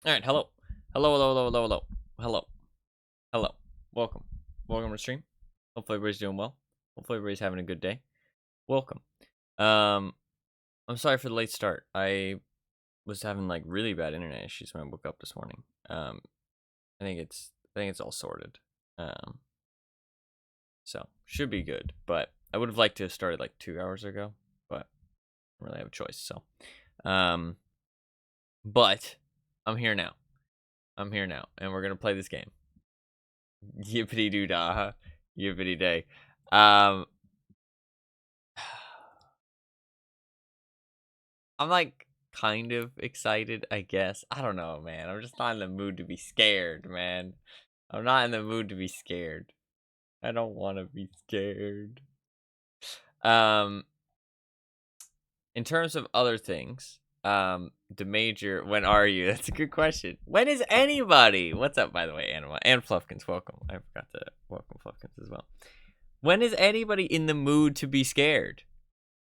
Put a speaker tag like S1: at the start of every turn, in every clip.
S1: All right, hello. Hello, hello, hello, hello, hello. Hello. Hello. Welcome. Welcome to the stream. Hopefully everybody's doing well. Hopefully everybody's having a good day. Welcome. Um I'm sorry for the late start. I was having like really bad internet issues when I woke up this morning. I think it's all sorted. Um so should be good, but I would have liked to have started like 2 hours ago, but I don't really have a choice. So, um but I'm here now. I'm here now and we're going to play this game. Yippity doo dah, yippity day. Um, I'm like kind of excited, I guess. I don't know, man. I'm just not in the mood to be scared, man. I'm not in the mood to be scared. I don't want to be scared. Um, in terms of other things, the major. When are you? That's a good question. When is anybody? What's up, by the way, Anima and Fluffkins? Welcome. I forgot to welcome Fluffkins as well. When is anybody in the mood to be scared?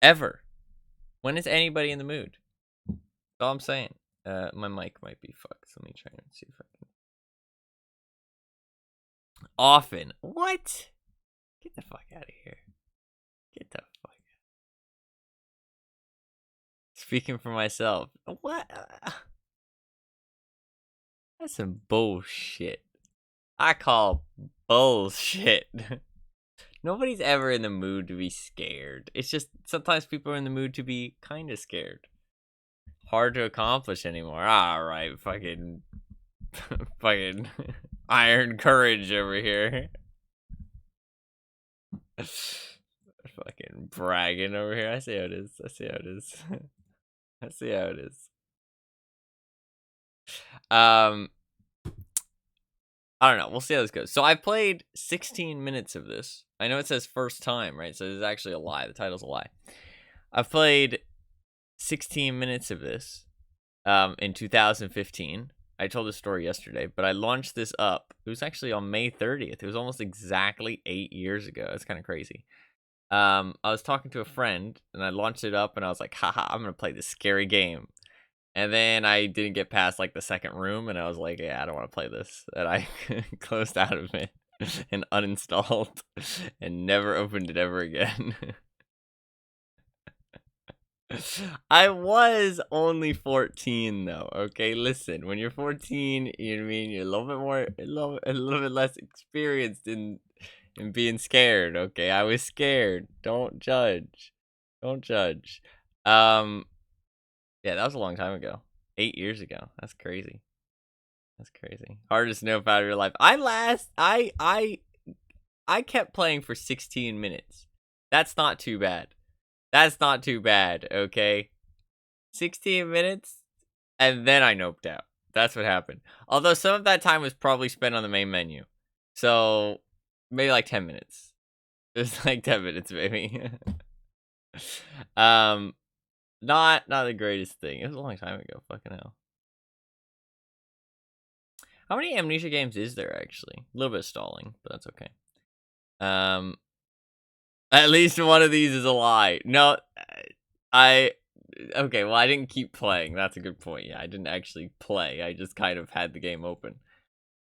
S1: Ever? When is anybody in the mood? That's all I'm saying. My mic might be fucked. Let me try and see if I can. Often. What? Get the fuck out of here. Get the fuck out. Speaking for myself. What? That's some bullshit. I call bullshit. Nobody's ever in the mood to be scared. It's just sometimes people are in the mood to be kind of scared. Hard to accomplish anymore. Alright, fucking fucking iron courage over here. Fucking bragging over here. I see how it is. I see how it is. I see how it is. I don't know. We'll see how this goes. So I played 16 minutes of this. I know it says first time, right? So it's actually a lie. The title's a lie. I've played 16 minutes of this in 2015. I told this story yesterday, but I launched this up. It was actually on May 30th. It was almost exactly 8 years ago. It's kind of crazy. I was talking to a friend and I launched it up and I was like, haha, I'm gonna play this scary game. And then I didn't get past like the second room and I was like, yeah, I don't want to play this. And I closed out of it and uninstalled and never opened it ever again. I was only 14 though. Okay, listen, when you're 14, you know what I mean, you're a little bit more, a little bit less experienced in being scared. Okay, I was scared. Don't judge. Don't judge. Um, yeah, that was a long time ago. 8 years ago. That's crazy. That's crazy. Hardest note out of your life. I kept playing for 16 minutes. That's not too bad. That's not too bad. Okay, 16 minutes, and then I noped out. That's what happened. Although some of that time was probably spent on the main menu, so maybe like 10 minutes. It was like 10 minutes, maybe. um, not the greatest thing. It was a long time ago. Fucking hell. How many Amnesia games is there actually? A little bit of stalling, but that's okay. At least one of these is a lie. No, I okay, well I didn't keep playing. That's a good point. Yeah, I didn't actually play. I just kind of had the game open.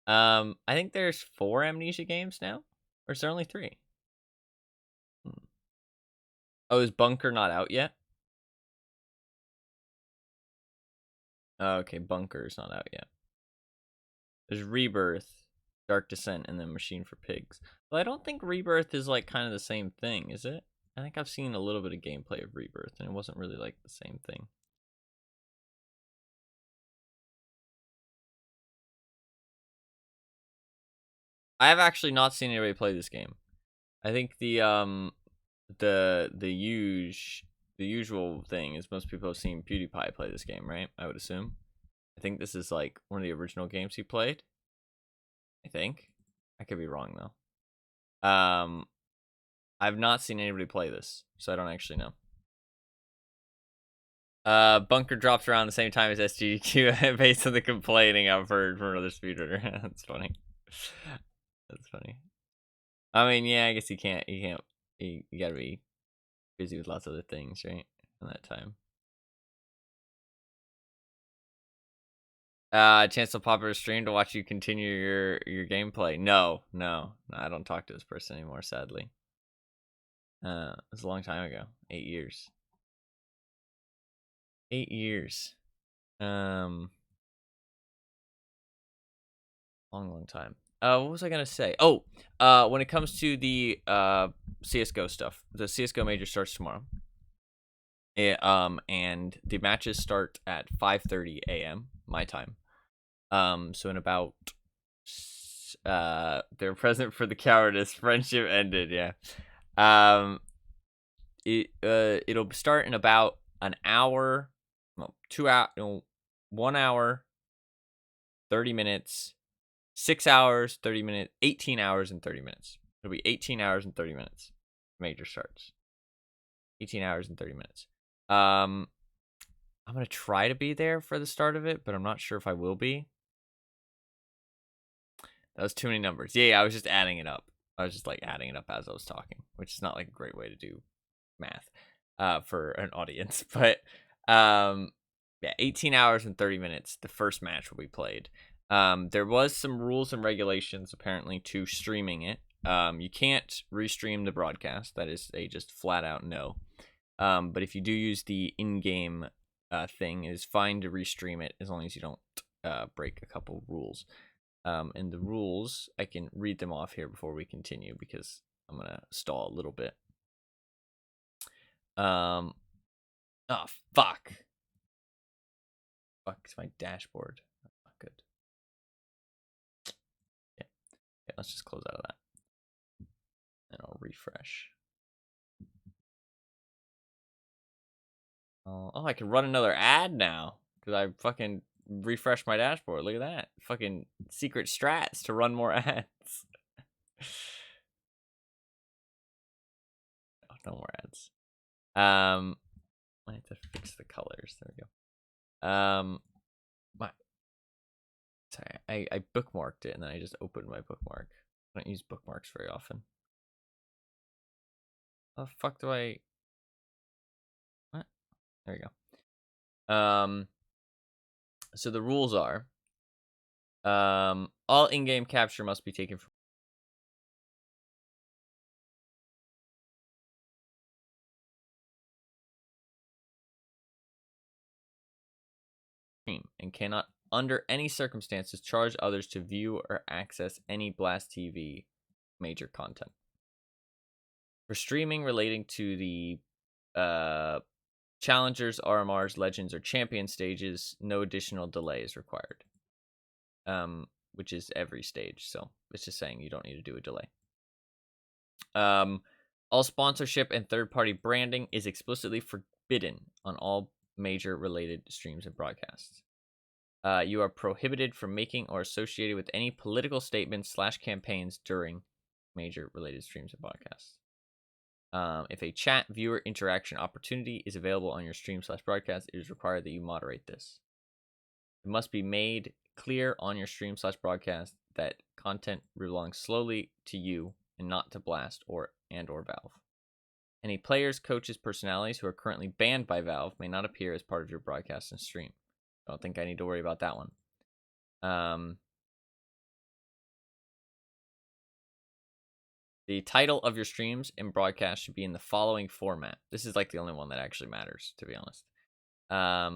S1: I think there's 4 Amnesia games now, or is there only 3? Oh, is Bunker not out yet? Oh, okay, Bunker is not out yet. There's Rebirth, Dark Descent, and then Machine for Pigs. But I don't think Rebirth is like kind of the same thing, is it? I think I've seen a little bit of gameplay of Rebirth, and it wasn't really like the same thing. I have actually not seen anybody play this game. I think the usual thing is most people have seen PewDiePie play this game, right? I would assume. I think this is like one of the original games he played. I think. I could be wrong though. I've not seen anybody play this, so I don't actually know. Bunker drops around the same time as SGDQ based on the complaining I've heard from another speedrunner. That's funny. That's funny. I mean, yeah, I guess you can't. You gotta be busy with lots of other things, right? In that time. Chance to pop up a stream to watch you continue your gameplay. No, I don't talk to this person anymore, sadly. It was a long time ago. 8 years. 8 years. Long time. What was I gonna say? Oh, when it comes to the CS:GO stuff, the CS:GO major starts tomorrow. And the matches start at 5:30 a.m. my time. So in about they're present for the cowardice. Friendship ended. Yeah. It'll start in about an hour, well, 2 hours, 1 hour, 30 minutes, 6 hours, 30 minutes, 18 hours and 30 minutes. It'll be 18 hours and 30 minutes. Major starts. 18 hours and 30 minutes. I'm gonna try to be there for the start of it, but I'm not sure if I will be. That was too many numbers. Yeah, I was just adding it up. I was just like adding it up as I was talking, which is not like a great way to do math for an audience. But yeah, 18 hours and 30 minutes. The first match will be played. There was some rules and regulations apparently to streaming it. You can't restream the broadcast. That is a just flat out no. But if you do use the in-game thing, it is fine to restream it as long as you don't break a couple rules. And the rules, I can read them off here before we continue because I'm gonna stall a little bit. Oh fuck! Fuck, it's my dashboard. That's not good. Yeah, let's just close out of that, and I'll refresh. Oh, I can run another ad now because I fucking refreshed my dashboard. Look at that. Fucking secret strats to run more ads. Oh, no more ads. I have to fix the colors. There we go. Sorry, I bookmarked it and then I just opened my bookmark. I don't use bookmarks very often. How the fuck do I... What? There we go. So the rules are, all in-game capture must be taken from stream and cannot, under any circumstances, charge others to view or access any Blast TV major content. For streaming relating to the Challengers, RMRs, Legends, or Champion stages, no additional delay is required. Which is every stage, so it's just saying you don't need to do a delay. All sponsorship and third-party branding is explicitly forbidden on all major related streams and broadcasts. You are prohibited from making or associated with any political statements / campaigns during major related streams and broadcasts. If a chat viewer interaction opportunity is available on your stream / broadcast, it is required that you moderate this. It must be made clear on your stream / broadcast that content belongs solely to you and not to Blast or Valve. Any players, coaches, personalities who are currently banned by Valve may not appear as part of your broadcast and stream. I don't think I need to worry about that one. The title of your streams and broadcast should be in the following format. This is like the only one that actually matters, to be honest. I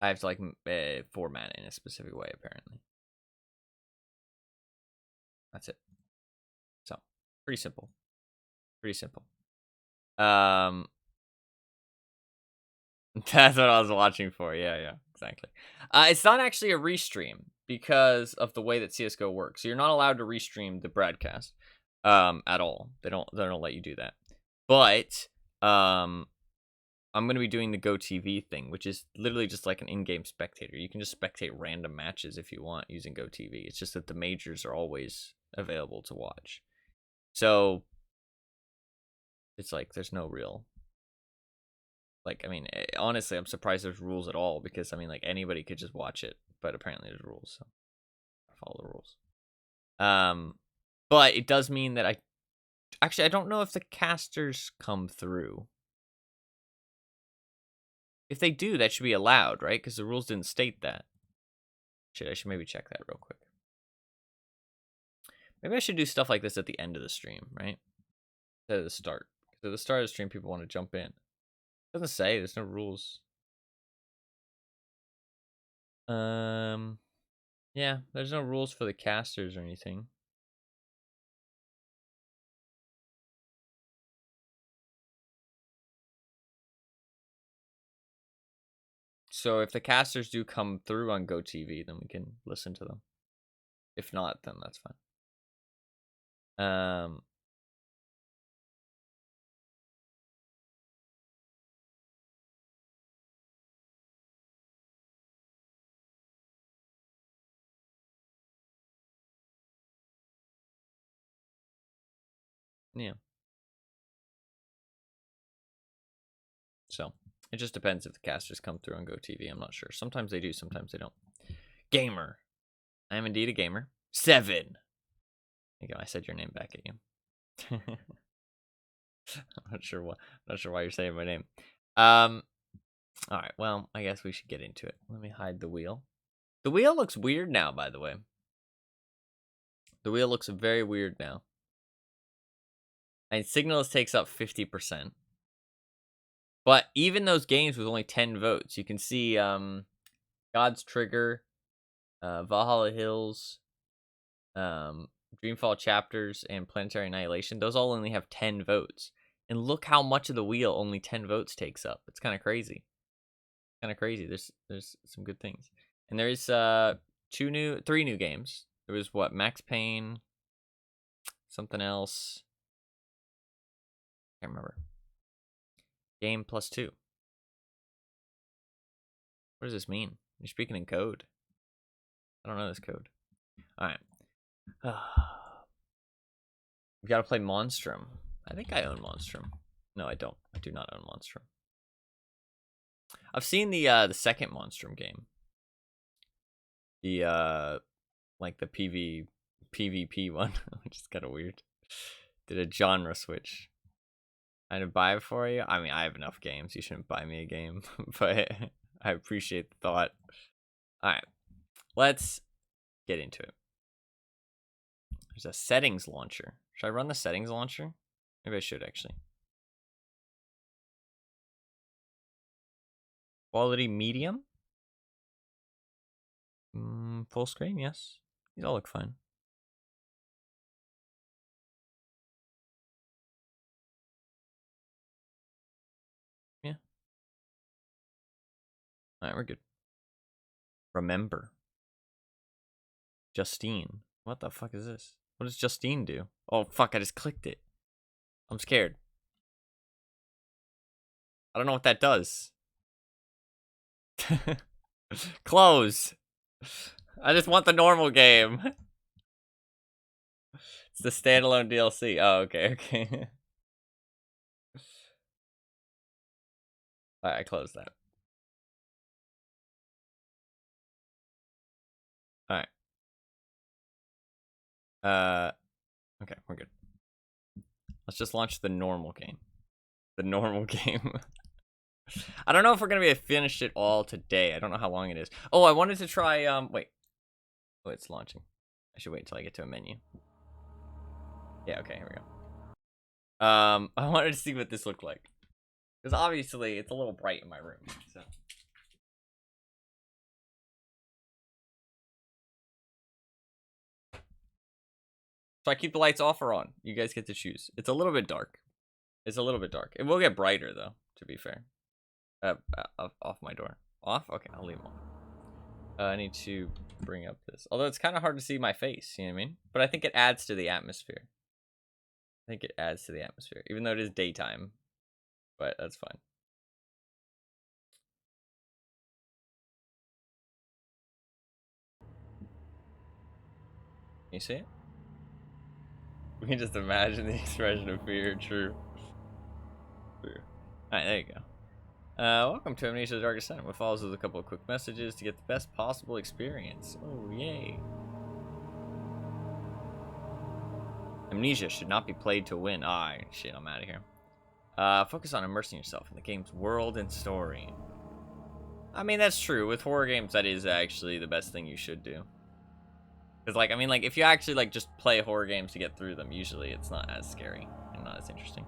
S1: have to like format it in a specific way, apparently. That's it. So, pretty simple. Pretty simple. That's what I was watching for. Yeah, exactly. It's not actually a restream because of the way that CS:GO works. So you're not allowed to restream the broadcast at all. They don't let you do that. But I'm going to be doing the GoTV thing, which is literally just like an in-game spectator. You can just spectate random matches if you want using GoTV. It's just that the majors are always available to watch. So it's like there's no real, like, I mean, honestly, I'm surprised there's rules at all because, I mean, like, anybody could just watch it, but apparently there's rules, so I follow the rules. But it does mean that I don't know if the casters come through. If they do, that should be allowed, right? Because the rules didn't state that. Shit, I should maybe check that real quick. Maybe I should do stuff like this at the end of the stream, right? Instead of the start. Because at the start of the stream, people want to jump in. It doesn't say. There's no rules. Yeah, there's no rules for the casters or anything. So if the casters do come through on GoTV, then we can listen to them. If not, then that's fine. Yeah. So it just depends if the casters come through on GoTV. I'm not sure. Sometimes they do, sometimes they don't. Gamer. I am indeed a gamer. 7. There you go. I said your name back at you. I'm not sure why you're saying my name. All right. Well, I guess we should get into it. Let me hide the wheel. The wheel looks weird now, by the way. The wheel looks very weird now. And Signals takes up 50%. But even those games with only 10 votes, you can see God's Trigger, Valhalla Hills, Dreamfall Chapters, and Planetary Annihilation. Those all only have 10 votes. And look how much of the wheel only 10 votes takes up. It's kind of crazy. There's some good things. And there's 3 new games. There was what? Max Payne, something else. Can't remember. Game plus 2. What does this mean? You're speaking in code. I don't know this code. Alright. We gotta play Monstrum. I think I own Monstrum. No, I don't. I do not own Monstrum. I've seen the second Monstrum game. The like the PvP one, which is kind of weird. Did a genre switch. I didn't buy it for you. I mean, I have enough games. You shouldn't buy me a game, but I appreciate the thought. All right, let's get into it. There's a settings launcher. Should I run the settings launcher? Maybe I should actually. Quality medium. Full screen, yes. These all look fine. Yeah. All right, we're good. Remember. Justine. What the fuck is this? What does Justine do? Oh, fuck, I just clicked it. I'm scared. I don't know what that does. Close. I just want the normal game. It's the standalone DLC. Oh, okay. Alright, I closed that. Alright. Okay, we're good. Let's just launch the normal game. The normal game. I don't know if we're gonna be able to finish it all today. I don't know how long it is. Oh, I wanted to try, wait. Oh, it's launching. I should wait until I get to a menu. Yeah, okay, here we go. I wanted to see what this looked like. Because obviously, it's a little bright in my room, so. So I keep the lights off or on? You guys get to choose. It's a little bit dark. It's a little bit dark. It will get brighter, though, to be fair. Off my door. Off? Okay, I'll leave them on. I need to bring up this. Although it's kind of hard to see my face, you know what I mean? But I think it adds to the atmosphere. I think it adds to the atmosphere. Even though it is daytime. But that's fine. Can you see it? We can just imagine the expression of fear. True. Alright, there you go. Welcome to Amnesia: The Dark Descent. What follows is a couple of quick messages to get the best possible experience. Oh, yay. Amnesia should not be played to win. Ah, shit, I'm out of here. Focus on immersing yourself in the game's world and story. I mean, that's true. With horror games, that is actually the best thing you should do. Because, like, I mean, like, if you actually, like, just play horror games to get through them, usually it's not as scary and not as interesting.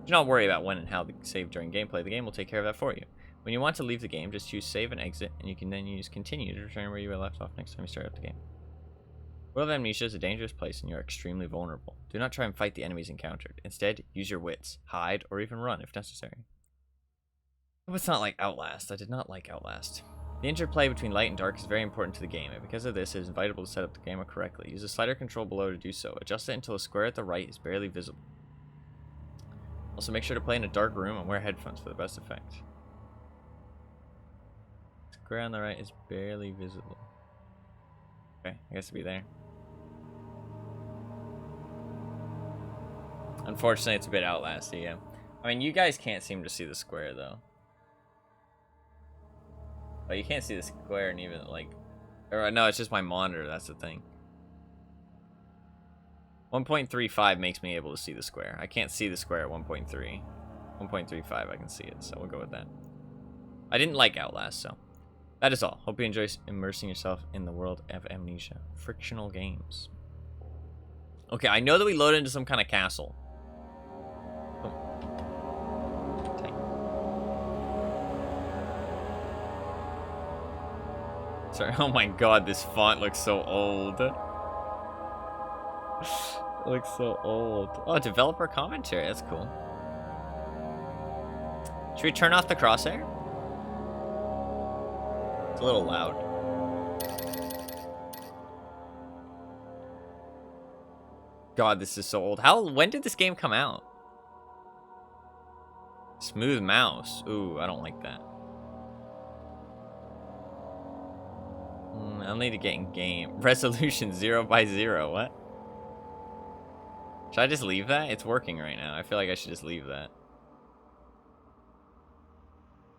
S1: Do not worry about when and how to save during gameplay. The game will take care of that for you. When you want to leave the game, just choose save and exit, and you can then use continue to return where you were left off next time you start up the game. World of Amnesia is a dangerous place and you are extremely vulnerable. Do not try and fight the enemies encountered. Instead, use your wits, hide, or even run if necessary. Oh, it's not like Outlast. I did not like Outlast. The interplay between light and dark is very important to the game, and because of this, it is vital to set up the gamma correctly. Use the slider control below to do so. Adjust it until a square at the right is barely visible. Also, make sure to play in a dark room and wear headphones for the best effect. Square on the right is barely visible. Okay, I guess it'll be there. Unfortunately, it's a bit Outlasty, yeah. I mean, you guys can't seem to see the square, though. But you can't see the square and even, like... Or, no, it's just my monitor, that's the thing. 1.35 makes me able to see the square. I can't see the square at 1.3. 1.35, I can see it, so we'll go with that. I didn't like Outlast, so... That is all. Hope you enjoy immersing yourself in the world of Amnesia. Frictional games. Okay, I know that we loaded into some kind of castle. Sorry. Oh my god, this font looks so old. It looks so old. Oh, developer commentary. That's cool. Should we turn off the crosshair? It's a little loud. God, this is so old. When did this game come out? Smooth mouse. Ooh, I don't like that. I'll need to get in game. Resolution 0x0. What? Should I just leave that? It's working right now. I feel like I should just leave that.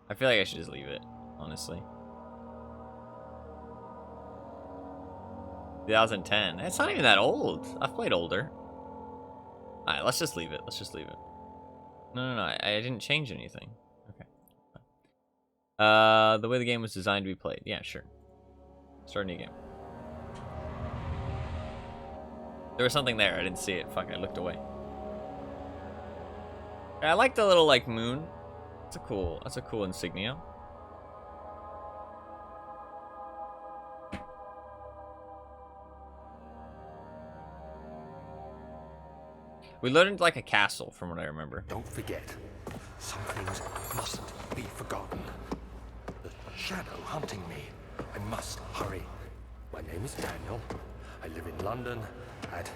S1: I feel like I should just leave it, honestly. 2010. It's not even that old. I've played older. Alright, let's just leave it. Let's just leave it. No. I didn't change anything. Okay. The way the game was designed to be played. Yeah, sure. Start a new game. There was something there. I didn't see it. Fuck, I looked away. I like the little, like, moon. That's a cool insignia. We loaded into like a castle, from what I remember.
S2: Don't forget, some things mustn't be forgotten. The shadow hunting me. I must hurry. My name is Daniel. I live in London at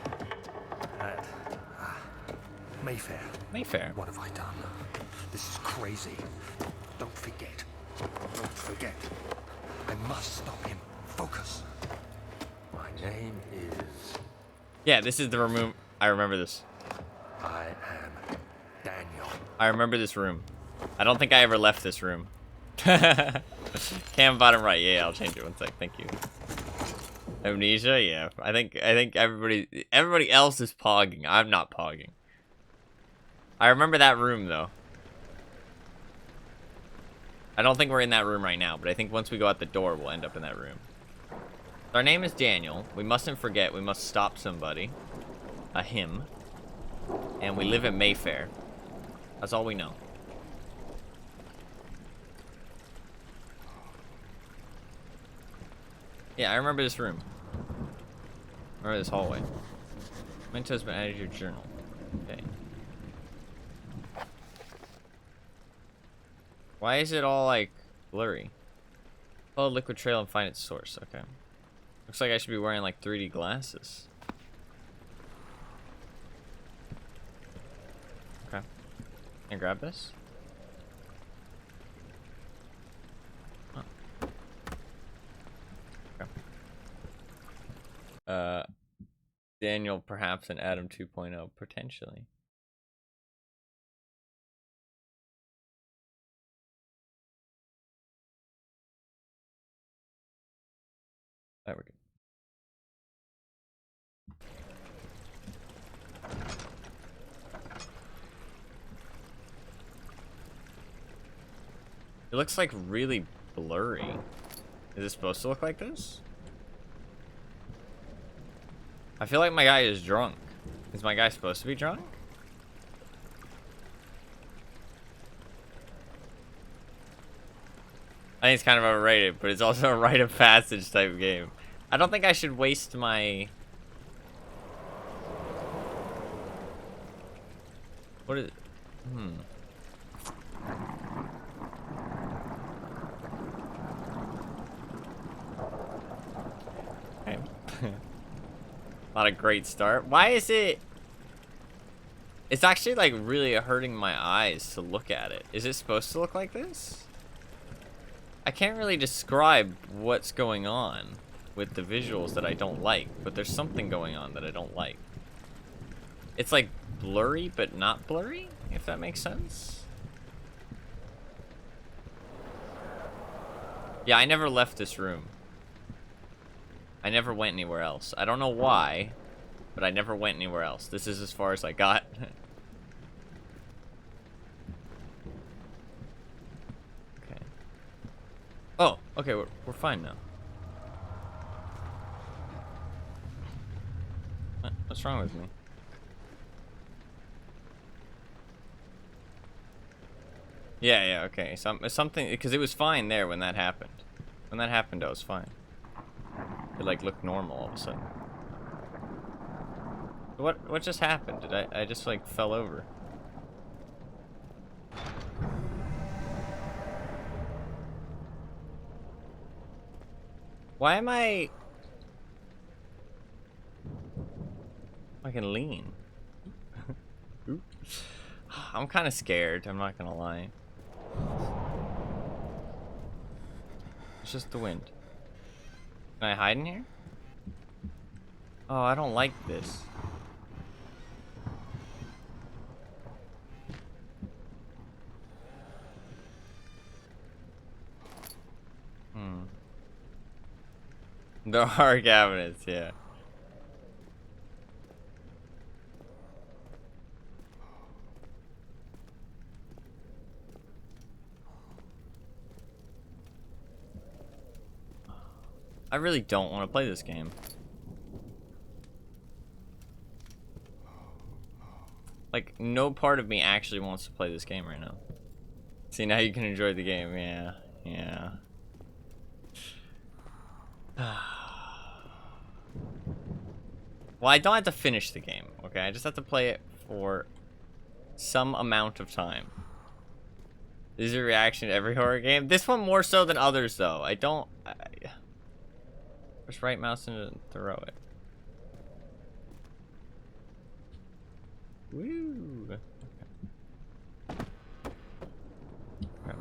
S2: Mayfair.
S1: Mayfair.
S2: What have I done? This is crazy. Don't forget. Don't forget. I must stop him. Focus. My name is...
S1: Yeah, this is the room. I remember this.
S2: I am Daniel.
S1: I remember this room. I don't think I ever left this room. Cam bottom right. Yeah, I'll change it one sec. Thank you. Amnesia. Yeah, I think everybody else is pogging. I'm not pogging. I remember that room though. I don't think we're in that room right now, but I think once we go out the door, we'll end up in that room. Our name is Daniel. We mustn't forget. We must stop somebody. A him. And we live in Mayfair. That's all we know. Yeah, I remember this room. I remember this hallway. Mentos been added to your journal. Okay. Why is it all like blurry? Follow liquid trail and find its source. Okay. Looks like I should be wearing like 3D glasses. Okay. Can I grab this? Oh. Okay. Daniel, perhaps an Adam 2.0, potentially. There we go. It looks like really blurry. Is it supposed to look like this? I feel like my guy is drunk. Is my guy supposed to be drunk? I think it's kind of overrated, but it's also a rite of passage type game. I don't think I should waste my... What is... Okay. Not a great start. Why is it... It's actually like really hurting my eyes to look at it. Is it supposed to look like this? I can't really describe what's going on with the visuals that I don't like, but there's something going on that I don't like. It's like blurry, but not blurry, if that makes sense. Yeah, I never left this room. I never went anywhere else. I don't know why, but I never went anywhere else. This is as far as I got. Okay. Oh, okay, we're fine now. What's wrong with me? Yeah, okay. Something, because it was fine there when that happened. When that happened, I was fine. It like looked normal all of a sudden. What just happened? Did I just like fell over? Why am I can lean? I'm kind of scared, I'm not gonna lie. It's just the wind. Can I hide in here? Oh, I don't like this. There are cabinets, yeah. I really don't want to play this game. Like, no part of me actually wants to play this game right now. See, now you can enjoy the game. Yeah, yeah. Well, I don't have to finish the game, okay? I just have to play it for some amount of time. This is a reaction to every horror game. This one more so than others, though. Push right mouse and throw it. Woo! Okay. Okay.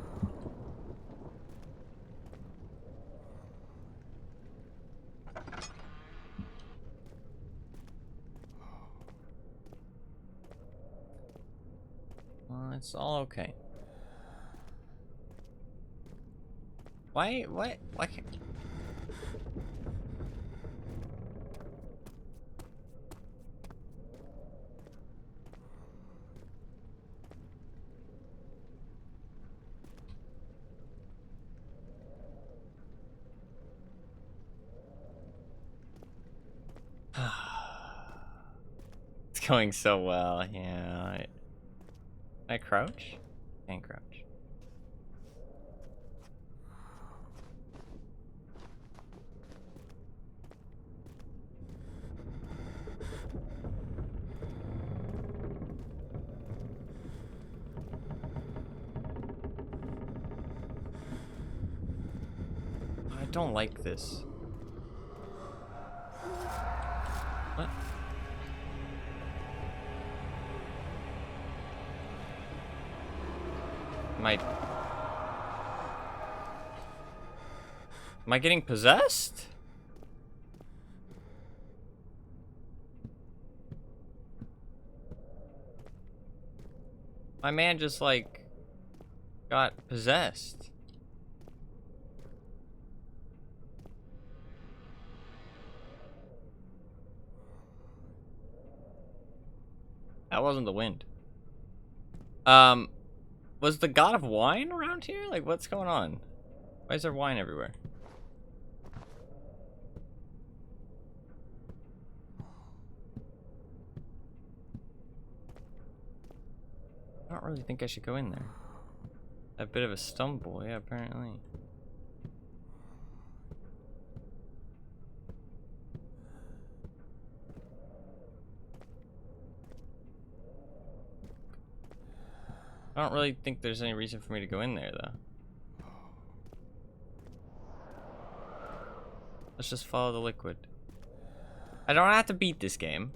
S1: Well, it's all okay. Why can't... It's going so well, yeah. Can I crouch? Can't crouch. I don't like this. What? Am I getting possessed? My man just like got possessed. That wasn't the wind. Was the god of wine around here? Like, what's going on? Why is there wine everywhere? I don't really think I should go in there. A bit of a stumble, yeah, apparently. I don't really think there's any reason for me to go in there, though. Let's just follow the liquid. I don't have to beat this game.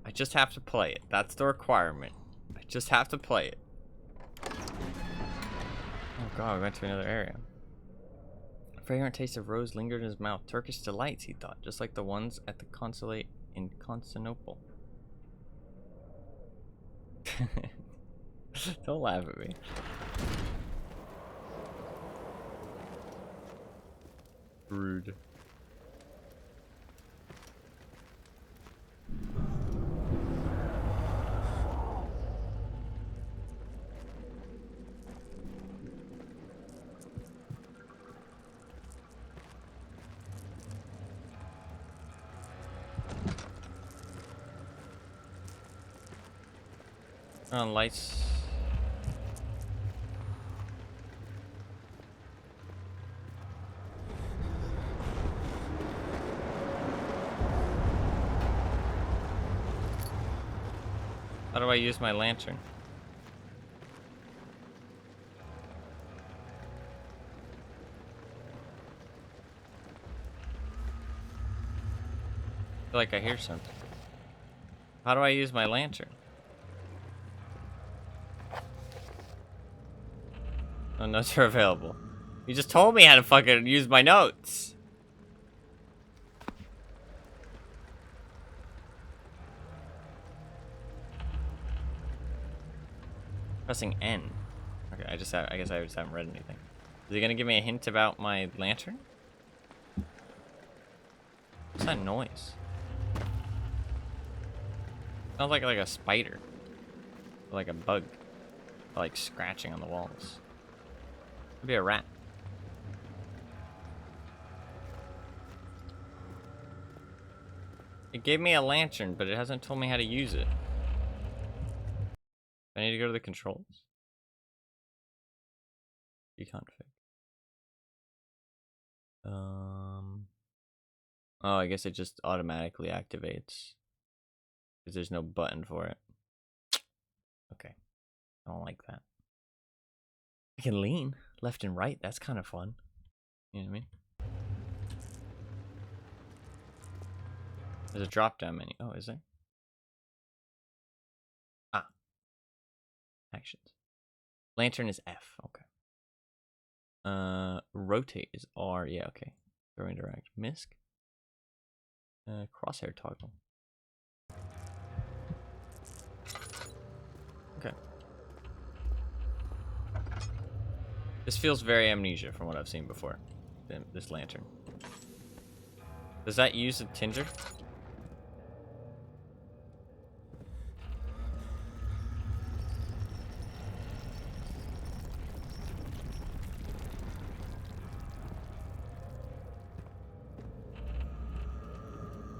S1: I just have to play it. That's the requirement. I just have to play it. Oh god, we went to another area. A fragrant taste of rose lingered in his mouth. Turkish delights, he thought, just like the ones at the consulate in Constantinople. Don't laugh at me. Rude. On lights. How do I use my lantern? I feel like I hear something. How do I use my lantern? No notes are available. You just told me how to fucking use my notes. Pressing N. Okay, I guess I just haven't read anything. Is he gonna give me a hint about my lantern? What's that noise? Sounds like a spider. Or like a bug. Or like scratching on the walls. Could be a rat. It gave me a lantern, but it hasn't told me how to use it. I need to go to the controls. Deconfig. Oh, I guess it just automatically activates. Because there's no button for it. Okay. I don't like that. I can lean left and right. That's kind of fun. You know what I mean? There's a drop down menu. Oh, is there? Ah. Actions. Lantern is F. Okay. Rotate is R. Yeah, okay. Throw interact. Misc. Crosshair toggle. Okay. This feels very Amnesia from what I've seen before. This lantern. Does that use a tinger?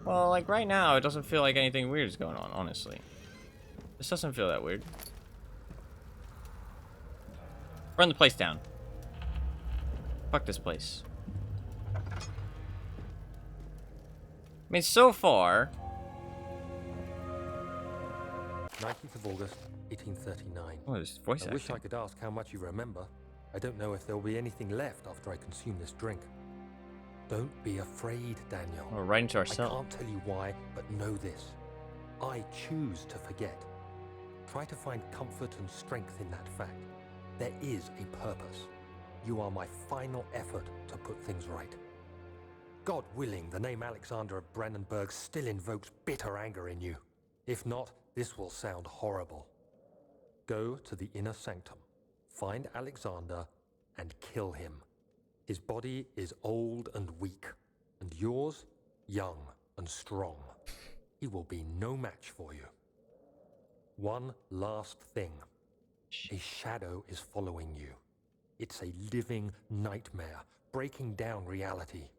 S1: Well, like right now, it doesn't feel like anything weird is going on, honestly. This doesn't feel that weird. Burn the place down. Fuck this place. I mean, so far...
S2: 19th of August, 1839.
S1: Oh, there's voice
S2: I wish
S1: acting.
S2: I could ask how much you remember. I don't know if there'll be anything left after I consume this drink. Don't be afraid, Daniel.
S1: Oh, right into our
S2: I
S1: cell.
S2: can't tell you why, but know this. I choose to forget. Try to find comfort and strength in that fact. There is a purpose. You are my final effort to put things right. God willing, the name Alexander of Brandenburg still invokes bitter anger in you. If not, this will sound horrible. Go to the inner sanctum, find Alexander, and kill him. His body is old and weak, and yours, young and strong. He will be no match for you. One last thing. A shadow is following you. It's a living nightmare, breaking down reality.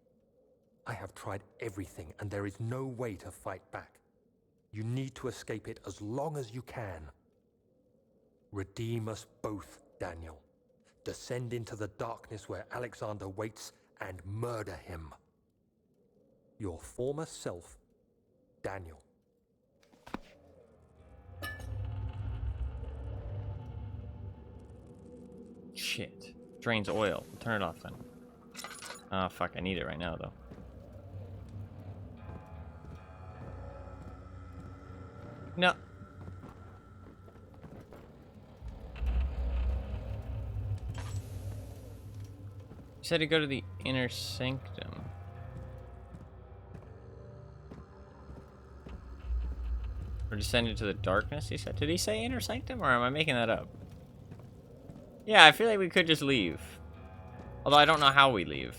S2: I have tried everything, and there is no way to fight back. You need to escape it as long as you can. Redeem us both, Daniel. Descend into the darkness where Alexander waits and murder him. Your former self, Daniel.
S1: Shit. Drains oil. Turn it off then. Oh, fuck. I need it right now, though. No. You said to go to the inner sanctum. Or descend into the darkness, he said. Did he say inner sanctum, or am I making that up? Yeah, I feel like we could just leave. Although I don't know how we leave.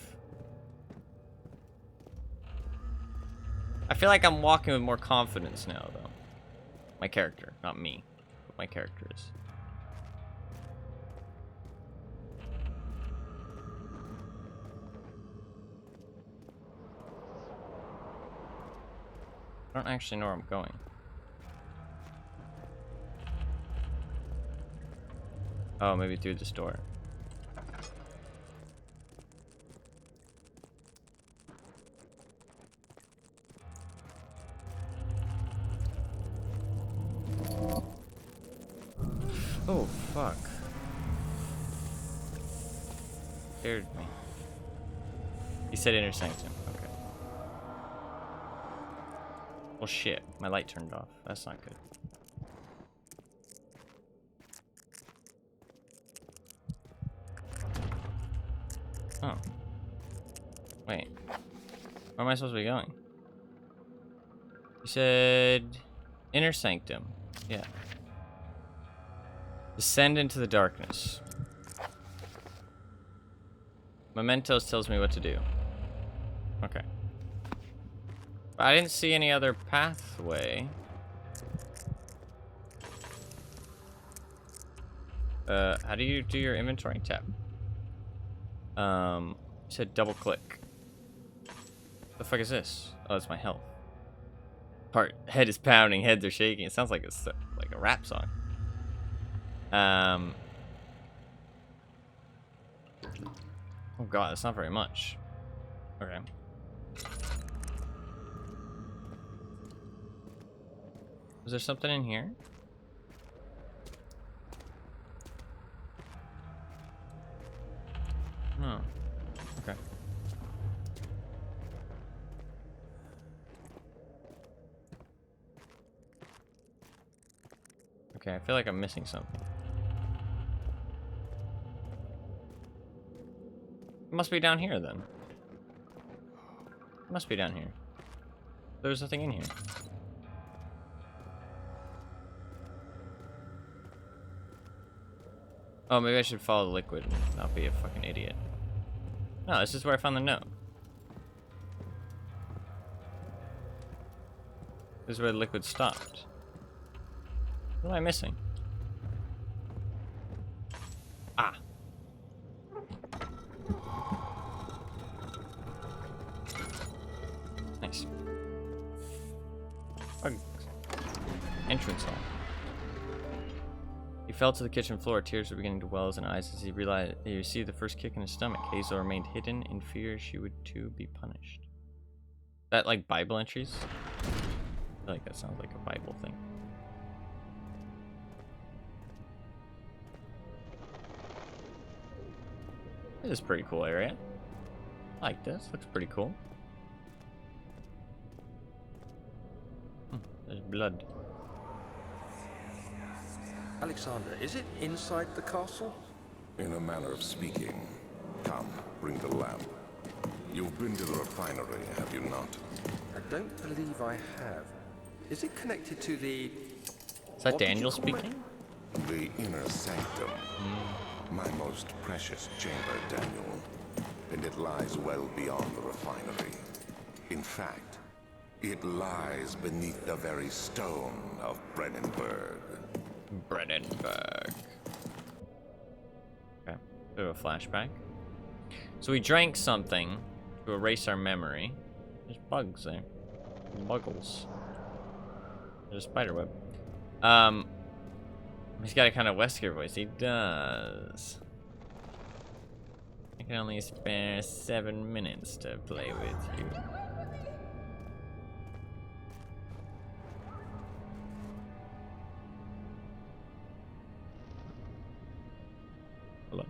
S1: I feel like I'm walking with more confidence now, though. My character, not me. But my character is. I don't actually know where I'm going. Oh, maybe through this door. Oh, fuck. Scared me. He said inner sanctum. Okay. Well, shit. My light turned off. That's not good. Oh. Wait. Where am I supposed to be going? You said inner sanctum. Yeah. Descend into the darkness. Mementos tells me what to do. Okay. But I didn't see any other pathway. How do you do your inventory tab? You said double click. The fuck is this? Oh, it's my health. Head is pounding, heads are shaking. It sounds like it's like a rap song. Oh god, that's not very much. Okay. Is there something in here? Oh. Okay. Okay, I feel like I'm missing something. It must be down here then. It must be down here. There's nothing in here. Oh, maybe I should follow the liquid and not be a fucking idiot. No, this is where I found the note. This is where the liquid stopped. What am I missing? Ah. Nice. Bugs. Entrance hall. He fell to the kitchen floor. Tears were beginning to well in his eyes as he realized he received the first kick in his stomach. Hazel remained hidden in fear she would too be punished. That like Bible entries? I feel like that sounds like a Bible thing. This is a pretty cool area. I like this. Looks pretty cool. There's blood.
S2: Alexander, is it inside the castle?
S3: In a manner of speaking. Come, bring the lamp. You've been to the refinery, have you not?
S2: I don't believe I have. Is it connected to the...
S1: Is that
S2: what did you
S1: Daniel
S2: call it?
S1: speaking?
S3: The inner sanctum. My most precious chamber, Daniel. And it lies well beyond the refinery. In fact, it lies beneath the very stone of Brennenburg.
S1: Brennenburg. Okay. Bit of a flashback. So we drank something to erase our memory. There's bugs there. Buggles. There's a spider web. He's got a kind of Wesker voice. He does. I can only spare 7 minutes to play with you. Hello.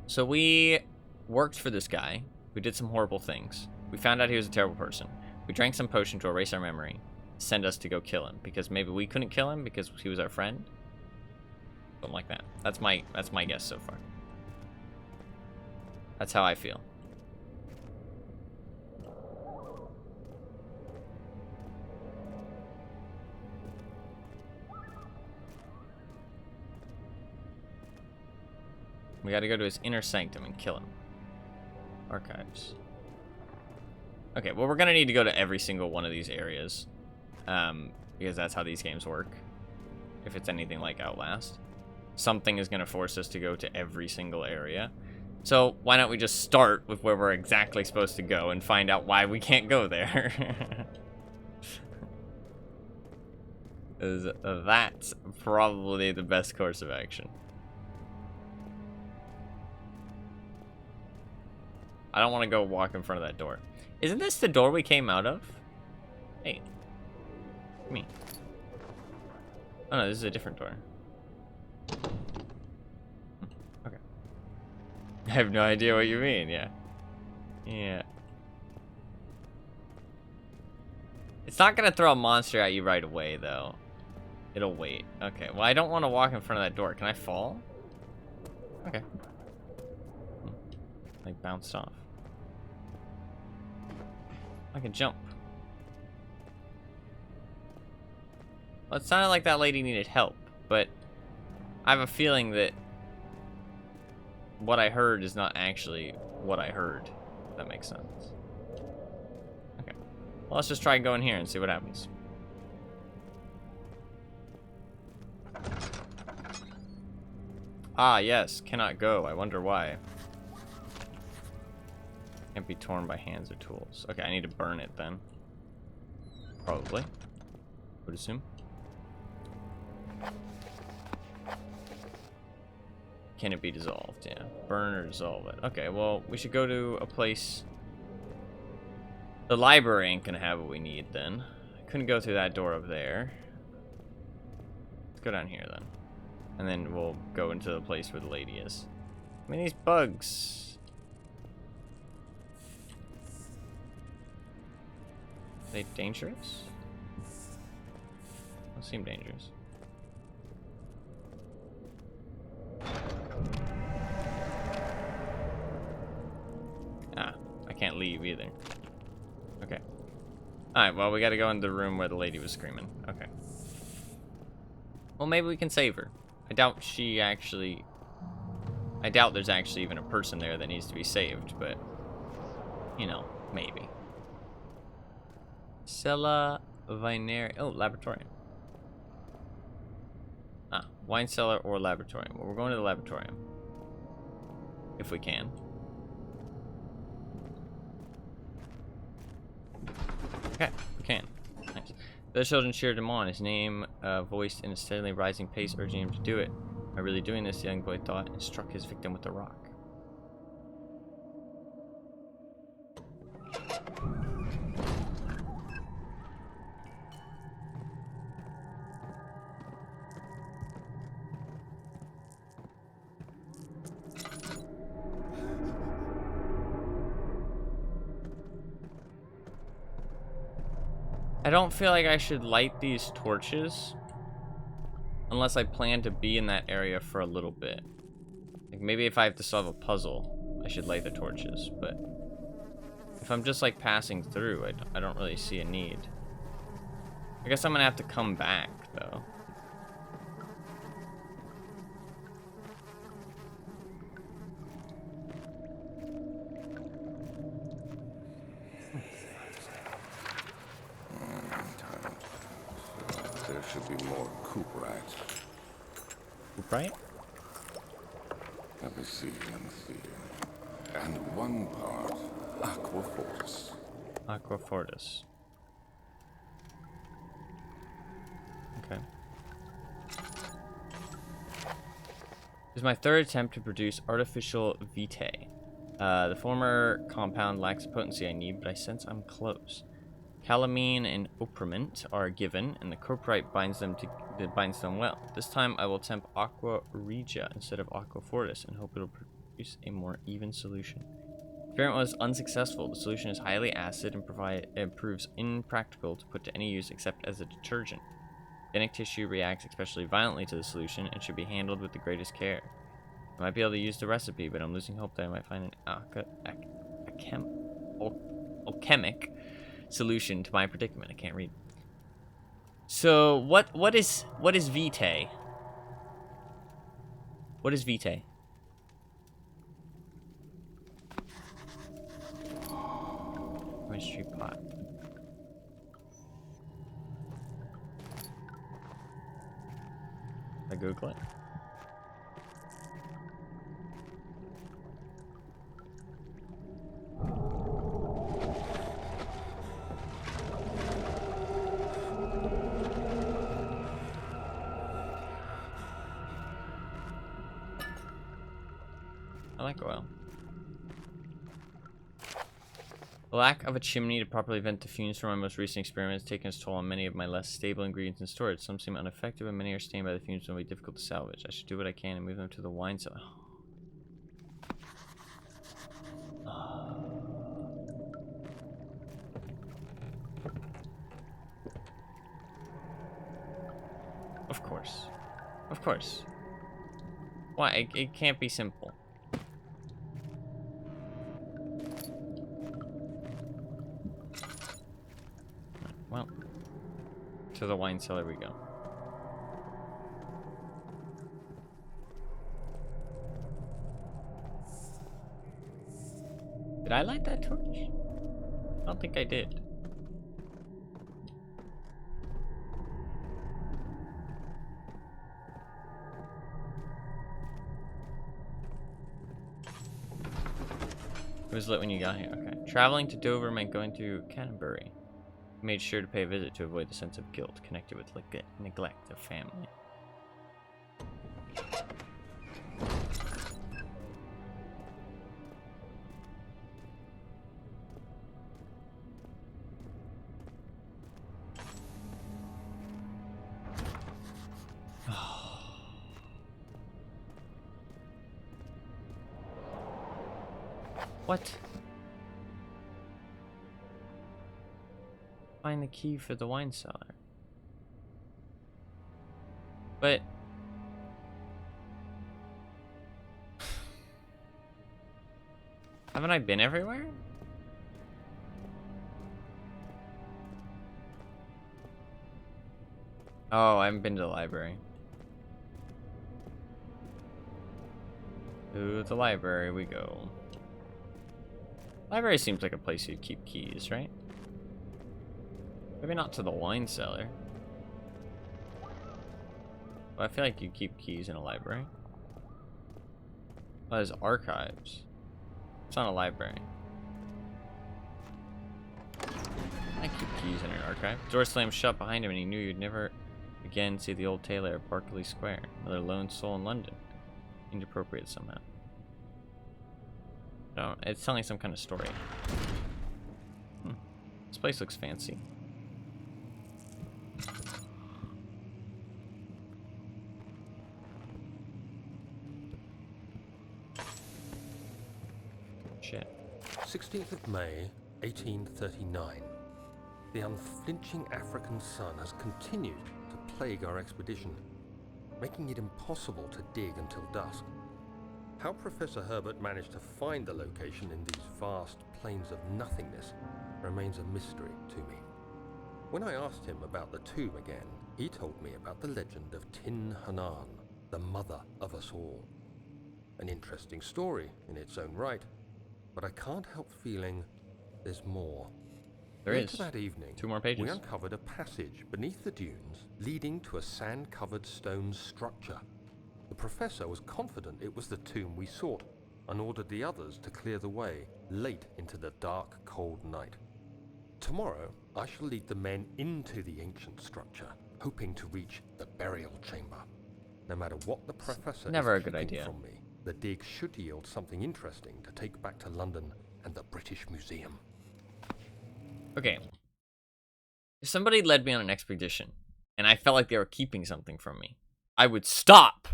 S1: So we worked for this guy who did some horrible things. We found out he was a terrible person. We drank some potion to erase our memory, send us to go kill him because maybe we couldn't kill him because he was our friend. Something like that. That's my guess so far. That's how I feel. We gotta go to his inner sanctum and kill him. Archives. Okay, well, we're gonna need to go to every single one of these areas. Because that's how these games work. If it's anything like Outlast. Something is gonna force us to go to every single area. So, why don't we just start with where we're exactly supposed to go and find out why we can't go there. That's probably the best course of action. I don't want to go walk in front of that door. Isn't this the door we came out of? Hey. Me. Oh no, this is a different door. Okay. I have no idea what you mean, yeah. Yeah. It's not gonna throw a monster at you right away, though. It'll wait. Okay, well, I don't want to walk in front of that door. Can I fall? Okay. Like, bounced off. I can jump. Well, it sounded like that lady needed help, but I have a feeling that what I heard is not actually what I heard, if that makes sense. Okay. Well, let's just try going here and see what happens. Ah, yes. Cannot go. I wonder why. Can't be torn by hands or tools. Okay, I need to burn it then. Probably. Would assume. Can it be dissolved? Yeah. Burn or dissolve it. Okay, well, we should go to a place. The library ain't gonna have what we need then. I couldn't go through that door over there. Let's go down here then. And then we'll go into the place where the lady is. I mean, these bugs. Are they dangerous? Don't seem dangerous. Ah, I can't leave either. Okay. Alright, well, we gotta go in the room where the lady was screaming. Okay. Well, maybe we can save her. I doubt there's actually even a person there that needs to be saved, but, you know, maybe. Cella Vinary. Oh, laboratorium. Ah, wine cellar or laboratorium. Well, we're going to the laboratorium. If we can. Okay, we can. Nice. The other children cheered him on, his name voiced in a steadily rising pace, urging him to do it. Am I really doing this? The young boy thought, and struck his victim with a rock. I don't feel like I should light these torches unless I plan to be in that area for a little bit. Like maybe if I have to solve a puzzle, I should light the torches, but if I'm just like passing through, I don't really see a need. I guess I'm gonna have to come back though.
S3: should be more cuprite.
S1: Right?
S3: Let me see. And 1 part aquafortis.
S1: Aquafortis. Okay. This is my 3rd attempt to produce artificial vitae. The former compound lacks the potency I need, but I sense I'm close. Calamine and oprimant are given, and the cuprite binds them well. This time I will attempt aqua regia instead of aquafortis and hope it'll produce a more even solution. The experiment was unsuccessful. The solution is highly acid and proves impractical to put to any use except as a detergent. Organic tissue reacts especially violently to the solution and should be handled with the greatest care. I might be able to use the recipe, but I'm losing hope that I might find an alchemic solution to my predicament. I can't read. So what is vitae? What is vitae? Chemistry pot. I Google it. I like oil. The lack of a chimney to properly vent the fumes from my most recent experiments has taken its toll on many of my less stable ingredients in storage. Some seem ineffective and many are stained by the fumes and will be difficult to salvage. I should do what I can and move them to the wine cellar. Of course. Of course. Why? It can't be simple. Well, to the wine cellar we go. Did I light that torch? I don't think I did. It was lit when you got here. Okay. Traveling to Dover meant going to Canterbury. Made sure to pay a visit to avoid the sense of guilt connected with neglect of family. What? Find the key for the wine cellar. But haven't I been everywhere? Oh, I haven't been to the library. To the library we go. Library seems like a place you'd keep keys, right? Maybe not to the wine cellar. But I feel like you keep keys in a library. Oh, there's archives. It's not a library. I keep keys in an archive. Door slammed shut behind him and he knew you'd never again see the old tailor at Berkeley Square. Another lone soul in London. Seemed appropriate somehow. No, it's telling some kind of story. This place looks fancy. Shit.
S2: 16th of May, 1839. The unflinching African sun has continued to plague our expedition, making it impossible to dig until dusk. How Professor Herbert managed to find the location in these vast plains of nothingness remains a mystery to me. When I asked him about the tomb again, he told me about the legend of Tin Hanan, the mother of us all. An interesting story in its own right, but I can't help feeling there's more.
S1: There
S2: Later
S1: is.
S2: that evening,
S1: 2 more pages.
S2: we uncovered a passage beneath the dunes leading to a sand-covered stone structure. The professor was confident it was the tomb we sought and ordered the others to clear the way late into the dark, cold night. Tomorrow, I shall lead the men into the ancient structure, hoping to reach the burial chamber. No matter what the professor
S1: Never
S2: is
S1: a good
S2: keeping
S1: idea.
S2: from me, the dig should yield something interesting to take back to London and the British Museum.
S1: Okay. If somebody led me on an expedition and I felt like they were keeping something from me, I would stop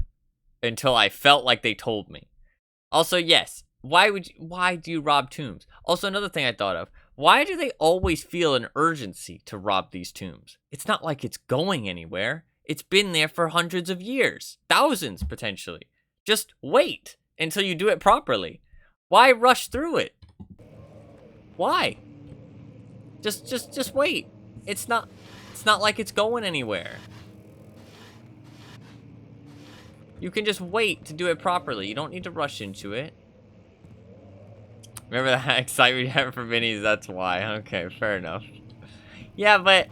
S1: until I felt like they told me. Also, yes, why do you rob tombs? Also, another thing I thought of, why do they always feel an urgency to rob these tombs? It's not like it's going anywhere. It's been there for hundreds of years, thousands potentially. Just wait until you do it properly. Why rush through it? Why? Just wait. It's not like it's going anywhere. You can just wait to do it properly. You don't need to rush into it. Remember that excitement you had for minis? That's why. Okay, fair enough. Yeah, but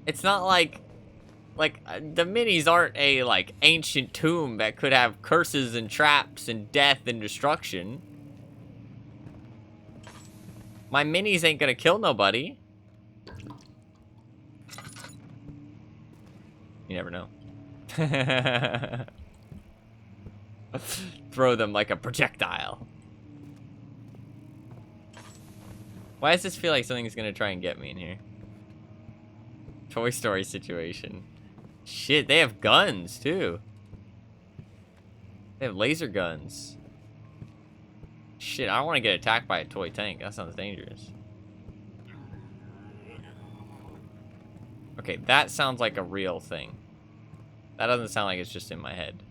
S1: it's not like the minis aren't a like ancient tomb that could have curses and traps and death and destruction. My minis ain't gonna kill nobody. You never know. Throw them like a projectile. Why does this feel like something's gonna try and get me in here? Toy Story situation. Shit, they have guns too. They have laser guns. Shit, I don't want to get attacked by a toy tank. That sounds dangerous. Okay, that sounds like a real thing. That doesn't sound like it's just in my head.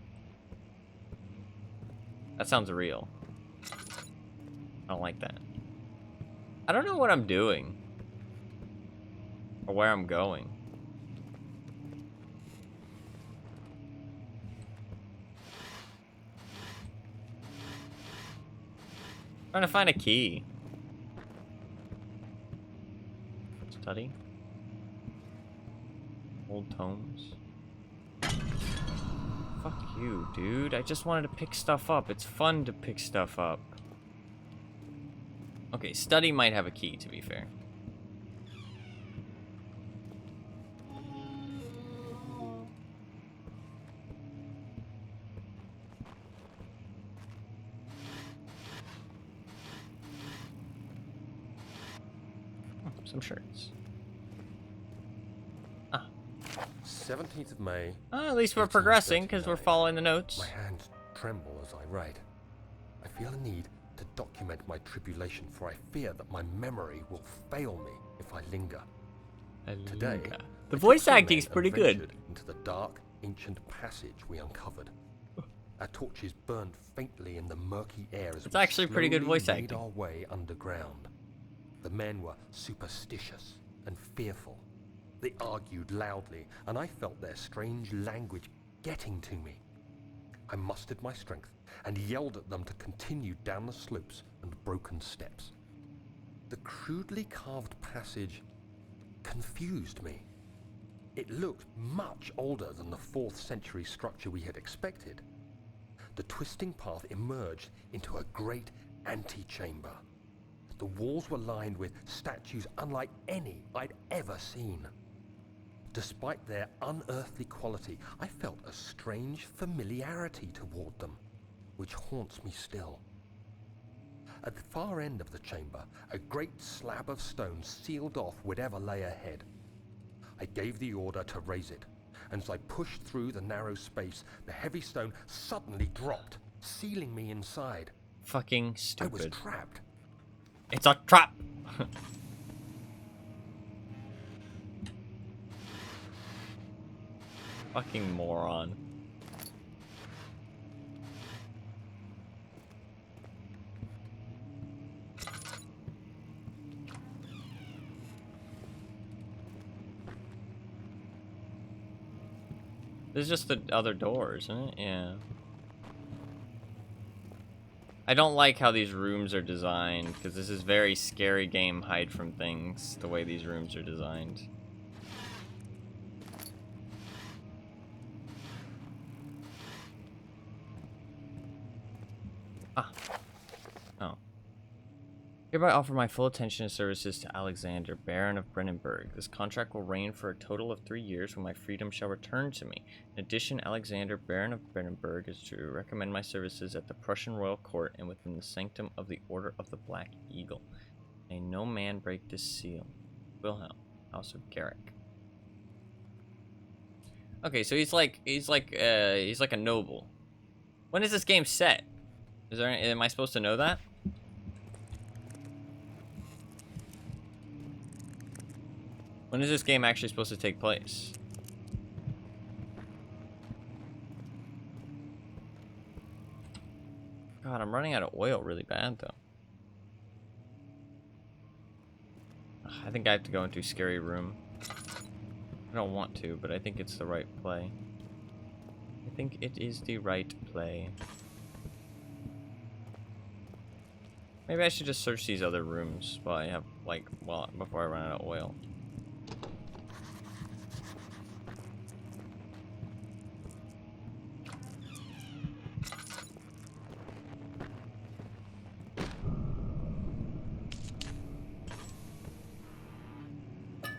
S1: That sounds real. I don't like that. I don't know what I'm doing. Or where I'm going. Trying to find a key. Study. Old tomes. Fuck you, dude. I just wanted to pick stuff up. It's fun to pick stuff up. Okay, study might have a key, to be fair. Some shirts.
S2: 17th of May.
S1: At least we're progressing because we're following the notes.
S2: My hands tremble as I write. I feel a need to document my tribulation, for I fear that my memory will fail me if I linger. Today,
S1: the voice acting is pretty good.
S2: Into the dark, ancient passage we uncovered. Our torches burned faintly in the murky air as
S1: it's actually pretty good voice
S2: made
S1: acting.
S2: our way underground. The men were superstitious and fearful. They argued loudly, and I felt their strange language getting to me. I mustered my strength and yelled at them to continue down the slopes and broken steps. The crudely carved passage confused me. It looked much older than the 4th century structure we had expected. The twisting path emerged into a great antechamber. The walls were lined with statues unlike any I'd ever seen. Despite their unearthly quality, I felt a strange familiarity toward them, which haunts me still. At the far end of the chamber, a great slab of stone sealed off whatever lay ahead. I gave the order to raise it, and as I pushed through the narrow space, the heavy stone suddenly dropped, sealing me inside.
S1: Fucking stupid.
S2: I was trapped.
S1: It's a trap! Fucking moron. This is just the other door, isn't it? Yeah. I don't like how these rooms are designed, because this is very scary game hide from things, the way these rooms are designed. Ah. Oh. Hereby offer my full attention and services to Alexander, Baron of Brennenburg. This contract will reign for a total of 3 years when my freedom shall return to me. In addition, Alexander, Baron of Brennenburg, is to recommend my services at the Prussian royal court and within the sanctum of the Order of the Black Eagle. May no man break this seal. Wilhelm, House of Garrick. Okay, so he's like a noble. When is this game set? Am I supposed to know that? When is this game actually supposed to take place? God, I'm running out of oil really bad, though. I think I have to go into Scary Room. I don't want to, but I think it's the right play. I think it is the right play. Maybe I should just search these other rooms while I have, before I run out of oil.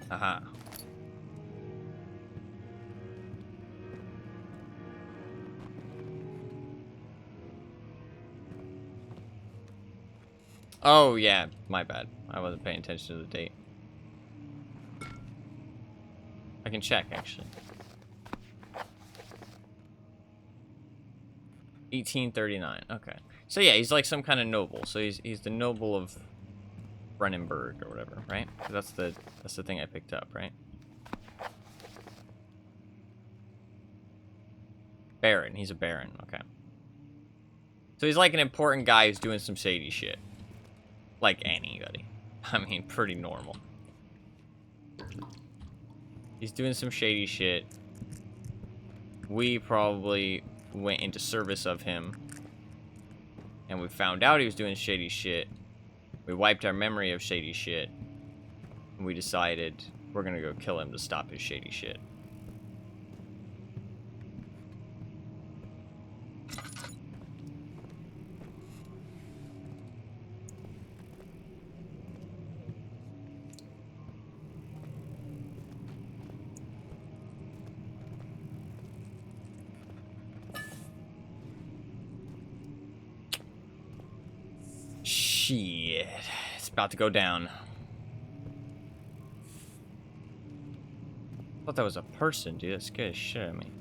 S1: Aha. Oh, yeah, my bad. I wasn't paying attention to the date. I can check, actually. 1839, okay. So yeah, he's like some kind of noble. So he's the noble of Brennenburg or whatever, right? That's the thing I picked up, right? Baron, he's a baron, okay. So he's like an important guy who's doing some shady shit. Like anybody. I mean, pretty normal. He's doing some shady shit. We probably went into service of him. And we found out he was doing shady shit. We wiped our memory of shady shit. And we decided we're gonna go kill him to stop his shady shit. Shit. It's about to go down. I thought that was a person, dude. That scared the shit out of me.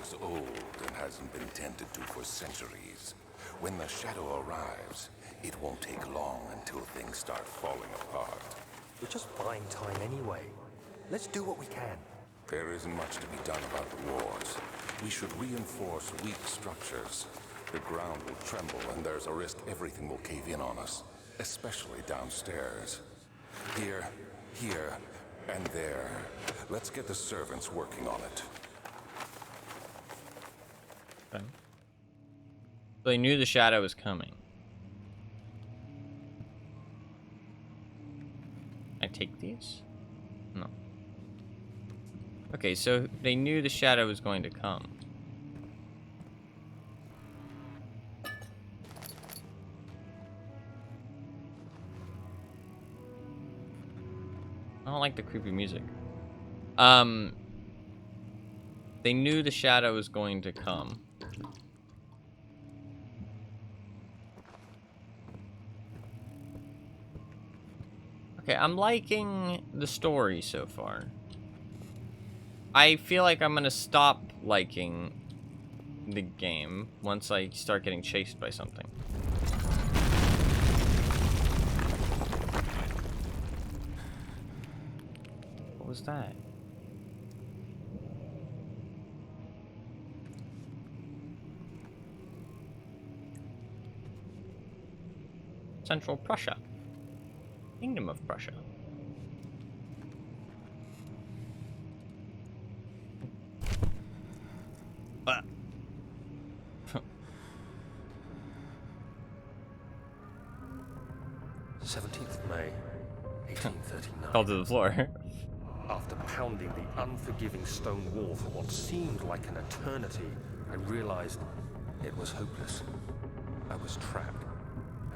S3: Is old and hasn't been tended to for centuries. When the shadow arrives, it won't take long until things start falling apart.
S2: We're just buying time anyway. Let's do what we can.
S3: There isn't much to be done about the wars. We should reinforce weak structures. The ground will tremble and there's a risk everything will cave in on us, especially downstairs. Here, and there. Let's get the servants working on it.
S1: Okay. So they knew the shadow was coming. I take these? No. Okay, so they knew the shadow was going to come. I don't like the creepy music. They knew the shadow was going to come. Okay, I'm liking the story so far. I feel like I'm gonna stop liking the game once I start getting chased by something. What was that? Central Prussia. Kingdom of Prussia. Ah.
S2: 17th May, 1839.
S1: Fell to the floor.
S2: After pounding the unforgiving stone wall for what seemed like an eternity, I realized it was hopeless. I was trapped.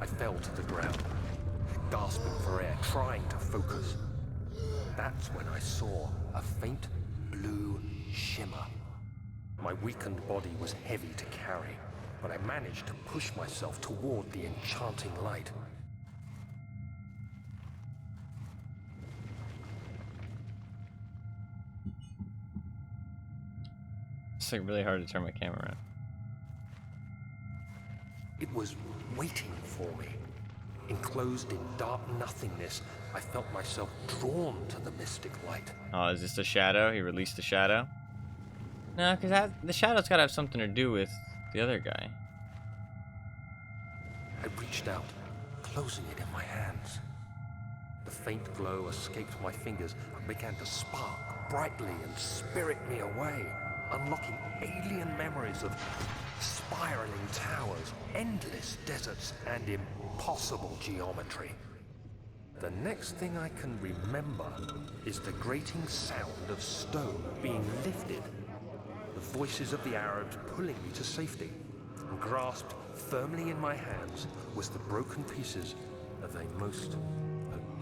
S2: I fell to the ground, gasping for air, trying to focus. That's when I saw a faint blue shimmer. My weakened body was heavy to carry, but I managed to push myself toward the enchanting light.
S1: It's like really hard to turn my camera around.
S2: It was waiting for me. Enclosed in dark nothingness, I felt myself drawn to the mystic light.
S1: Oh, is this a shadow? He released a shadow? No, because the shadow's gotta have something to do with the other guy.
S2: I reached out, closing it in my hands. The faint glow escaped my fingers and began to spark brightly and spirit me away, unlocking alien memories of spiraling towers, endless deserts, and impossible geometry. The next thing I can remember is the grating sound of stone being lifted, the voices of the Arabs pulling me to safety, and grasped firmly in my hands was the broken pieces of a most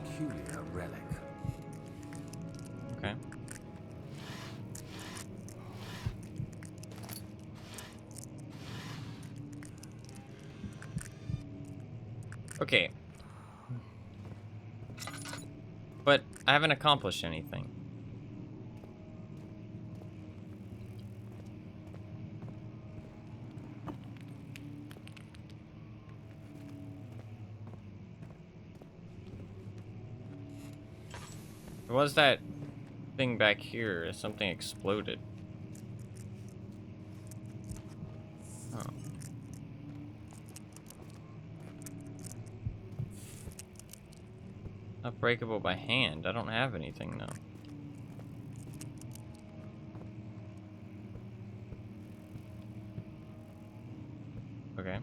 S2: peculiar relic.
S1: Okay. Okay. But I haven't accomplished anything. There was that thing back here. Something exploded. Oh. Not breakable by hand. I don't have anything though. Okay.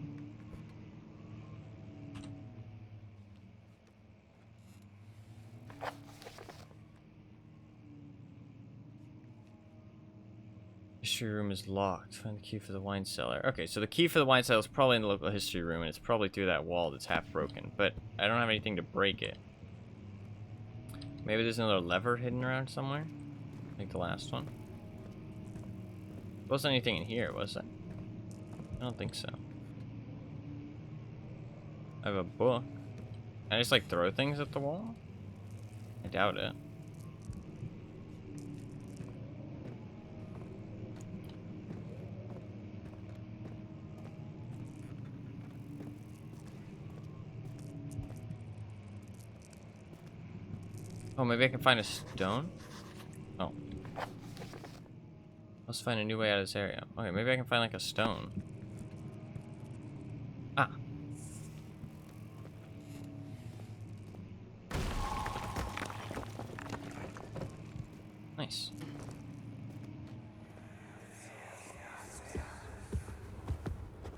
S1: History room is locked. Find the key for the wine cellar. Okay, so the key for the wine cellar is probably in the local history room, and it's probably through that wall that's half broken. But I don't have anything to break it. Maybe there's another lever hidden around somewhere? Like the last one? There wasn't anything in here, was there? I don't think so. I have a book. Can I just like throw things at the wall? I doubt it. Oh, maybe I can find a stone? Oh. Let's find a new way out of this area. Okay, maybe I can find like a stone. Ah. Nice.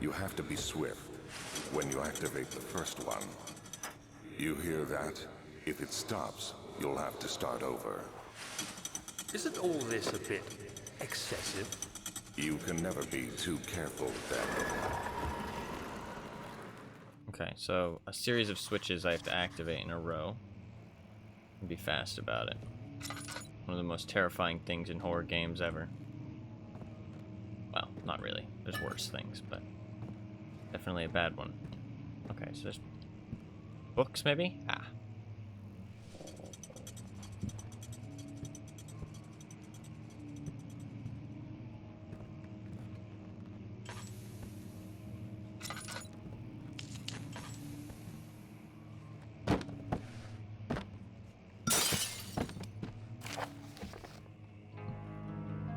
S3: You have to be swift when you activate the first one. You hear that? If it stops, you'll have to start over.
S2: Isn't all this a bit excessive?
S3: You can never be too careful, Daniel.
S1: Okay, so a series of switches I have to activate in a row. And be fast about it. One of the most terrifying things in horror games ever. Well, not really. There's worse things, but definitely a bad one. Okay, so there's books, maybe? Ah.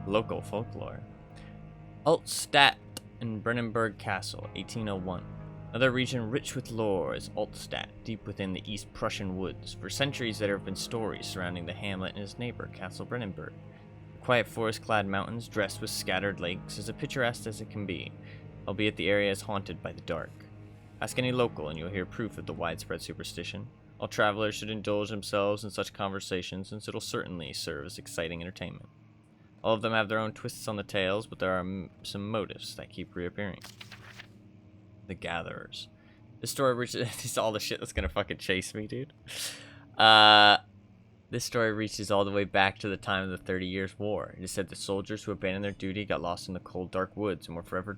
S1: Local folklore. Altstadt and Brennenburg Castle, 1801. Another region rich with lore is Altstadt, deep within the East Prussian woods. For centuries there have been stories surrounding the hamlet and its neighbor, Castle Brennenburg. The quiet forest-clad mountains, dressed with scattered lakes, is as picturesque as it can be, albeit the area is haunted by the dark. Ask any local and you'll hear proof of the widespread superstition. All travelers should indulge themselves in such conversations, since it'll certainly serve as exciting entertainment. All of them have their own twists on the tales, but there are some motifs that keep reappearing. The Gatherers. This story reaches... This is all the shit that's gonna fucking chase me, dude. This story reaches all the way back to the time of the 30 Years' War. It is said that soldiers who abandoned their duty got lost in the cold, dark woods and were forever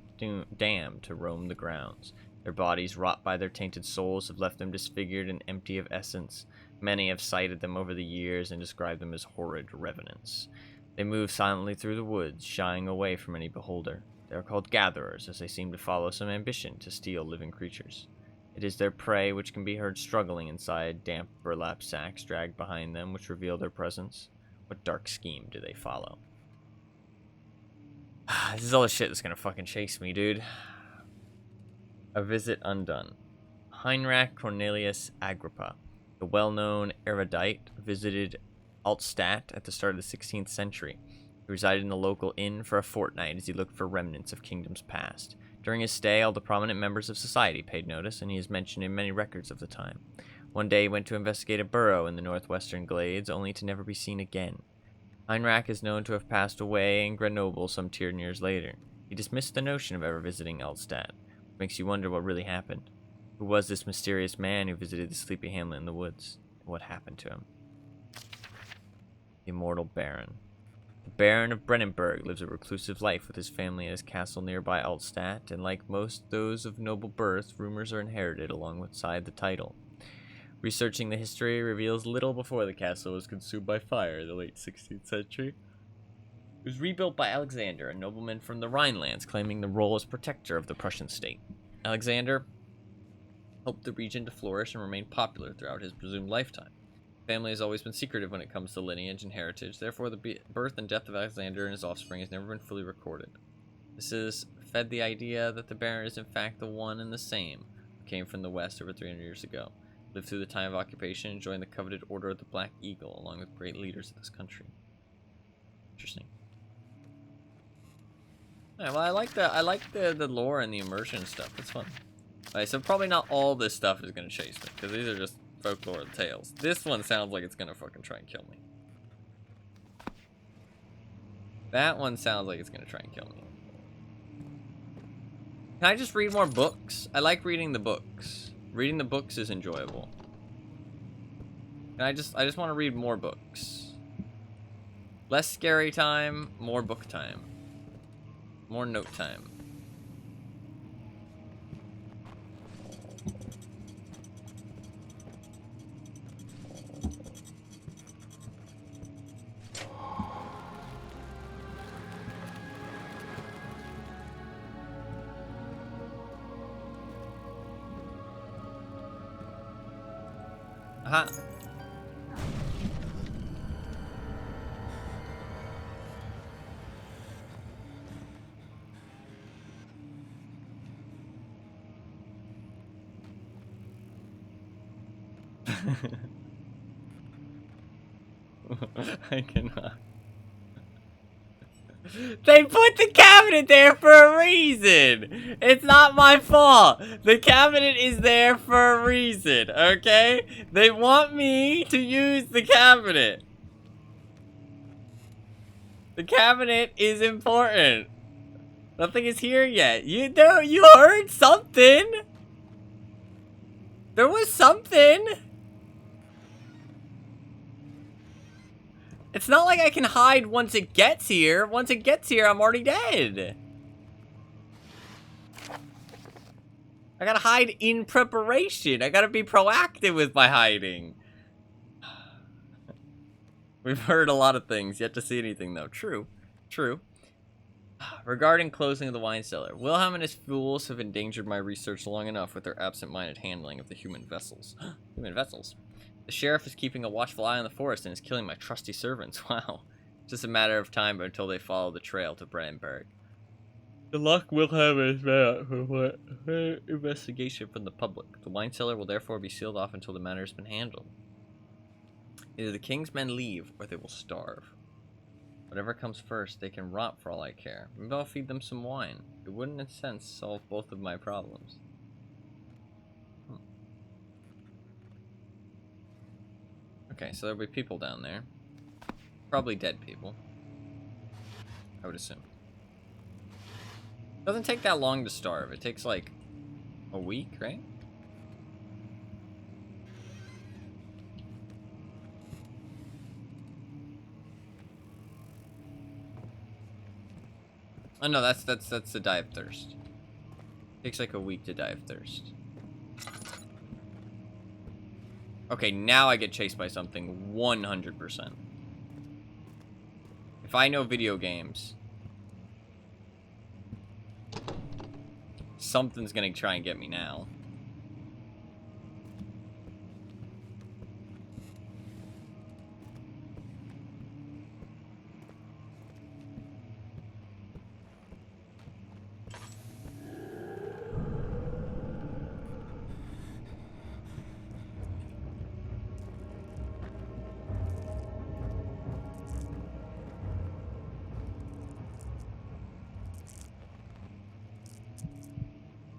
S1: damned to roam the grounds. Their bodies, wrought by their tainted souls, have left them disfigured and empty of essence. Many have cited them over the years and described them as horrid revenants. They move silently through the woods, shying away from any beholder. They are called gatherers, as they seem to follow some ambition to steal living creatures. It is their prey which can be heard struggling inside damp burlap sacks dragged behind them, which reveal their presence. What dark scheme do they follow? This is all the shit that's gonna fucking chase me, dude. A Visit Undone. Heinrich Cornelius Agrippa, the well-known erudite, visited Altstadt at the start of the 16th century. He resided in the local inn for a fortnight as he looked for remnants of kingdoms past. During his stay, all the prominent members of society paid notice, and he is mentioned in many records of the time. One day he went to investigate a burrow in the northwestern glades, only to never be seen again. Heinrich is known to have passed away in Grenoble some 10 years later. He dismissed the notion of ever visiting Altstadt, which makes you wonder what really happened. Who was this mysterious man who visited the sleepy hamlet in the woods? And what happened to him? The Immortal Baron. The Baron of Brennenburg lives a reclusive life with his family at his castle nearby Altstadt, and like most those of noble birth, rumors are inherited alongside the title. Researching the history reveals little before the castle was consumed by fire in the late 16th century. It was rebuilt by Alexander, a nobleman from the Rhinelands, claiming the role as protector of the Prussian state. Alexander hoped the region to flourish and remain popular throughout his presumed lifetime. The family has always been secretive when it comes to lineage and heritage, therefore the birth and death of Alexander and his offspring has never been fully recorded. This has fed the idea that the Baron is in fact the one and the same who came from the west over 300 years ago, lived through the time of occupation, and joined the coveted Order of the Black Eagle along with great leaders of this country. Interesting. Alright, well, I like the lore and the immersion stuff. It's fun. Alright, so probably not all this stuff is gonna chase me, because these are just folklore tales. This one sounds like it's gonna fucking try and kill me. That one sounds like it's gonna try and kill me. Can I just read more books? I like reading the books. Reading the books is enjoyable. And I just want to read more books. Less scary time, more book time. More note time. Aha. I cannot. They put the cabinet there for a reason. It's not my fault. The cabinet is there for a reason, okay? They want me to use the cabinet. The cabinet is important. Nothing is here yet. You heard something. There was something. It's not like I can hide once it gets here. Once it gets here, I'm already dead. I gotta hide in preparation. I gotta be proactive with my hiding. We've heard a lot of things, yet to see anything though. True. True. Regarding closing of the wine cellar, Wilhelm and his fools have endangered my research long enough with their absent-minded handling of the human vessels. Human vessels? The sheriff is keeping a watchful eye on the forest and is killing my trusty servants. Wow. It's just a matter of time until they follow the trail to Brennenburg. The lock will have a investigation from the public. The wine cellar will therefore be sealed off until the matter has been handled. Either the king's men leave, or they will starve. Whatever comes first, they can rot for all I care. Maybe I'll feed them some wine. It wouldn't, in a sense, solve both of my problems. Okay, so there'll be people down there. Probably dead people, I would assume. Doesn't take that long to starve. It takes like a week, right? Oh no, that's to die of thirst. Takes like a week to die of thirst. Okay, now I get chased by something 100%. If I know video games, something's gonna try and get me now.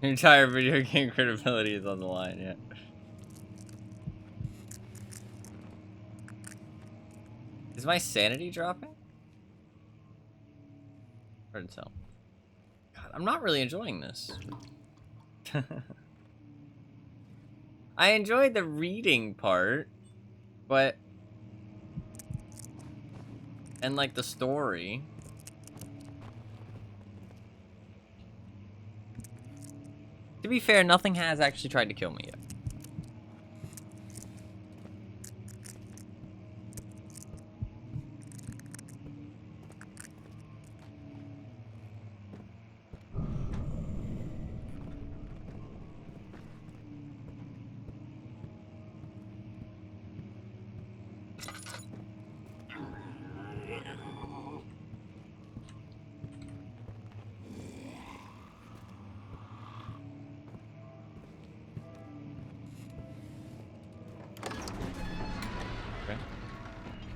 S1: Your entire video game credibility is on the line, yeah. Is my sanity dropping? Hard to tell. God, I'm not really enjoying this. I enjoyed the reading part, but... and like the story. To be fair, nothing has actually tried to kill me yet.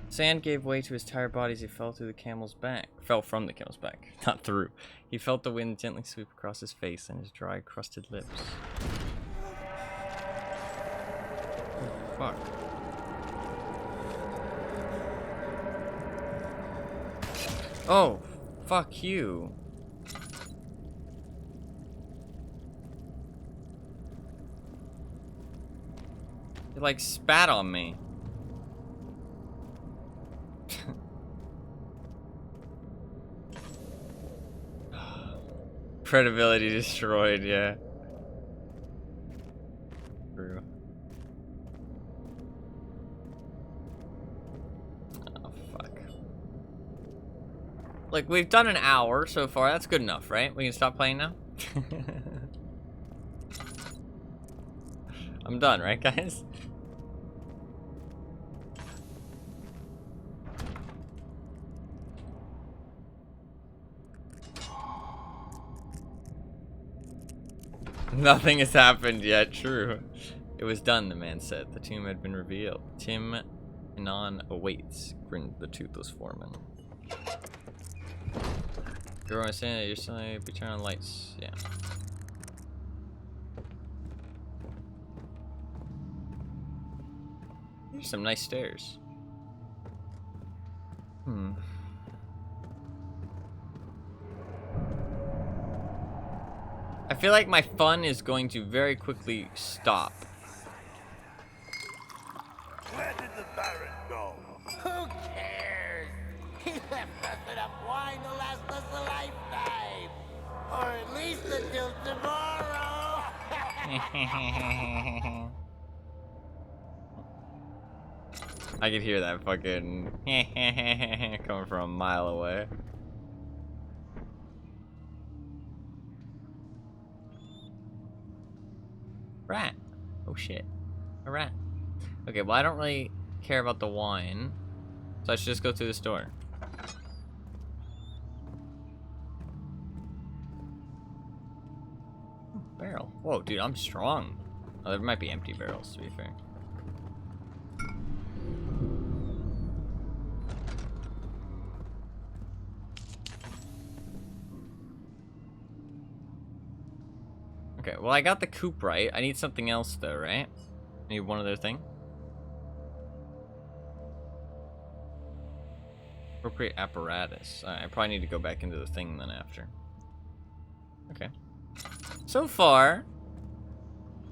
S1: Sand gave way to his tired body as he fell through the camel's back. Fell from the camel's back, not through. He felt the wind gently sweep across his face and his dry, crusted lips. Oh, fuck. Oh, fuck you. He like spat on me. Credibility destroyed, yeah. True. Oh, fuck. Like, we've done an hour so far. That's good enough, right? We can stop playing now? I'm done, right, guys? Nothing has happened yet, true. It was done, the man said. The tomb had been revealed. Tim Anon awaits, grinned the toothless foreman. You're going to say that you're suddenly be turning on lights. Yeah. There's some nice stairs. I feel like my fun is going to very quickly stop.
S4: Where did the Baron go? Who cares? He left us enough wine to last us a lifetime. Or at least until tomorrow.
S1: I could hear that fucking coming from a mile away. Rat. Oh shit. A rat. Okay, well I don't really care about the wine. So I should just go through this door. Whoa, dude, I'm strong. Oh, there might be empty barrels, to be fair. Okay, well, I got the coupe right. I need something else, though, right? I need one other thing. Appropriate apparatus. I probably need to go back into the thing then after. Okay. So far,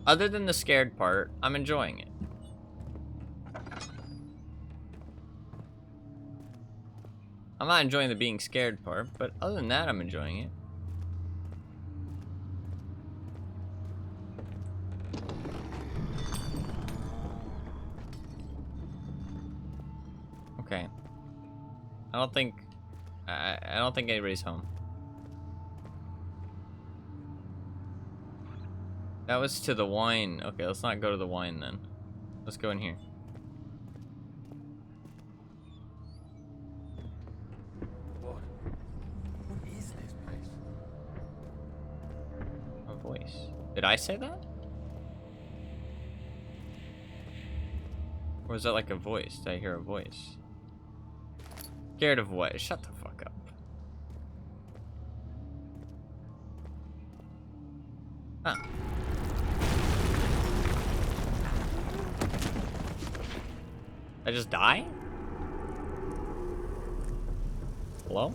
S1: other than the scared part, I'm enjoying it. I'm not enjoying the being scared part, but other than that, I'm enjoying it. Okay. I don't think anybody's home. That was to the wine. Okay, let's not go to the wine then. Let's go in here.
S2: What? What is this place?
S1: A voice. Did I say that? Or was that like a voice? Did I hear a voice? Scared of what? Shut the fuck up. Huh. I just die? Hello?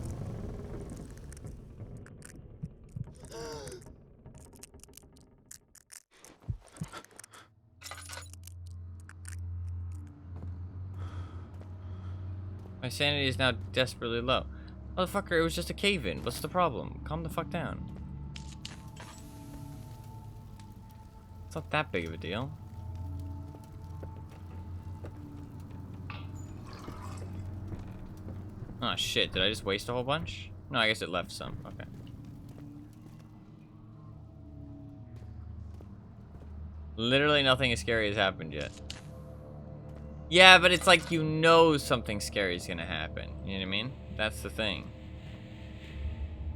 S1: My sanity is now desperately low. Motherfucker, it was just a cave-in. What's the problem? Calm the fuck down. It's not that big of a deal. Oh shit, did I just waste a whole bunch? No, I guess it left some. Okay. Literally nothing as scary has happened yet. Yeah, but it's like you know something scary is gonna happen. You know what I mean? That's the thing.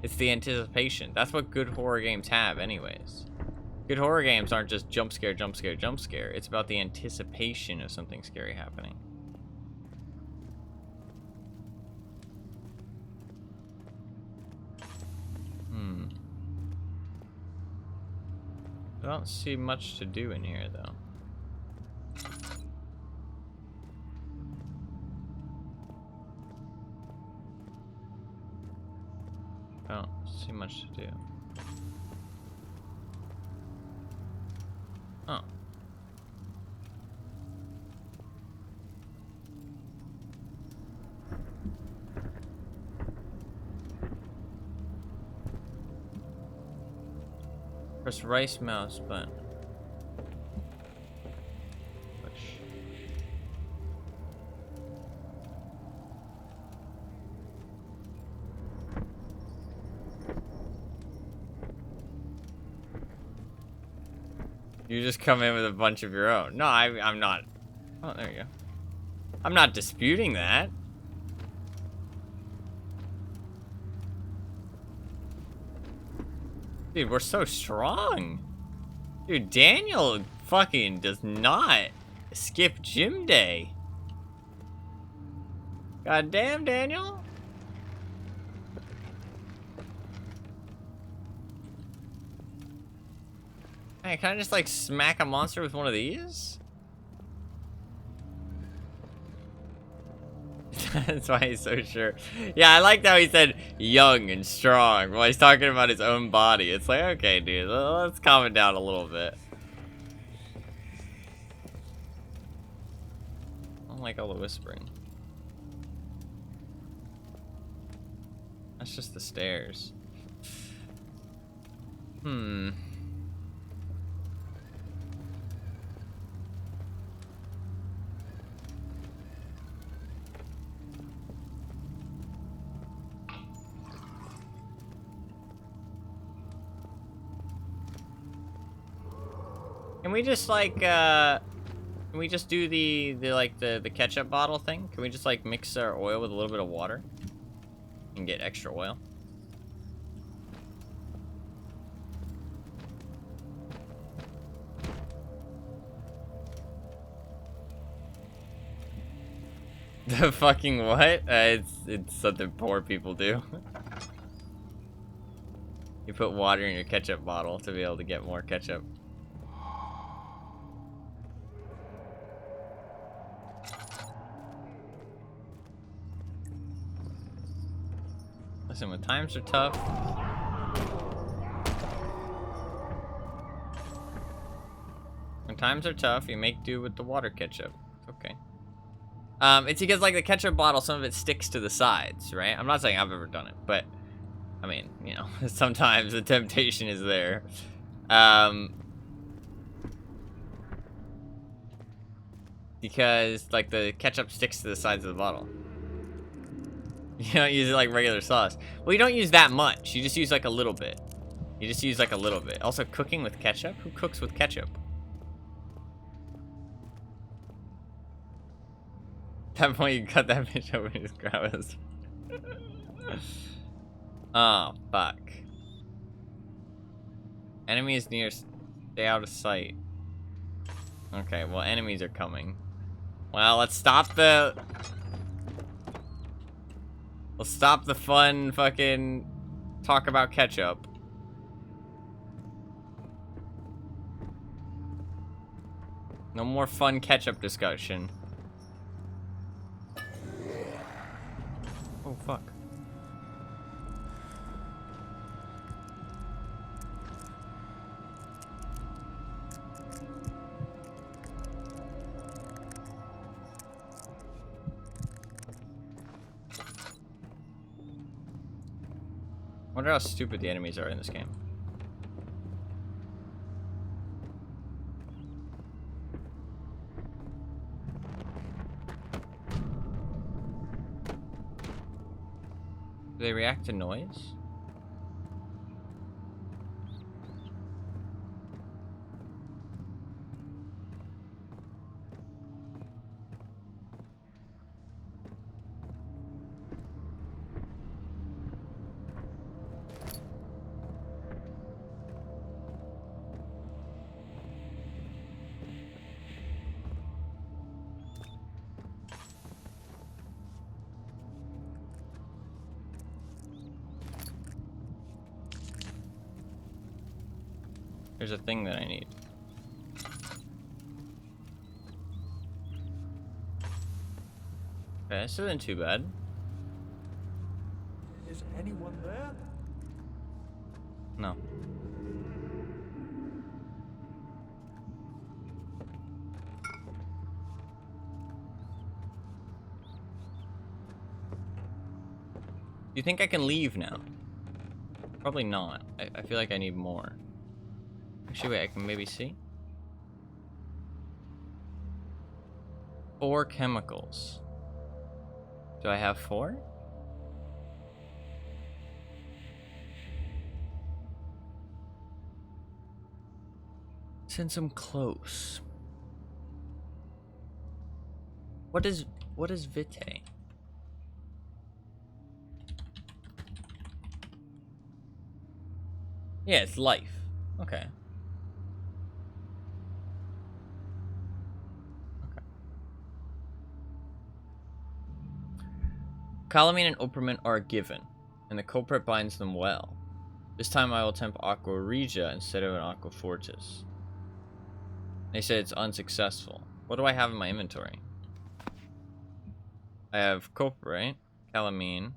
S1: It's the anticipation. That's what good horror games have anyways. Good horror games aren't just jump scare, jump scare, jump scare. It's about the anticipation of something scary happening. I don't see much to do in here, though. I don't see much to do. Oh. Press right mouse button. Push. You just come in with a bunch of your own. No, I'm not. Oh, there you go. I'm not disputing that. Dude, we're so strong. Dude, Daniel fucking does not skip gym day. God damn, Daniel. Hey, can I just like smack a monster with one of these? That's why he's so sure. Yeah, I liked how he said young and strong while he's talking about his own body. It's like, okay, dude, let's calm it down a little bit. I don't like all the whispering. That's just the stairs. Can we just like can we just do the ketchup bottle thing? Can we just like mix our oil with a little bit of water and get extra oil? The fucking what? It's something poor people do. You put water in your ketchup bottle to be able to get more ketchup. Listen, when times are tough, you make do with the water ketchup. Okay. It's because like the ketchup bottle, some of it sticks to the sides, right? I'm not saying I've ever done it, but I mean, you know, sometimes the temptation is there. Because like the ketchup sticks to the sides of the bottle. You don't use it like regular sauce. Well, you don't use that much. You just use like a little bit. You just use like a little bit. Also, cooking with ketchup? Who cooks with ketchup? At that point, you cut that bitch open and just grab it. Oh, fuck. Enemies near. Stay out of sight. Okay, well, enemies are coming. Well, let's stop the... Let's stop the fun fucking talk about ketchup. No more fun ketchup discussion. Oh, fuck. I wonder how stupid the enemies are in this game. Do they react to noise? There's a thing that I need. Okay, this isn't too bad.
S2: Is anyone there?
S1: No. Do you think I can leave now? Probably not. I feel like I need more. Actually, wait, I can maybe see. 4 chemicals. Do I have 4? Since I'm close. What is vitae? Yeah, it's life. Okay. Calamine and Operment are given, and the culprit binds them well. This time I will attempt Aqua Regia instead of an Aqua Fortis. They said it's unsuccessful. What do I have in my inventory? I have culprit, Calamine.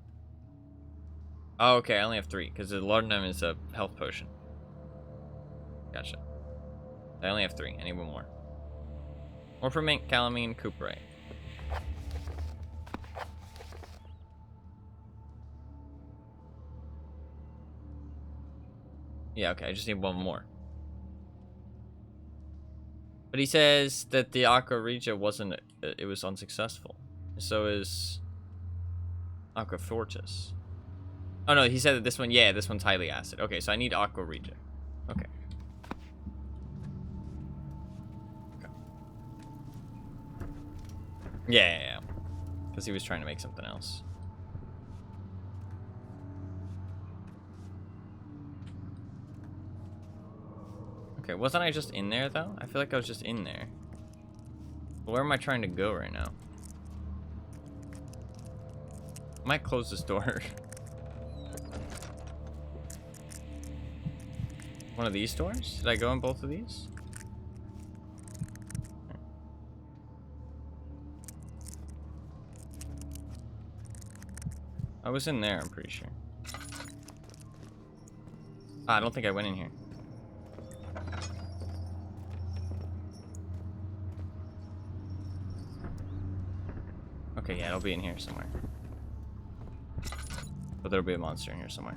S1: Oh, okay, I only have 3, because the laudanum is a health potion. Gotcha. I only have 3, I need 1 more. Operment, Calamine, Cuprite. Yeah, okay, I just need 1 more. But he says that the Aqua Regia wasn't, it was unsuccessful. So is Aqua Fortis. Oh no, he said that this one, yeah, this one's highly acid. Okay, so I need Aqua Regia. Okay. Yeah. Because he was trying to make something else. Okay, wasn't I just in there, though? I feel like I was just in there. Where am I trying to go right now? might close this door. One of these doors? Did I go in both of these? I was in there, I'm pretty sure. I don't think I went in here. Okay, yeah, it'll be in here somewhere. But there'll be a monster in here somewhere.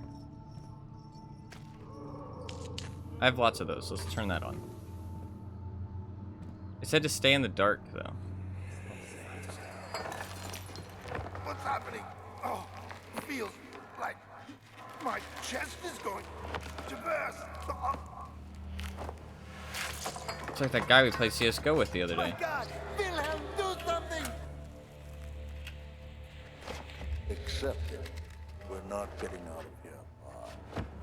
S1: I have lots of those, so let's turn that on. It said to stay in the dark, though.
S2: What's happening? Oh, it feels like my chest is going to burst. Oh,
S1: It's like that guy we played CSGO with the other
S4: My
S1: day.
S4: God! Wilhelm, do something!
S5: Accept it. We're not getting out of here.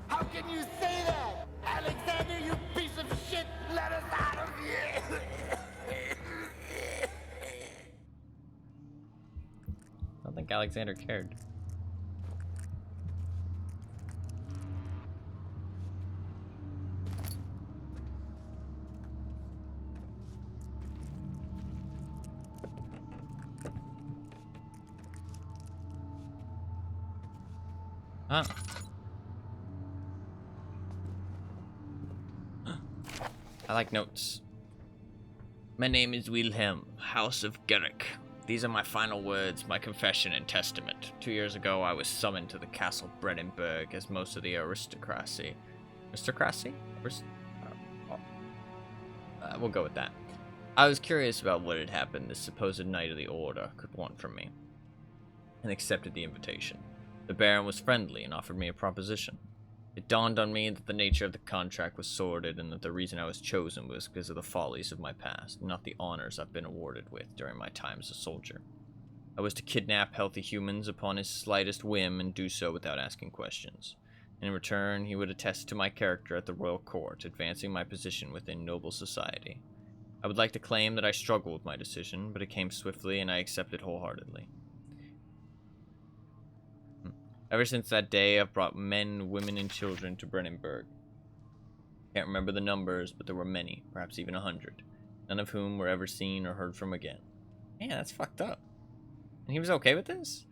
S4: How can you say that? Alexander, you piece of shit! Let us out of here!
S1: I don't think Alexander cared. Huh. I like notes. My name is Wilhelm, House of Gerrick. These are my final words, my confession and testament. 2 years ago, I was summoned to the Castle Brandenburg as most of the aristocracy. Aristocracy? We'll go with that. I was curious about what had happened this supposed Knight of the Order could want from me, and accepted the invitation. The Baron was friendly and offered me a proposition. It dawned on me that the nature of the contract was sordid and that the reason I was chosen was because of the follies of my past, not the honors I've been awarded with during my time as a soldier. I was to kidnap healthy humans upon his slightest whim and do so without asking questions. In return, he would attest to my character at the royal court, advancing my position within noble society. I would like to claim that I struggled with my decision, but it came swiftly and I accepted wholeheartedly. Ever since that day, I've brought men, women, and children to Brandenburg. Can't remember the numbers, but there were many, perhaps even 100, none of whom were ever seen or heard from again. Man, that's fucked up. And he was okay with this?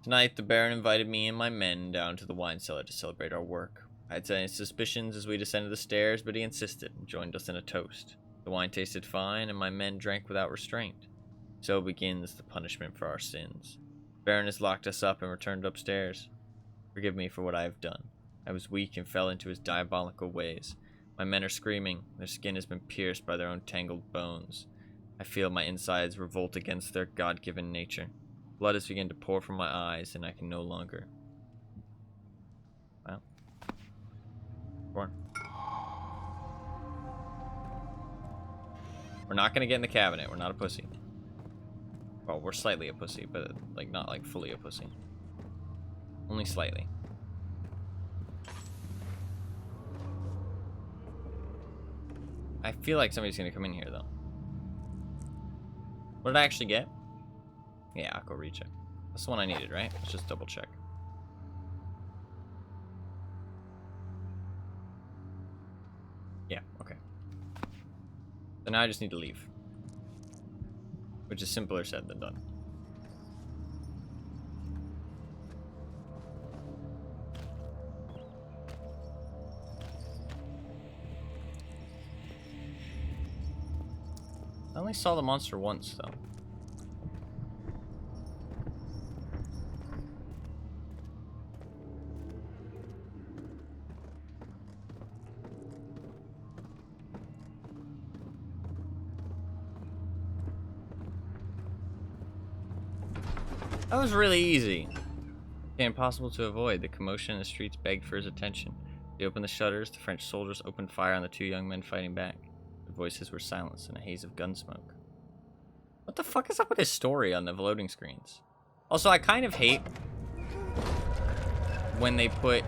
S1: Tonight, the Baron invited me and my men down to the wine cellar to celebrate our work. I had any suspicions as we descended the stairs, but he insisted and joined us in a toast. The wine tasted fine, and my men drank without restraint. So begins the punishment for our sins. Baron has locked us up and returned upstairs. Forgive me for what I have done. I was weak and fell into his diabolical ways. My men are screaming. Their skin has been pierced by their own tangled bones. I feel my insides revolt against their God-given nature. Blood has begun to pour from my eyes, and I can no longer. Well. Go on. We're not gonna get in the cabinet. We're not a pussy. Well, we're slightly a pussy, but like not like fully a pussy. Only slightly. I feel like somebody's gonna come in here though. What did I actually get? Yeah, Aqua Recheck. That's the one I needed, right? Let's just double check. Yeah, okay. So now I just need to leave. Which is simpler said than done. I only saw the monster once, though. That was really easy. Impossible to avoid. The commotion in the streets begged for his attention. He opened the shutters. The French soldiers opened fire on the two young men fighting back. Their voices were silenced in a haze of gun smoke. What the fuck is up with his story on the loading screens? Also, I kind of hate when they put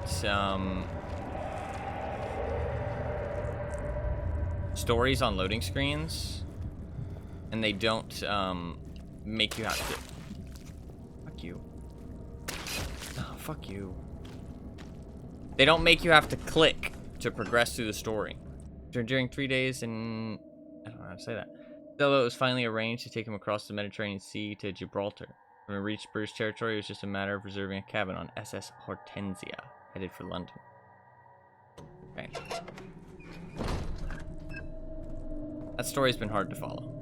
S1: stories on loading screens and they don't make you have to... Fuck you. fuck you. They don't make you have to click to progress through the story. During 3 days in... I don't know how to say that. Though it was finally arranged to take him across the Mediterranean Sea to Gibraltar. When we reached British territory, it was just a matter of reserving a cabin on SS Hortensia, headed for London. Okay. That story's been hard to follow.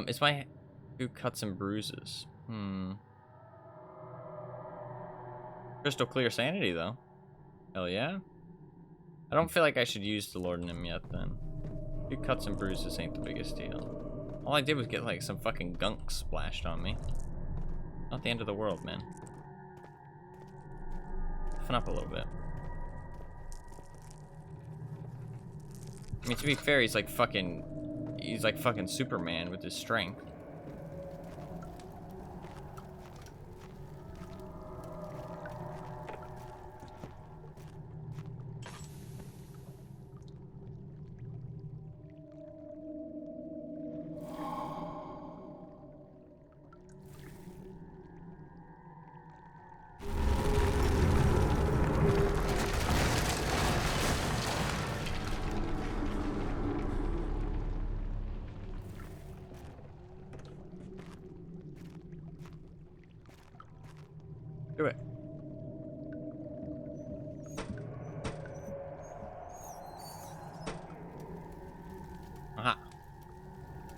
S1: It's my few cuts and bruises. Crystal clear sanity, though. Hell yeah. I don't feel like I should use the laudanum yet, then. A few cuts and bruises ain't the biggest deal. All I did was get, like, some fucking gunk splashed on me. Not the end of the world, man. Toughen up a little bit. I mean, to be fair, he's like fucking Superman with his strength. Do it. Aha.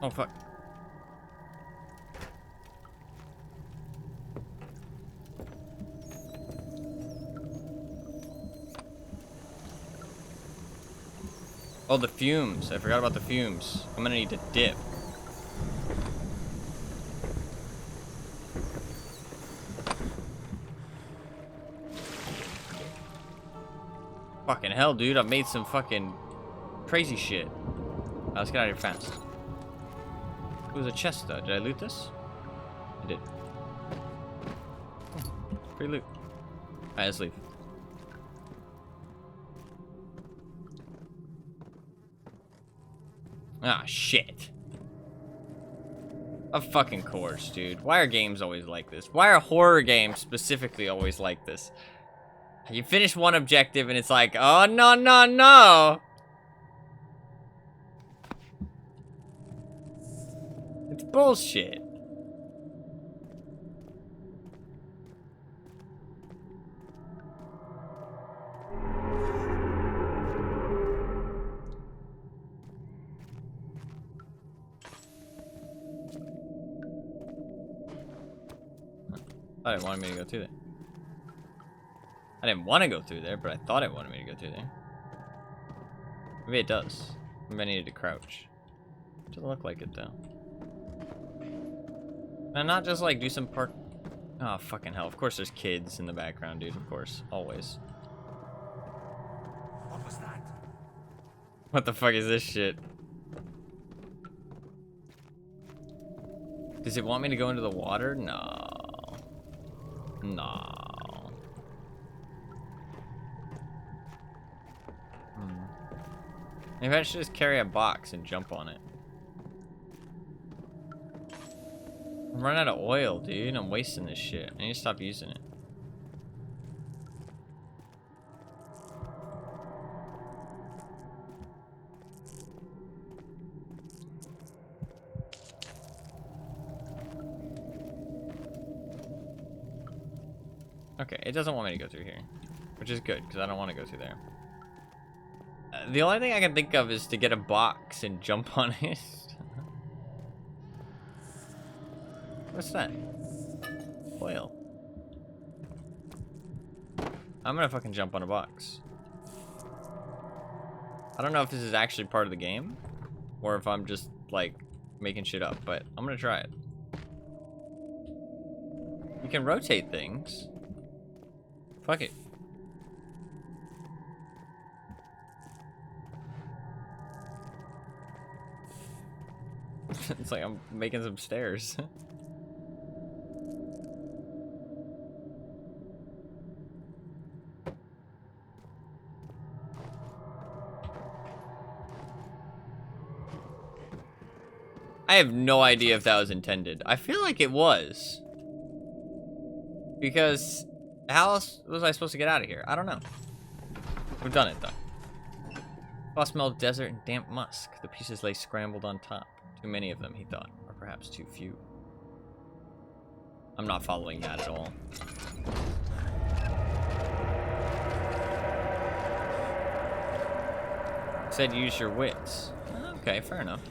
S1: Oh, fuck. Oh, the fumes. I forgot about the fumes. I'm gonna need to dip. Fucking hell, dude. I've made some fucking crazy shit. Let's get out of here fast. It was a chest, though. Did I loot this? I did. Free loot. Alright, let's leave. Ah, shit. Of fucking course, dude. Why are games always like this? Why are horror games specifically always like this? You finish one objective and it's like, oh, no, no, no. It's bullshit. I thought it wanted me to go through there. I didn't want to go through there, but I thought it wanted me to go through there. Maybe it does. Maybe I needed to crouch. Doesn't look like it, though. And not just, like, do some park... Oh, fucking hell. Of course there's kids in the background, dude. Of course. Always.
S2: What was that?
S1: What the fuck is this shit? Does it want me to go into the water? No. No. Maybe I should just carry a box and jump on it. I'm running out of oil, dude. I'm wasting this shit. I need to stop using it. Okay, it doesn't want me to go through here, which is good, because I don't want to go through there. The only thing I can think of is to get a box and jump on it. What's that? Oil. I'm gonna fucking jump on a box. I don't know if this is actually part of the game, or if I'm just, like, making shit up, but I'm gonna try it. You can rotate things. Fuck it. It's like I'm making some stairs. I have no idea if that was intended. I feel like it was. Because How else was I supposed to get out of here? I don't know. We've done it, though. I smelled desert and damp musk. The pieces lay scrambled on top. Too many of them, he thought. Or perhaps too few. I'm not following that at all. It said use your wits. Okay, fair enough.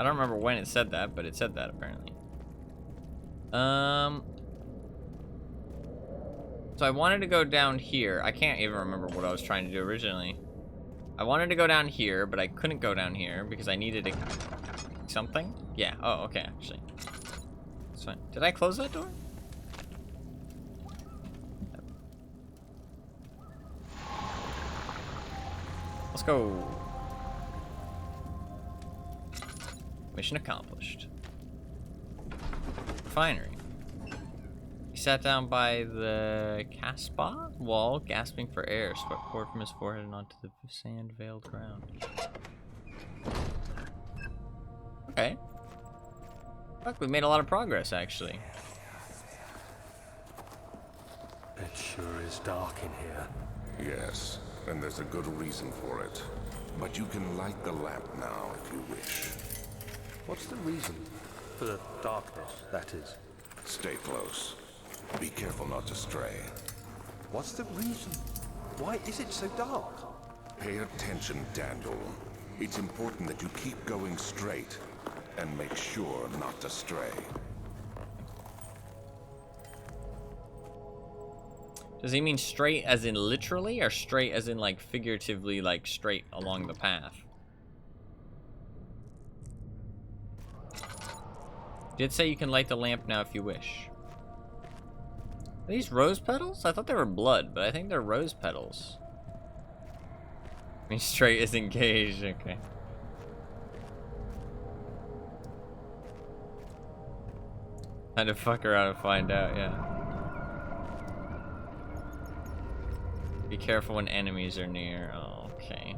S1: I don't remember when it said that, but it said that apparently. So I wanted to go down here. I can't even remember what I was trying to do originally. I wanted to go down here, but I couldn't go down here because I needed something. Yeah. Oh, okay. Actually, that's fine. Did I close that door? Let's go. Mission accomplished. Refinery. He sat down by the Casbah wall, gasping for air. Sweat poured from his forehead and onto the sand-veiled ground. Okay. Look, we made a lot of progress, actually.
S2: It sure is dark in here.
S3: Yes, and there's a good reason for it. But you can light the lamp now if you wish.
S2: What's the reason? For the darkness, that is.
S3: Stay close. Be careful not to stray.
S2: What's the reason? Why is it so dark?
S3: Pay attention, Daniel. It's important that you keep going straight and make sure not to stray.
S1: Does he mean straight as in literally, or straight as in like figuratively, like straight along the path? Did say you can light the lamp now if you wish. Are these rose petals? I thought they were blood, but I think they're rose petals. I mean, straight is engaged, okay. Had to fuck around and find out, yeah. Be careful when enemies are near. Oh, okay.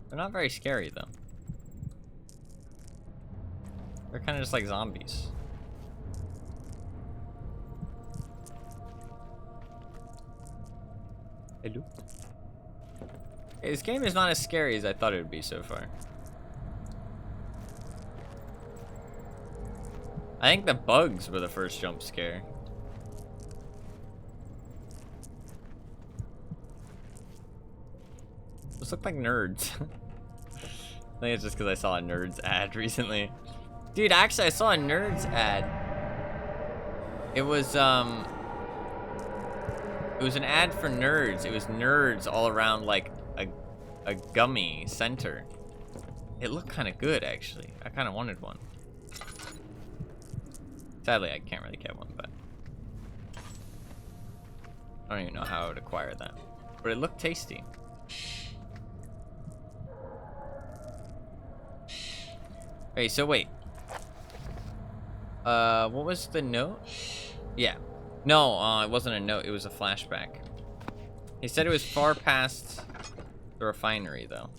S1: They're not very scary, though. They're kind of just like zombies. Hello? Hey, this game is not as scary as I thought it would be so far. I think the bugs were the first jump scare. Those look like nerds. I think it's just because I saw a nerds ad recently. Dude, actually I saw a nerds ad. It was an ad for nerds. It was nerds all around like a gummy center. It looked kind of good actually. I kind of wanted one. Sadly, I can't really get one, but I don't even know how I would acquire that. But it looked tasty. Okay, so wait. What was the note? Yeah. No, it wasn't a note, it was a flashback. He said it was far past the refinery, though.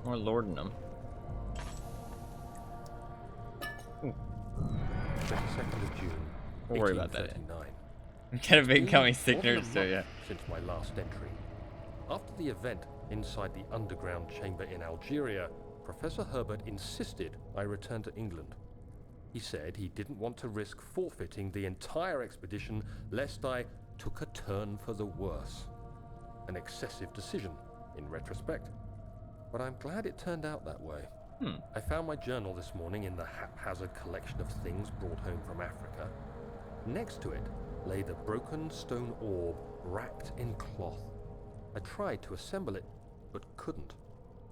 S1: More laudanum.
S2: 22nd of June.
S1: Don't worry about that.
S2: 1839.
S1: Get a big gummy stick
S2: More than a
S1: nerds, so
S2: month
S1: yeah.
S2: Since my last entry. After the event inside the underground chamber in Algeria, Professor Herbert insisted I return to England. He said he didn't want to risk forfeiting the entire expedition lest I took a turn for the worse. An excessive decision, in retrospect. But I'm glad it turned out that way. I found my journal this morning in the haphazard collection of things brought home from Africa. Next to it lay the broken stone orb wrapped in cloth. I tried to assemble it, but couldn't.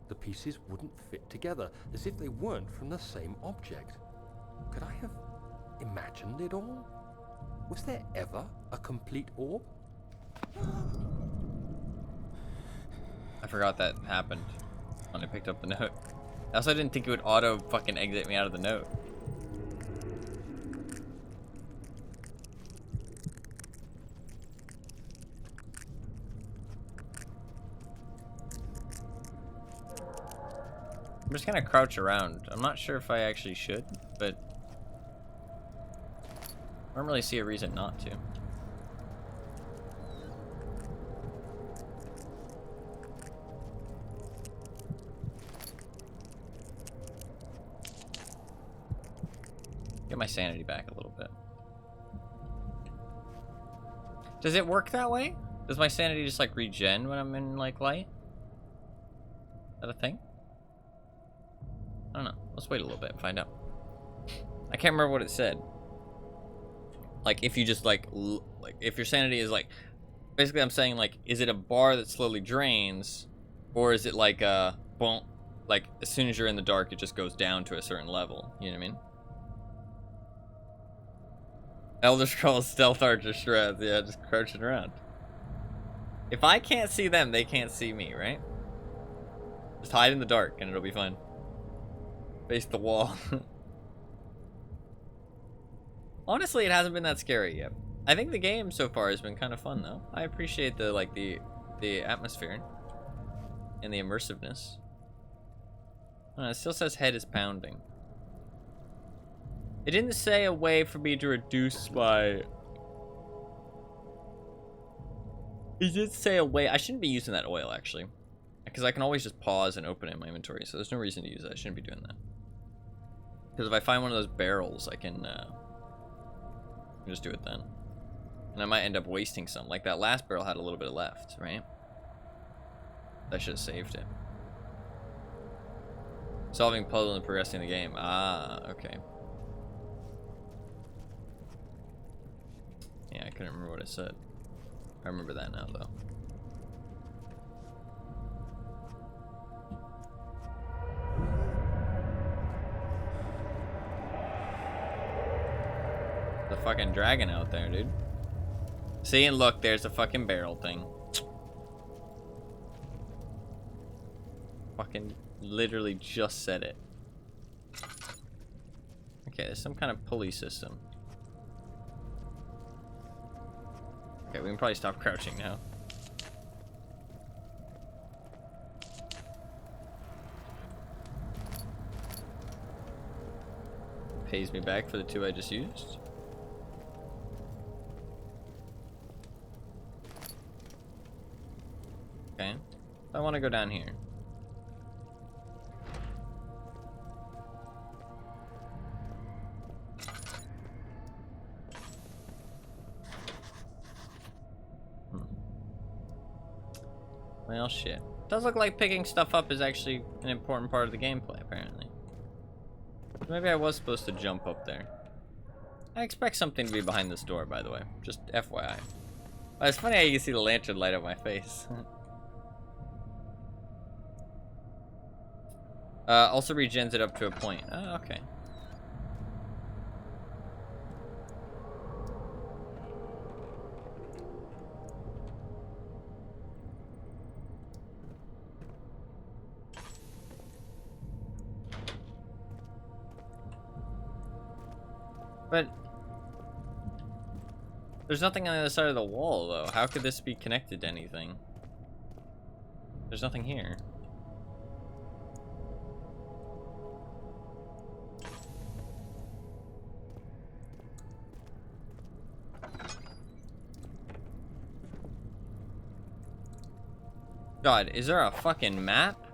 S2: The pieces wouldn't fit together, as if they weren't from the same object. Could I have imagined it all? Was there ever a complete orb?
S1: I forgot that happened when I picked up the note. I also didn't think it would auto fucking exit me out of the note. I'm just gonna crouch around. I'm not sure if I actually should, but I don't really see a reason not to. Get my sanity back a little bit. Does it work that way? Does my sanity just like regen when I'm in like light? Is that a thing? I don't know. Let's wait a little bit and find out. I can't remember what it said. Like if you just like if your sanity is like, basically I'm saying like, is it a bar that slowly drains, or is it like a boom, like as soon as you're in the dark it just goes down to a certain level? You know what I mean? Elder Scrolls Stealth Archer Shreds, yeah, just crouching around. If I can't see them, they can't see me, right? Just hide in the dark and it'll be fine. Face the wall. Honestly, it hasn't been that scary yet. I think the game so far has been kind of fun though. I appreciate the like the atmosphere and the immersiveness. It still says head is pounding. It didn't say a way for me to reduce my... It did say a way... I shouldn't be using that oil actually, because I can always just pause and open it in my inventory, so there's no reason to use it. I shouldn't be doing that. Because if I find one of those barrels, I can just do it then. And I might end up wasting some. Like that last barrel had a little bit left, right? I should have saved it. Solving puzzle and progressing the game. Ah, okay. Yeah, I couldn't remember what it said. I remember that now, though. The fucking dragon out there, dude. See, and look, there's a fucking barrel thing. Fucking literally just said it. Okay, there's some kind of pulley system. Okay, we can probably stop crouching now. Pays me back for the 2 I just used. Okay. I want to go down here. Well, shit. Does look like picking stuff up is actually an important part of the gameplay, apparently. Maybe I was supposed to jump up there. I expect something to be behind this door, by the way. Just FYI. Oh, it's funny how you can see the lantern light up my face. Also regens it up to a point. Oh, okay. But there's nothing on the other side of the wall, though. How could this be connected to anything? There's nothing here. God, is there a fucking map?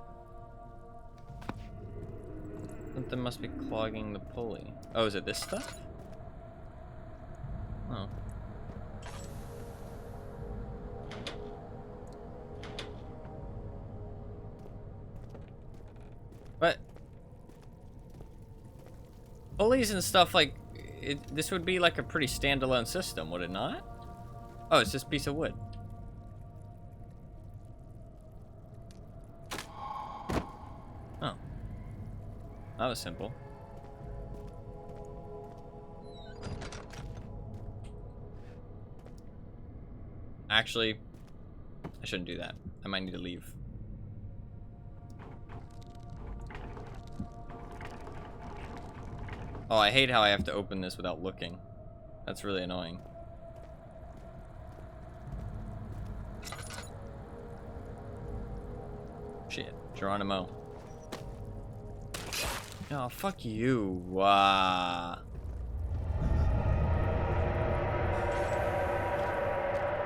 S1: Something must be clogging the pulley. Oh, is it this stuff? Oh. But pulleys and stuff, like this would be like a pretty standalone system, would it not? Oh, it's just a piece of wood. Oh, that was simple. Actually, I shouldn't do that. I might need to leave. Oh, I hate how I have to open this without looking. That's really annoying. Shit, Geronimo. Oh, fuck you.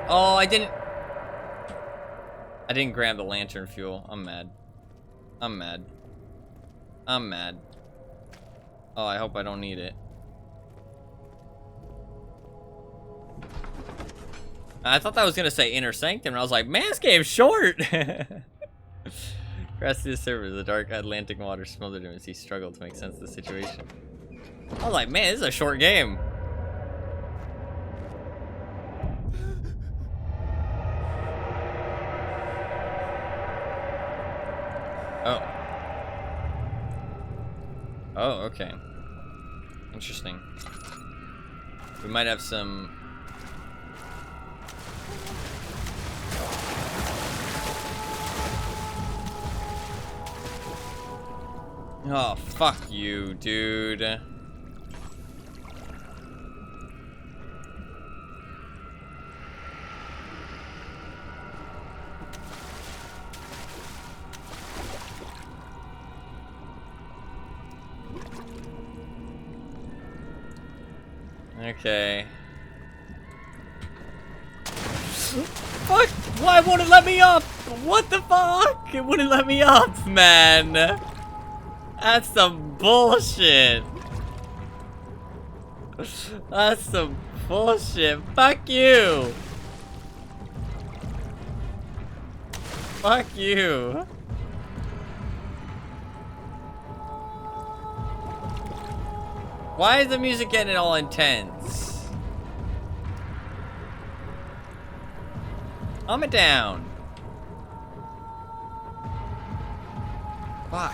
S1: Oh, I didn't grab the lantern fuel. I'm mad. I'm mad. I'm mad. Oh, I hope I don't need it. I thought that was gonna say Inner Sanctum, and I was like, man, this game's short! Across the surface, the dark Atlantic water smothered him as he struggled to make sense of the situation. I was like, man, this is a short game. Oh. Oh, okay. Interesting. We might have some... Oh, fuck you, dude. Okay. Fuck! Why won't it let me up? What the fuck? It wouldn't let me up, man. That's some bullshit. That's some bullshit. Fuck you. Fuck you. Why is the music getting all intense? Calm it down. Fuck.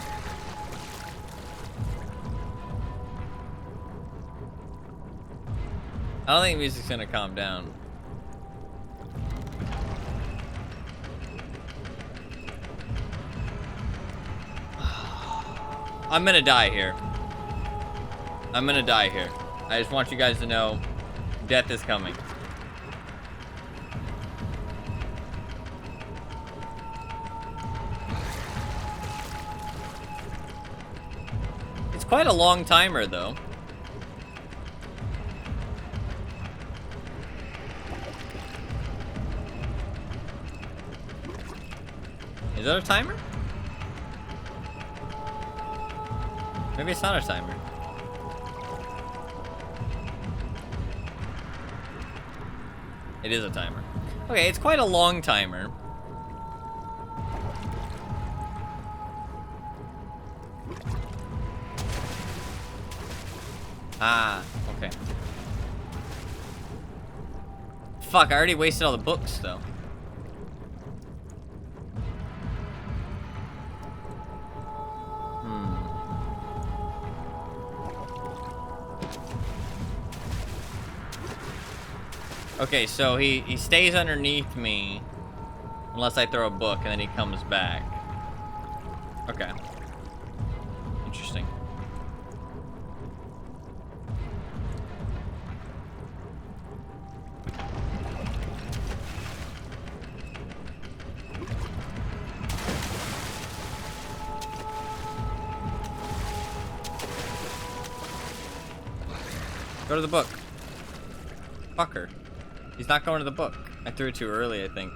S1: I don't think music's gonna calm down. I'm gonna die here. I'm gonna die here. I just want you guys to know death is coming. It's quite a long timer though. Is that a timer? Maybe it's not a timer. It is a timer. Okay, it's quite a long timer. Ah, okay. Fuck, I already wasted all the books though. Okay, so he stays underneath me unless I throw a book and then he comes back. Okay. Interesting. Go to the book. Fucker. He's not going to the book. I threw it too early, I think.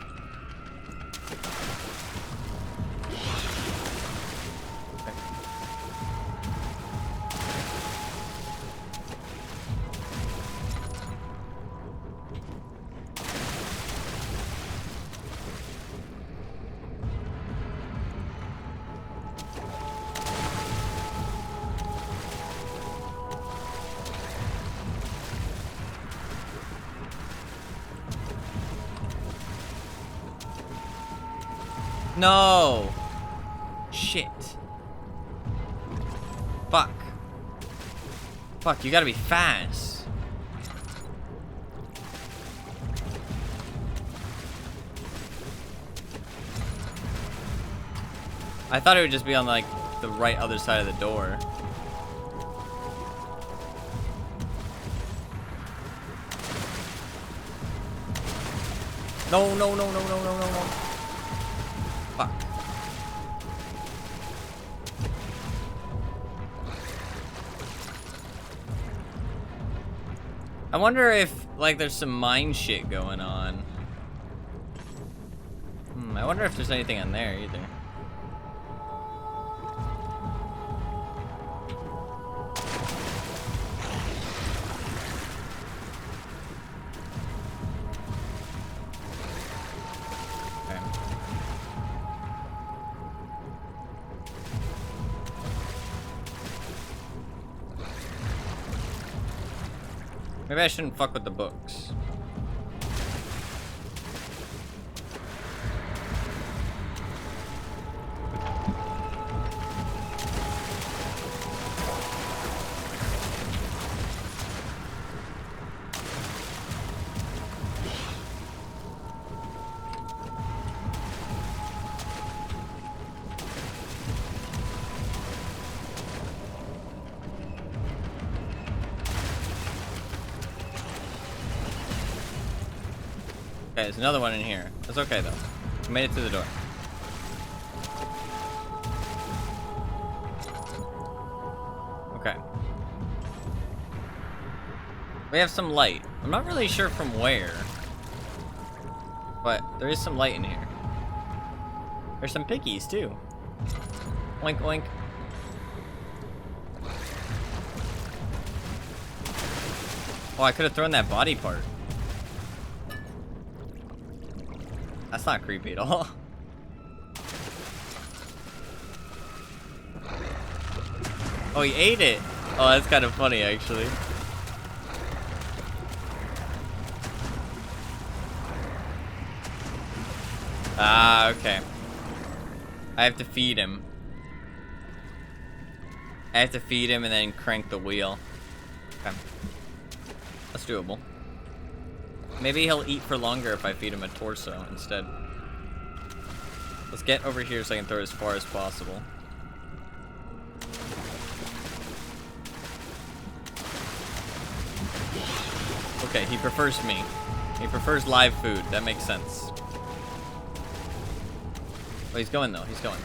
S1: Okay. No! Shit. Fuck. Fuck, you gotta be fast. I thought it would just be on, like, the right other side of the door. No, no, no, no, no, no, no, no. Fuck. I wonder if, like, there's some mine shit going on. I wonder if there's anything on there either. Okay. Maybe I shouldn't fuck with the books. Okay, there's another one in here. That's okay though. We made it to the door. Okay. We have some light. I'm not really sure from where, but there is some light in here. There's some piggies too. Oink oink. Oh, I could have thrown that body part. That's not creepy at all. Oh, he ate it. Oh, that's kind of funny, actually. Ah, okay. I have to feed him. I have to feed him and then crank the wheel. Okay. That's doable. Maybe he'll eat for longer if I feed him a torso instead. Let's get over here so I can throw it as far as possible. Okay, he prefers me. He prefers live food. That makes sense. Oh, he's going though. He's going.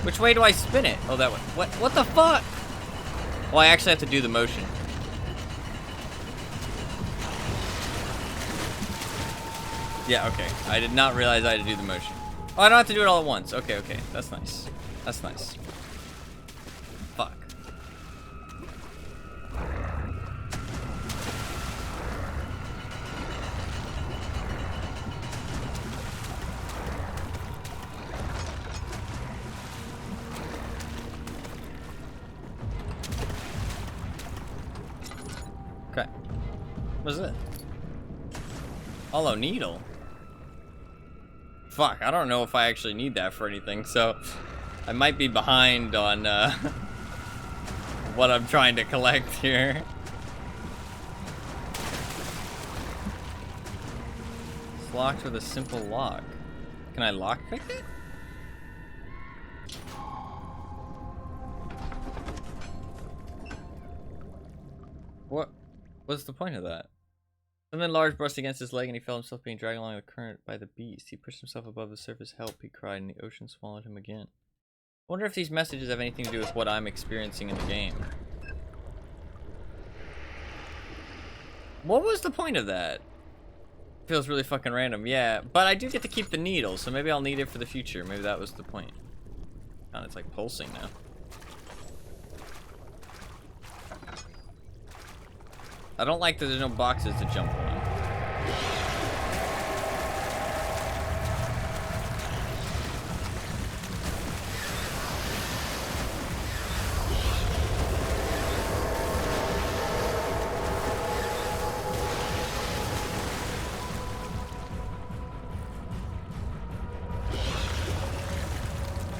S1: Which way do I spin it? Oh, that way. What the fuck? Oh, I actually have to do the motion. Yeah, okay. I did not realize I had to do the motion. Oh, I don't have to do it all at once. Okay, okay. That's nice. That's nice. Fuck. Okay. What is it? Hollow needle. Fuck, I don't know if I actually need that for anything, so I might be behind on what I'm trying to collect here. It's locked with a simple lock. Can I lockpick it? What's the point of that? Something large brushed against his leg and he felt himself being dragged along the current by the beast. He pushed himself above the surface. Help, he cried, and the ocean swallowed him again. I wonder if these messages have anything to do with what I'm experiencing in the game. What was the point of that? Feels really fucking random, yeah. But I do get to keep the needle, so maybe I'll need it for the future. Maybe that was the point. God, it's like pulsing now. I don't like that there's no boxes to jump on.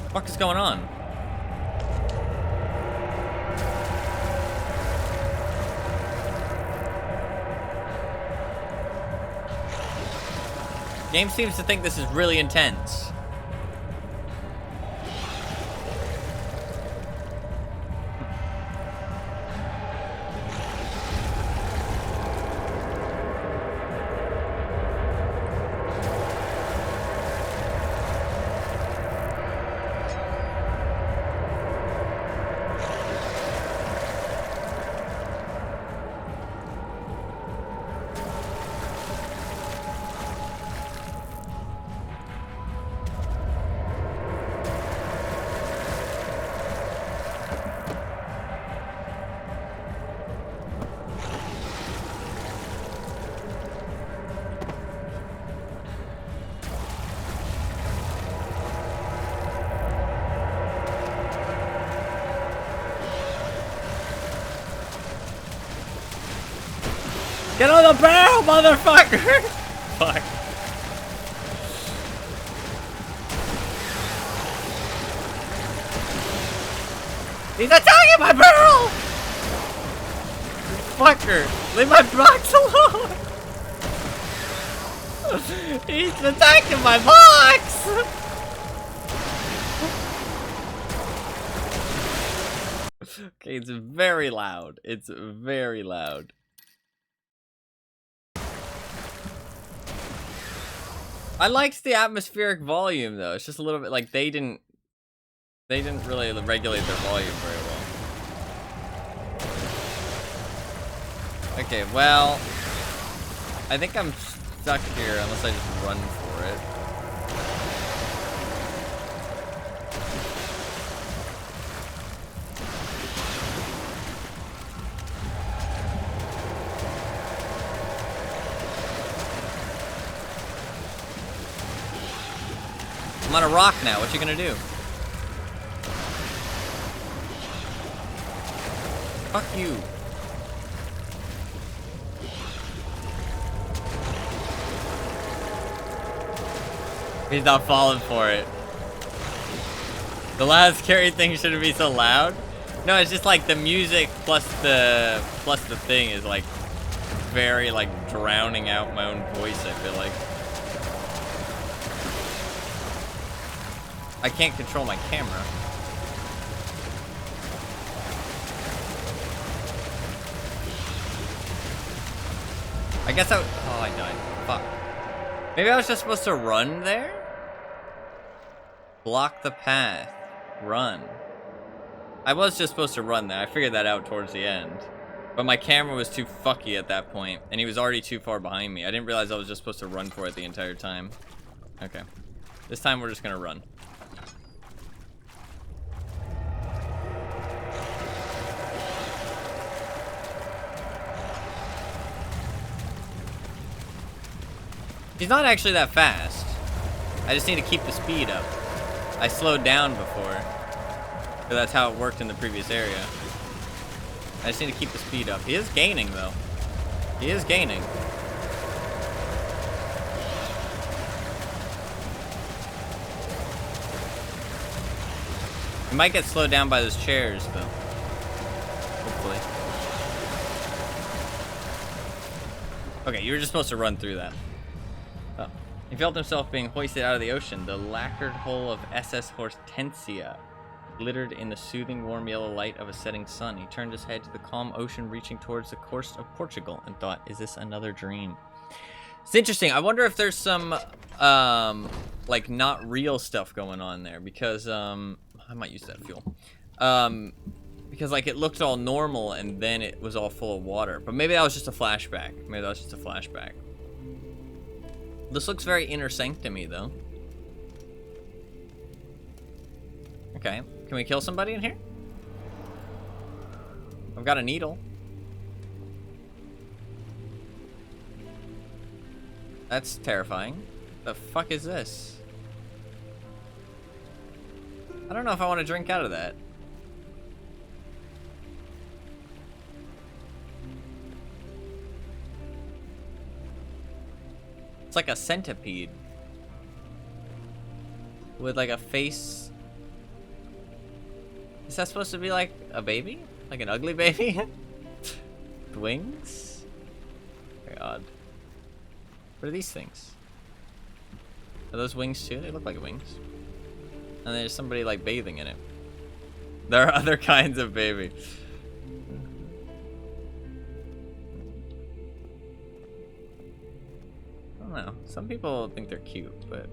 S1: What the fuck is going on? Game seems to think this is really intense. Get on the barrel, motherfucker! Fuck. He's attacking my barrel! Fucker, leave my box alone! He's attacking my box! Okay, it's very loud. It's very loud. I liked the atmospheric volume though. It's just a little bit like they didn't really regulate their volume very well. Okay, well, I think I'm stuck here unless I just run for it. I'm on a rock now. What you gonna do? Fuck you. He's not falling for it. The last scary thing shouldn't be so loud. No, it's just like the music plus the thing is like very like drowning out my own voice, I feel like. I can't control my camera. I guess oh, I died. Fuck. Maybe I was just supposed to run there? Block the path. Run. I was just supposed to run there. I figured that out towards the end. But my camera was too fucky at that point, and he was already too far behind me. I didn't realize I was just supposed to run for it the entire time. Okay. This time we're just gonna run. He's not actually that fast. I just need to keep the speed up. I slowed down before. But that's how it worked in the previous area. I just need to keep the speed up. He is gaining, though. He is gaining. He might get slowed down by those chairs, though. Hopefully. Okay, you were just supposed to run through that. Oh. He felt himself being hoisted out of the ocean. The lacquered hull of SS Hortensia glittered in the soothing, warm yellow light of a setting sun. He turned his head to the calm ocean reaching towards the coast of Portugal and thought, is this another dream? It's interesting. I wonder if there's some, like, not real stuff going on there. Because, I might use that fuel. Because, like, it looked all normal and then it was all full of water. But maybe that was just a flashback. Maybe that was just a flashback. This looks very inner sanctum-y, though. Okay. Can we kill somebody in here? I've got a needle. That's terrifying. The fuck is this? I don't know if I want to drink out of that. It's like a centipede. With like a face. Is that supposed to be like a baby? Like an ugly baby? With wings? Very odd. What are these things? Are those wings too? They look like wings. And there's somebody like bathing in it. There are other kinds of baby. I don't know. Some people think they're cute, but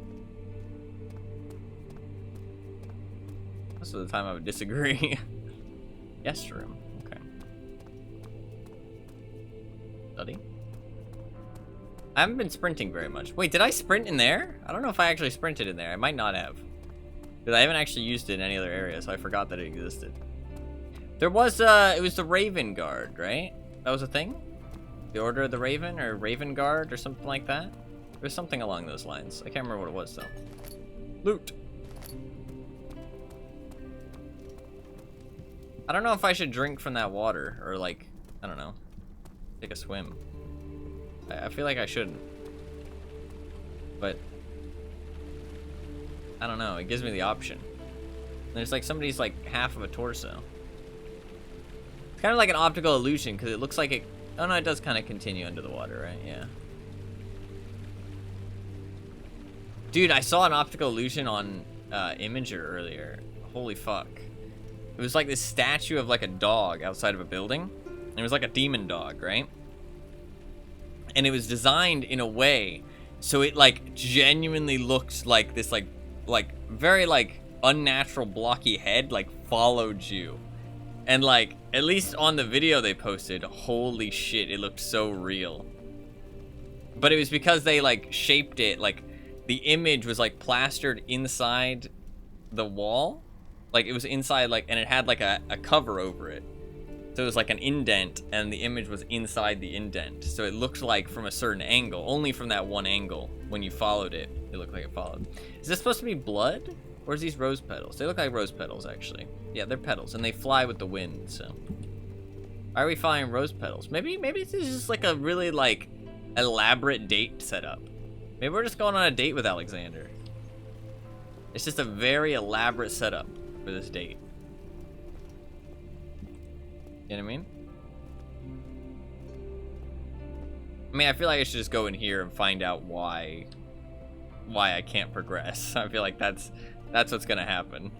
S1: most of the time I would disagree. Yes, room. Okay. Study. I haven't been sprinting very much. Wait, did I sprint in there? I don't know if I actually sprinted in there. I might not have. Because I haven't actually used it in any other area, so I forgot that it existed. There was, it was the Raven Guard, right? That was a thing? The Order of the Raven, or Raven Guard, or something like that? There was something along those lines. I can't remember what it was, though. Loot! I don't know if I should drink from that water, or like, I don't know, take a swim. I feel like I shouldn't. But I don't know. It gives me the option. There's like somebody's like half of a torso. It's kind of like an optical illusion because it looks like it. Oh no, it does kind of continue under the water, right? Yeah. Dude, I saw an optical illusion on Imager earlier. Holy fuck. It was like this statue of like a dog outside of a building. It was like a demon dog, right? And it was designed in a way so it like genuinely looks like this like very like unnatural blocky head like followed you. And like at least on the video they posted, holy shit, it looked so real. But it was because they like shaped it like the image was like plastered inside the wall. Like it was inside like, and it had like a cover over it. So it was like an indent and the image was inside the indent. So it looked like from a certain angle, only from that one angle. When you followed it, it looked like it followed. Is this supposed to be blood? Or is these rose petals? They look like rose petals actually. Yeah, they're petals and they fly with the wind, so. Why are we following rose petals? Maybe this is just like a really like elaborate date setup. Maybe we're just going on a date with Alexander. It's just a very elaborate setup for this date. You know what I mean? I mean, I feel like I should just go in here and find out why I can't progress. I feel like that's what's gonna happen.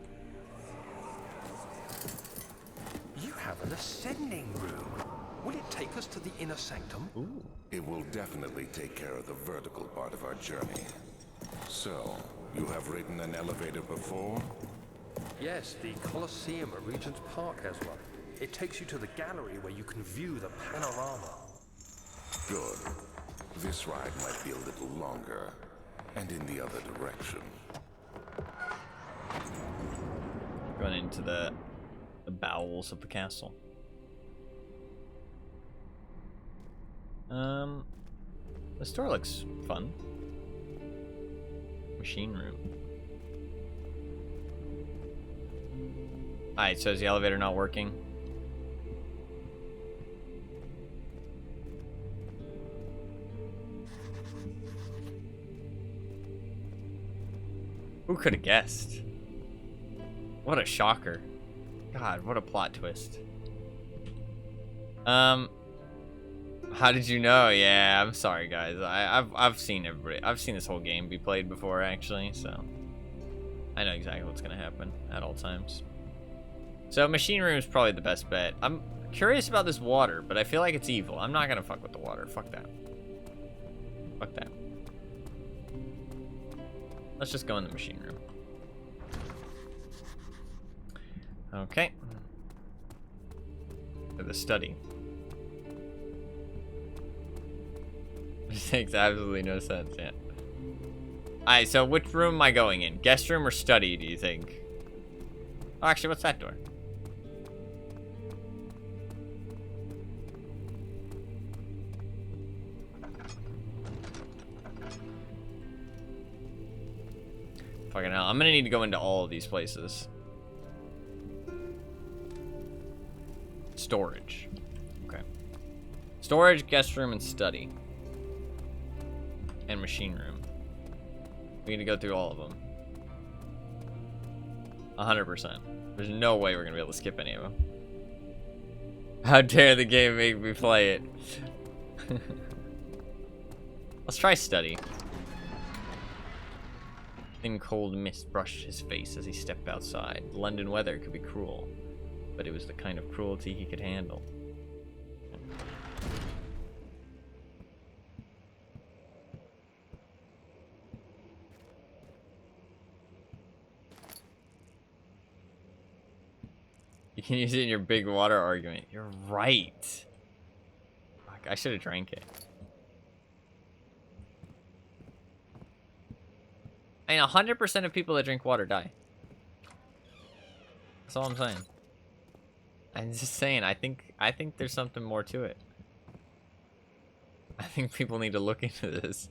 S2: You have an ascending room. Will it take us to the inner sanctum?
S1: Ooh.
S3: It will definitely take care of the vertical part of our journey. So, you have ridden an elevator before?
S2: Yes, the Colosseum at Regent's Park has one. It takes you to the gallery where you can view the panorama.
S3: Good. This ride might be a little longer, and in the other direction.
S1: Going into the bowels of the castle. The store looks fun. Machine room. Alright, so is the elevator not working? Who could have guessed? What a shocker. God, what a plot twist. How did you know? Yeah, I'm sorry guys. I've seen everybody. I've seen this whole game be played before actually, so I know exactly what's gonna happen at all times. So machine room is probably the best bet. I'm curious about this water, but I feel like it's evil. I'm not gonna fuck with the water. Fuck that. Fuck that. Let's just go in the machine room. Okay. For the study. This makes absolutely no sense, yeah. Alright, so which room am I going in? Guest room or study, do you think? Oh, actually, what's that door? Fucking hell, I'm gonna need to go into all of these places. Storage. Okay. Storage, guest room, and study. And machine room. We need to go through all of them. 100%. There's no way we're gonna be able to skip any of them. How dare the game make me play it? Let's try study. Thin cold mist brushed his face as he stepped outside. London weather could be cruel, but it was the kind of cruelty he could handle. You can use it in your big water argument. You're right. Fuck, I should have drank it. I mean, 100% of people that drink water die. That's all I'm saying. I'm just saying, I think there's something more to it. I think people need to look into this.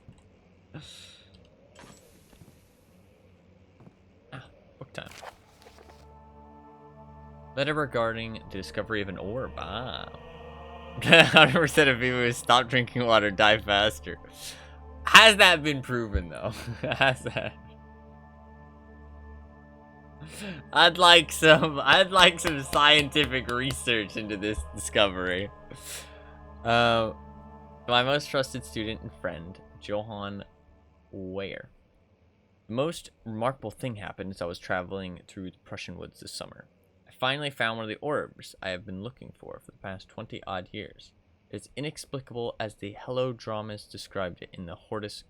S1: Book time. Letter regarding the discovery of an orb. Ah. 100% of people who stop drinking water die faster. Has that been proven though? Has that? I'd like some scientific research into this discovery. My most trusted student and friend, Johann Weyer. The most remarkable thing happened as I was traveling through the Prussian woods this summer. I finally found one of the orbs I have been looking for the past 20-odd years. It's inexplicable as the Hellodramas described it in the Hortus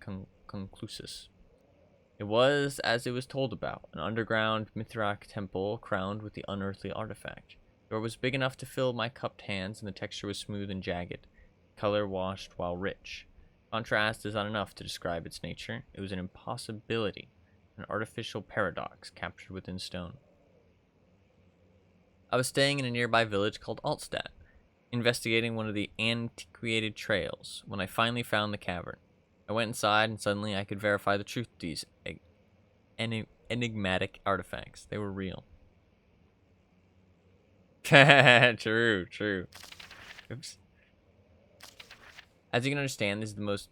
S1: Conclusus. It was as it was told about, an underground Mithrak temple crowned with the unearthly artifact. The orb was big enough to fill my cupped hands, and the texture was smooth and jagged, color washed while rich. Contrast is not enough to describe its nature. It was an impossibility, an artificial paradox captured within stone. I was staying in a nearby village called Altstadt, investigating one of the antiquated trails, when I finally found the cavern. I went inside, and suddenly I could verify the truth of these enigmatic artifacts. They were real. True. Oops. As you can understand, this is the most...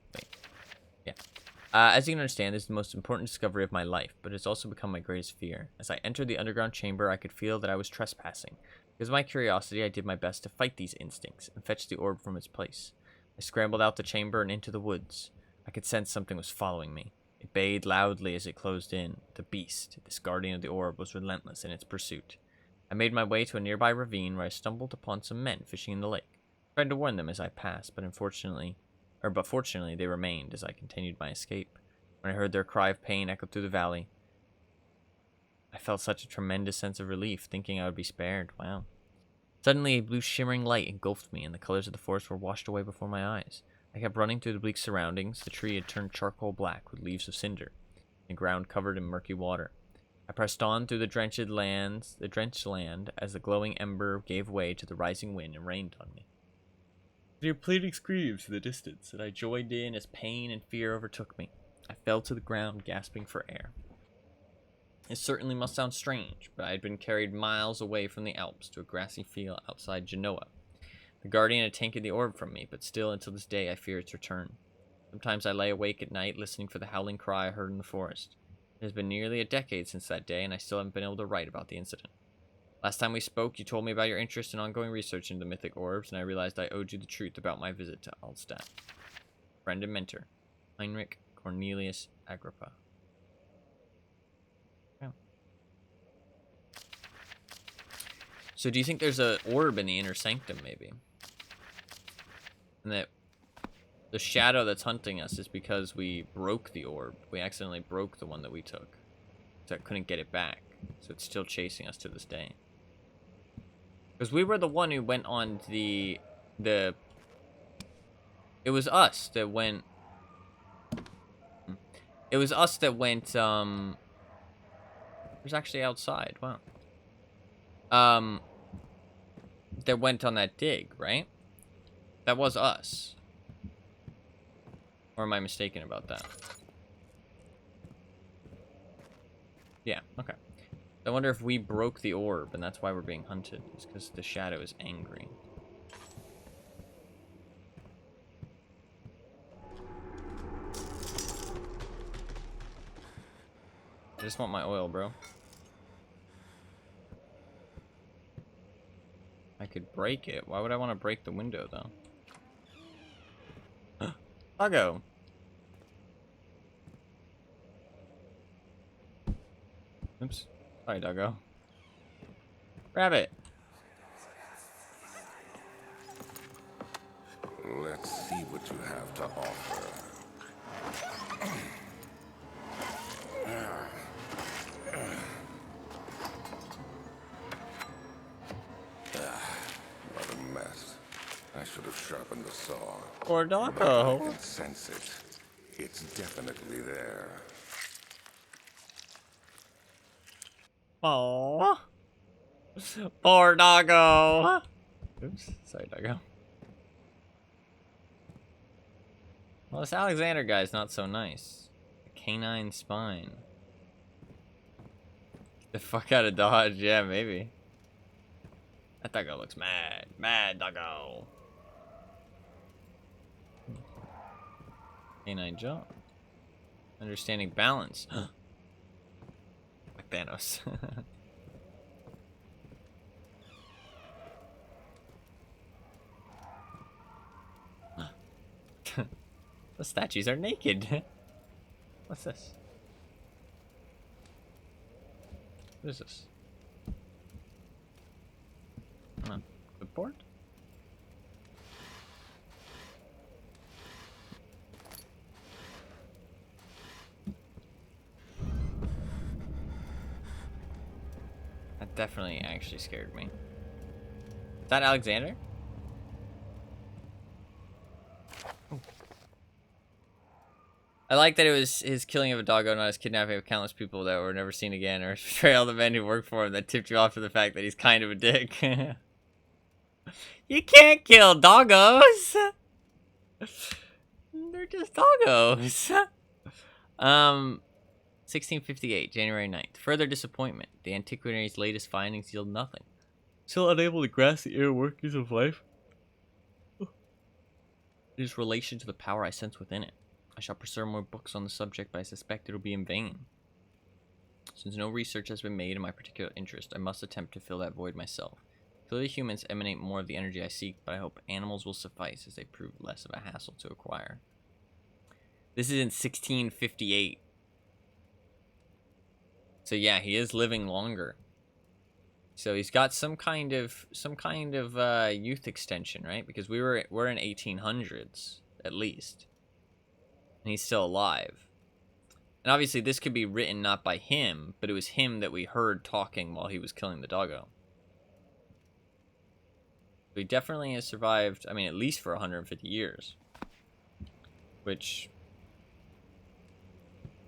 S1: As you can understand, this is the most important discovery of my life, but it's also become my greatest fear. As I entered the underground chamber, I could feel that I was trespassing. Because of my curiosity, I did my best to fight these instincts and fetch the orb from its place. I scrambled out the chamber and into the woods. I could sense something was following me. It bayed loudly as it closed in. The beast, this guardian of the orb, was relentless in its pursuit. I made my way to a nearby ravine where I stumbled upon some men fishing in the lake. I tried to warn them as I passed, but fortunately they remained as I continued my escape. When I heard their cry of pain echo through the valley, I felt such a tremendous sense of relief, thinking I would be spared. Wow. Suddenly, a blue shimmering light engulfed me, and the colors of the forest were washed away before my eyes. I kept running through the bleak surroundings. The tree had turned charcoal black with leaves of cinder, the ground covered in murky water. I pressed on through the drenched land as the glowing ember gave way to the rising wind and rained on me. I heard pleading screams in the distance, and I joined in as pain and fear overtook me. I fell to the ground, gasping for air. It certainly must sound strange, but I had been carried miles away from the Alps to a grassy field outside Genoa. The guardian had taken the orb from me, but still until this day I fear its return. Sometimes I lay awake at night listening for the howling cry I heard in the forest. It has been nearly a decade since that day, and I still haven't been able to write about the incident. Last time we spoke, you told me about your interest in ongoing research into mythic orbs, and I realized I owed you the truth about my visit to Altstadt. Friend and mentor, Heinrich Cornelius Agrippa. Yeah. So do you think there's an orb in the inner sanctum, maybe? And that the shadow that's hunting us is because we broke the orb. We accidentally broke the one that we took. So I couldn't get it back. So it's still chasing us to this day. Because we were the one who went on it was us that went... It was us that went, it was actually outside, wow. That went on that dig, right? That was us. Or am I mistaken about that? Yeah, okay. I wonder if we broke the orb and that's why we're being hunted. It's because the shadow is angry. I just want my oil, bro. I could break it. Why would I want to break the window, though? Doggo. Oops. Sorry, doggo. Rabbit.
S3: Let's see what you have to offer. What a mess. I should have sharpened the saw.
S1: Poor
S3: But I
S1: doggo.
S3: can sense it. It's definitely there.
S1: Aww. Poor doggo. Oops. Sorry, doggo. Well, this Alexander guy's not so nice. A canine spine. Get the fuck out of Dodge. Yeah, maybe. That doggo looks mad. Mad doggo. Canine jaw. Understanding balance. Like Thanos. The statues are naked. What's this? What is this? Clipboard? That definitely actually scared me. Is that Alexander? I like that it was his killing of a doggo, not his kidnapping of countless people that were never seen again, or his betrayal of the men who worked for him that tipped you off to the fact that he's kind of a dick. You can't kill doggos! They're just doggos. 1658, January 9th. Further disappointment. The antiquary's latest findings yield nothing. Still unable to grasp the inner workings of life? It is relation to the power I sense within it. I shall pursue more books on the subject, but I suspect it will be in vain. Since no research has been made in my particular interest, I must attempt to fill that void myself. Clearly humans emanate more of the energy I seek, but I hope animals will suffice as they prove less of a hassle to acquire. This is in 1658. So yeah, he is living longer. So he's got some kind of youth extension, right? Because we're in 1800s at least. And he's still alive. And obviously this could be written not by him, but it was him that we heard talking while he was killing the doggo. So he definitely has survived, I mean, at least for 150 years. Which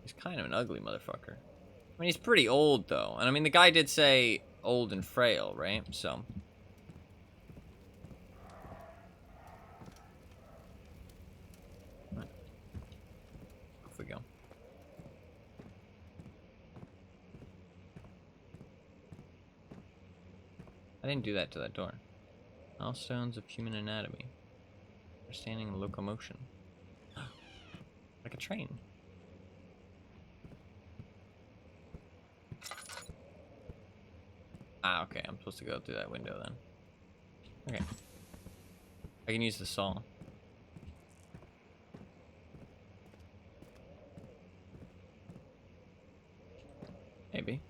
S1: is kind of an ugly motherfucker. I mean, he's pretty old, though. And I mean, the guy did say old and frail, right? So off we go. I didn't do that to that door. Milestones of human anatomy. Understanding locomotion. Like a train. Ah, okay. I'm supposed to go through that window then. Okay. I can use the saw. Maybe.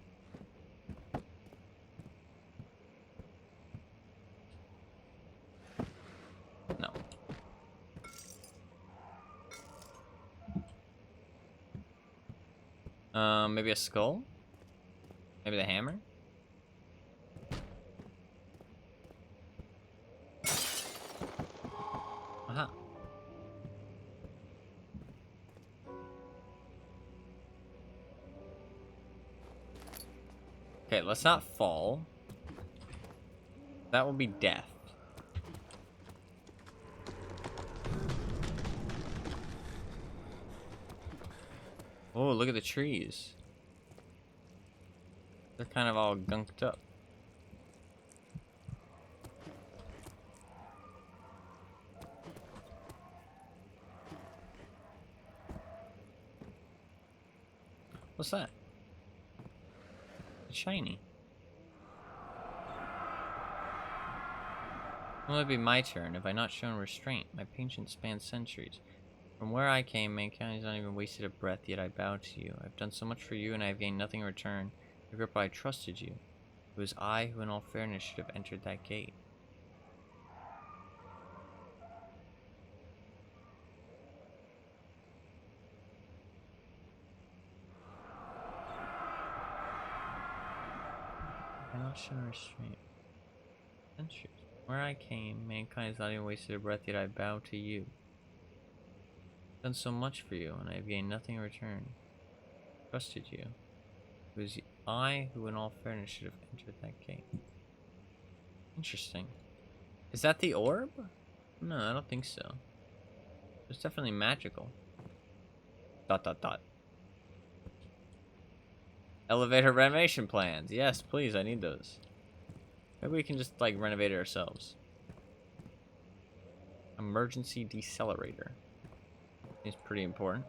S1: No. Maybe a skull? Maybe the hammer? Aha. Okay, let's not fall. That will be death. Oh, look at the trees. They're kind of all gunked up. What's that? It's shiny. Will it be my turn? Have I not shown restraint? My patience spans centuries. From where I came, mankind has not even wasted a breath, yet I bow to you. I've done so much for you, and I have gained nothing in return. Agrippa, I trusted you. It was I who in all fairness should have entered that gate. Have I not shown restraint? Centuries. Where I came, mankind has not even wasted a breath, yet I bow to you. I've done so much for you, and I have gained nothing in return. I trusted you. It was I who in all fairness should have entered that gate. Interesting. Is that the orb? No, I don't think so. It's definitely magical. ... Elevator renovation plans. Yes, please, I need those. Maybe we can just, like, renovate it ourselves. Emergency decelerator. It's pretty important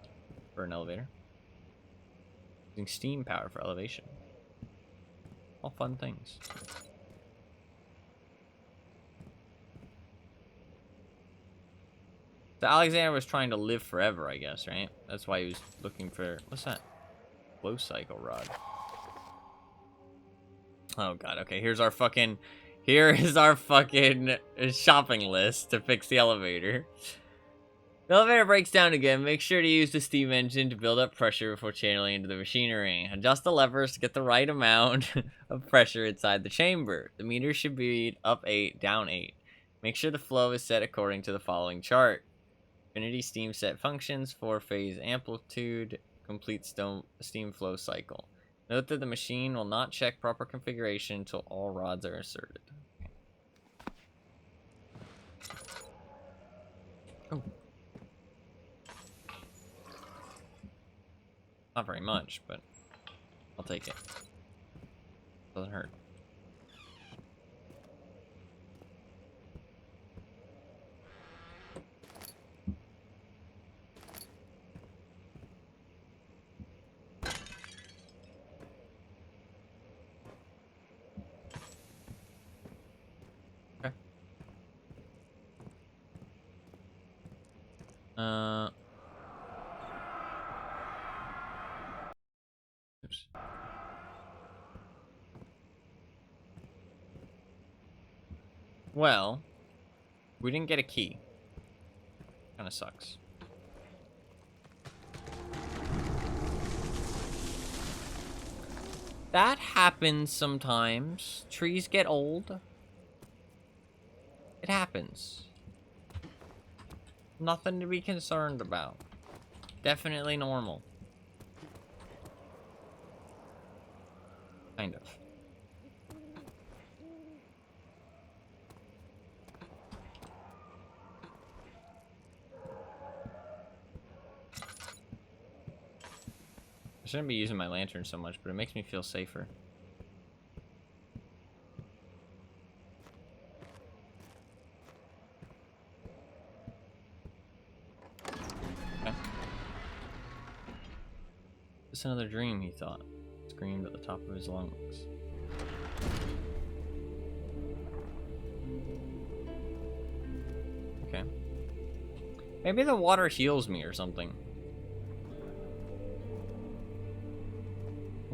S1: for an elevator. Using steam power for elevation. All fun things. So Alexander was trying to live forever, I guess, right? That's why he was looking for... What's that? Flow cycle rod. Oh god, okay, here's our fucking... Here is our fucking shopping list to fix the elevator. The elevator breaks down again. Make sure to use the steam engine to build up pressure before channeling into the machinery. Adjust the levers to get the right amount of pressure inside the chamber. The meter should be up 8, down 8. Make sure the flow is set according to the following chart. Infinity steam set functions, 4-phase amplitude, complete steam flow cycle. Note that the machine will not check proper configuration until all rods are inserted. Oh. Not very much, but I'll take it. Doesn't hurt. Okay. Oops. Well, we didn't get a key. Kinda sucks. That happens sometimes. Trees get old. It happens. Nothing to be concerned about. Definitely normal. Kind of. I shouldn't be using my lantern so much, but it makes me feel safer. Okay. Just another dream, he thought. Screamed at the top of his lungs. Okay. Maybe the water heals me or something.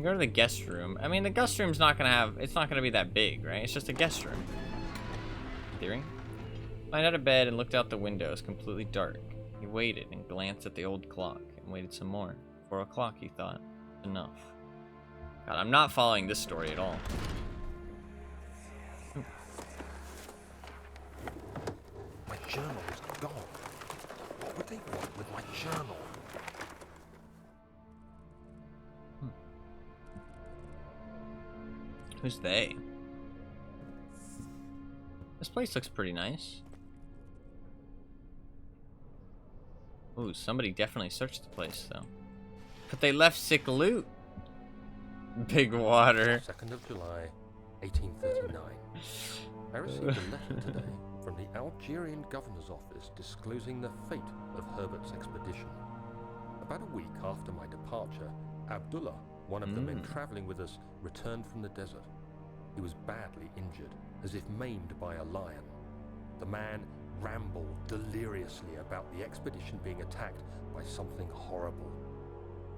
S1: Go to the guest room. I mean, the guest room's not gonna have... It's not gonna be that big, right? It's just a guest room. In theory. Climbed out of bed and looked out the window. It was completely dark. He waited and glanced at the old clock and waited some more. 4 o'clock, he thought. Enough. God, I'm not following this story at all.
S2: My journal is gone. What would they want with my journal?
S1: Who's they? This place looks pretty nice. Ooh, somebody definitely searched the place, though. But they left sick loot. Big water.
S2: 2nd of July, 1839. I received a letter today from the Algerian governor's office disclosing the fate of Herbert's expedition. About a week after my departure, Abdullah, one of the men traveling with us, returned from the desert. He was badly injured, as if maimed by a lion. The man rambled deliriously about the expedition being attacked by something horrible.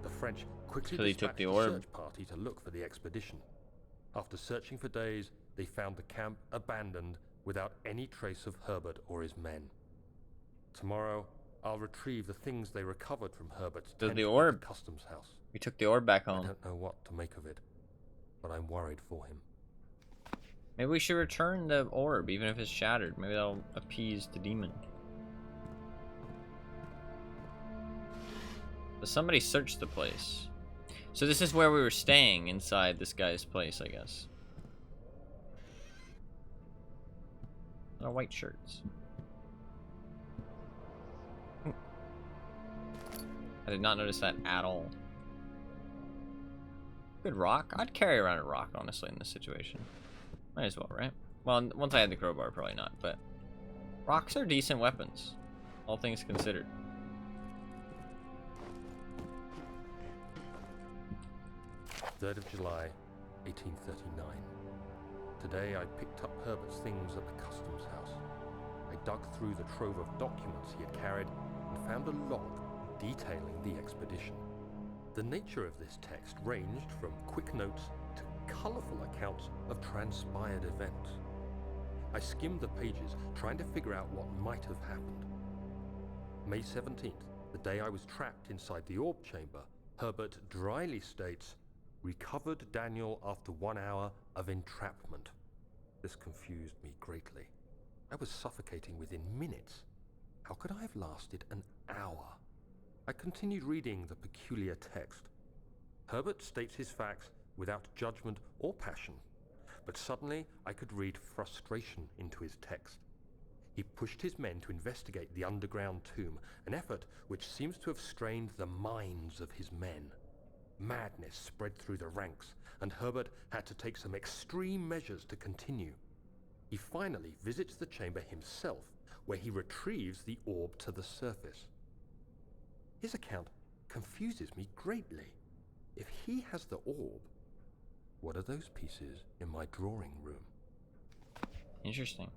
S2: The French quickly dispatched a search party to look for the expedition. After searching for days, they found the camp abandoned without any trace of Herbert or his men. Tomorrow, I'll retrieve the things they recovered from Herbert's tent at the customs house.
S1: We took the orb back home.
S2: I don't know what to make of it, but I'm worried for him.
S1: Maybe we should return the orb, even if it's shattered. Maybe that'll appease the demon. But somebody searched the place. So this is where we were staying, inside this guy's place, I guess. Our white shirts. I did not notice that at all. Good rock. I'd carry around a rock, honestly, in this situation. Might as well, right? Well, once I had the crowbar, probably not, but... Rocks are decent weapons. All things considered.
S2: 3rd of July, 1839. Today I picked up Herbert's things at the customs house. I dug through the trove of documents he had carried and found a log detailing the expedition. The nature of this text ranged from quick notes to colourful accounts of transpired events. I skimmed the pages, trying to figure out what might have happened. May 17th, the day I was trapped inside the orb chamber, Herbert dryly states, "Recovered Daniel after 1 hour of entrapment." This confused me greatly. I was suffocating within minutes. How could I have lasted an hour? I continued reading the peculiar text. Herbert states his facts without judgment or passion, but suddenly I could read frustration into his text. He pushed his men to investigate the underground tomb, an effort which seems to have strained the minds of his men. Madness spread through the ranks, and Herbert had to take some extreme measures to continue. He finally visits the chamber himself, where he retrieves the orb to the surface. His account confuses me greatly. If he has the orb, what are those pieces in my drawing room?
S1: Interesting.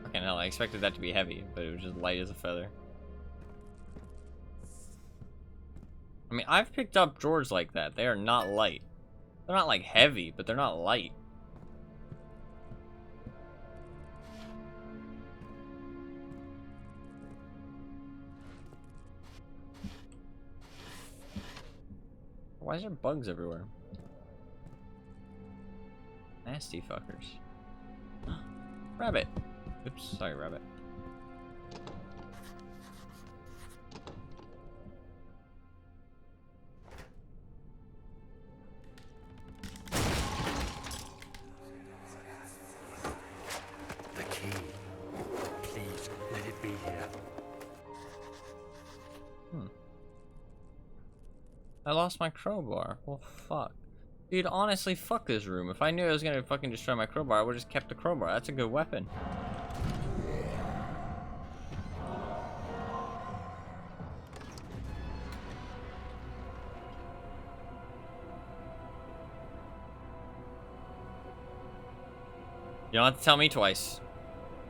S1: Fucking hell, I expected that to be heavy, but it was just light as a feather. I mean, I've picked up drawers like that. They are not light. They're not like heavy, but they're not light. Why is there bugs everywhere? Nasty fuckers. Rabbit. Oops, sorry, rabbit.
S2: The key. Please, let it be here.
S1: I lost my crowbar. Well, fuck. Dude, honestly, fuck this room. If I knew I was gonna fucking destroy my crowbar, I would've just kept the crowbar. That's a good weapon. You don't have to tell me twice.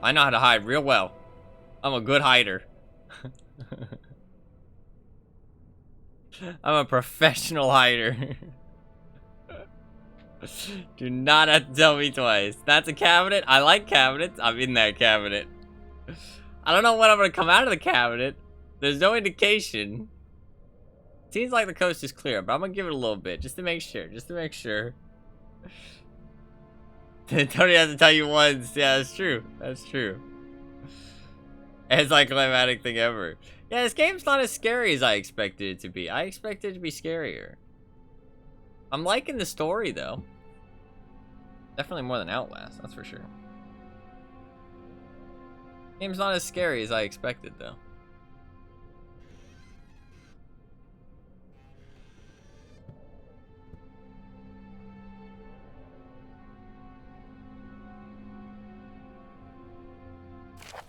S1: I know how to hide real well. I'm a good hider. I'm a professional hider. Do not have to tell me twice. That's a cabinet. I like cabinets. I'm in that cabinet. I don't know when I'm gonna come out of the cabinet. There's no indication. Seems like the coast is clear, but I'm gonna give it a little bit just to make sure. Just to make sure. Tony has to tell you once. Yeah, that's true. That's true. It's like climatic thing ever. Yeah, this game's not as scary as I expected it to be. I expected it to be scarier. I'm liking the story, though. Definitely more than Outlast, that's for sure. Game's not as scary as I expected, though.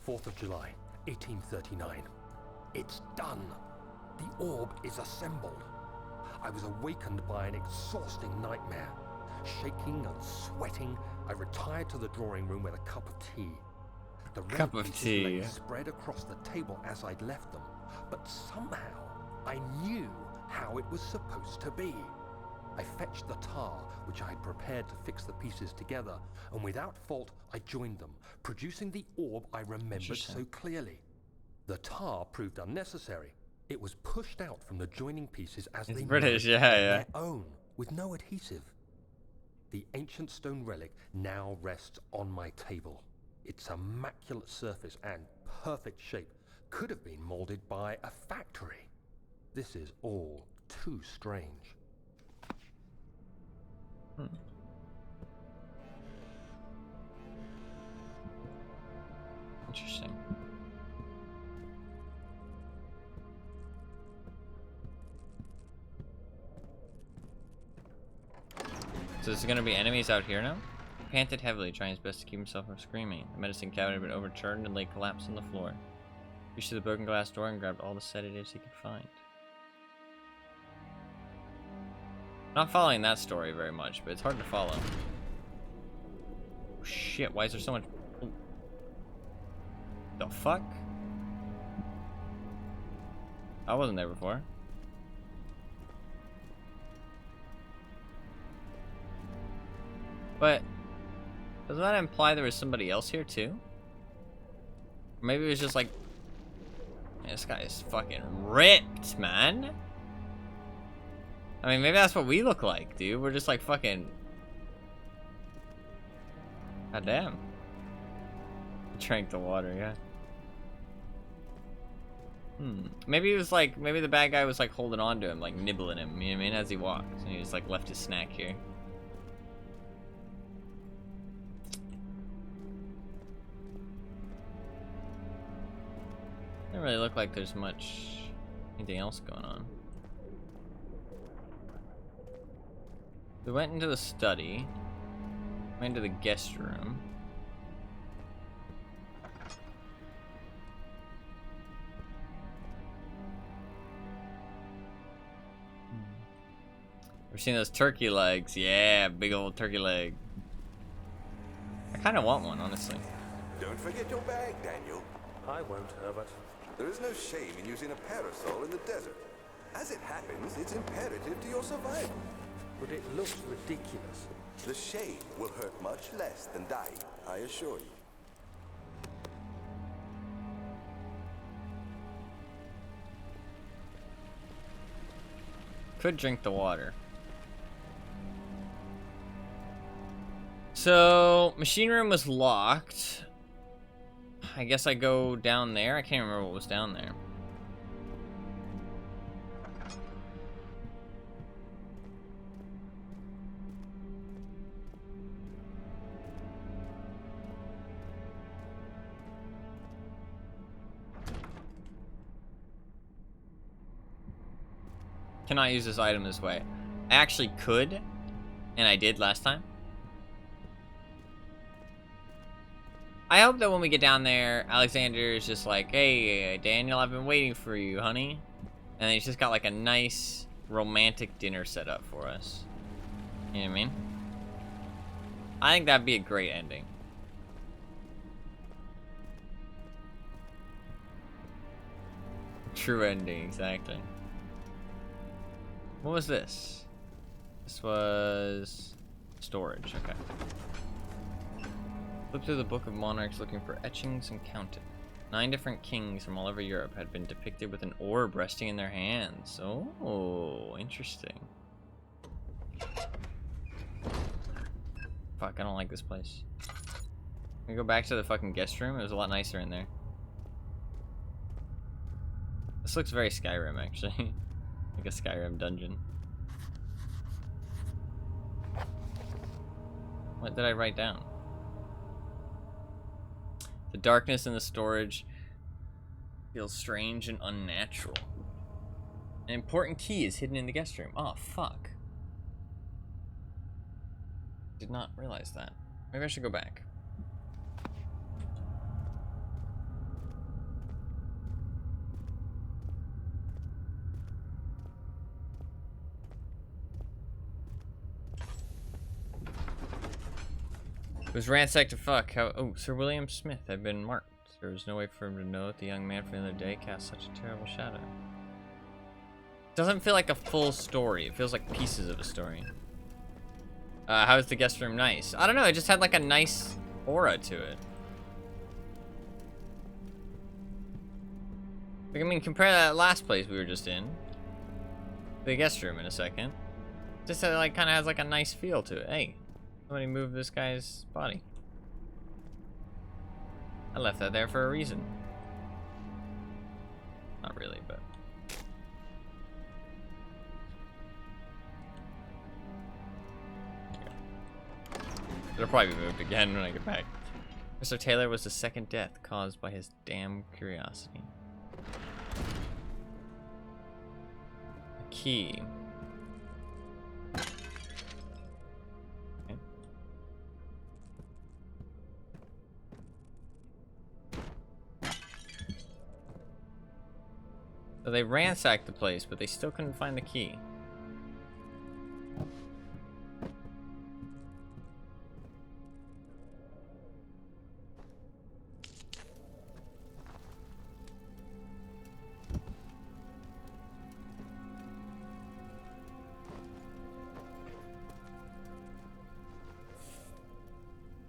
S2: Fourth of July, 1839. It's done. The orb is assembled. I was awakened by an exhausting nightmare. Shaking and sweating, I retired to the drawing room with a cup of tea. The red
S1: Cup of
S2: pieces
S1: tea.
S2: lay spread across the table as I'd left them, but somehow I knew how it was supposed to be. I fetched the tar, which I had prepared to fix the pieces together, and without fault I joined them, producing the orb I remembered so clearly. The tar proved unnecessary. It was pushed out from the joining pieces as
S1: It's
S2: they
S1: British,
S2: merged
S1: yeah,
S2: on
S1: yeah.
S2: their own, with no adhesive. The ancient stone relic now rests on my table. Its immaculate surface and perfect shape could have been molded by a factory. This is all too strange.
S1: Interesting. So there's gonna be enemies out here now? He panted heavily, trying his best to keep himself from screaming. The medicine cabinet had been overturned and lay collapsed on the floor. Reached to the broken glass door and grabbed all the sedatives he could find. Not following that story very much, but it's hard to follow. Oh, shit, why is there so much... Oh. The fuck? I wasn't there before. But does that imply there was somebody else here too? Or maybe it was just like, man, this guy is fucking ripped, man. I mean, maybe that's what we look like, dude. We're just like fucking... God damn. Drank the water, yeah. Maybe it was like, maybe the bad guy was like holding on to him, like nibbling him, you know what I mean, as he walked. And he just like left his snack here. Doesn't really look like there's much anything else going on. We went into the study, went into the guest room. We're seeing those turkey legs. Yeah, big old turkey leg. I kind of want one, honestly.
S3: Don't forget your bag, Daniel.
S2: I won't, Herbert.
S3: There is no shame in using a parasol in the desert. As it happens, it's imperative to your survival.
S2: But it looks ridiculous.
S3: The shade will hurt much less than dying, I assure you.
S1: Could drink the water. So, machine room was locked. I guess I go down there. I can't remember what was down there. Cannot use this item this way. I actually could, and I did last time. I hope that when we get down there, Alexander is just like, hey, Daniel, I've been waiting for you, honey. And he's just got like a nice romantic dinner set up for us. You know what I mean? I think that'd be a great ending. True ending, exactly. What was this? This was storage, okay. Flip through the Book of Monarchs looking for etchings and counted. 9 different kings from all over Europe had been depicted with an orb resting in their hands. Oh, interesting. Fuck, I don't like this place. Can we go back to the fucking guest room? It was a lot nicer in there. This looks very Skyrim, actually. Like a Skyrim dungeon. What did I write down? The darkness in the storage feels strange and unnatural. An important key is hidden in the guest room. Oh, fuck. Did not realize that. Maybe I should go back. It was ransacked to fuck. How? Oh, Sir William Smith had been marked. There was no way for him to know that the young man from the other day cast such a terrible shadow. It doesn't feel like a full story. It feels like pieces of a story. How is the guest room nice? I don't know. It just had like a nice aura to it. Like, I mean, compare that last place we were just in. The guest room in a second. Just like kind of has like a nice feel to it. Hey. Somebody moved this guy's body. I left that there for a reason. Not really, but... It'll probably be moved again when I get back. Mr. Taylor was the second death caused by his damn curiosity. A key. So they ransacked the place, but they still couldn't find the key.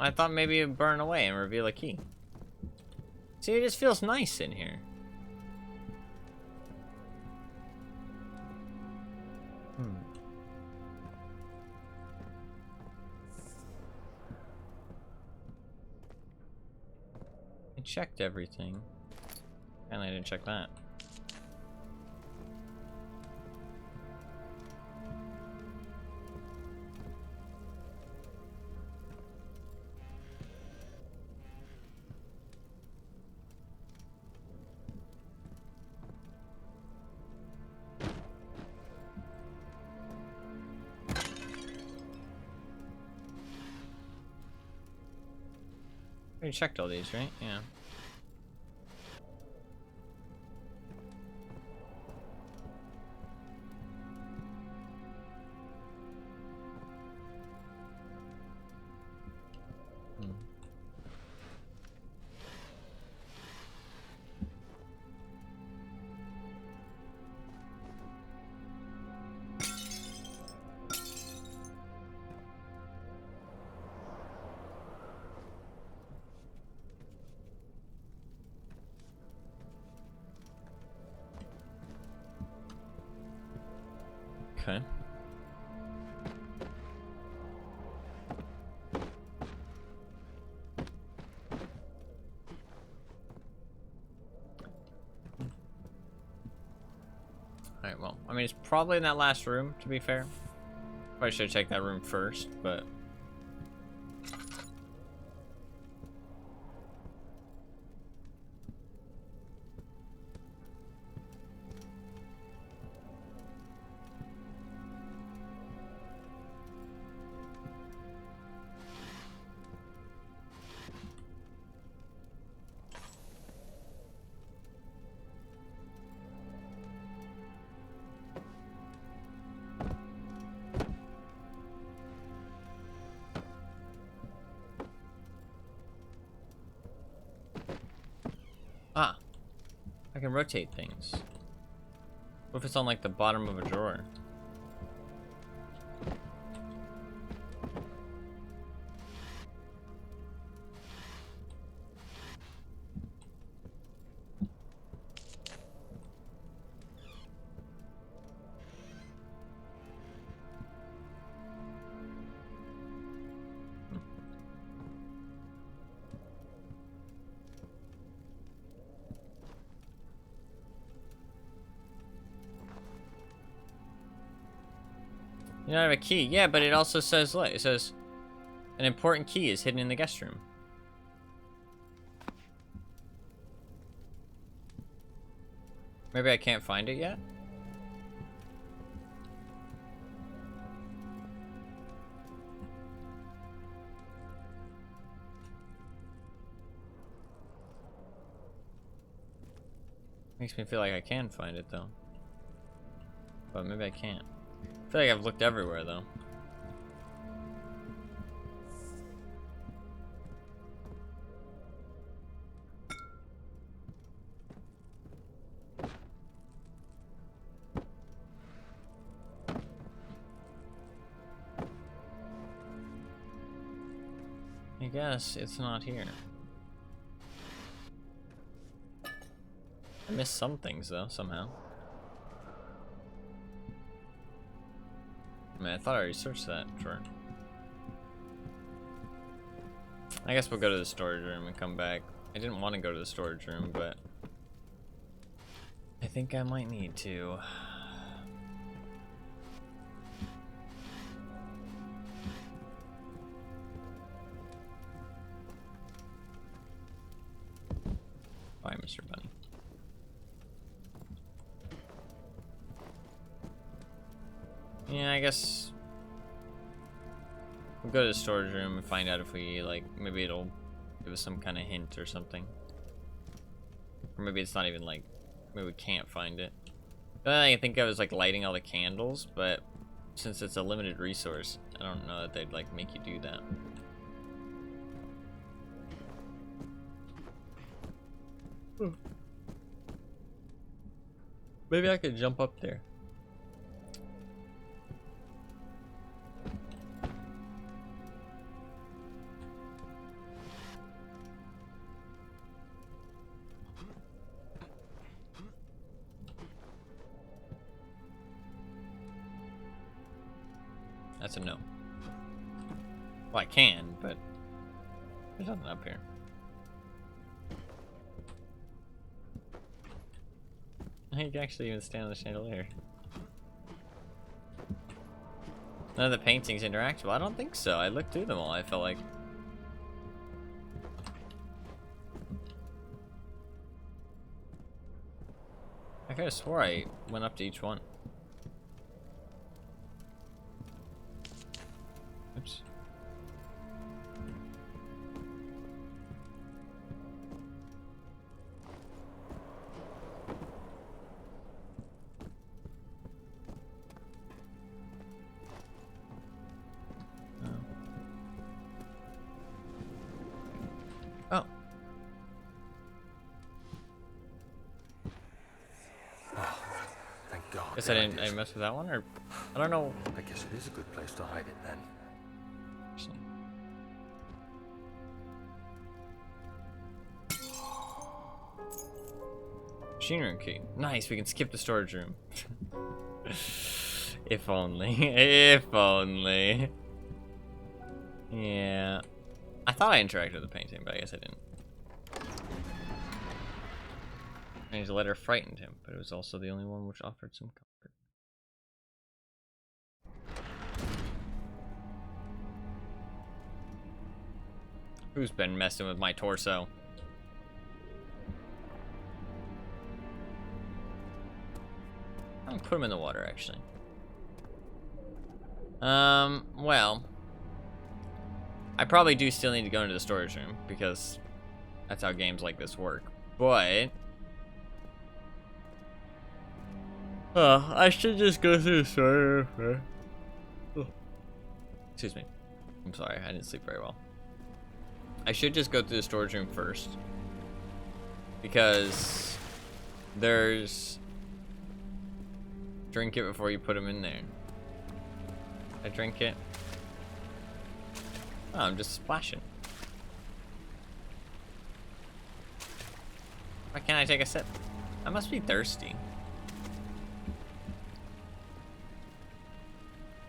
S1: I thought maybe it'd burn away and reveal a key. See, it just feels nice in here. I checked everything. And I didn't check that. We checked all these, right? Yeah. Okay. Alright, well, I mean, it's probably in that last room, to be fair. Probably should have checked that room first, but... Ah, I can rotate things. What if it's on like the bottom of a drawer? You don't have a key. Yeah, but it also says, look, it says, an important key is hidden in the guest room. Maybe I can't find it yet? Makes me feel like I can find it, though. But maybe I can't. I feel like I've looked everywhere, though. I guess it's not here. I missed some things, though, somehow. I mean, I thought I already searched that drawer. I guess we'll go to the storage room and come back. I didn't want to go to the storage room, but I think I might need to. Bye, Mr. Bunny. Yeah, I guess we'll go to the storage room and find out if we, like, maybe it'll give us some kind of hint or something. Or maybe it's not even, like, Maybe we can't find it. The only thing I think of is like lighting all the candles, but since it's a limited resource, I don't know that they'd like make you do that. Maybe I could jump up there. That's a no. Well, I can, but there's nothing up here. You can actually even stand on the chandelier. None of the paintings interactable. I don't think so. I looked through them all. I felt like. I could have swore I went up to each one. Oops. Oh.
S2: Thank God.
S1: Guess I didn't. I messed with that one, or I don't know.
S2: I guess it is a good place to hide it then.
S1: Machine room key. Nice. We can skip the storage room. If only. If only. Yeah. I thought I interacted with the painting, but I guess I didn't. And his letter frightened him, but it was also the only one which offered some comfort. Who's been messing with my torso? I'm gonna put him in the water, actually. Well, I probably do still need to go into the storage room because that's how games like this work. But I should just go through the storage room. Excuse me. I'm sorry, I didn't sleep very well. I should just go through the storage room first because there's drink it before you put them in there. I drink it. Oh, I'm just splashing. Why can't I take a sip? I must be thirsty.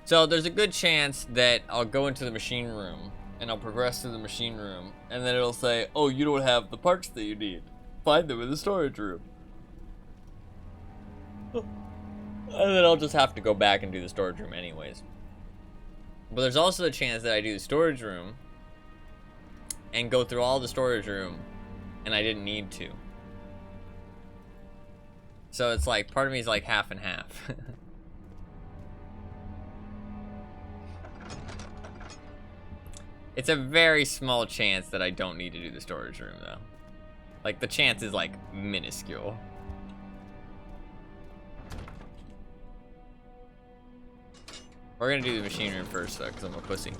S1: So there's a good chance that I'll go into the machine room and I'll progress through the machine room and then it'll say, oh, you don't have the parts that you need. Find them in the storage room. And then I'll just have to go back and do the storage room anyways. But there's also the chance that I do the storage room and go through all the storage room and I didn't need to. So it's like, part of me is like half and half. It's a very small chance that I don't need to do the storage room though. Like the chance is like minuscule. We're gonna do the machine room first though, because I'm a pussy.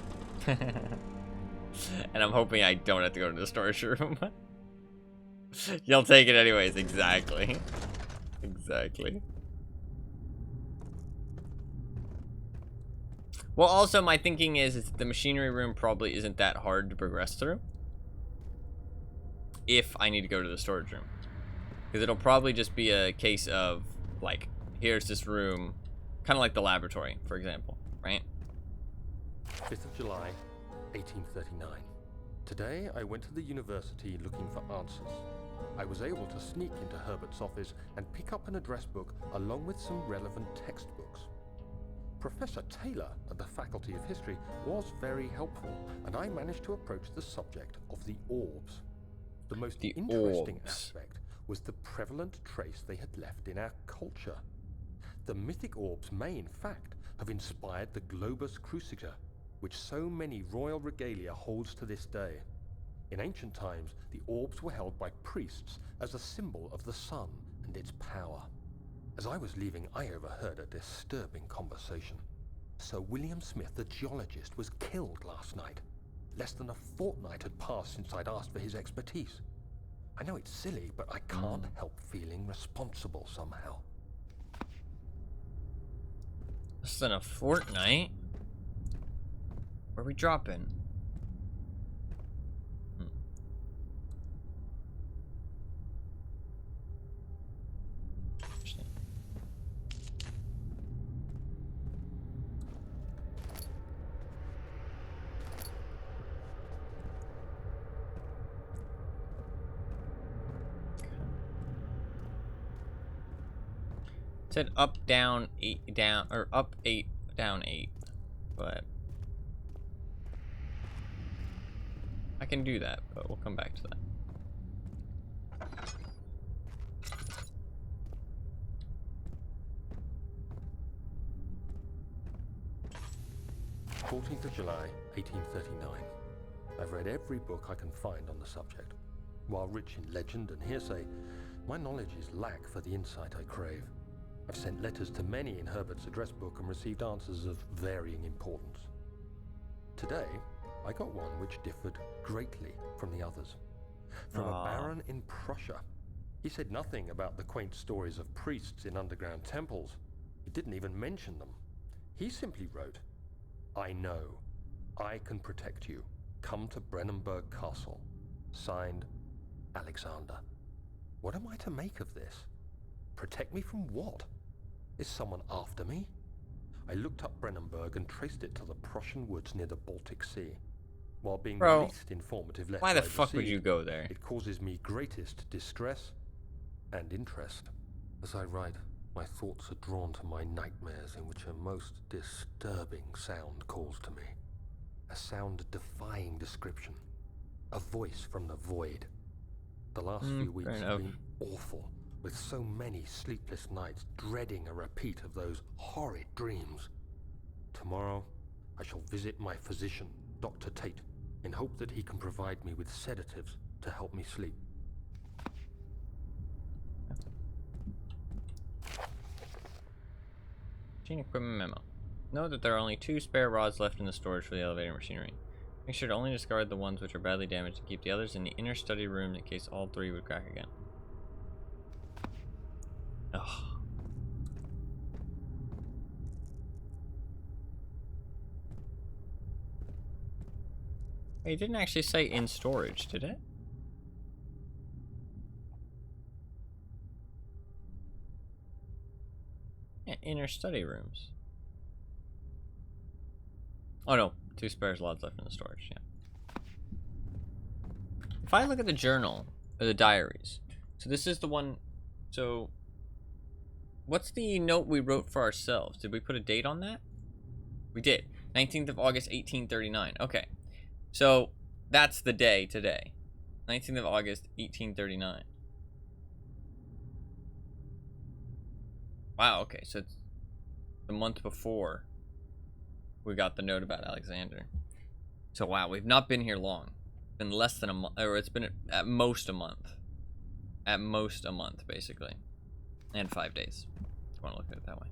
S1: And I'm hoping I don't have to go to the storage room. You'll take it anyways, exactly. Exactly. Well, also my thinking is the machinery room probably isn't that hard to progress through. If I need to go to the storage room. Because it'll probably just be a case of, like, here's this room, kind of like the laboratory, for example, right?
S2: 5th of July, 1839. Today, I went to the university looking for answers. I was able to sneak into Herbert's office and pick up an address book along with some relevant textbooks. Professor Taylor at the Faculty of History was very helpful, and I managed to approach the subject of the orbs. The most interesting aspect was the prevalent trace they had left in our culture. The mythic orbs may, in fact, have inspired the globus cruciger, which so many royal regalia holds to this day. In ancient times, the orbs were held by priests as a symbol of the sun and and its power. As I was leaving, I overheard a disturbing conversation. Sir William Smith, the geologist, was killed last night. Less than a fortnight had passed since I'd asked for his expertise. I know it's silly, but I can't help feeling responsible somehow.
S1: Less than a fortnight? Where are we dropping? Interesting. It said up, down, 8, down, or up 8, down 8, but I can do that, but we'll come back to that.
S2: 14th of July, 1839. I've read every book I can find on the subject. While rich in legend and hearsay, my knowledge is lack for the insight I crave. I've sent letters to many in Herbert's address book and received answers of varying importance. Today, I got one which differed greatly from the others. From a baron in Prussia. He said nothing about the quaint stories of priests in underground temples. He didn't even mention them. He simply wrote, "I know. I can protect you. Come to Brennenburg Castle. Signed, Alexander." What am I to make of this? Protect me from what? Is someone after me? I looked up Brennenburg and traced it to the Prussian woods near the Baltic Sea. While being the least informative letter
S1: why the
S2: I've
S1: fuck would
S2: received,
S1: you go there?
S2: it causes me greatest distress and interest. As I write, my thoughts are drawn to my nightmares in which a most disturbing sound calls to me. A sound defying description. A voice from the void. The last few weeks have been awful, with so many sleepless nights dreading a repeat of those horrid dreams. Tomorrow, I shall visit my physician, Dr. Tate, in hope that he can provide me with sedatives to help me sleep.
S1: Machine equipment memo. Note that there are only 2 spare rods left in the storage for the elevator machinery. Make sure to only discard the ones which are badly damaged and keep the others in the inner study room in case all 3 would crack again. Ugh. It didn't actually say in storage, did it? Yeah, inner study rooms. Oh no, 2 spare slots left in the storage, yeah. If I look at the journal, or the diaries, so this is the one, so what's the note we wrote for ourselves? Did we put a date on that? We did. 19th of August, 1839. Okay. So that's the day today. 19th of August, 1839. Wow, okay. So it's the month before we got the note about Alexander. So wow, we've not been here long. It's been less than a month, or it's been at most a month. At most a month, basically. And 5 days. If you want to look at it that way.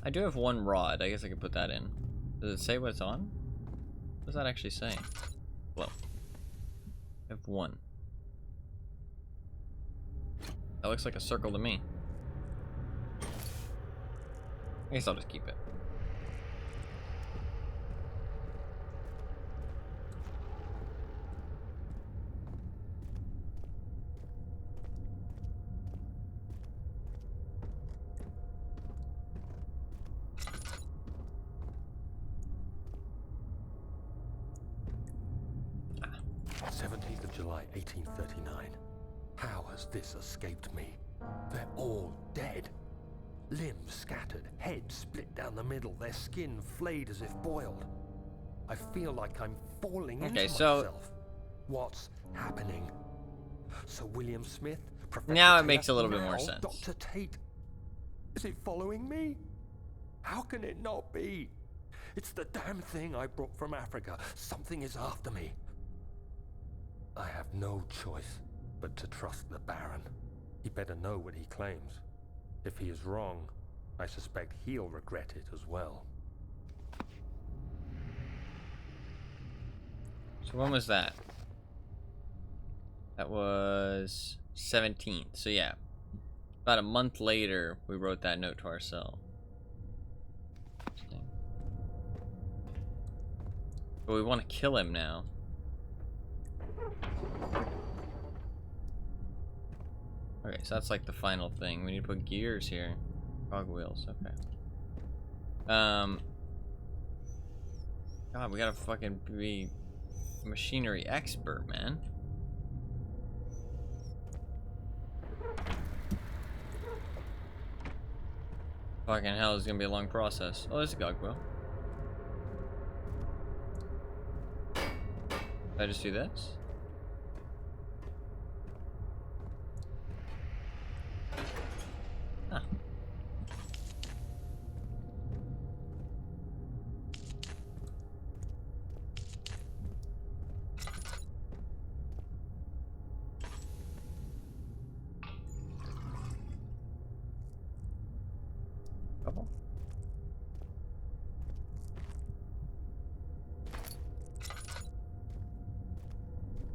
S1: I do have 1 rod. I guess I could put that in. Does it say what it's on? What does that actually say? Well, I have 1. That looks like a circle to me. I guess I'll just keep it.
S2: Ah. 17th of July, 1839. How has this escaped me? They're all dead. Limbs scattered, heads split down the middle, their skin flayed as if boiled. I feel like I'm falling into myself. What's happening? Sir William Smith? Professor
S1: now it
S2: Taylor,
S1: makes a little bit more
S2: now
S1: sense.
S2: Dr. Tate. Is it following me? How can it not be? It's the damn thing I brought from Africa. Something is after me. I have no choice. but to trust the Baron. He better know what he claims. If he is wrong, I suspect he'll regret it as well.
S1: So when was that? That was 17th. So yeah, about a month later, we wrote that note to ourselves. But we want to kill him now. Okay, so that's like the final thing. We need to put gears here. Cogwheels, okay. God, we gotta fucking be a machinery expert, man. Fucking hell, it's gonna be a long process. Oh, there's a cogwheel. Did I just do this? Huh. Couple.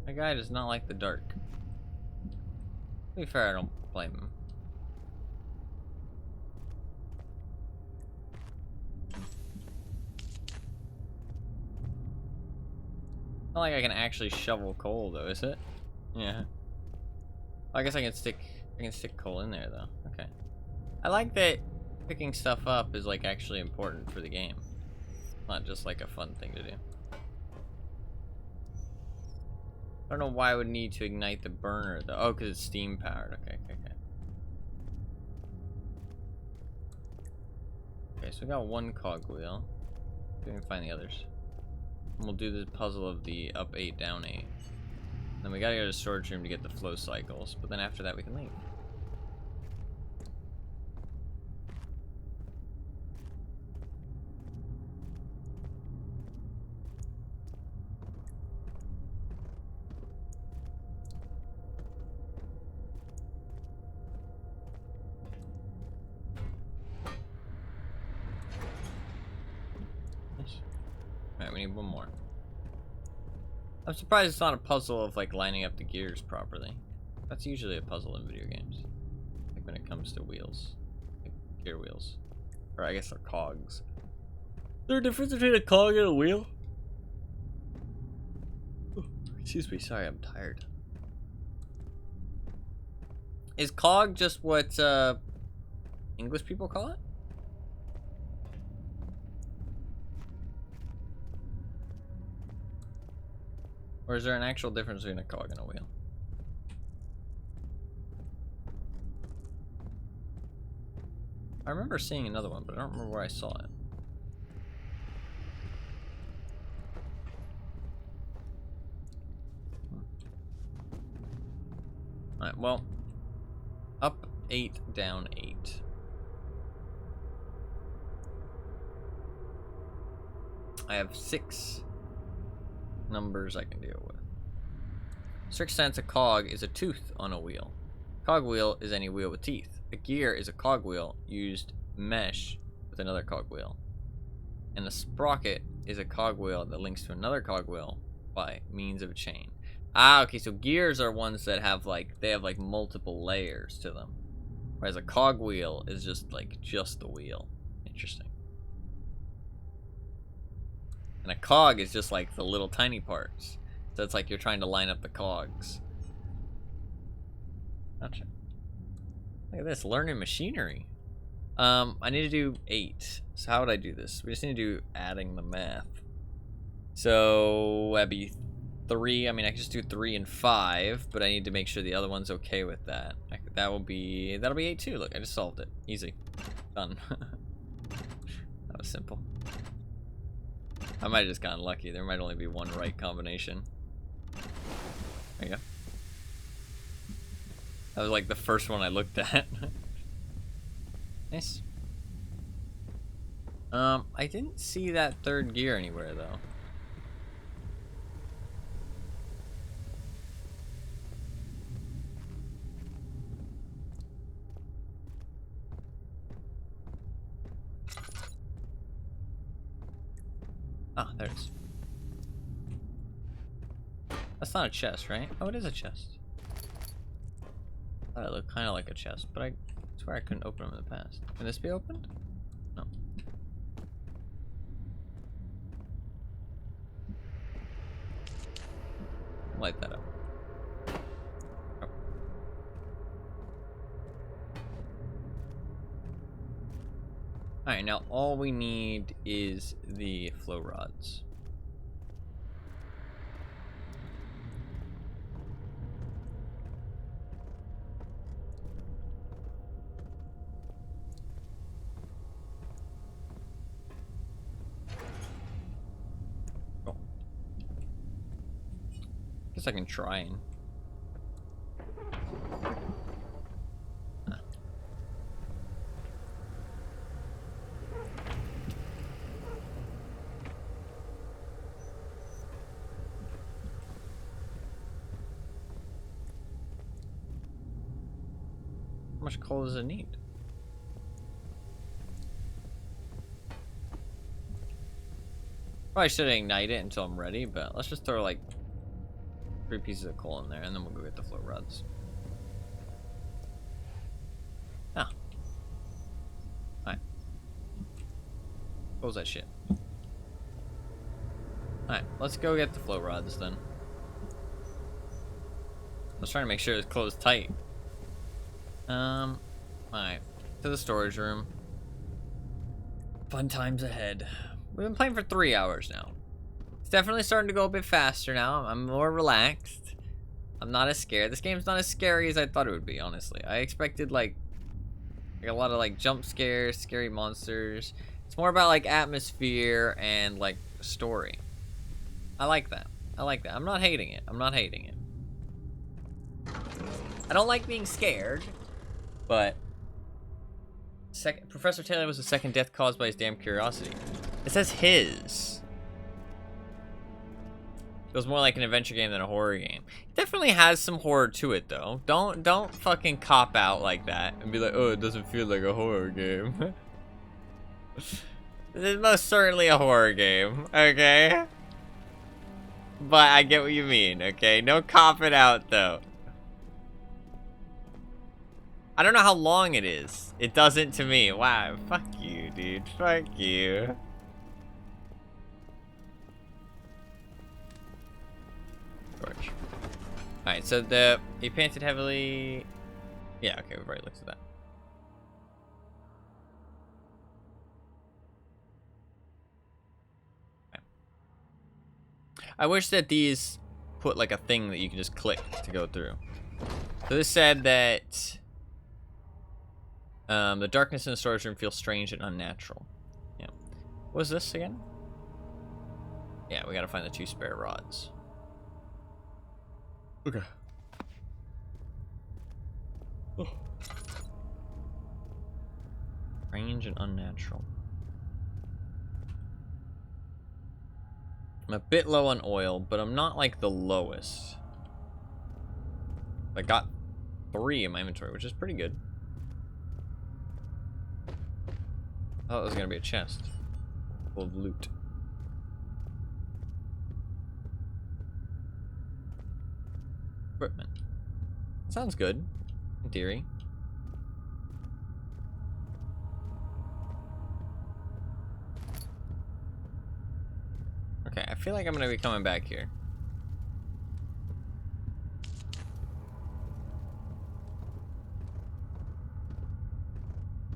S1: My guy does not like the dark. To be fair, I don't blame him. Not like I can actually shovel coal though, is it? Yeah. I guess I can stick coal in there though. Okay. I like that picking stuff up is like actually important for the game. Not just like a fun thing to do. I don't know why I would need to ignite the burner though. Oh, because it's steam powered. Okay. Okay, so we got one cogwheel. We can find the others. And we'll do the puzzle of the up 8, down 8. Then we gotta go to the storage room to get the flow cycles, but then after that we can leave. Alright, we need one more. I'm surprised it's not a puzzle of like lining up the gears properly. That's usually a puzzle in video games. Like when it comes to wheels. Like gear wheels. Or I guess they're cogs. Is there a difference between a cog and a wheel? Oh, excuse me, sorry, I'm tired. Is cog just what English people call it? Or is there an actual difference between a cog and a wheel? I remember seeing another one, but I don't remember where I saw it. Alright, well, up 8, down 8. I have 6 numbers I can deal with. Strict sense, a cog is a tooth on a wheel. Cogwheel is any wheel with teeth. A gear is a cogwheel used mesh with another cogwheel. And a sprocket is a cogwheel that links to another cogwheel by means of a chain. Ah, okay, so gears are ones that have like, they have like multiple layers to them. Whereas a cogwheel is just like, just the wheel. Interesting. And a cog is just like the little tiny parts. So it's like you're trying to line up the cogs. Gotcha. Look at this, learning machinery. I need to do 8. So how would I do this? We just need to do adding the math. So that'd be 3. I mean, I can just do 3 and 5, but I need to make sure the other one's okay with that. That'll be 8 too. Look, I just solved it. Easy. Done. That was simple. I might have just gotten lucky. There might only be one right combination. There you go. That was like the first one I looked at. Nice. I didn't see that third gear anywhere though. Ah, there it is. That's not a chest, right? Oh, it is a chest. I thought it looked kind of like a chest, but I swear I couldn't open them in the past. Can this be opened? No. Light that up. Oh. Alright, now all we need is the flow rods. Guess I can try and... How much coal does it need? Probably should ignite it until I'm ready, but let's just throw like 3 pieces of coal in there, and then we'll go get the flow rods. Ah. Alright. What was that shit? Alright, let's go get the flow rods then. I was trying to make sure it's closed tight. Alright. To the storage room. Fun times ahead. We've been playing for 3 hours now. It's definitely starting to go a bit faster now. I'm more relaxed. I'm not as scared. This game's not as scary as I thought it would be, honestly. I expected like a lot of like jump scares, scary monsters. It's more about like atmosphere and like story. I like that. I like that. I'm not hating it. I'm not hating it. I don't like being scared, but Professor Taylor was the second death caused by his damn curiosity. It says his. Feels more like an adventure game than a horror game. It definitely has some horror to it, though. Don't fucking cop out like that and be like, oh, it doesn't feel like a horror game. This is most certainly a horror game, okay? But I get what you mean, okay? No cop it out, though. I don't know how long it is. It doesn't to me. Wow, fuck you, dude. Fuck you. George. Alright, so he panted heavily. Yeah, okay, we've already looked at that. Okay. I wish that these put like a thing that you can just click to go through. So this said that the darkness in the storage room feels strange and unnatural. Yeah. What was this again? Yeah, we gotta find the 2 spare rods. Okay. Oh. Strange and unnatural. I'm a bit low on oil, but I'm not like the lowest. I got 3 in my inventory, which is pretty good. I thought it was gonna be a chest full of loot. Equipment. Sounds good, in theory. Okay, I feel like I'm gonna be coming back here.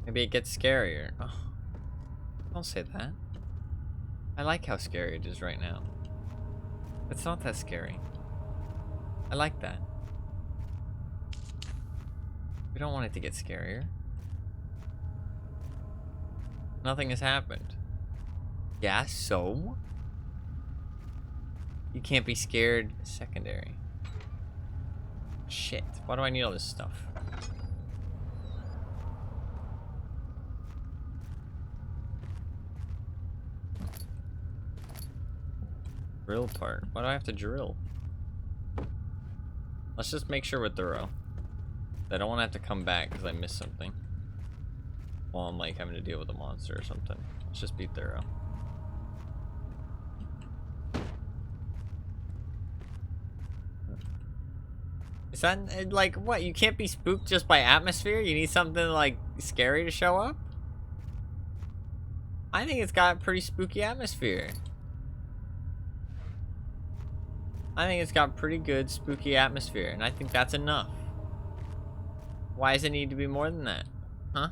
S1: Maybe it gets scarier. Oh, don't say that. I like how scary it is right now. It's not that scary. I like that. We don't want it to get scarier. Nothing has happened. Yeah, so? You can't be scared. Secondary. Shit. Why do I need all this stuff? Drill part. Why do I have to drill? Let's just make sure we're thorough. I don't want to have to come back because I missed something. While I'm like having to deal with a monster or something. Let's just be thorough. that like what? You can't be spooked just by atmosphere? You need something like scary to show up? I think it's got pretty spooky atmosphere. I think it's got pretty good spooky atmosphere, and I think that's enough. Why does it need to be more than that? Huh?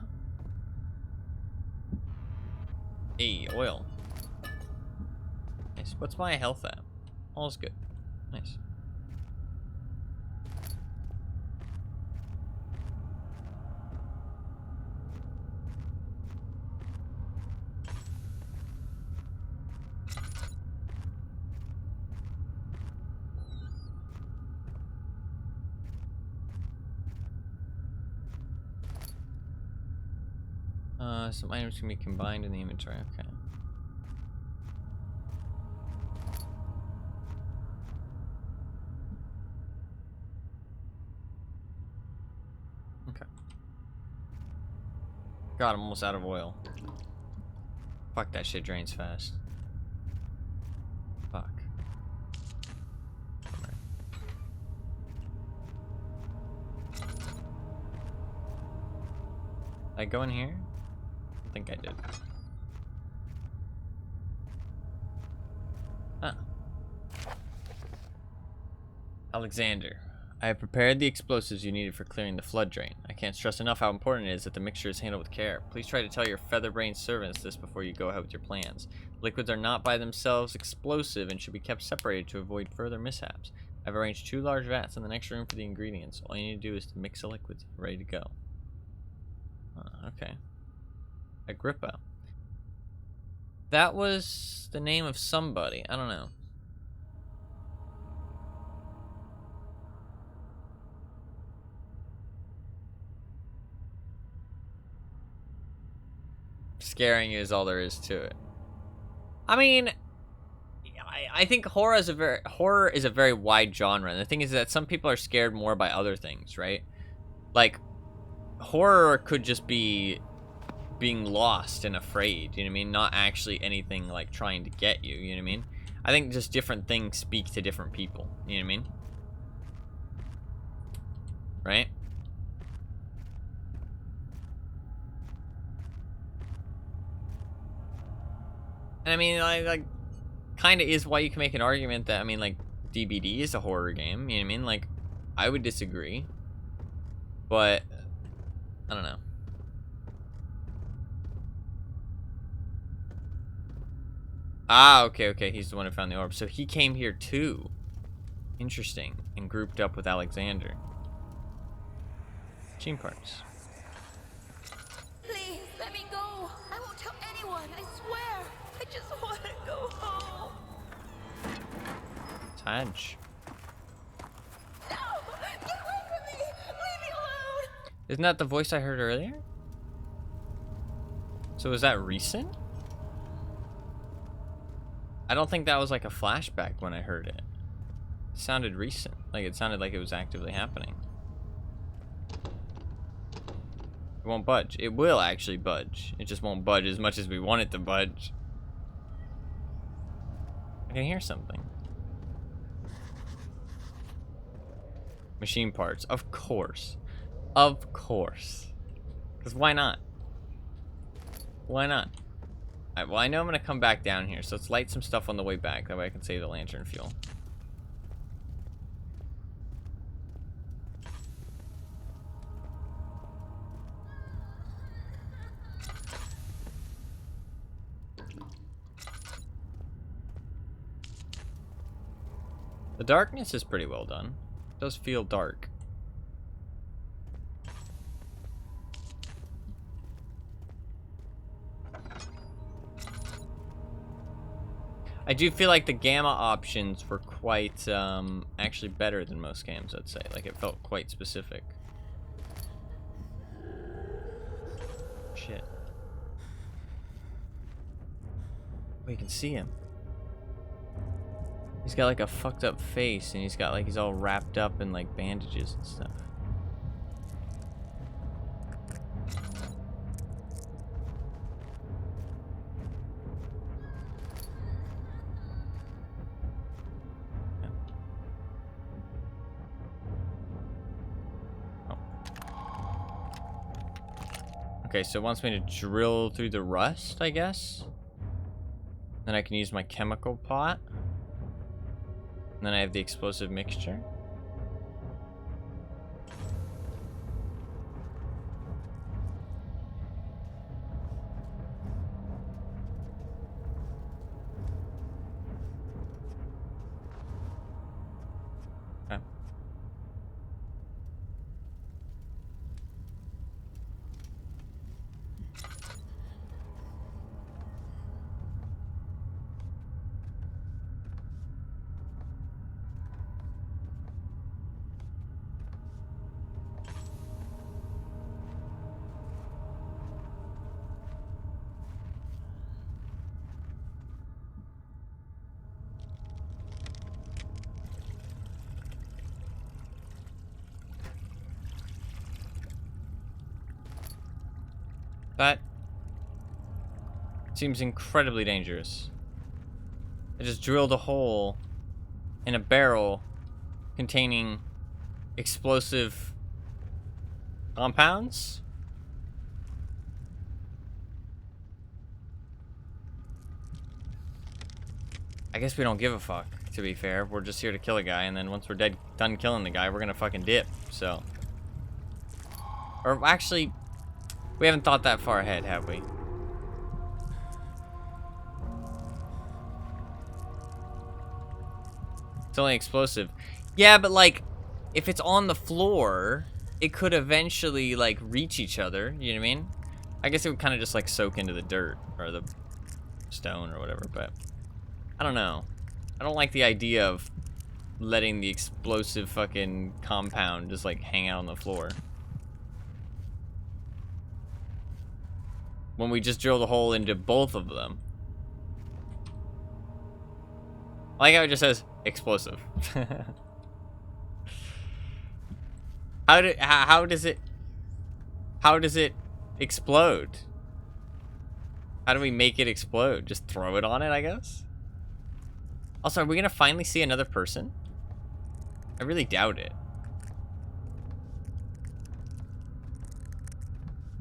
S1: Hey, oil. Nice. What's my health at? All's good. Nice. Some items can be combined in the inventory. Okay. Okay. God, I'm almost out of oil. Fuck, that shit drains fast. Fuck. Did I go in here? I think I did. Huh. Alexander, I have prepared the explosives you needed for clearing the flood drain. I can't stress enough how important it is that the mixture is handled with care. Please try to tell your feather-brained servants this before you go ahead with your plans. Liquids are not by themselves explosive and should be kept separated to avoid further mishaps. I've arranged 2 large vats in the next room for the ingredients. All you need to do is to mix the liquids. Ready to go. Okay. Agrippa. That was the name of somebody. I don't know. Scaring you is all there is to it. I mean, I think horror is a very wide genre. And the thing is that some people are scared more by other things, right? Like, horror could just be being lost and afraid, you know what I mean? Not actually anything like trying to get you, you know what I mean? I think just different things speak to different people, you know what I mean? Right? And I mean, like kind of is why you can make an argument that, I mean, like, DBD is a horror game, you know what I mean? Like, I would disagree. But, I don't know. Ah, okay, he's the one who found the orb. So he came here too. Interesting. And grouped up with Alexander. Machine parts.
S6: Please, let me go. I won't tell anyone, I swear. I just want to go home.
S1: Taj.
S6: No! Get away from me! Leave me alone!
S1: Isn't that the voice I heard earlier? So is that recent? I don't think that was like a flashback when I heard it. It sounded recent. Like it sounded like it was actively happening. It won't budge. It will actually budge. It just won't budge as much as we want it to budge. I can hear something. Machine parts. Of course. Of course. Because why not? Why not? Alright, well, I know I'm going to come back down here, so let's light some stuff on the way back. That way I can save the lantern fuel. The darkness is pretty well done. It does feel dark. I do feel like the gamma options were quite, actually better than most games, I'd say. Like, it felt quite specific. Shit. Oh, you can see him. He's got, like, a fucked up face, and he's got, like, he's all wrapped up in, like, bandages and stuff. Okay, so it wants me to drill through the rust, I guess. Then I can use my chemical pot. And then I have the explosive mixture. Okay. That seems incredibly dangerous. I just drilled a hole in a barrel containing explosive compounds. I guess we don't give a fuck, to be fair. We're just here to kill a guy, and then once we're done killing the guy, we're gonna fucking dip, so. Or actually, we haven't thought that far ahead, have we? It's only explosive. Yeah, but like, if it's on the floor, it could eventually like reach each other, you know what I mean? I guess it would kind of just like soak into the dirt or the stone or whatever, but I don't know. I don't like the idea of letting the explosive fucking compound just like hang out on the floor. When we just drilled a hole into both of them. I like how it just says explosive. How does it explode? How do we make it explode? Just throw it on it, I guess? Also, are we gonna finally see another person? I really doubt it.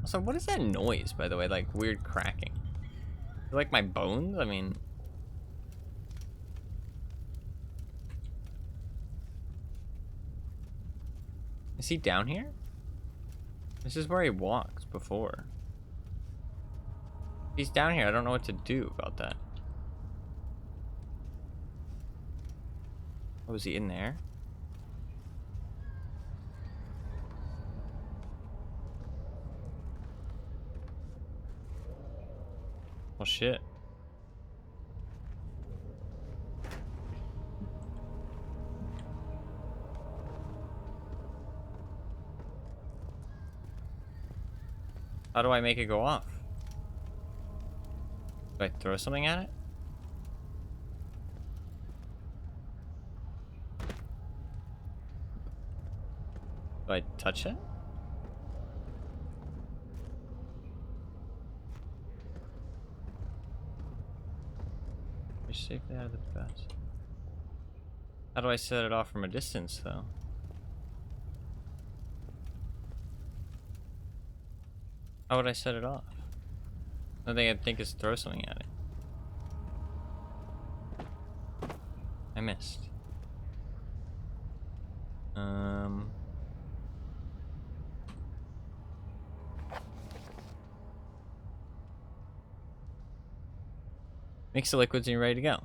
S1: Also, what is that noise, by the way? Like, weird cracking. Like my bones? I mean... Is he down here? This is where he walked before. If he's down here, I don't know what to do about that. Oh, is he in there? Well, shit. How do I make it go off? Do I throw something at it? Do I touch it? You're safely out of the best. How do I set it off from a distance, though? How would I set it off? The thing I'd think is throw something at it. I missed. Mix the liquids and you're ready to go.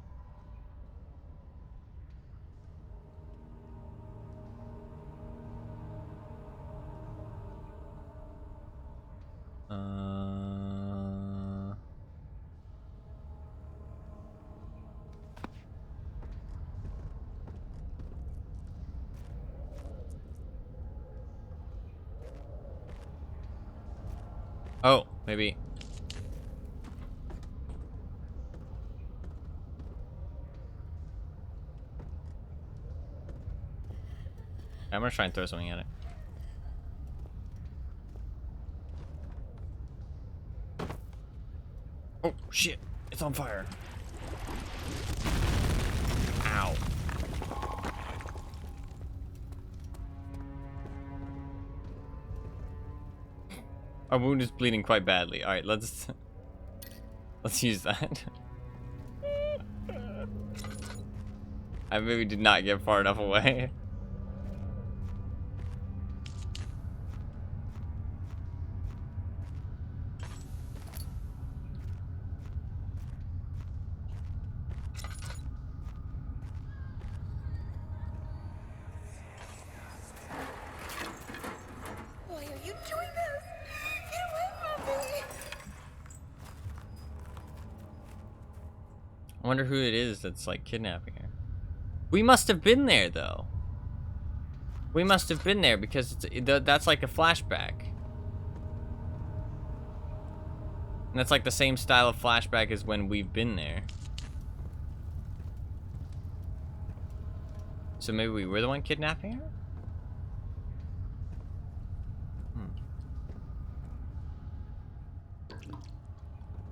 S1: Oh, maybe. I'm gonna try and throw something at it. Oh, shit. It's on fire. Ow. Our wound is bleeding quite badly. All right, let's use that. I maybe did not get far enough away.
S6: Why are you doing this? Get away from me!
S1: I wonder who it is that's like kidnapping her. We must have been there though. We must have been there because that's like a flashback. And that's like the same style of flashback as when we've been there. So maybe we were the one kidnapping her?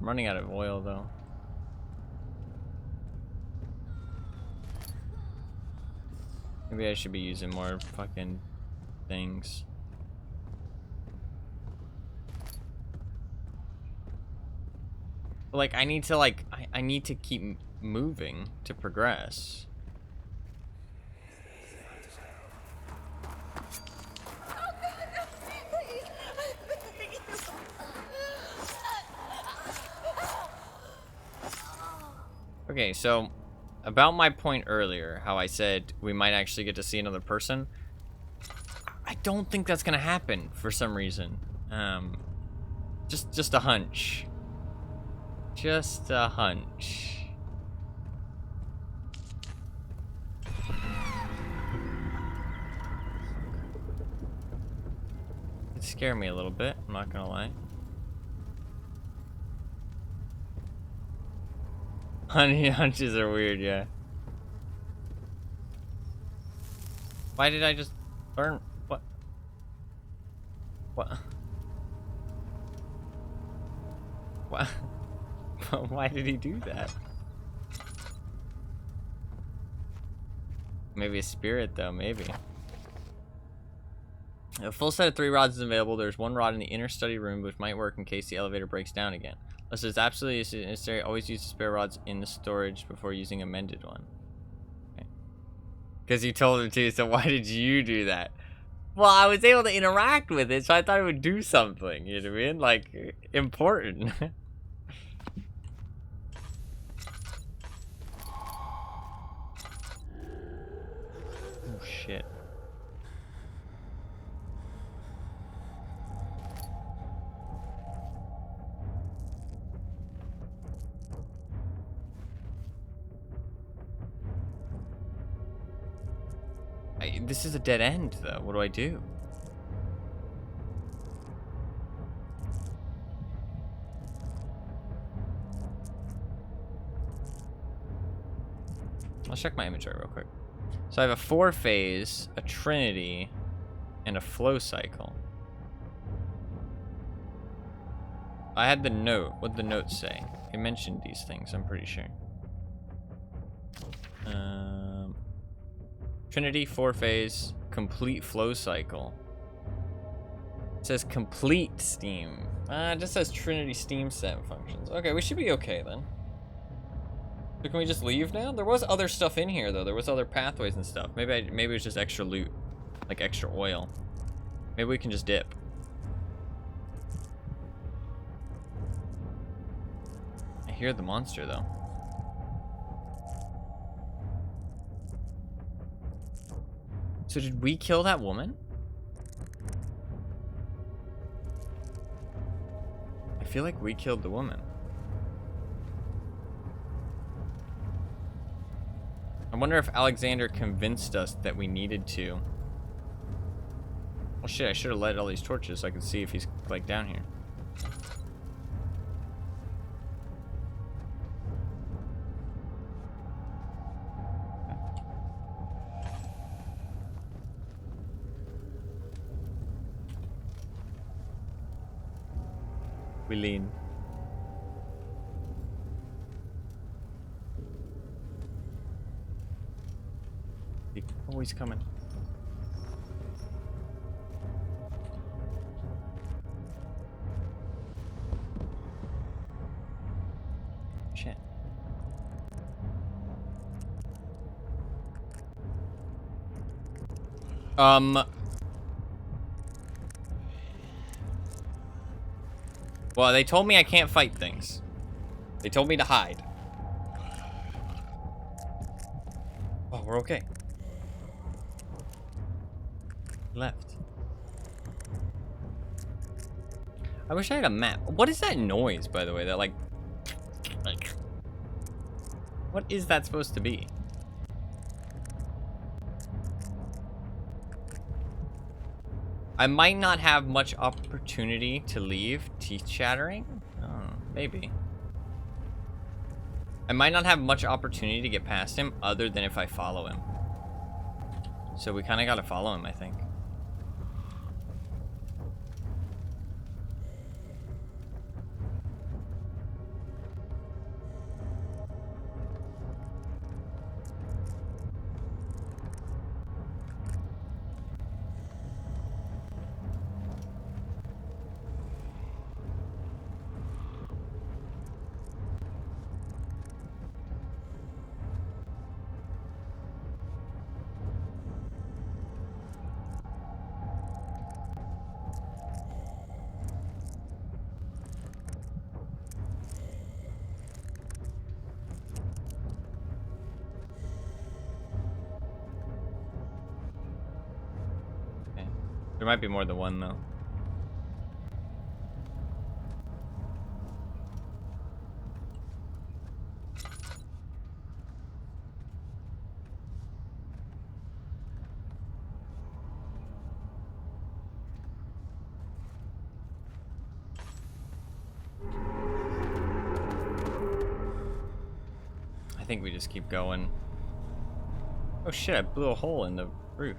S1: I'm running out of oil though. Maybe I should be using more fucking things. But like I need to I need to keep moving to progress. Okay, so about my point earlier, how I said we might actually get to see another person. I don't think that's gonna happen for some reason. Just a hunch. Just a hunch. It scared me a little bit, I'm not gonna lie. Honey hunches are weird, yeah. Why did I just burn? What? What? What? Why did he do that? Maybe a spirit, though, maybe. A full set of 3 rods is available. There's 1 rod in the inner study room, which might work in case the elevator breaks down again. Unless it's absolutely necessary, always use the spare rods in the storage before using a mended one. Because you told him to, so why did you do that? Well, I was able to interact with it, so I thought it would do something, you know what I mean? Like, important. Oh, shit. This is a dead end, though. What do I do? Let's check my inventory real quick. So I have a 4-phase, a trinity, and a flow cycle. I had the note. What'd the note say? It mentioned these things, I'm pretty sure. Trinity, 4-phase, complete flow cycle. It says complete steam. It just says Trinity steam set functions. Okay, we should be okay then. So can we just leave now? There was other stuff in here though. There was other pathways and stuff. Maybe it was just extra loot, like extra oil. Maybe we can just dip. I hear the monster though. So did we kill that woman? I feel like we killed the woman. I wonder if Alexander convinced us that we needed to. Well, shit, I should have lit all these torches so I could see if he's, like, down here. We lean. Oh, he's coming. Well, they told me I can't fight things. They told me to hide. Oh, we're okay. Left. I wish I had a map. What is that noise, by the way? That like... What is that supposed to be? I might not have much opportunity to leave. Teeth chattering? Oh, maybe. I might not have much opportunity to get past him other than if I follow him. So we kind of got to follow him, I think. There might be more than one, though. I think we just keep going. Oh shit, I blew a hole in the roof.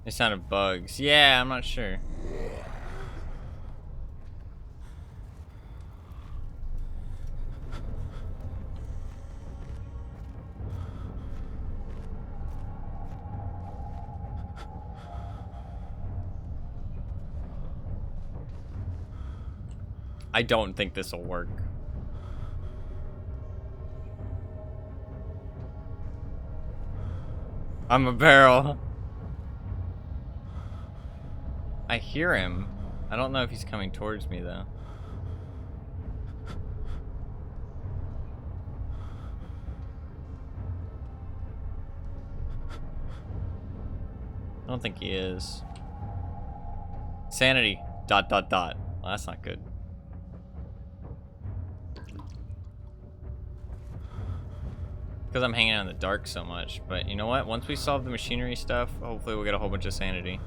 S1: The sound of bugs. Yeah, I'm not sure. I don't think this will work. I'm a barrel. I hear him. I don't know if he's coming towards me, though. I don't think he is. Sanity. ... Well, that's not good. Because I'm hanging out in the dark so much. But you know what? Once we solve the machinery stuff, hopefully we'll get a whole bunch of sanity.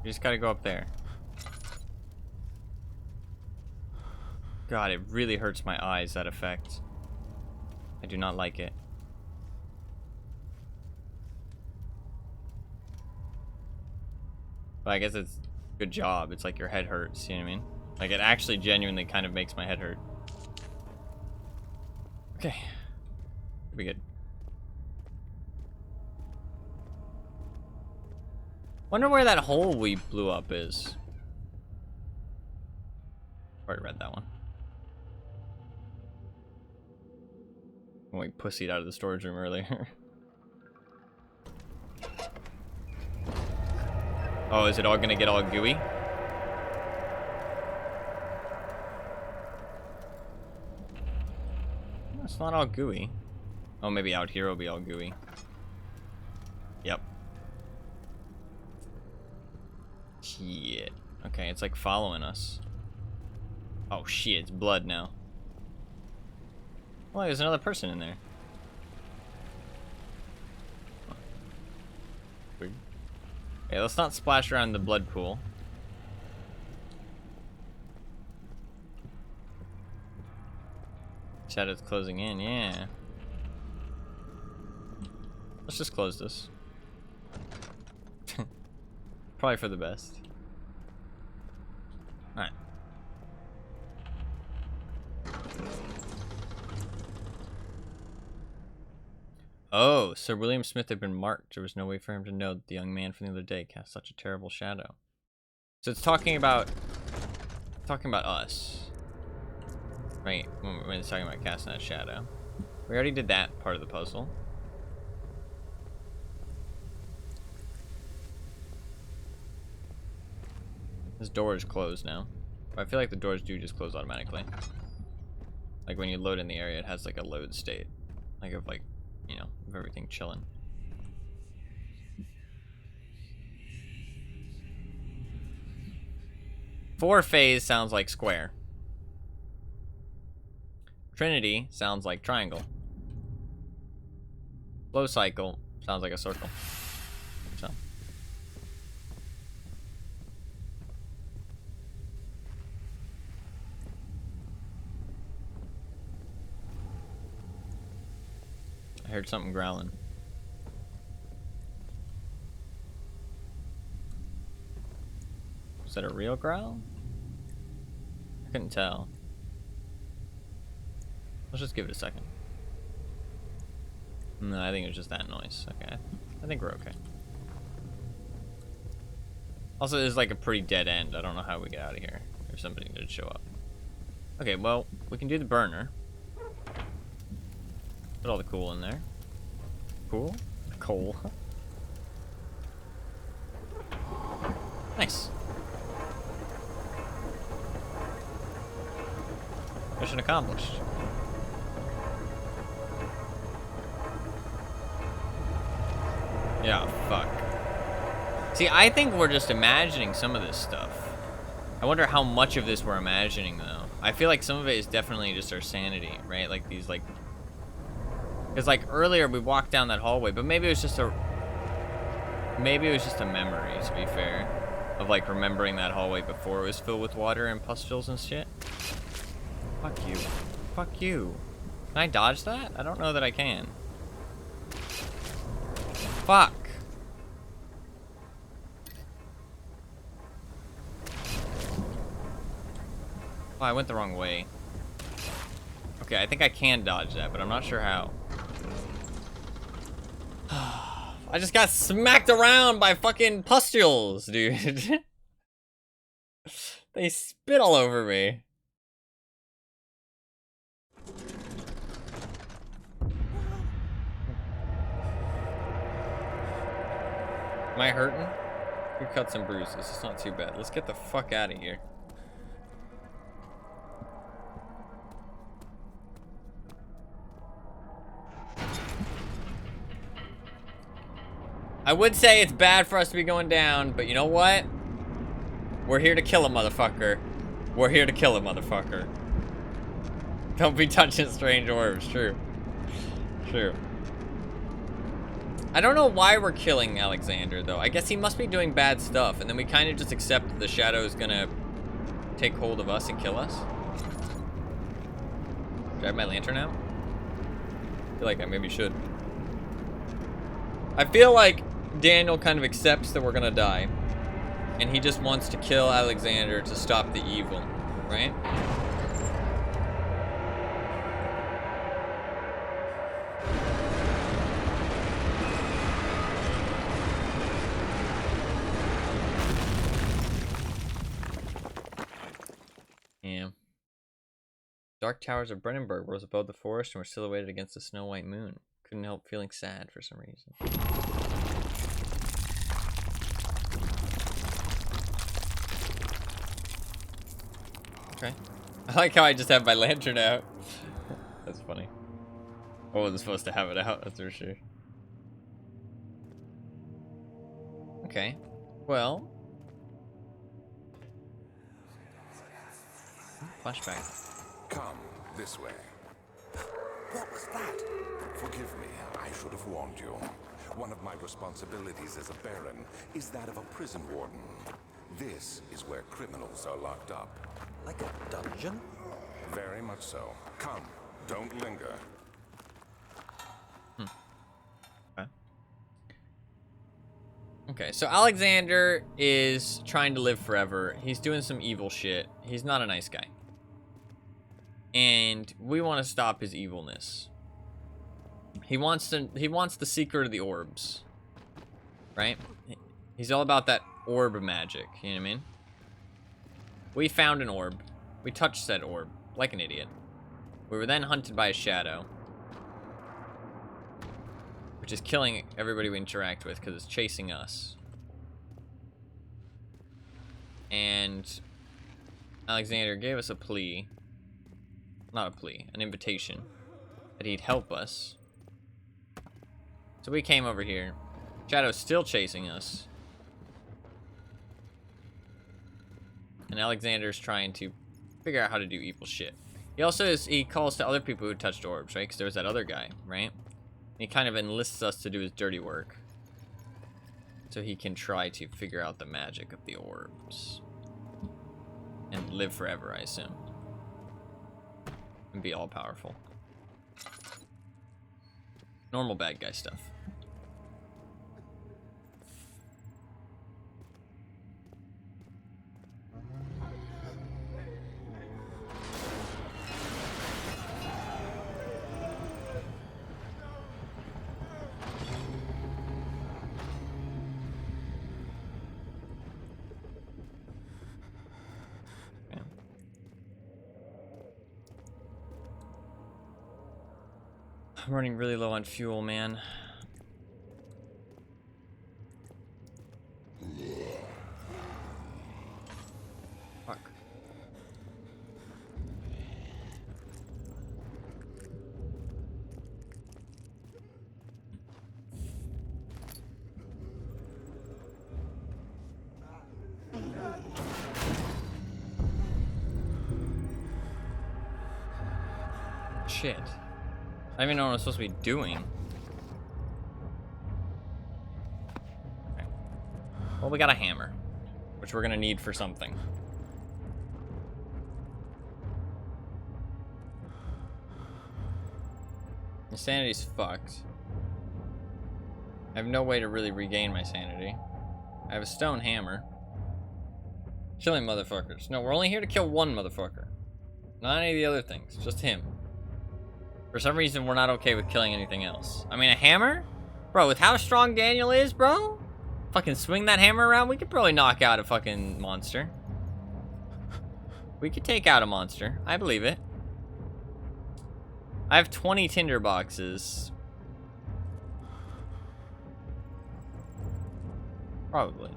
S1: You just gotta go up there. God, it really hurts my eyes, that effect. I do not like it. But I guess it's a good job. It's like your head hurts, you know what I mean? Like, it actually genuinely kind of makes my head hurt. Okay. Should be good. Wonder where that hole we blew up is. Already read that one. When we pussied out of the storage room earlier. Oh, is it all gonna get all gooey? No, it's not all gooey. Oh, maybe out here will be all gooey. Yep. Shit. Okay, it's like following us. Oh shit, it's blood now. Oh, there's another person in there. Weird. Okay, let's not splash around the blood pool. Shadow's closing in, yeah. Let's just close this. Probably for the best. Alright. Oh, Sir William Smith had been marked. There was no way for him to know that the young man from the other day cast such a terrible shadow. So it's talking about us. Right, when it's talking about casting that shadow. We already did that part of the puzzle. This door is closed now. But I feel like the doors do just close automatically. Like when you load in the area, it has like a load state. Like of like, you know, of everything chilling. Four phase sounds like square. Trinity sounds like triangle. Flow cycle sounds like a circle. So. I heard something growling. Is that a real growl? I couldn't tell. Let's just give it a second. No, I think it was just that noise. Okay, I think we're okay. Also, there's like a pretty dead end. I don't know how we get out of here if somebody did show up. Okay, well, we can do the burner. Put all the coal in there. Cool? Coal. Nice. Mission accomplished. Yeah, fuck. See, I think we're just imagining some of this stuff. I wonder how much of this we're imagining, though. I feel like some of it is definitely just our sanity, right? Like these, like... Because, like, earlier we walked down that hallway, but maybe it was just a... Maybe it was just a memory, to be fair. Of, like, remembering that hallway before it was filled with water and pustules and shit. Fuck you. Fuck you. Can I dodge that? I don't know that I can. Fuck. Oh, I went the wrong way. Okay, I think I can dodge that, but I'm not sure how. I just got smacked around by fucking pustules, dude. They spit all over me. Am I hurting? Your cuts and bruises. It's not too bad. Let's get the fuck out of here. I would say it's bad for us to be going down, but you know what? We're here to kill a motherfucker. We're here to kill a motherfucker. Don't be touching strange orbs. True. True. I don't know why we're killing Alexander, though. I guess he must be doing bad stuff, and then we kind of just accept that the shadow is gonna take hold of us and kill us. Do I have my lantern out? I feel like I maybe should. I feel like Daniel kind of accepts that we're gonna die, and he just wants to kill Alexander to stop the evil, right? Yeah. Dark towers of Brennenburg rose above the forest and were silhouetted against the snow-white moon. Couldn't help feeling sad for some reason. Okay. I like how I just have my lantern out. That's funny. I wasn't supposed to have it out, that's for sure. Okay. Well. Flashback.
S3: Come this way.
S2: What was that?
S3: Forgive me, I should have warned you. One of my responsibilities as a baron is that of a prison warden. This is where criminals are locked up.
S2: Like a dungeon?
S3: Very much so. Come, don't linger.
S1: Okay. Okay, so Alexander is trying to live forever. He's doing some evil shit. He's not a nice guy. And we want to stop his evilness. He wants the secret of the orbs. Right? He's all about that orb magic, you know what I mean? We found an orb. We touched said orb, like an idiot. We were then hunted by a shadow. Which is killing everybody we interact with, because it's chasing us. And Alexander gave us a plea. Not a plea, an invitation. That he'd help us. So we came over here. Shadow's still chasing us. And Alexander's trying to figure out how to do evil shit. He calls to other people who touched orbs, right? Because there was that other guy, right? And he kind of enlists us to do his dirty work. So he can try to figure out the magic of the orbs. And live forever, I assume. And be all powerful. Normal bad guy stuff. I'm running really low on fuel, man. Fuck. Shit. I don't even know what I'm supposed to be doing. Okay. Well, we got a hammer, which we're gonna need for something. My sanity's fucked. I have no way to really regain my sanity. I have a stone hammer. Killing motherfuckers. No, we're only here to kill one motherfucker. Not any of the other things, just him. For some reason, we're not okay with killing anything else. I mean, a hammer? Bro, with how strong Daniel is, bro? Fucking swing that hammer around, we could probably knock out a fucking monster. We could take out a monster. I believe it. I have 20 tinder boxes. Probably.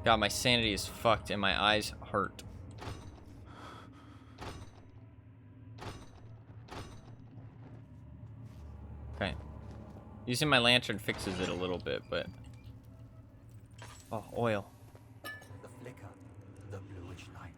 S1: God, my sanity is fucked and my eyes hurt. Okay. Using my lantern fixes it a little bit, but... Oh, oil.
S2: The flicker, the bluish light.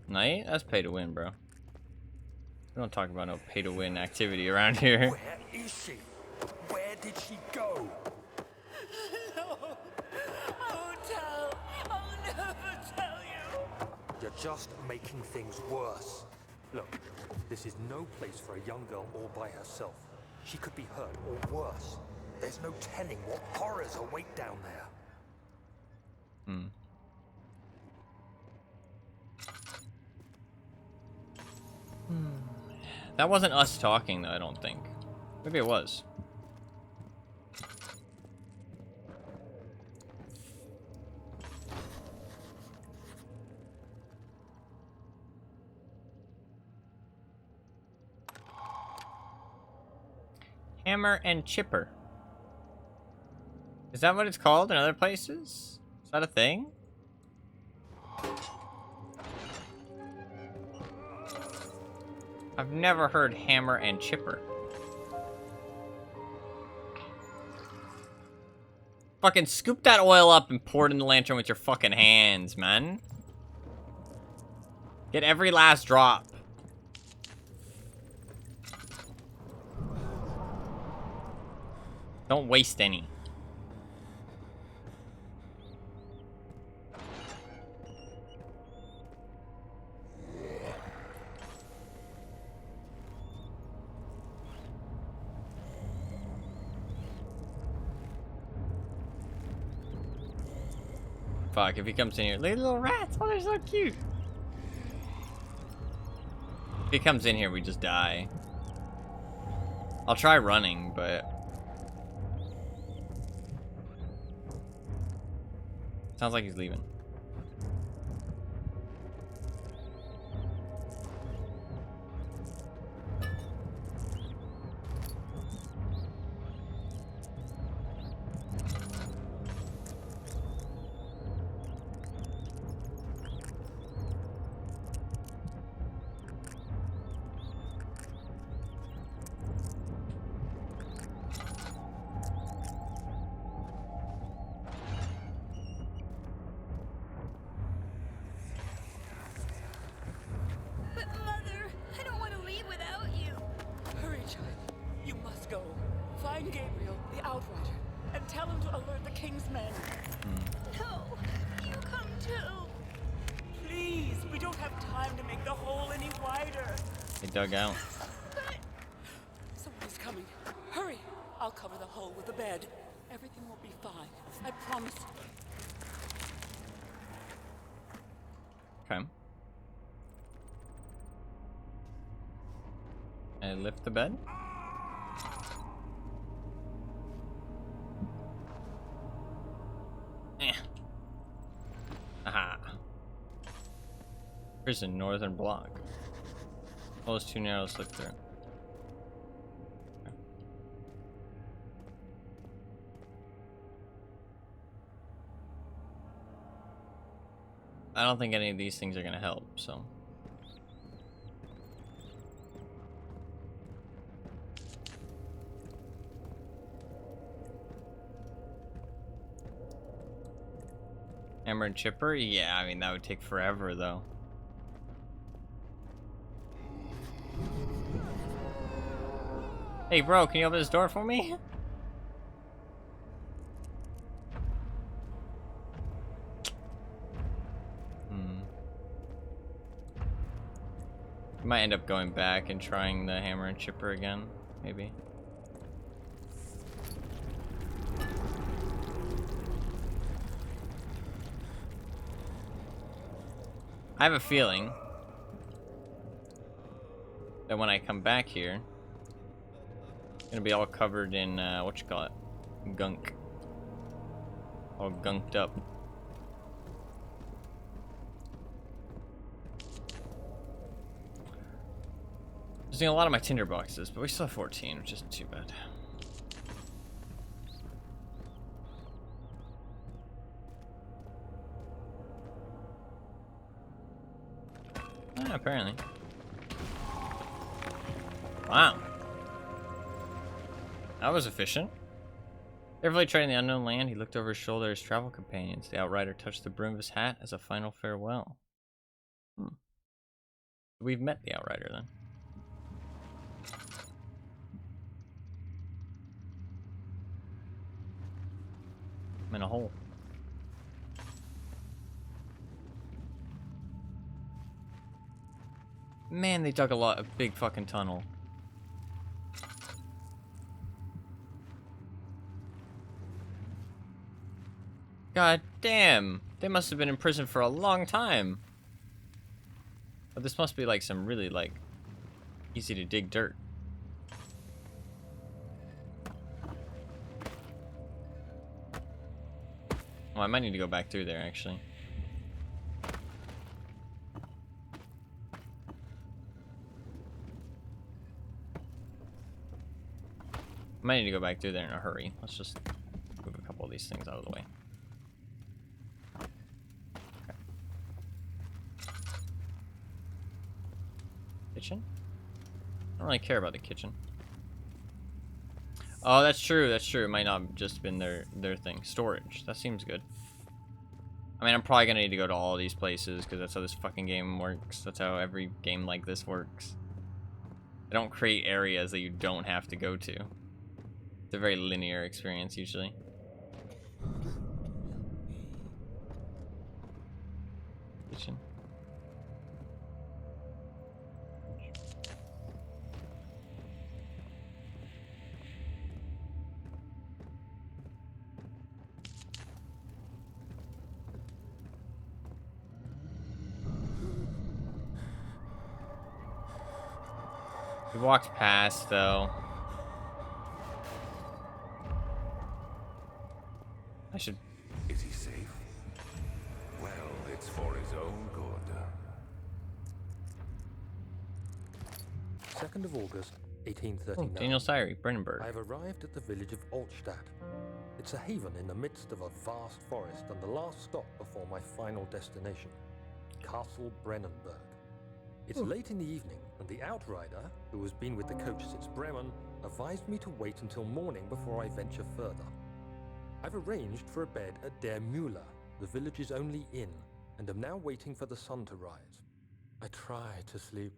S1: Night? That's pay to win, bro. We don't talk about no pay to win activity around here.
S2: Where is she? Where did she go?
S6: No, I won't tell. I'll never tell you.
S2: You're just making things worse. Look, this is no place for a young girl all by herself. She could be hurt or worse. There's no telling what horrors await down there.
S1: Hmm. That wasn't us talking, though, I don't think. Maybe it was. Hammer and chipper. Is that what it's called in other places? Is that a thing? I've never heard hammer and chipper. Fucking scoop that oil up and pour it in the lantern with your fucking hands, man. Get every last drop. Don't waste any. Fuck, if he comes in here. Look at the little rats. Oh, they're so cute. If he comes in here, we just die. I'll try running, but... Sounds like he's leaving.
S6: But Mother, I don't want to leave without you.
S7: Hurry, child. You must go. Find Gabriel, the Outrider, and tell him to alert the King's men.
S6: No, you come too.
S7: Please, we don't have time to make the hole any wider.
S1: They dug out.
S6: But
S7: Someone's coming. Hurry. I'll cover the hole with a bed. Everything will be fine. I promise.
S1: Okay. And lift the bed. Eh. Aha. Prison, northern block. Well, it's too narrow to look through. Okay. I don't think any of these things are gonna help, so. Hammer and chipper? Yeah, I mean, that would take forever, though. Hey, bro, can you open this door for me? Might end up going back and trying the hammer and chipper again, maybe. I have a feeling that when I come back here, it's gonna be all covered in, what you call it? Gunk. All gunked up. Using a lot of my tinder boxes, but we still have 14, which isn't too bad. Yeah, apparently. Wow. That was efficient. Carefully treading the unknown land, he looked over his shoulder at his travel companions. The outrider touched the brim of his hat as a final farewell. We've met the outrider then. I'm in a hole. Man, they dug a big fucking tunnel. God damn, they must have been in prison for a long time. But this must be like some really like easy to dig dirt. Oh, I might need to go back through there actually. I might need to go back through there in a hurry. Let's just move a couple of these things out of the way. Okay. Kitchen? I don't really care about the kitchen. Oh, that's true. That's true. It might not have just been their thing. Storage. That seems good. I mean, I'm probably gonna need to go to all these places because that's how this fucking game works. That's how every game like this works. They don't create areas that you don't have to go to. It's a very linear experience usually. Kitchen. We walked past though. I should.
S3: Is he safe? Well, it's for his own good.
S2: 2nd of August,
S1: Oh,
S2: 1839.
S1: Daniel Syrie, Brennenburg.
S2: I've arrived at the village of Altstadt. It's a haven in the midst of a vast forest and the last stop before my final destination, Castle Brennenburg. It's late in the evening, and the outrider, who has been with the coach since Bremen, advised me to wait until morning before I venture further. I've arranged for a bed at Der Müller, the village's only inn, and am now waiting for the sun to rise. I try to sleep,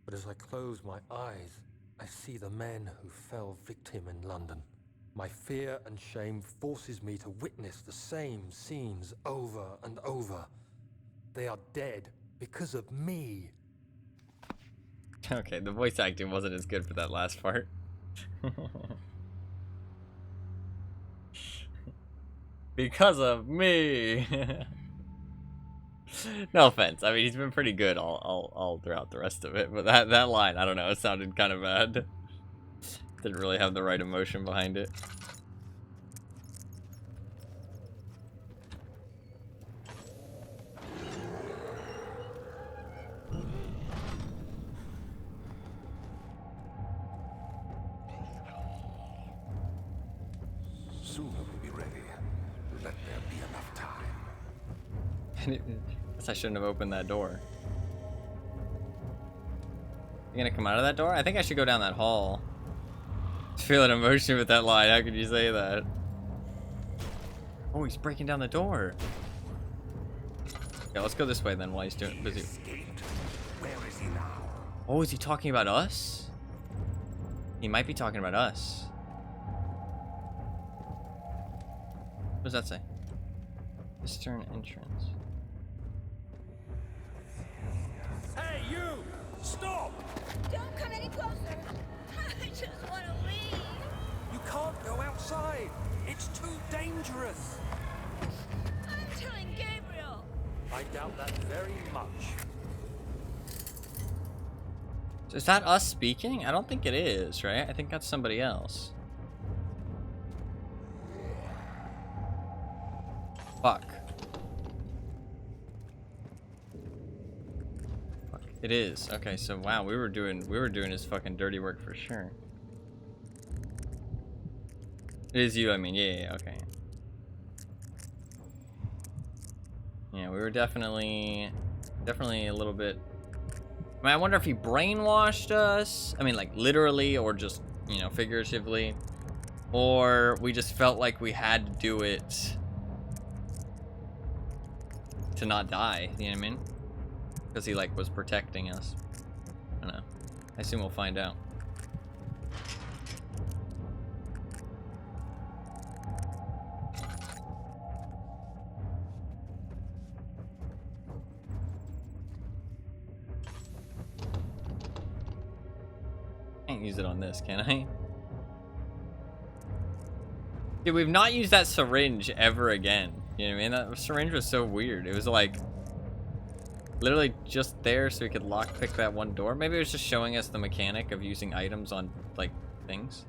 S2: but as I close my eyes, I see the men who fell victim in London. My fear and shame forces me to witness the same scenes over and over. They are dead because of me.
S1: Okay, the voice acting wasn't as good for that last part. Because of me. No offense. I mean, he's been pretty good all throughout the rest of it, but that line, I don't know, it sounded kind of bad. Didn't really have the right emotion behind it.
S3: Soon we'll be ready. Let there be enough time.
S1: Guess I shouldn't have opened that door. You gonna come out of that door? I think I should go down that hall. Feeling emotion with that line. How could you say that? Oh, he's breaking down the door. Okay, let's go this way then while he's doing busy.
S3: Escaped? Where is he now?
S1: Oh, is he talking about us? He might be talking about us. What does that say? Eastern entrance.
S2: Hey, you! Stop!
S6: Don't come any closer. I just want to leave.
S2: You can't go outside. It's too dangerous.
S6: I'm telling Gabriel.
S2: I doubt that very much.
S1: So is that us speaking? I don't think it is, right? I think that's somebody else. Fuck. Fuck. It is. Okay, so wow, we were doing his fucking dirty work for sure. It is you, I mean, yeah, okay. Yeah, we were definitely a little bit. I mean, I wonder if he brainwashed us. I mean, like literally, or just, you know, figuratively, or we just felt like we had to do it to not die. You know what I mean? Because he like was protecting us. I don't know. I assume we'll find out. Can't use it on this, can I? Dude, we've not used that syringe ever again. You know what I mean? That syringe was so weird. It was like literally just there so we could lockpick that one door. Maybe it was just showing us the mechanic of using items on like things.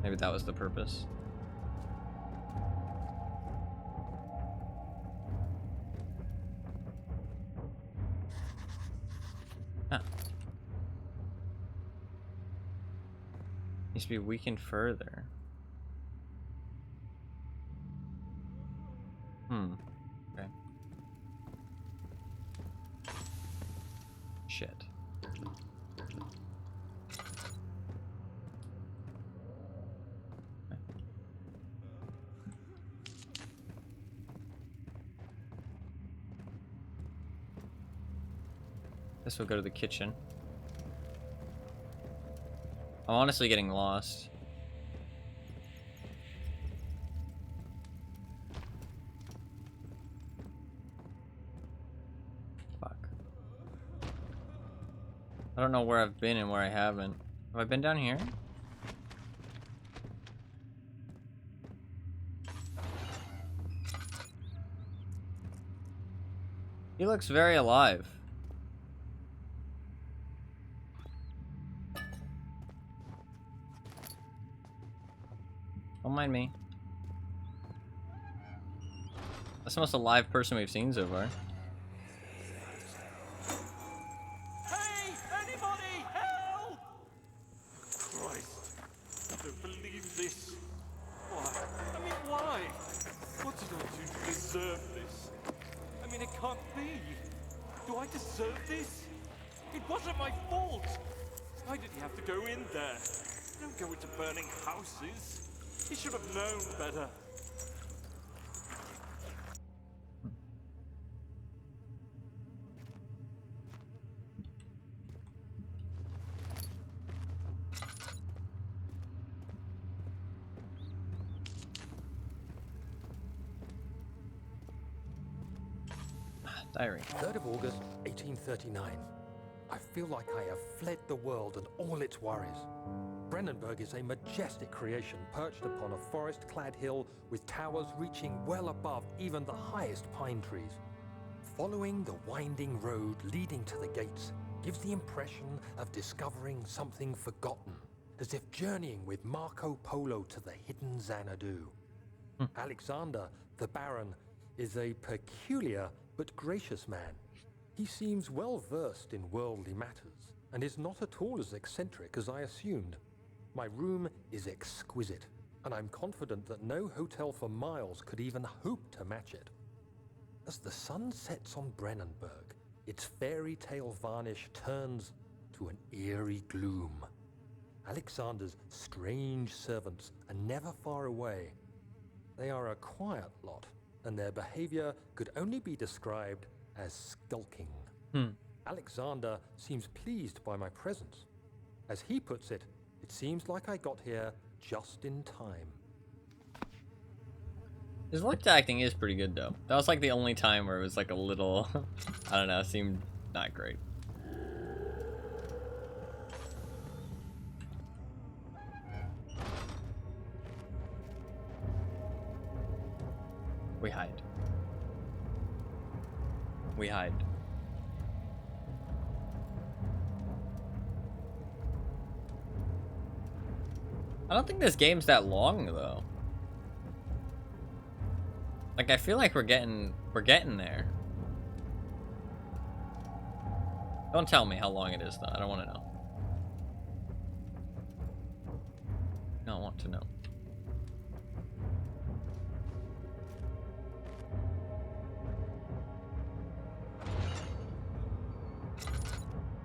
S1: Maybe that was the purpose. Ah. Needs to be weakened further. Okay. Shit. Guess we'll go to the kitchen. I'm honestly getting lost. Fuck. I don't know where I've been and where I haven't. Have I been down here? He looks very alive. Don't mind me. That's the most alive person we've seen so far.
S2: Hey! Anybody! Help! Christ. I don't believe this. Why? I mean, why? What did I do to deserve this? I mean, it can't be. Do I deserve this? It wasn't my fault. Why did he have to go in there? Don't go into burning houses. He should have known better.
S1: Diary.
S2: 3rd of August, 1839. I feel like I have fled the world and all its worries. Brennenburg is a majestic creation perched upon a forest-clad hill with towers reaching well above even the highest pine trees. Following the winding road leading to the gates gives the impression of discovering something forgotten, as if journeying with Marco Polo to the hidden Xanadu. Alexander, the Baron, is a peculiar but gracious man. He seems well versed in worldly matters and is not at all as eccentric as I assumed. My room is exquisite, and I'm confident that no hotel for miles could even hope to match it. As the sun sets on Brennenburg, its fairy tale varnish turns to an eerie gloom. Alexander's strange servants are never far away. They are a quiet lot, and their behavior could only be described as skulking. Alexander seems pleased by my presence. As he puts it, it seems like I got here just in time.
S1: His voice acting is pretty good though. That was like the only time where it was like a little, I don't know, seemed not great. We hide. We hide. I don't think this game's that long though. Like I feel like we're getting there. Don't tell me how long it is though. I don't want to know. I don't want to know.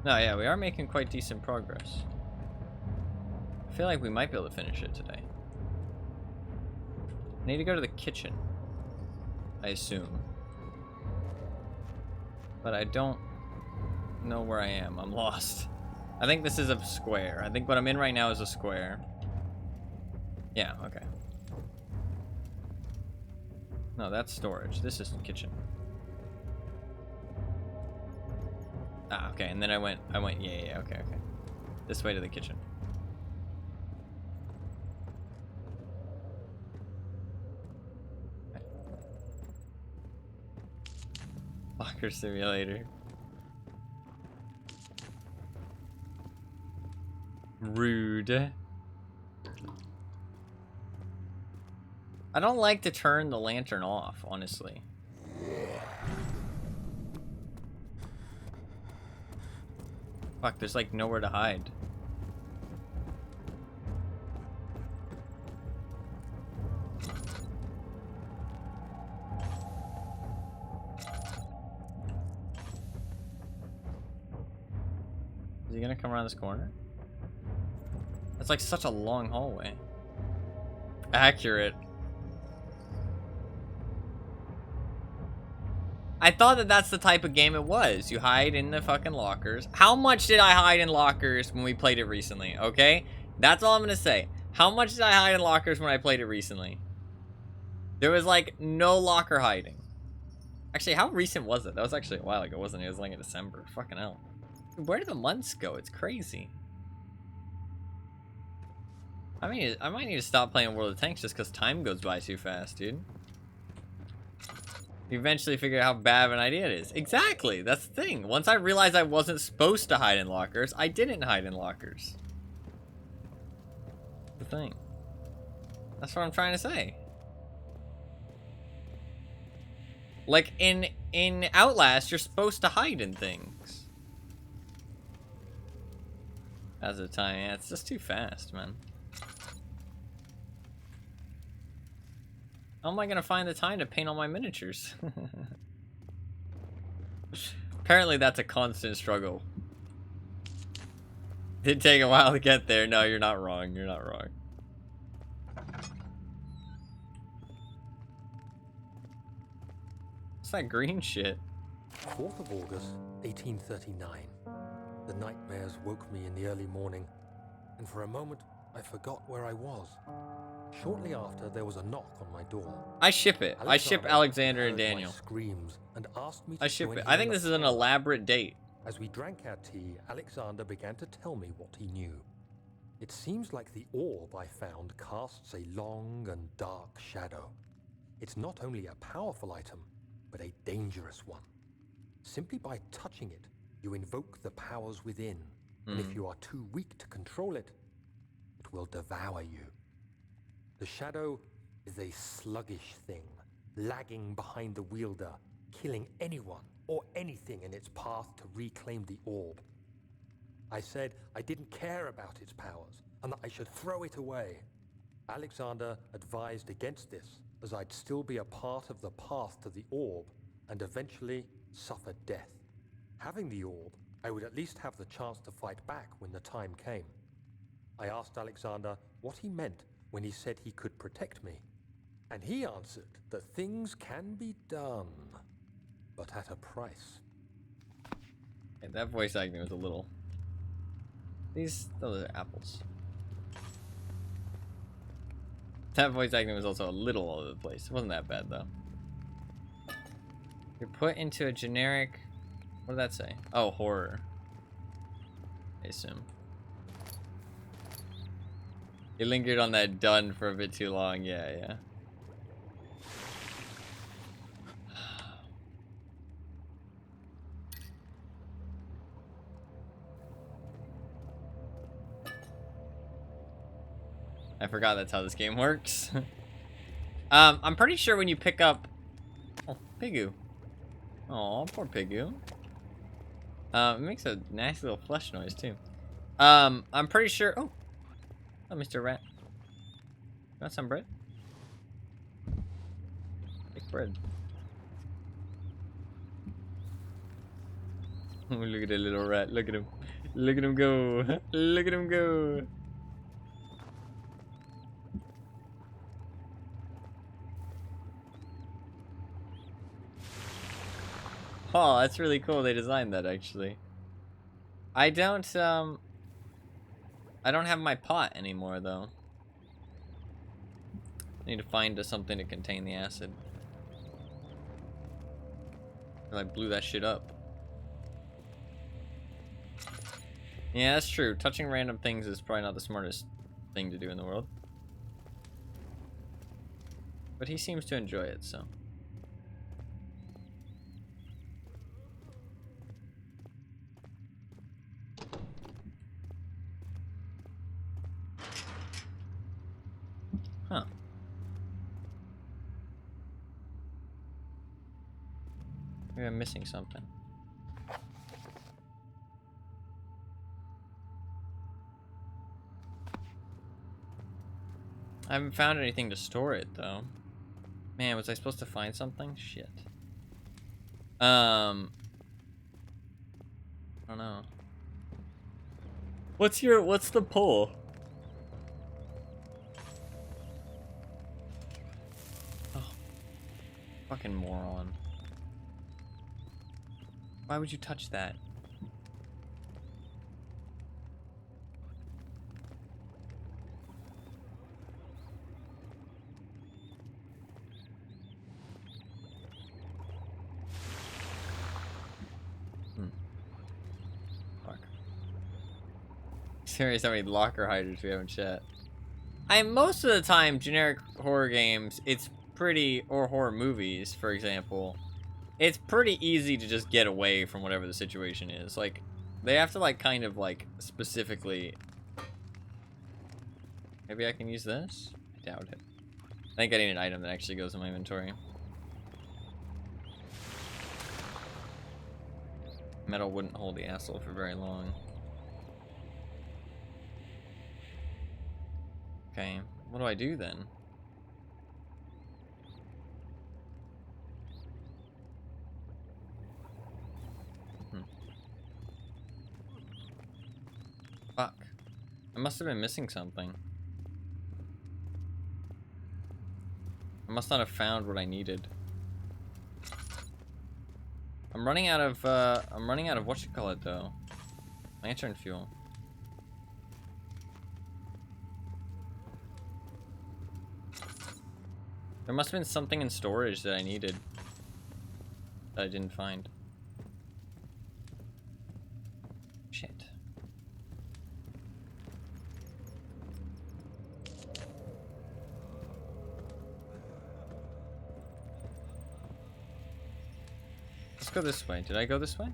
S1: No, yeah, we are making quite decent progress. I feel like we might be able to finish it today. I need to go to the kitchen, I assume. But I don't know where I am. I'm lost. I think this is a square. I think what I'm in right now is a square. Yeah, okay. No, that's storage. This is kitchen. Ah, okay, and then I went, yeah, okay. This way to the kitchen. Okay. Locker simulator. Rude. I don't like to turn the lantern off, honestly. Fuck, there's like nowhere to hide. Is he gonna come around this corner? That's like such a long hallway. Accurate. I thought that that's the type of game it was. You hide in the fucking lockers. How much did I hide in lockers when we played it recently, okay? That's all I'm gonna say. How much did I hide in lockers when I played it recently? There was, like, no locker hiding. Actually, how recent was it? That was actually a while ago, wasn't it? It was, like, in December. Fucking hell. Where did the months go? It's crazy. I might need to stop playing World of Tanks just because time goes by too fast, dude. You eventually figure out how bad of an idea it is. Exactly, that's the thing. Once I realized I wasn't supposed to hide in lockers, I didn't hide in lockers. The thing. That's what I'm trying to say. Like, in Outlast, you're supposed to hide in things. As a time, yeah, it's just too fast, man. How am I gonna find the time to paint all my miniatures? Apparently that's a constant struggle. Did take a while to get there. No, you're not wrong. You're not wrong. What's that green shit?
S2: 4th of August, 1839. The nightmares woke me in the early morning, and for a moment I forgot where I was. Shortly after, there was a knock on my door.
S1: I ship it. I ship Alexander and
S2: heard my
S1: Daniel.
S2: Screams and asked me to
S1: I ship
S2: join
S1: it.
S2: him
S1: I
S2: in
S1: think
S2: the
S1: this is an
S2: parlor.
S1: elaborate date.
S2: As we drank our tea, Alexander began to tell me what he knew. It seems like the orb I found casts a long and dark shadow. It's not only a powerful item, but a dangerous one. Simply by touching it, you invoke the powers within, and if you are too weak to control it, it will devour you. The shadow is a sluggish thing, lagging behind the wielder, killing anyone or anything in its path to reclaim the orb. I said I didn't care about its powers, and that I should throw it away. Alexander advised against this, as I'd still be a part of the path to the orb, and eventually suffer death. Having the orb, I would at least have the chance to fight back when the time came. I asked Alexander what he meant when he said he could protect me, and he answered that things can be done, but at a price.
S1: And that voice acting was a little... Those are apples. That voice acting was also a little all over the place. It wasn't that bad, though. You're put into a generic... What did that say? Oh, horror. I assume. You lingered on that done for a bit too long. Yeah, yeah. I forgot that's how this game works. I'm pretty sure when you pick up... Oh, Pigu. Oh, poor Pigu. It makes a nice little flesh noise, too. I'm pretty sure... Oh, Mr. Rat. You want some bread? Take bread. Oh, look at the little rat. Look at him. Look at him go. Look at him go. Oh, that's really cool. They designed that, actually. I don't have my pot anymore, though. I need to find something to contain the acid. I blew that shit up. Yeah, that's true. Touching random things is probably not the smartest thing to do in the world. But he seems to enjoy it, so... Huh. Maybe I'm missing something. I haven't found anything to store it, though. Man, was I supposed to find something? Shit. I don't know. What's the pull? Oh. Fucking moron. Why would you touch that? Fuck. Serious, how many locker hiders we have in chat? Most of the time, generic horror games, it's pretty, or horror movies, for example, it's pretty easy to just get away from whatever the situation is. Like, they have to, like, kind of, like, specifically... Maybe I can use this? I doubt it. I think I need an item that actually goes in my inventory. Metal wouldn't hold the asshole for very long. Okay, what do I do then? Fuck. I must have been missing something. I must not have found what I needed. I'm running out of whatchamacallit though. Lantern fuel. There must have been something in storage that I needed that I didn't find. Shit. Let's go this way. Did I go this way?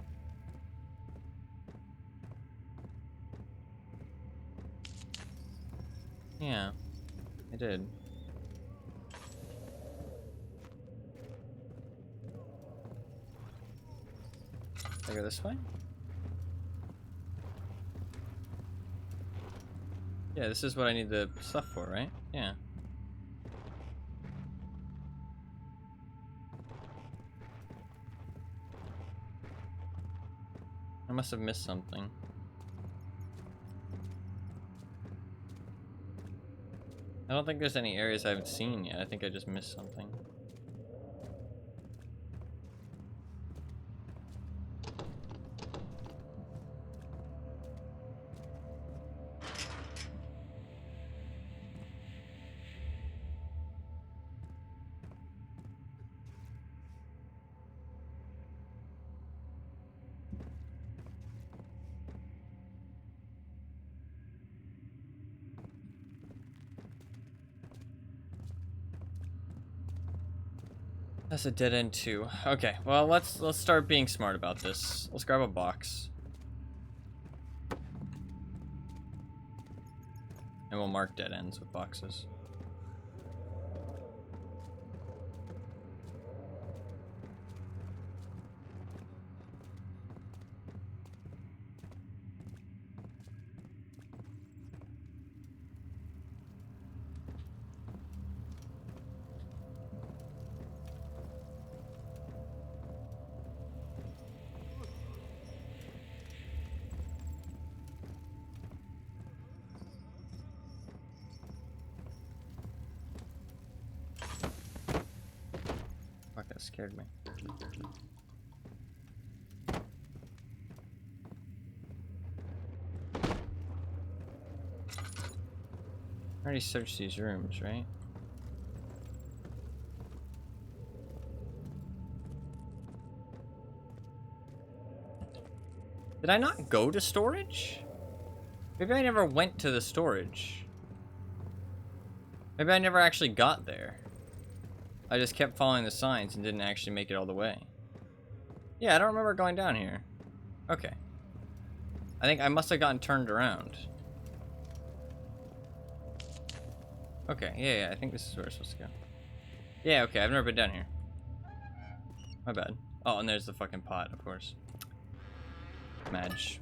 S1: Yeah, I did. Did I go this way? Yeah, this is what I need the stuff for, right? Yeah. I must have missed something. I don't think there's any areas I haven't seen yet. I think I just missed something. That's a dead end too. Okay, well let's start being smart about this. Let's grab a box. And we'll mark dead ends with boxes. Fuck, that scared me. I already searched these rooms, right? Did I not go to storage? Maybe I never went to the storage. Maybe I never actually got there. I just kept following the signs and didn't actually make it all the way. Yeah, I don't remember going down here. Okay. I think I must have gotten turned around. Okay, yeah, I think this is where we're supposed to go. Yeah, okay, I've never been down here. My bad. Oh, and there's the fucking pot, of course. Madge.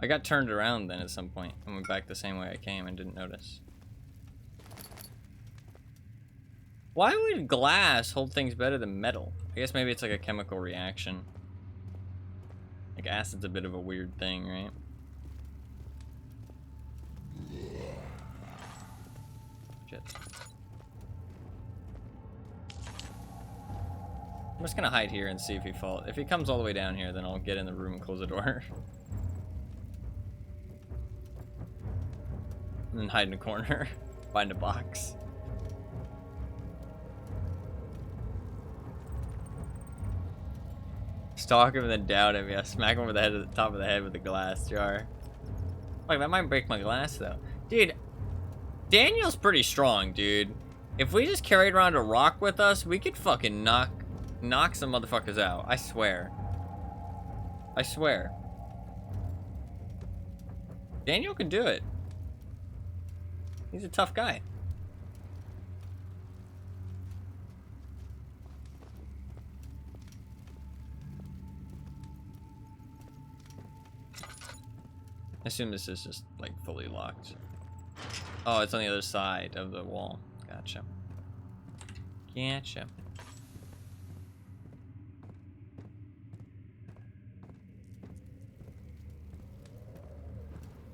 S1: I got turned around then at some point and went back the same way I came and didn't notice. Why would glass hold things better than metal? I guess maybe it's like a chemical reaction. Like acid's a bit of a weird thing, right? Shit. I'm just gonna hide here and see if he falls. If he comes all the way down here, then I'll get in the room and close the door. And then hide in a corner. Find a box. Stalk him and then down him. Yeah, smack him over the head at the top of the head with a glass jar. Like, that might break my glass, though. Dude, Daniel's pretty strong, dude. If we just carried around a rock with us, we could fucking knock some motherfuckers out. I swear. I swear. Daniel can do it. He's a tough guy. I assume this is just, like, fully locked. Oh, it's on the other side of the wall. Gotcha. Gotcha.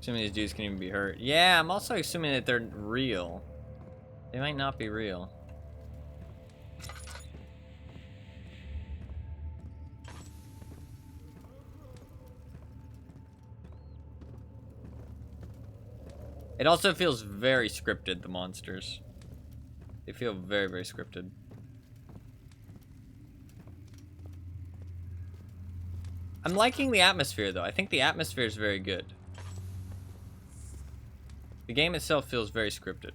S1: Assuming these dudes can even be hurt. Yeah, I'm also assuming that they're real. They might not be real. It also feels very scripted, the monsters. They feel very, very scripted. I'm liking the atmosphere, though. I think the atmosphere is very good. The game itself feels very scripted.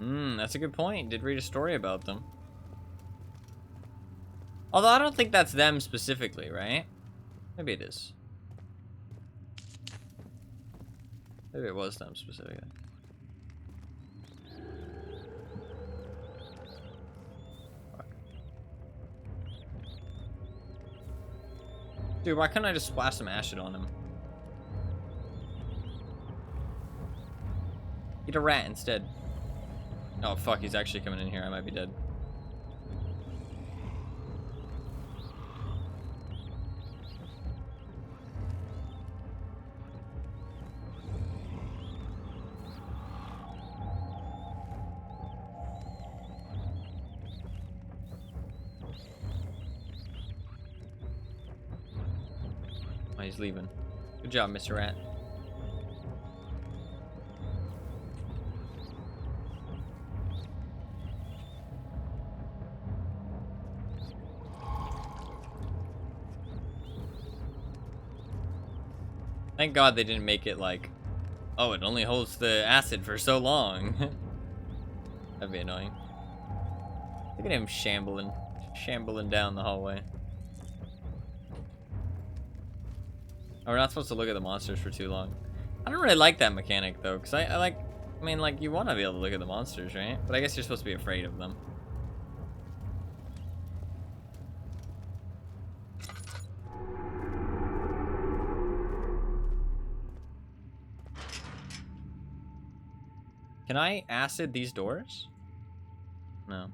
S1: That's a good point. Did read a story about them. Although I don't think that's them specifically, right? Maybe it is. Maybe it was them specifically. Fuck. Dude, why couldn't I just splash some acid on him? Eat a rat instead. Oh fuck, he's actually coming in here. I might be dead. Oh, he's leaving. Good job, Mr. Rat. Thank God they didn't make it like, oh, it only holds the acid for so long. That'd be annoying. Look at him shambling down the hallway. Oh, we're not supposed to look at the monsters for too long. I don't really like that mechanic, though, because I mean, like, you want to be able to look at the monsters, right? But I guess you're supposed to be afraid of them. Can I acid these doors? No.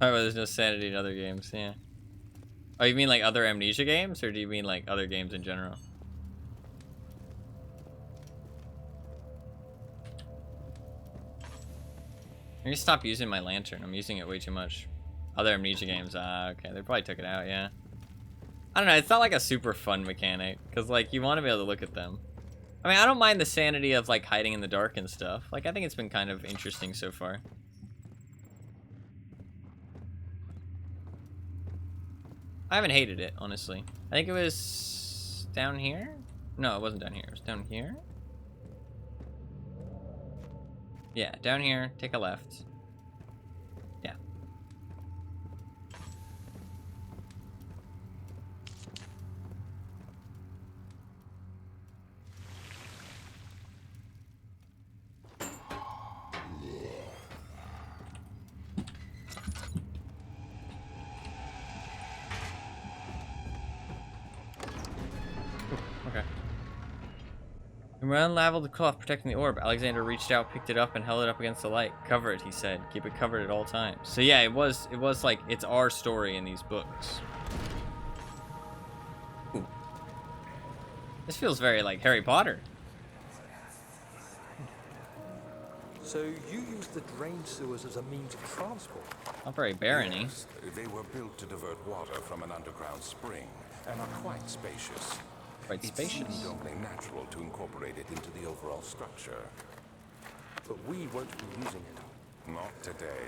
S1: Oh, there's no sanity in other games, yeah. Oh, you mean like other Amnesia games, or do you mean like other games in general? I need to stop using my lantern. I'm using it way too much. Other Amnesia games, okay, they probably took it out, yeah. I don't know, it's not like a super fun mechanic, because like, you want to be able to look at them. I mean, I don't mind the sanity of like hiding in the dark and stuff. Like, I think it's been kind of interesting so far. I haven't hated it, honestly. I think it was down here? No, it wasn't down here. It was down here? Yeah, down here. Take a left. Yeah. When we unraveled the cloth protecting the orb, Alexander reached out, picked it up, and held it up against the light. Cover it, he said. Keep it covered at all times. So yeah, it was like, it's our story in these books. Ooh. This feels very like Harry Potter.
S2: So you use the drain sewers as a means of transport?
S1: Not very barren-y.
S3: Yes, they were built to divert water from an underground spring and are quite spacious.
S1: Quite
S3: It
S1: spacious.
S3: seemed only natural to incorporate it into the overall structure.
S2: But we won't be using it.
S3: Not today.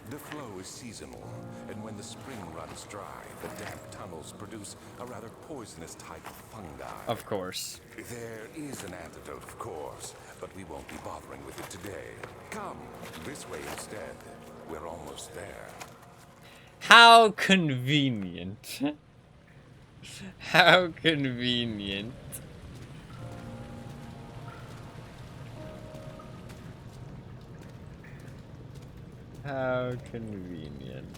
S3: The flow is seasonal, and when the spring runs dry, the damp tunnels produce a rather poisonous type of fungi.
S1: Of course.
S3: There is an antidote, of course, but we won't be bothering with it today. Come, this way instead. We're almost there.
S1: How convenient. How convenient. How convenient.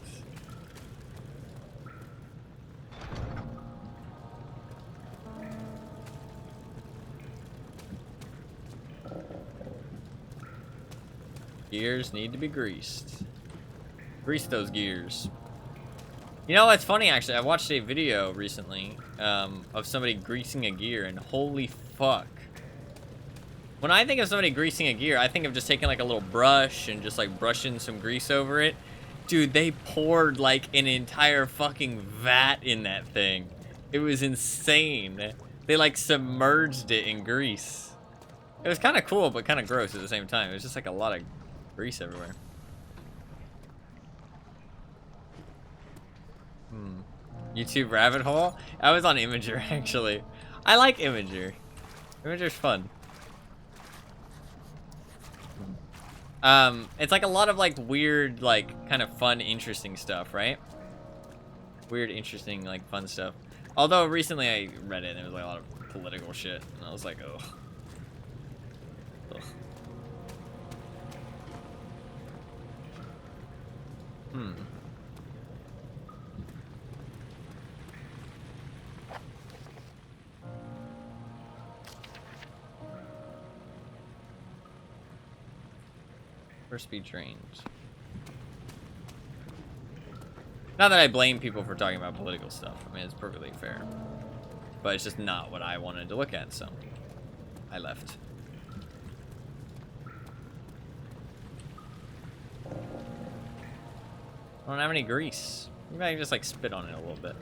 S1: Gears need to be greased. Grease those gears. You know what's funny, actually? I watched a video recently of somebody greasing a gear, and holy fuck. When I think of somebody greasing a gear, I think of just taking like a little brush and just like brushing some grease over it. Dude, they poured like an entire fucking vat in that thing. It was insane. They like submerged it in grease. It was kind of cool, but kind of gross at the same time. It was just like a lot of grease everywhere. YouTube rabbit hole? I was on Imager, actually. I like Imager. Imager's fun. It's like a lot of like weird, like kind of fun, interesting stuff, right? Weird, interesting, like fun stuff. Although recently I read it and there was like a lot of political shit, and I was like, ugh. Ugh. First speed trains. Not that I blame people for talking about political stuff. I mean, it's perfectly fair. But it's just not what I wanted to look at, so I left. I don't have any grease. Maybe I can just like spit on it a little bit.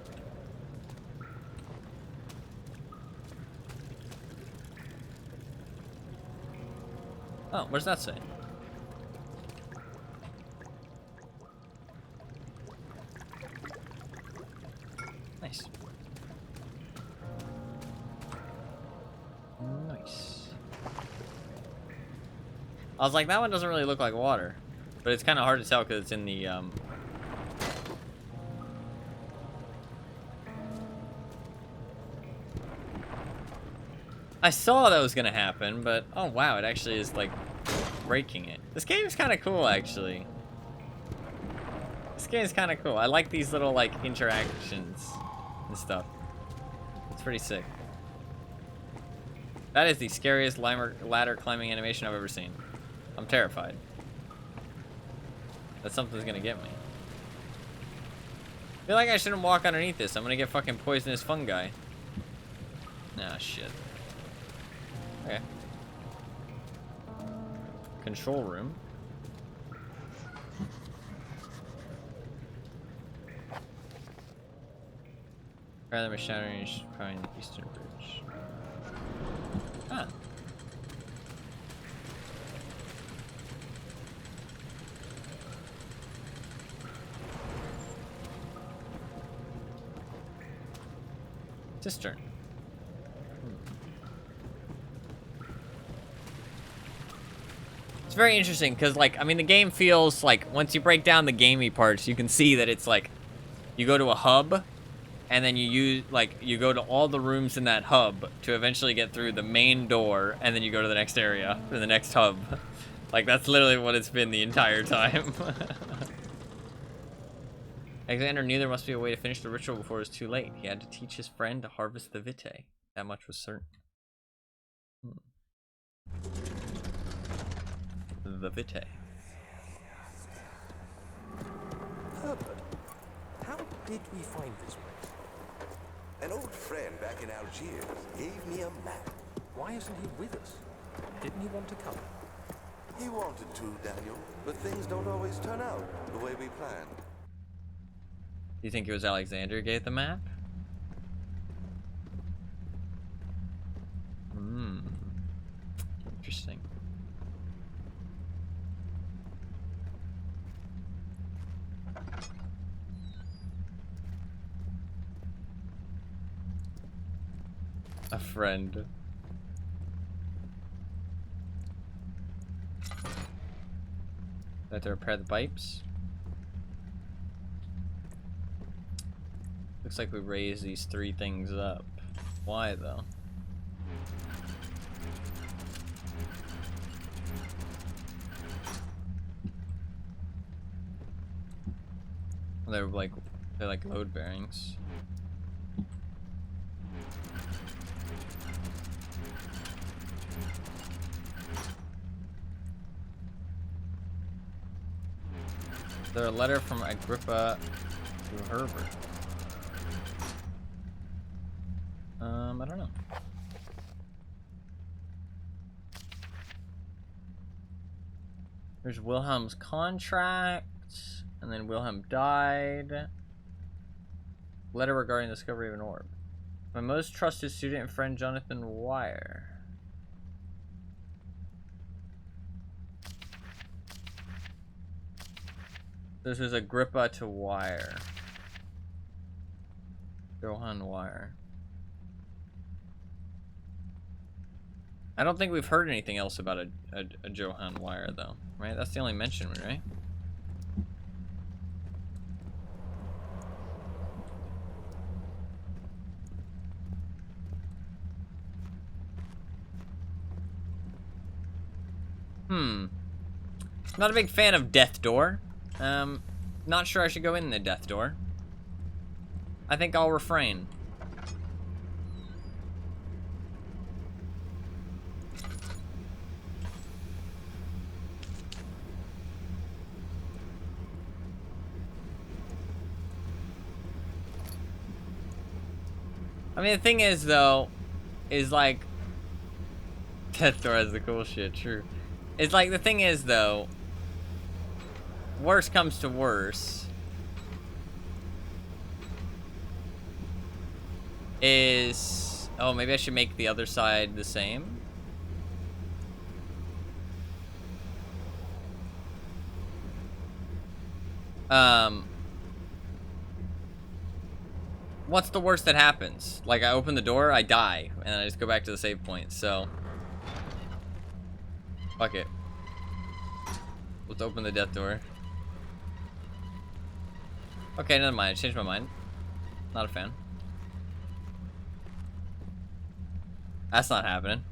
S1: Oh, what does that say? Nice. Nice. I was like, that one doesn't really look like water. But it's kind of hard to tell because it's in the, I saw that was gonna happen, but oh wow, it actually is like breaking it. This game is kind of cool, actually. This game is kind of cool. I like these little like interactions and stuff. It's pretty sick. That is the scariest ladder climbing animation I've ever seen. I'm terrified that something's gonna get me. I feel like I shouldn't walk underneath this. I'm gonna get fucking poisonous fungi. Ah, shit. Okay. Control room. Rather than shattering probably the eastern bridge. Huh. Cistern. It's very interesting because, like, I mean, the game feels like once you break down the gamey parts, you can see that it's like you go to a hub and then you go to all the rooms in that hub to eventually get through the main door, and then you go to the next area for the next hub. Like, that's literally what it's been the entire time. Alexander knew there must be a way to finish the ritual before it was too late. He had to teach his friend to harvest the vitae. That much was certain. The vitae.
S2: Herbert, how did we find this place?
S8: An old friend back in Algiers gave me a map.
S2: Why isn't he with us? Didn't he want to come?
S8: He wanted to, Daniel, but things don't always turn out the way we planned.
S1: Do you think it was Alexander who gave the map? Interesting. A friend. Have to repair the pipes. Looks like we raised these 3 things up. Why though? They're like load bearings. Is there a letter from Agrippa to Herbert? I don't know. There's Wilhelm's contract, and then Wilhelm died. Letter regarding the discovery of an orb. My most trusted student and friend, Jonathan Wire. This is Agrippa to Wire. Johann Wire. I don't think we've heard anything else about a Johann Wire, though. Right? That's the only mention, right? Not a big fan of Death Door. Not sure I should go in the Death Door. I think I'll refrain. I mean, the thing is, though, is like... Death Door has the cool shit, true. It's like, the thing is, though... Worst comes to worst... Is... Oh, maybe I should make the other side the same? What's the worst that happens? Like, I open the door, I die, and I just go back to the save point, so... Fuck it. Let's open the death door. Okay, never mind, I changed my mind. Not a fan. That's not happening.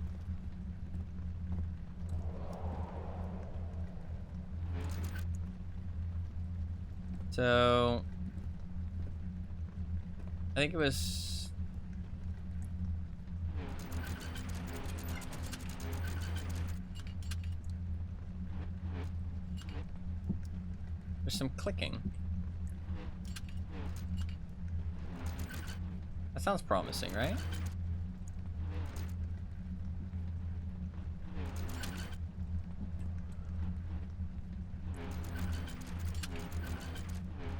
S1: So... I think it was... There's some clicking. That sounds promising, right?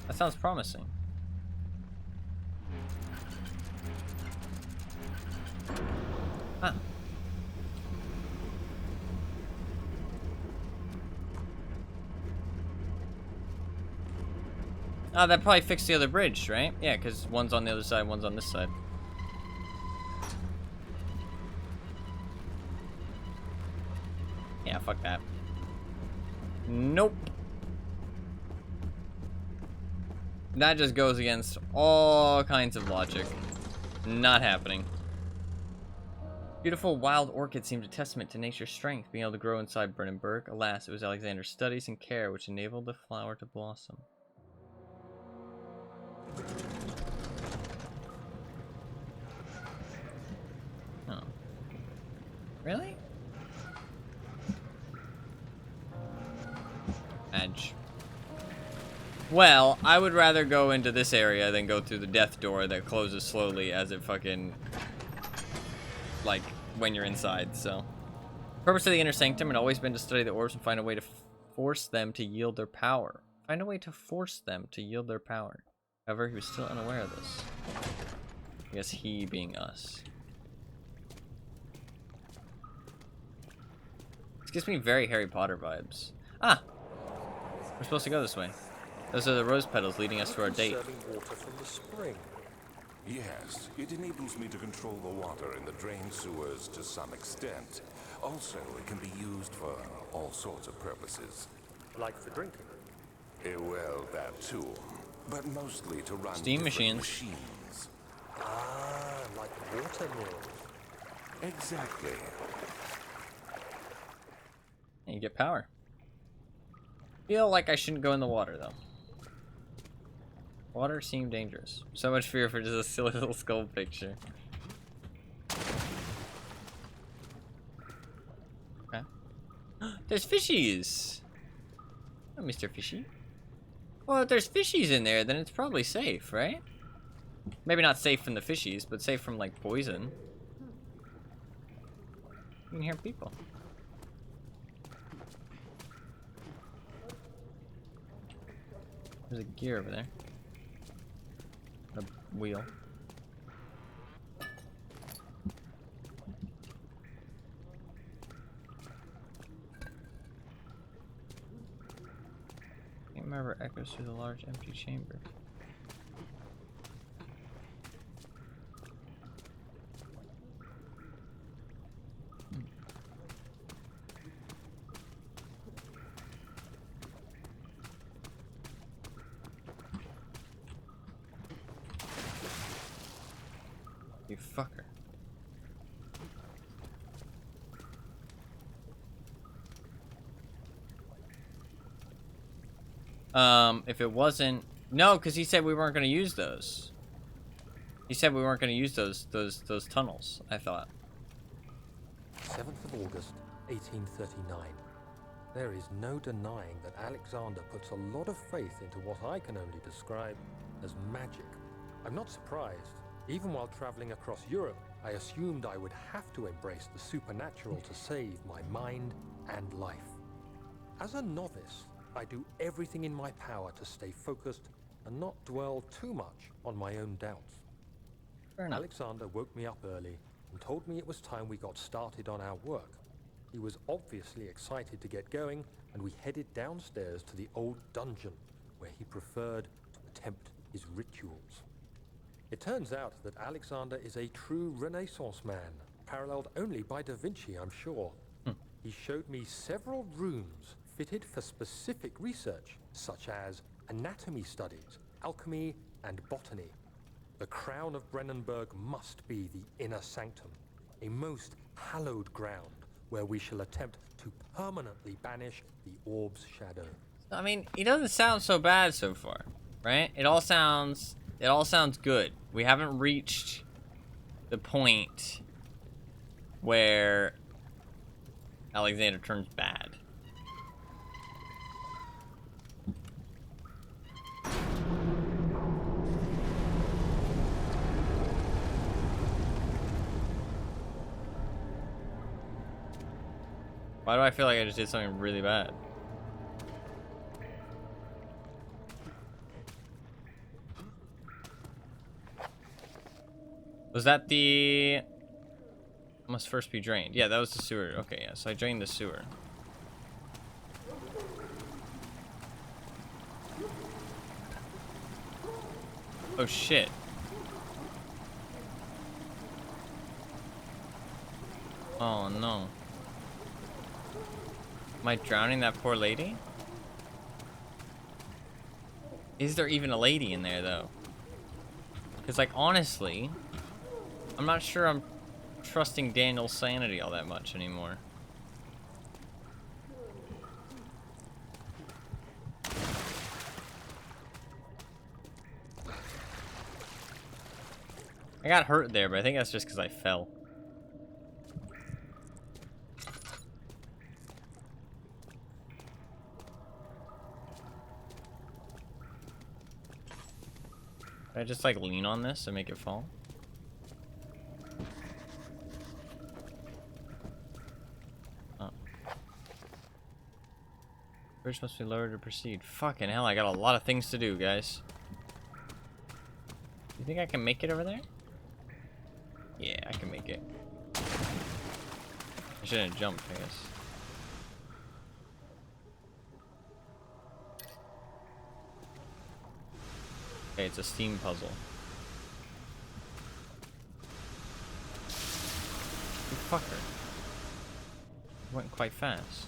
S1: That sounds promising. Huh. Oh, that probably fixed the other bridge, right? Yeah, because one's on the other side, one's on this side. Yeah, fuck that. Nope. That just goes against all kinds of logic. Not happening. Beautiful wild orchid seemed a testament to nature's strength, being able to grow inside Brandenburg. Alas, it was Alexander's studies and care which enabled the flower to blossom. Oh. Really? Edge. Well, I would rather go into this area than go through the death door that closes slowly as it fucking, like, when you're inside, so. The purpose of the inner sanctum had always been to study the orbs and find a way to force them to yield their power. Find a way to force them to yield their power. However, he was still unaware of this. I guess he being us. This gives me very Harry Potter vibes. Ah! We're supposed to go this way. Those are the rose petals leading us to our date.
S2: Serving water from the spring.
S3: Yes, it enables me to control the water in the drain sewers to some extent. Also, it can be used for all sorts of purposes.
S2: Like for drinking.
S3: Well, that too. But mostly to run
S1: Steam
S3: different
S1: machines.
S2: Ah, like water mills.
S3: Exactly.
S1: And you get power. Feel like I shouldn't go in the water, though. Water seemed dangerous. So much fear for just a silly little skull picture. Okay. There's fishies! Oh, Mr. Fishy. Well, if there's fishies in there, then it's probably safe, right? Maybe not safe from the fishies, but safe from, like, poison. You can hear people. There's a gear over there. A wheel. Can't remember echoes through the large empty chamber. You fucker. If it wasn't... No, because he said we weren't going to use those. He said we weren't going to use those tunnels, I thought.
S2: 7th of August, 1839. There is no denying that Alexander puts a lot of faith into what I can only describe as magic. I'm not surprised. Even while traveling across Europe, I assumed I would have to embrace the supernatural to save my mind and life. As a novice, I do everything in my power to stay focused and not dwell too much on my own doubts.
S1: Fair enough.
S2: Alexander woke me up early and told me it was time we got started on our work. He was obviously excited to get going, and we headed downstairs to the old dungeon, where he preferred to attempt his rituals. It turns out that Alexander is a true Renaissance man, paralleled only by Da Vinci, I'm sure. He showed me several rooms fitted for specific research, such as anatomy studies, alchemy, and botany. The crown of Brennenburg must be the inner sanctum, a most hallowed ground where we shall attempt to permanently banish the orb's shadow.
S1: I mean, he doesn't sound so bad so far, right? It all sounds good. We haven't reached the point where Alexander turns bad. Why do I feel like I just did something really bad? Was that the... Must first be drained. Yeah, that was the sewer. Okay, yeah, so I drained the sewer. Oh, shit. Oh, no. Am I drowning that poor lady? Is there even a lady in there, though? Because, like, honestly, I'm not sure I'm trusting Daniel's sanity all that much anymore. I got hurt there, but I think that's just because I fell. Can I just like lean on this and make it fall? Oh. Bridge must be lowered to proceed. Fucking hell, I got a lot of things to do, guys. You think I can make it over there? Yeah, I can make it. I shouldn't have jumped, I guess. Okay, it's a steam puzzle. You fucker. Went quite fast.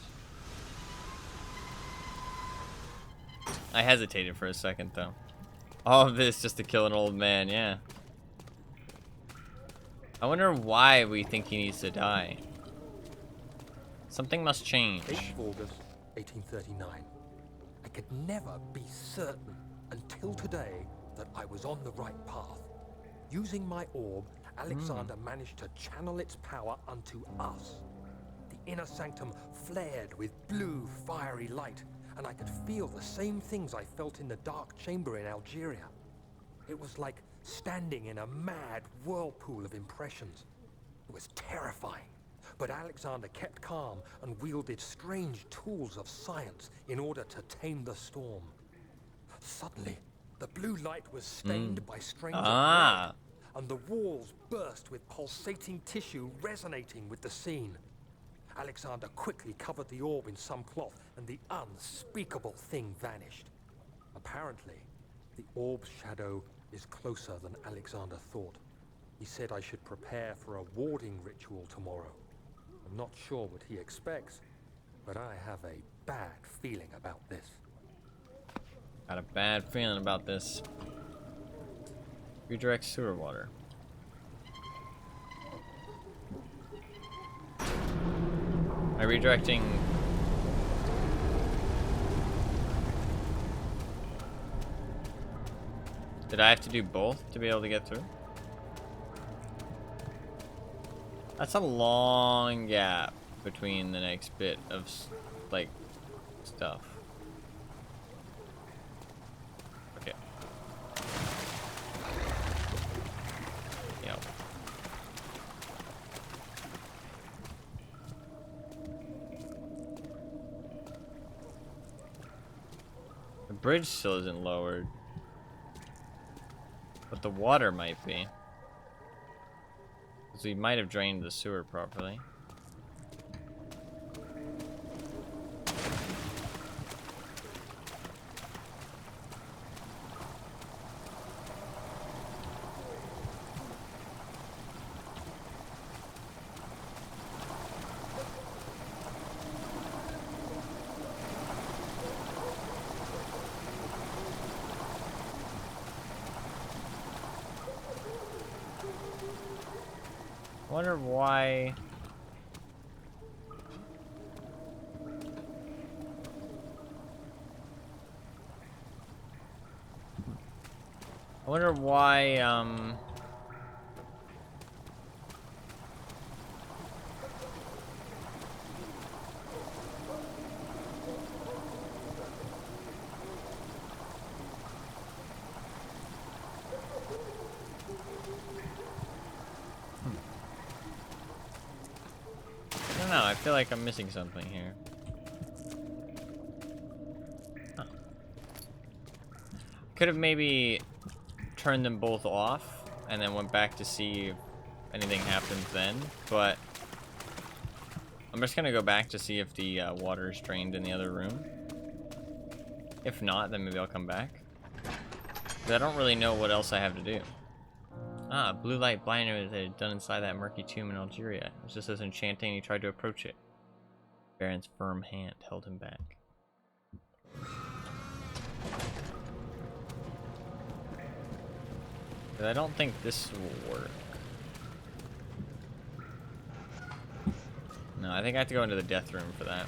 S1: I hesitated for a second, though. All of this just to kill an old man, yeah. I wonder why we think he needs to die. Something must change.
S2: 8th of August, 1839. I could never be certain until today that I was on the right path. Using my orb, Alexander managed to channel its power unto us. The inner sanctum flared with blue, fiery light, and I could feel the same things I felt in the dark chamber in Algeria. It was like standing in a mad whirlpool of impressions. It was terrifying, but Alexander kept calm and wielded strange tools of science in order to tame the storm. Suddenly, the blue light was stained by strange red, and the walls burst with pulsating tissue resonating with the scene. Alexander quickly covered the orb in some cloth, and the unspeakable thing vanished. Apparently, the orb's shadow is closer than Alexander thought. He said I should prepare for a warding ritual tomorrow. I'm not sure what he expects, but I have a bad feeling about this.
S1: Got a bad feeling about this. Redirect sewer water. Am I redirecting? Did I have to do both to be able to get through? That's a long gap between the next bit of, like, stuff. Okay. Yep. The bridge still isn't lowered. But the water might be. Because we might have drained the sewer properly. I wonder why. I wonder why, I don't know, I feel like I'm missing something here. Huh. Could have maybe turned them both off and then went back to see if anything happens then, but I'm just gonna go back to see if the water is drained in the other room. If not, then maybe I'll come back. But I don't really know what else I have to do. Ah, blue light blinded that had done inside that murky tomb in Algeria. It was just as enchanting he tried to approach it. Baron's firm hand held him back. But I don't think this will work. No, I think I have to go into the death room for that.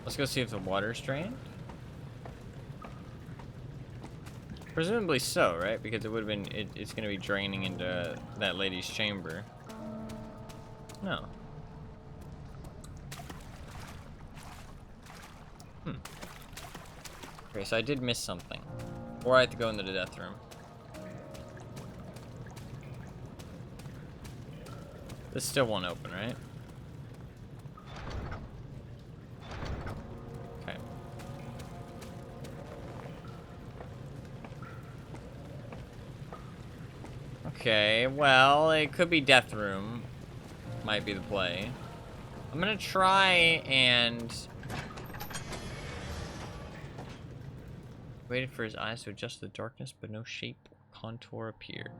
S1: Let's go see if the water's drained. Presumably so, right? Because it would have been, it's going to be draining into that lady's chamber. No. Okay, so I did miss something. Or I have to go into the death room. This still won't open, right? Okay. Okay, well, it could be death room. Might be the play. I'm gonna try and... Waited for his eyes to adjust to the darkness, but no shape or contour appeared.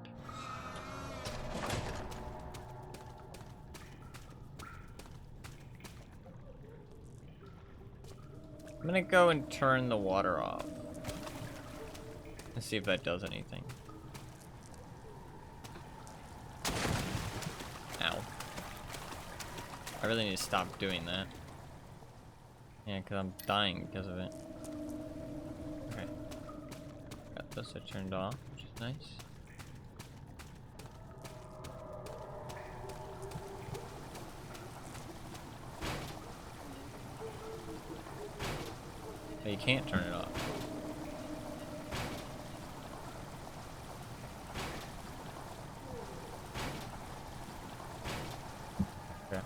S1: I'm gonna go and turn the water off. And see if that does anything. Ow. I really need to stop doing that. Yeah, because I'm dying because of it. Okay. Got this turned off, which is nice. But you can't turn it off. Okay.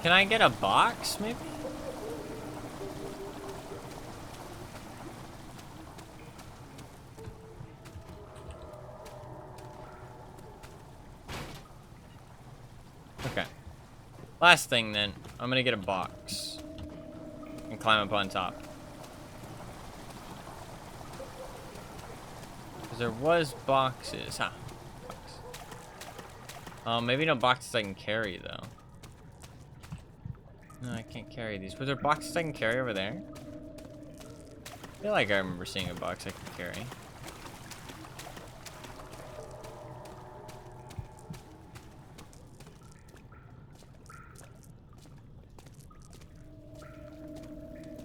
S1: Can I get a box, maybe? Okay. Last thing, then. I'm gonna get a box. And climb up on top. Because there was boxes. Huh. Box. Maybe no boxes I can carry, though. No, I can't carry these. Was there boxes I can carry over there? I feel like I remember seeing a box I can carry.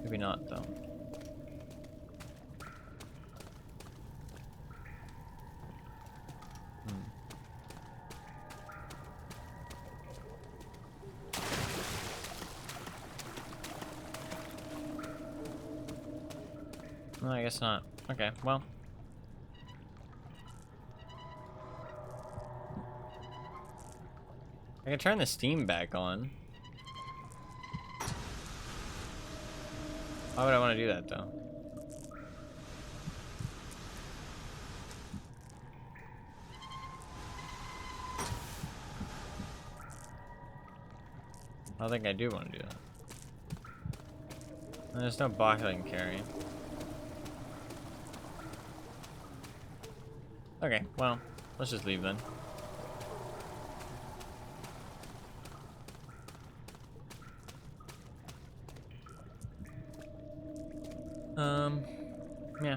S1: Maybe not, though. No, I guess not. Okay, well. I can turn the steam back on. Why would I want to do that, though? I don't think I do want to do that. There's no box I can carry. Okay, well, let's just leave then. Yeah.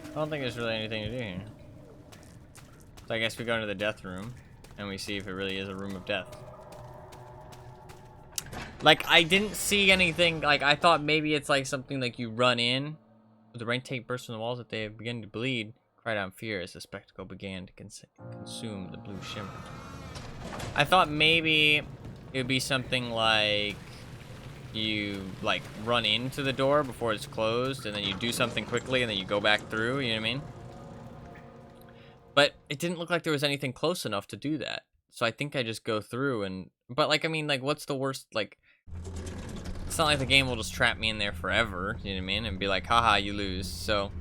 S1: I don't think there's really anything to do here. So I guess we go into the death room and we see if it really is a room of death. Like, I didn't see anything, like, I thought maybe it's like something like you run in, with the rain tape burst from the walls that they begin to bleed, cried out in fear as the spectacle began to consume the blue shimmer. I thought maybe it would be something like you, like, run into the door before it's closed, and then you do something quickly, and then you go back through, you know what I mean? But it didn't look like there was anything close enough to do that. So I think I just go through and... But, like, I mean, like, what's the worst, like... It's not like the game will just trap me in there forever, you know what I mean? And be like, haha, you lose, so...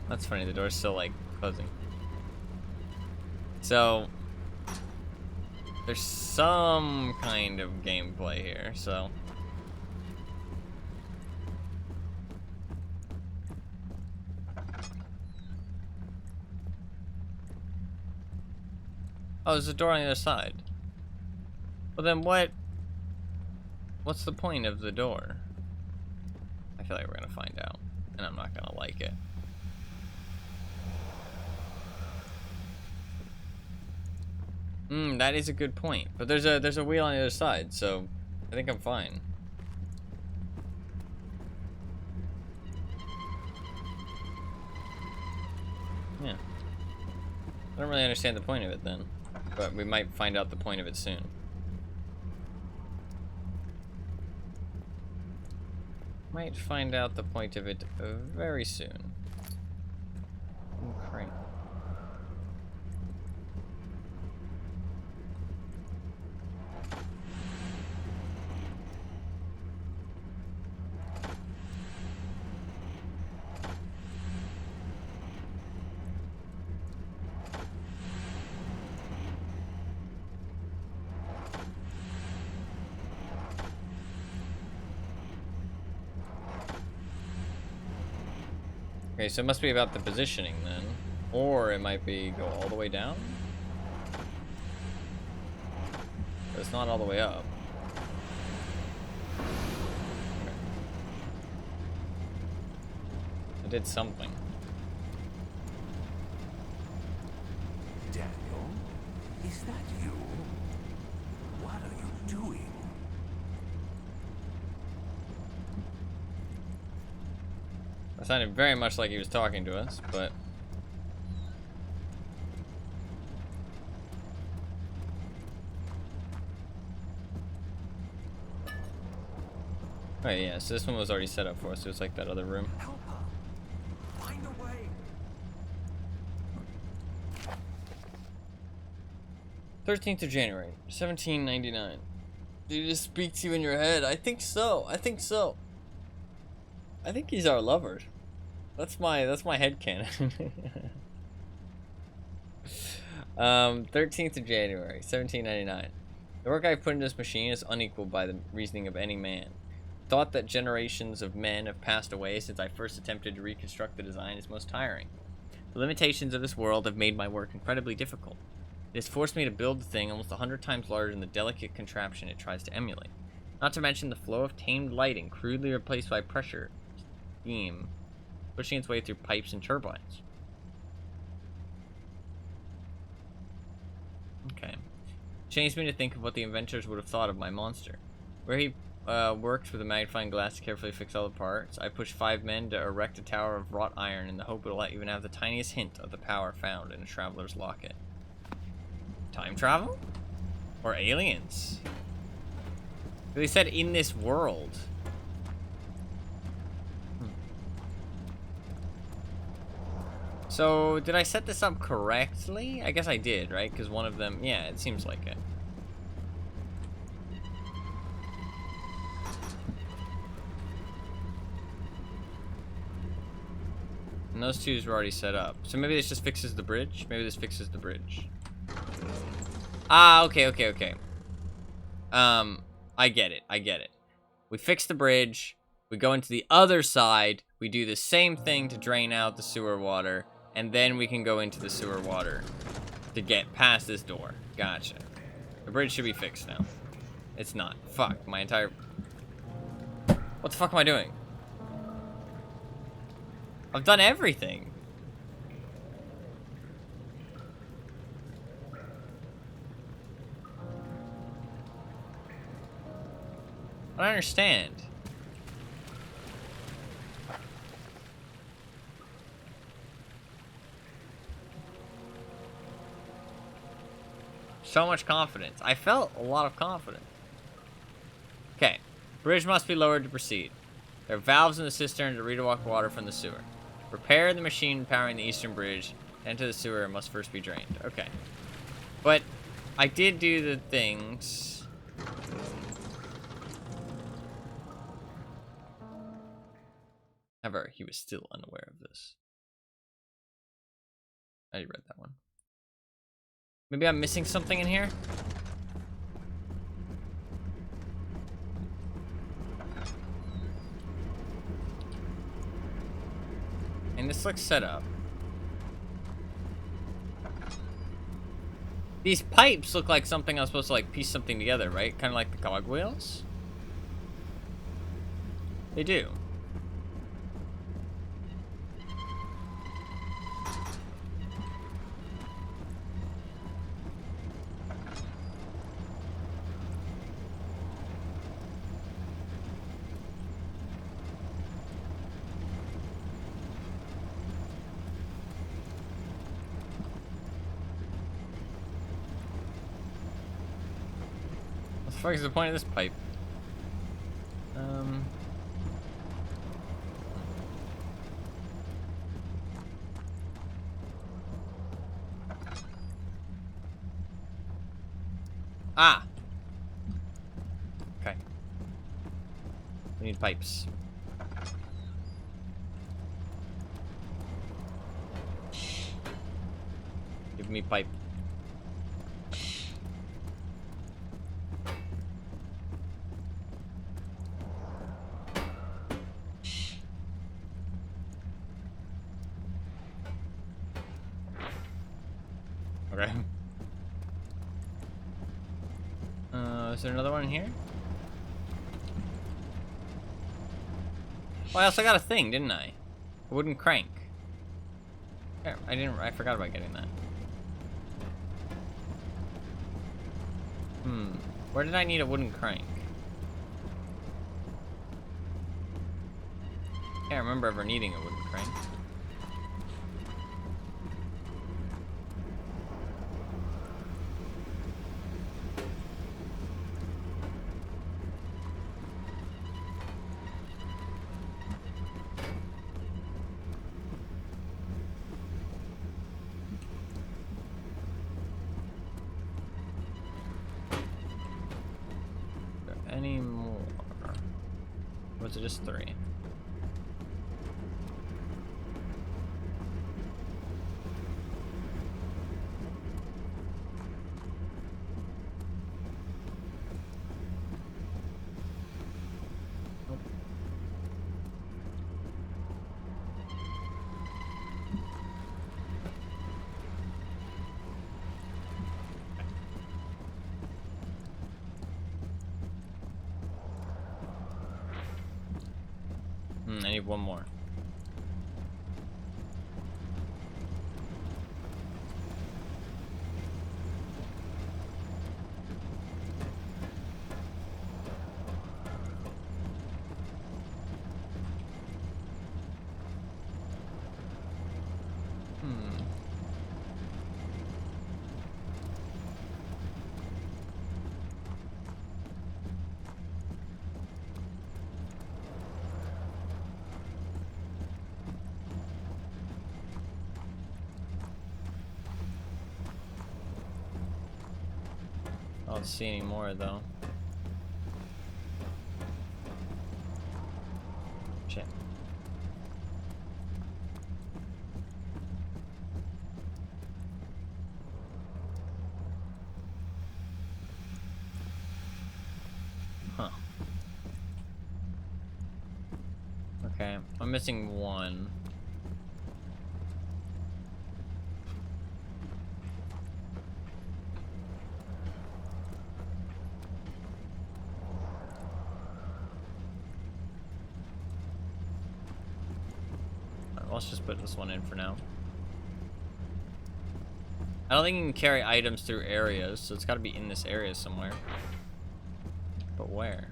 S1: That's funny, the door's still, like, closing. So... there's some kind of gameplay here, so. Oh, there's a door on the other side. Well then what's the point of the door? I feel like we're gonna find out, and I'm not gonna like it. That is a good point. But there's a wheel on the other side, so I think I'm fine. Yeah. I don't really understand the point of it then, but we might find out the point of it soon. Might find out the point of it very soon. Okay. Okay, so it must be about the positioning then. Or it might be go all the way down? But it's not all the way up. Okay. I did something.
S8: Daniel, is that you? What are you doing?
S1: It sounded very much like he was talking to us, but... Oh yeah, so this one was already set up for us, so it's like that other room.
S8: Help her. Find a way.
S1: 13th of January, 1799. Did he just speak to you in your head? I think so. I think so. I think he's our lover. That's my headcanon. 13th of January, 1799. The work I've put into this machine is unequaled by the reasoning of any man. The thought that generations of men have passed away since I first attempted to reconstruct the design is most tiring. The limitations of this world have made my work incredibly difficult. It has forced me to build the thing almost 100 times larger than the delicate contraption it tries to emulate. Not to mention the flow of tamed lighting, crudely replaced by pressure, steam, pushing its way through pipes and turbines. Okay. Changed me to think of what the inventors would have thought of my monster. Where he worked with a magnifying glass to carefully fix all the parts, I pushed 5 men to erect a tower of wrought iron in the hope it'll even have the tiniest hint of the power found in a traveler's locket. Time travel? Or aliens? They said in this world. So, did I set this up correctly? I guess I did, right? Because one of them, yeah, it seems like it. And those twos were already set up. So maybe this just fixes the bridge? Maybe this fixes the bridge. Ah, okay. I get it. We fix the bridge. We go into the other side. We do the same thing to drain out the sewer water. And then we can go into the sewer water to get past this door. Gotcha. The bridge should be fixed now. It's not. Fuck, my entire... What the fuck am I doing? I've done everything. I don't understand. So much confidence. I felt a lot of confidence. Okay. Bridge must be lowered to proceed. There are valves in the cistern to redirect water from the sewer. Repair the machine powering the eastern bridge. Enter the sewer must first be drained. Okay. But I did do the things. However, he was still unaware of this. I already read that one. Maybe I'm missing something in here? this looks set up. These pipes look like something I'm supposed to like piece something together, right? Kind of like the cogwheels. They do. What the fuck is the point of this pipe? Ah! Okay. We need pipes. Give me pipe. Okay. Is there another one in here? Well, I also got a thing, didn't I? A wooden crank. There, I forgot about getting that. Where did I need a wooden crank? Can't remember ever needing a wooden crank. Any more? Or was it just 3? Nope. I need one more. I don't see any more though. Shit. Huh. Okay, I'm missing one. Let's just put this one in for now. I don't think you can carry items through areas, so it's got to be in this area somewhere. But where?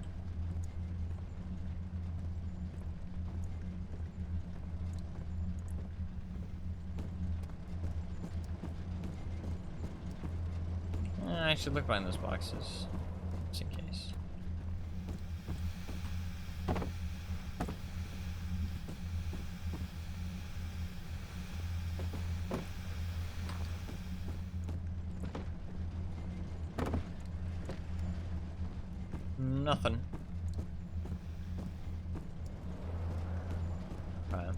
S1: I should look behind those boxes, just in case. Nothing. Right.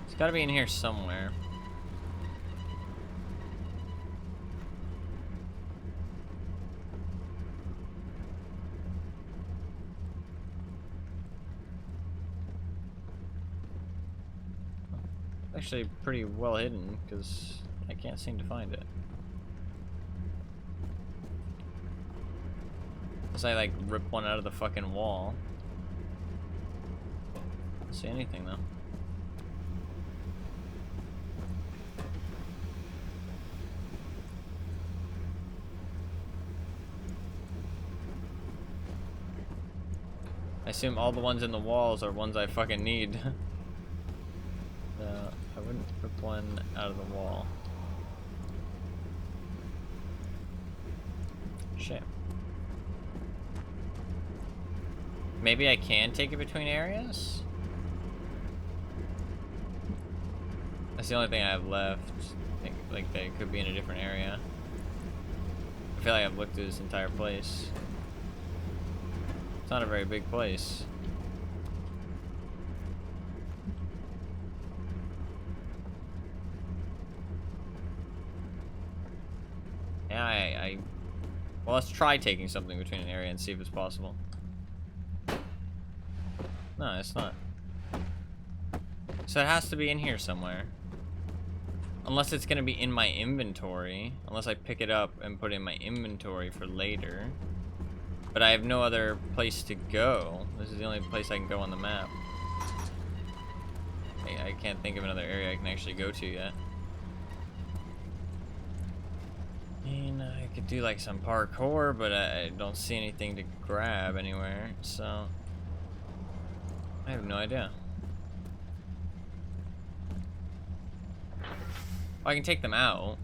S1: It's gotta be in here somewhere. actually pretty well hidden, because I can't seem to find it. Unless I, like, rip one out of the fucking wall. Don't see anything, though. I assume all the ones in the walls are ones I fucking need. I wouldn't rip one out of the wall. Shit. Maybe I can take it between areas? That's the only thing I have left. I think, like, that it could be in a different area. I feel like I've looked through this entire place. It's not a very big place. Yeah, well, let's try taking something between an area and see if it's possible. No, it's not. So it has to be in here somewhere. Unless it's gonna be in my inventory. Unless I pick it up and put it in my inventory for later. But I have no other place to go. This is the only place I can go on the map. I can't think of another area I can actually go to yet. And I could do like some parkour, but I don't see anything to grab anywhere, so I have no idea. Oh, I can take them out.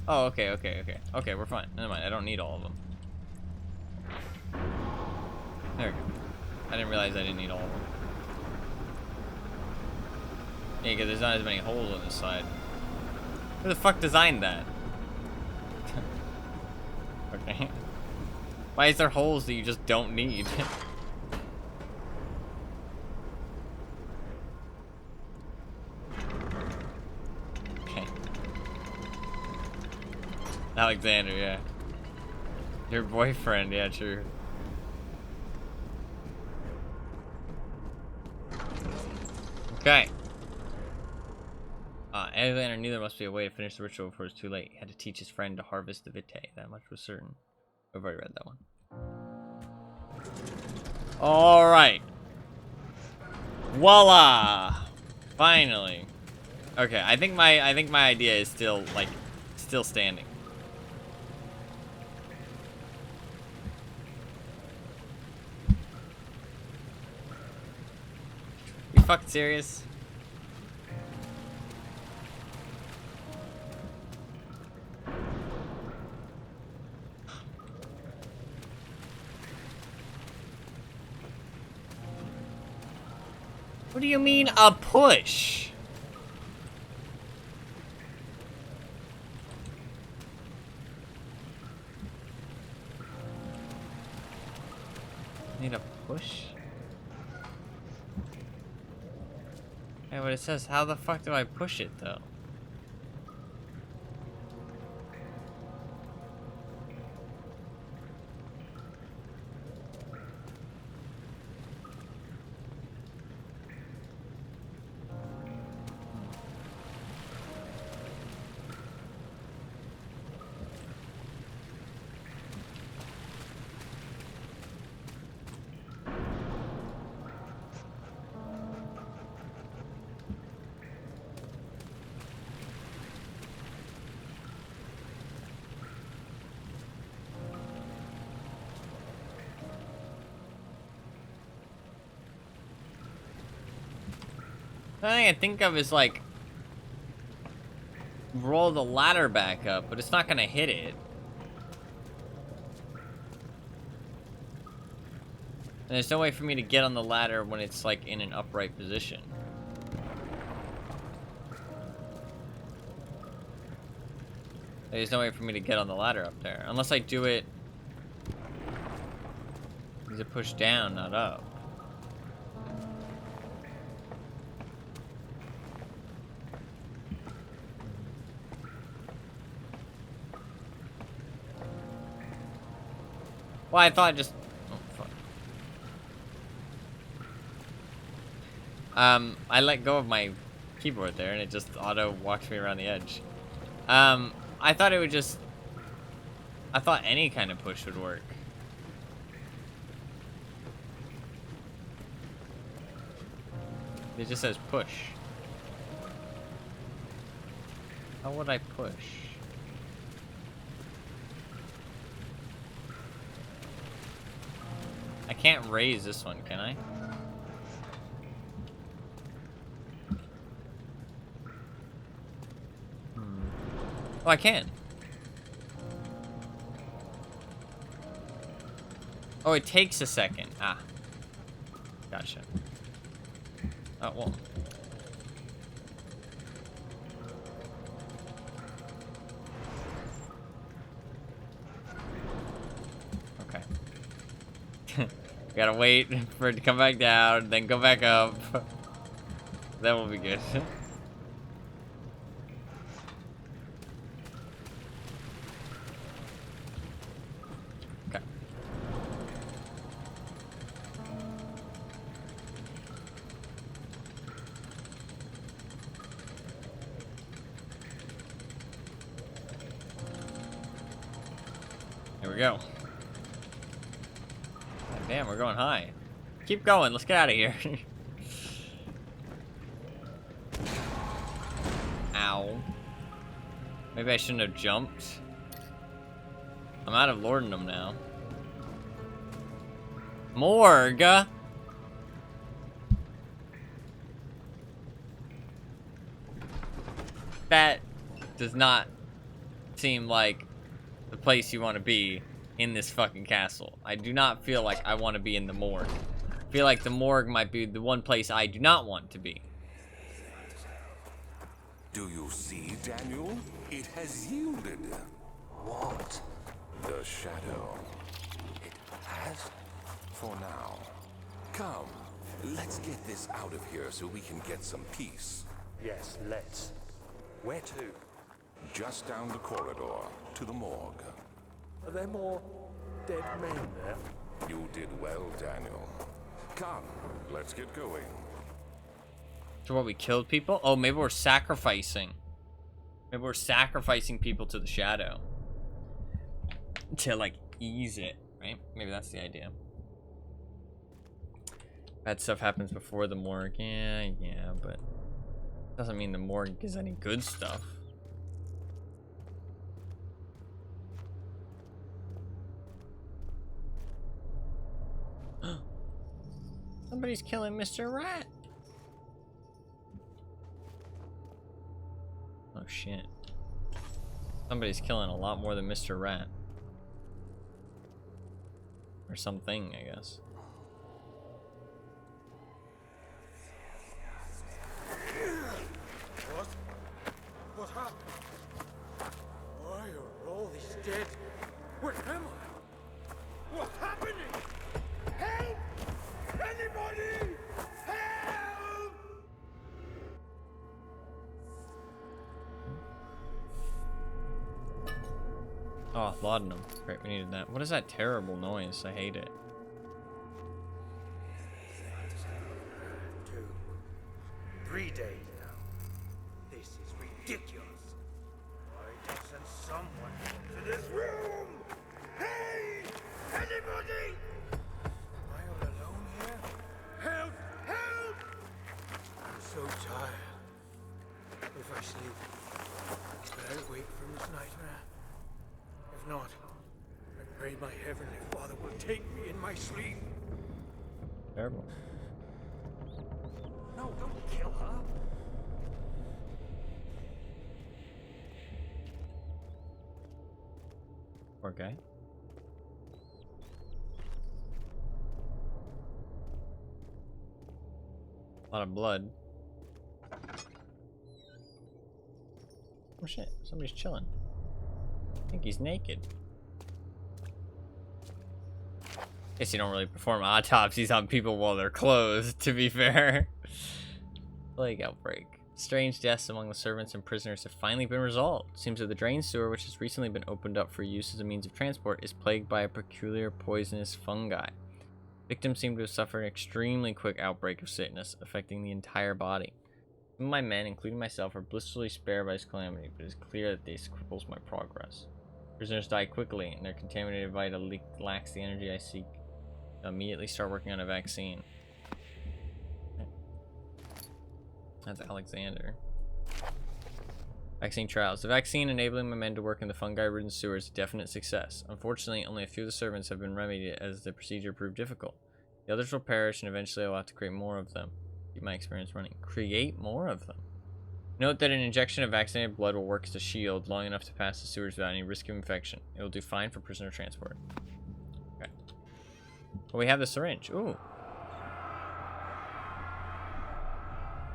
S1: Oh, okay, okay, we're fine. Never mind, I don't need all of them. There we go. I didn't realize I didn't need all of them. Yeah, because there's not as many holes on this side. Who the fuck designed that? Okay. Why is there holes that you just don't need? Okay. Alexander, yeah. Your boyfriend, yeah, true. Okay. Alexander knew there must be a way to finish the ritual before it's too late. He had to teach his friend to harvest the vitae. That much was certain. I've already read that one. Alright. Voila! Finally. Okay, I think my idea is still standing. You fucking serious? What do you mean a push? Need a push? Yeah, but it says, how the fuck do I push it though? The only thing I think of is like roll the ladder back up, but it's not gonna hit it. And there's no way for me to get on the ladder when it's like in an upright position. There's no way for me to get on the ladder up there. Unless I do it... Is it push down, not up? Well, I thought just... Oh, fuck. I let go of my keyboard there, and it just auto walks me around the edge. I thought it would just... I thought any kind of push would work. It just says push. How would I push? I can't raise this one, can I? Oh, I can. Oh, it takes a second. Ah. Gotcha. Oh, well. Okay. Gotta wait for it to come back down, then go back up. That will be good. Okay. Here we go. Damn, we're going high. Keep going. Let's get out of here. Ow. Maybe I shouldn't have jumped. I'm out of laudanum now. Morgue. That does not seem like the place you want to be in this fucking castle. I do not feel like I want to be in the morgue. I feel like the morgue might be the one place I do not want to be.
S3: Do you see, Daniel? It has yielded.
S2: What?
S3: The shadow.
S2: It has?
S3: For now. Come, let's get this out of here so we can get some peace.
S2: Yes, let's. Where to?
S3: Just down the corridor to the morgue.
S2: Are there more dead men there?
S3: You did well, Daniel. Come, let's get going.
S1: So what, we killed people? Oh, maybe we're sacrificing. Maybe we're sacrificing people to the shadow. To, like, ease it, right? Maybe that's the idea. Bad stuff happens before the morgue. Yeah, but... doesn't mean the morgue is any good stuff. Somebody's killing Mr. Rat. Oh shit. Somebody's killing a lot more than Mr. Rat. Or something, I guess.
S2: What happened? Why are all these dead? Where am I? What's happening? Help! Anybody! Help!
S1: Oh, laudanum. Great, we needed that. What is that terrible noise? I hate it.
S2: 2, 3 days now. This is ridiculous. I did send someone to this room. Hey! Anybody! Am I all alone here? Help! Help! I'm so tired. If I sleep, will I wake from this nightmare? If not, I pray my Heavenly Father will take me in my sleep.
S1: Terrible.
S2: No, don't kill her.
S1: Poor guy. A lot of blood. Oh shit, somebody's chilling. I think he's naked. Guess you don't really perform autopsies on people while they're clothed, to be fair. Plague outbreak. Strange deaths among the servants and prisoners have finally been resolved. Seems that the drain sewer, which has recently been opened up for use as a means of transport, is plagued by a peculiar poisonous fungi. Victims seem to have suffered an extremely quick outbreak of sickness, affecting the entire body. Some of my men, including myself, are blissfully spared by this calamity, but it is clear that this cripples my progress. Prisoners die quickly, and their contaminated vita lacks the energy I seek. I'll immediately start working on a vaccine. That's Alexander. Vaccine trials. The vaccine enabling my men to work in the fungi-ridden sewers is a definite success. Unfortunately, only a few of the servants have been remedied as the procedure proved difficult. The others will perish, and eventually I will have to create more of them. Keep my experience running. Create more of them. Note that an injection of vaccinated blood will work as a shield long enough to pass the sewers without any risk of infection. It will do fine for prisoner transport. Okay. Well, we have the syringe. Ooh.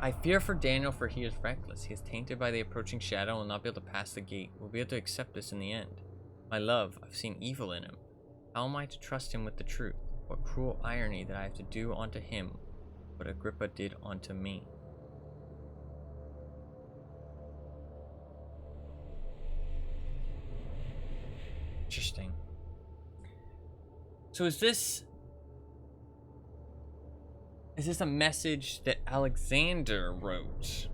S1: I fear for Daniel, for he is reckless. He is tainted by the approaching shadow and will not be able to pass the gate. We'll be able to accept this in the end. My love, I've seen evil in him. How am I to trust him with the truth? What cruel irony that I have to do unto him what Agrippa did unto me. Interesting. So is this a message that Alexander wrote?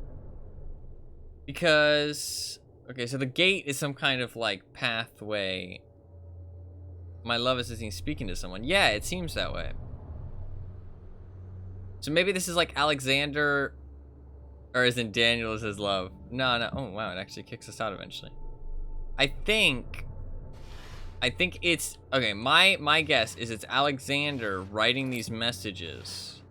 S1: Because, okay, so the gate is some kind of like pathway. My love is as he's speaking to someone. Yeah, it seems that way. So maybe this is like Alexander, or isn't Daniel is his love? No, no. Oh wow, it actually kicks us out eventually. I think it's okay. My guess is it's Alexander writing these messages,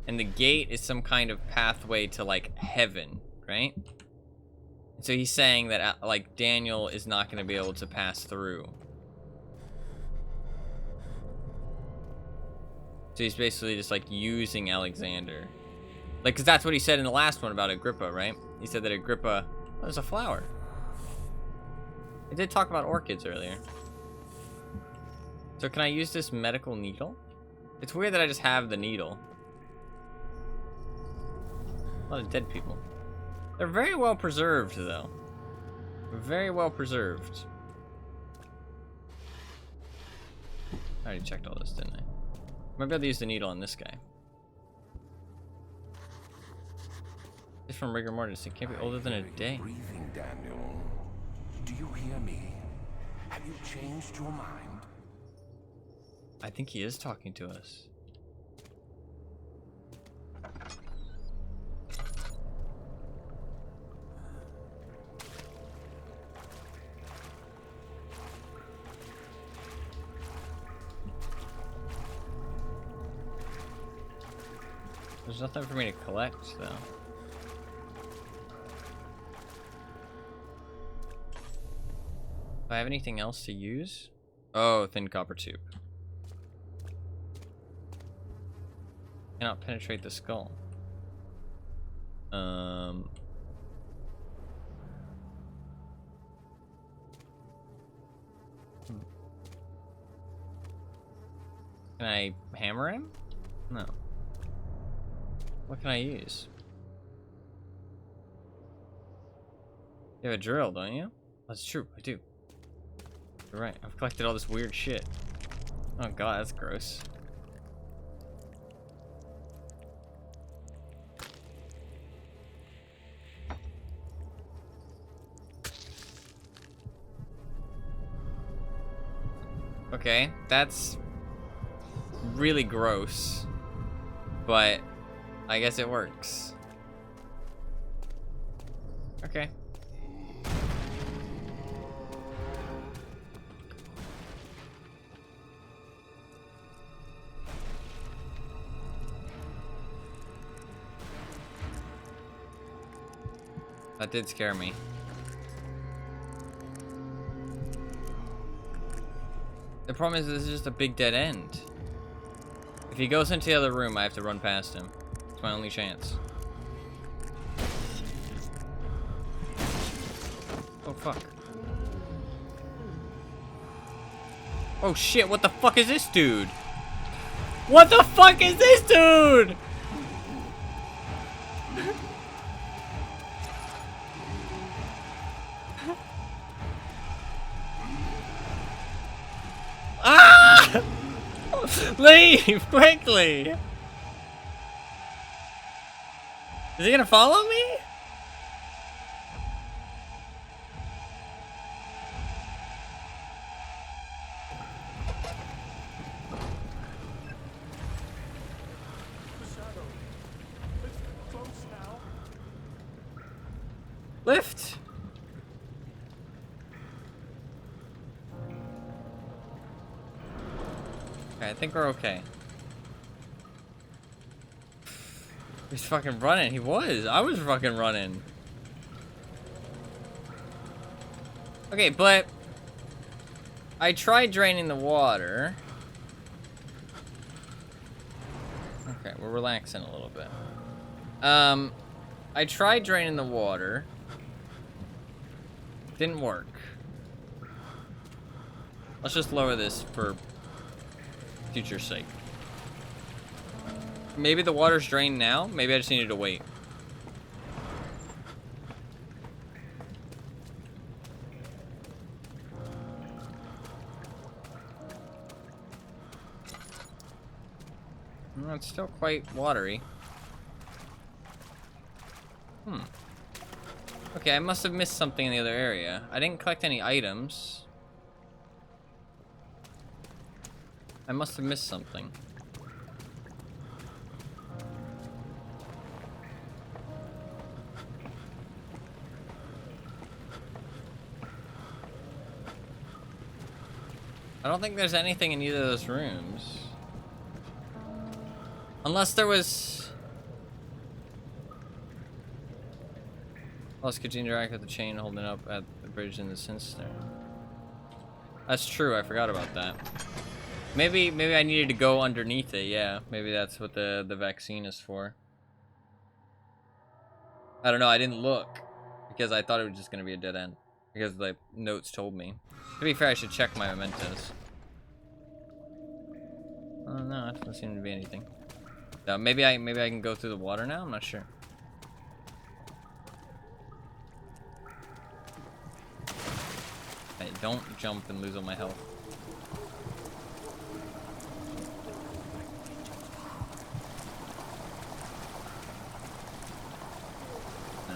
S1: and the gate is some kind of pathway to like heaven, right? So he's saying that like Daniel is not going to be able to pass through. So he's basically just like using Alexander, like, because that's what he said in the last one about Agrippa, right? He said that Agrippa, oh, there's a flower. I did talk about orchids earlier. So can I use this medical needle? It's weird that I just have the needle. A lot of dead people. They're very well preserved, though. Very well preserved. I already checked all this, didn't I? Maybe I'll use the needle on this guy. It's from rigor mortis. It can't be older than a day.
S3: Breathing, Daniel. Do you hear me? Have you changed your mind?
S1: I think he is talking to us. There's nothing for me to collect, though. Do I have anything else to use? Oh, thin copper tube. Cannot penetrate the skull. Can I hammer him? No. What can I use? You have a drill, don't you? That's true, I do. You're right, I've collected all this weird shit. Oh god, that's gross. Okay, that's really gross, but I guess it works. Okay. That did scare me. The problem is this is just a big dead end. If he goes into the other room, I have to run past him. It's my only chance. Oh, fuck. Oh, shit, what the fuck is this dude? What the fuck is this dude? Ah! Leave quickly. Is he gonna follow me? Lift. Okay, I think we're okay. He's fucking running. He was. I was fucking running. Okay, but I tried draining the water. Okay, we're relaxing a little bit. I tried draining the water. Didn't work. Let's just lower this for future's sake. Maybe the water's drained now. Maybe I just needed to wait. Well, it's still quite watery. Okay, I must have missed something in the other area. I didn't collect any items. I must have missed something. I don't think there's anything in either of those rooms. Unless there was... Plus, could you interact with the chain holding up at the bridge in the cistern? That's true, I forgot about that. Maybe I needed to go underneath it, yeah. Maybe that's what the vaccine is for. I don't know, I didn't look. Because I thought it was just gonna be a dead end. Because the notes told me. To be fair, I should check my mementos. Oh no, it doesn't seem to be anything. So maybe I can go through the water now? I'm not sure. Hey, don't jump and lose all my health. No.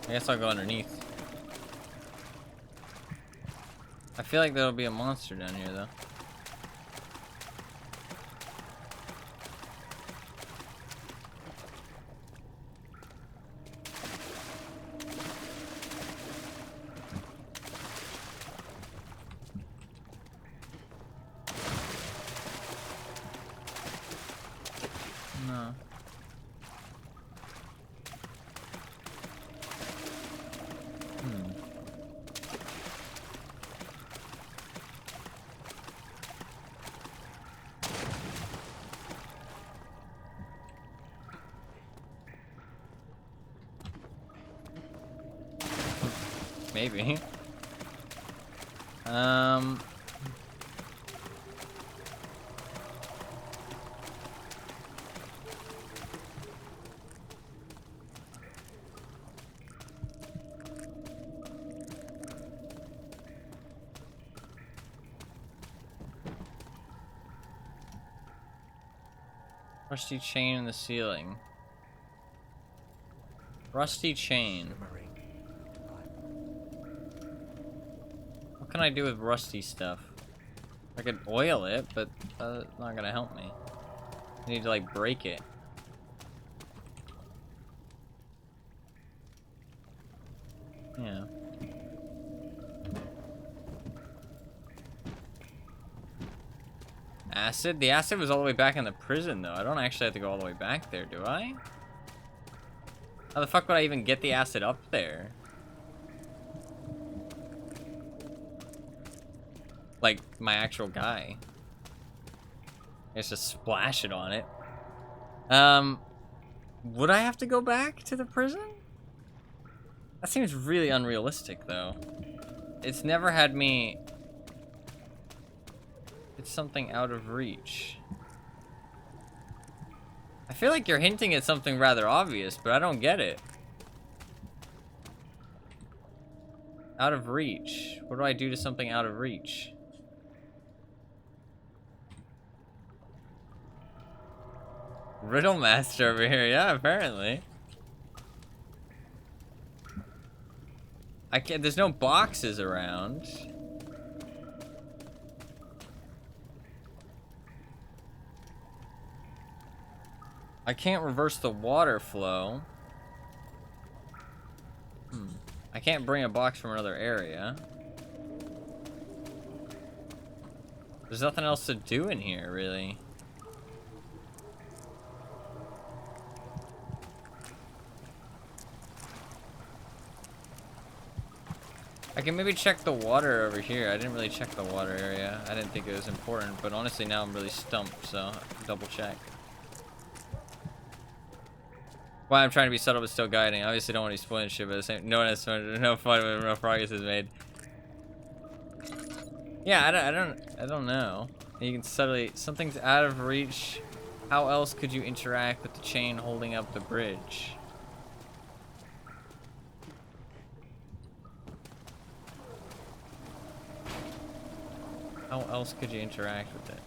S1: I guess I'll go underneath. I feel like there'll be a monster down here, though. No. Maybe. Rusty chain in the ceiling. Rusty chain. What can I do with rusty stuff? I could oil it, but that's not gonna help me. I need to like break it. Yeah. Acid? The acid was all the way back in the prison, though. I don't actually have to go all the way back there, do I? How the fuck would I even get the acid up there? Like, my actual guy. I guess just splash it on it. Would I have to go back to the prison? That seems really unrealistic, though. It's never had me... It's something out of reach. I feel like you're hinting at something rather obvious, but I don't get it. Out of reach. What do I do to something out of reach? Riddle master over here. Yeah, apparently. I can't. There's no boxes around. I can't reverse the water flow. I can't bring a box from another area. There's nothing else to do in here, really. I can maybe check the water over here. I didn't really check the water area. I didn't think it was important, but honestly now I'm really stumped, so double check. Why I'm trying to be subtle but still guiding. I obviously don't want to be spoiling shit, but the same, no one has fun, no fun when no progress is made. Yeah, I don't know. You can subtly, something's out of reach. How else could you interact with the chain holding up the bridge? How else could you interact with it?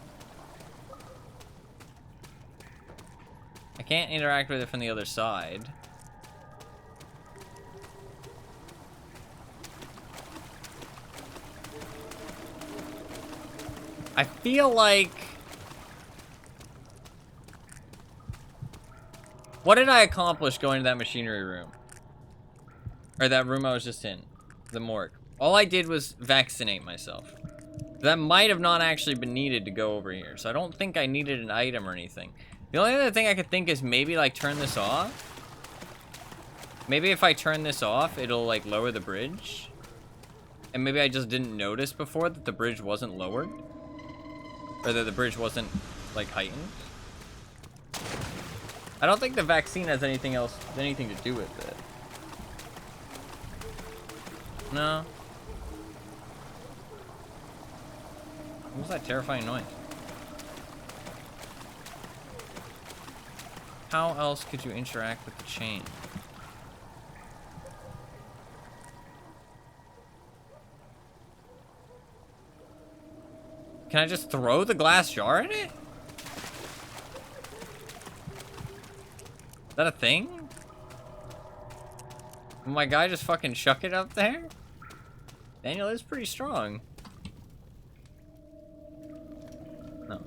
S1: I can't interact with it from the other side. I feel like... What did I accomplish going to that machinery room? Or that room I was just in. The morgue. All I did was vaccinate myself. That might have not actually been needed to go over here. So I don't think I needed an item or anything. The only other thing I could think is maybe like turn this off. Maybe if I turn this off, it'll like lower the bridge. And maybe I just didn't notice before that the bridge wasn't lowered. Or that the bridge wasn't like heightened. I don't think the vaccine has anything to do with it. No. What was that terrifying noise? How else could you interact with the chain? Can I just throw the glass jar in it? Is that a thing? Will my guy just fucking chuck it up there? Daniel is pretty strong. No.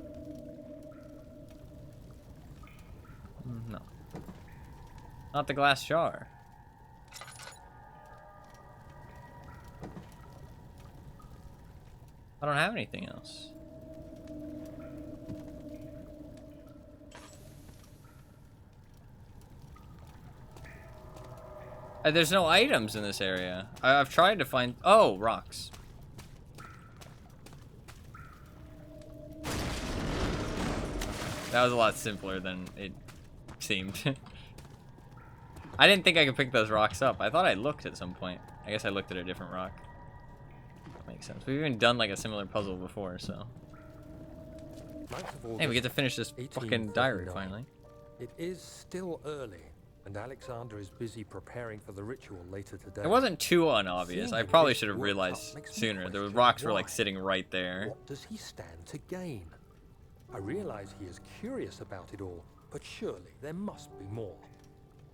S1: No. Not the glass jar. I don't have anything else. There's no items in this area. I've tried to find... Oh, rocks. That was a lot simpler than it seemed. I didn't think I could pick those rocks up. I thought I looked at some point. I guess I looked at a different rock. That makes sense. We've even done like a similar puzzle before, so... Hey, we get to finish this fucking diary finally.
S2: It is still early, and Alexander is busy preparing for the ritual later today.
S1: It wasn't too unobvious. I probably should have realized sooner. The rocks were like sitting right there.
S2: What does he stand to gain? I realize he is curious about it all, but surely there must be more.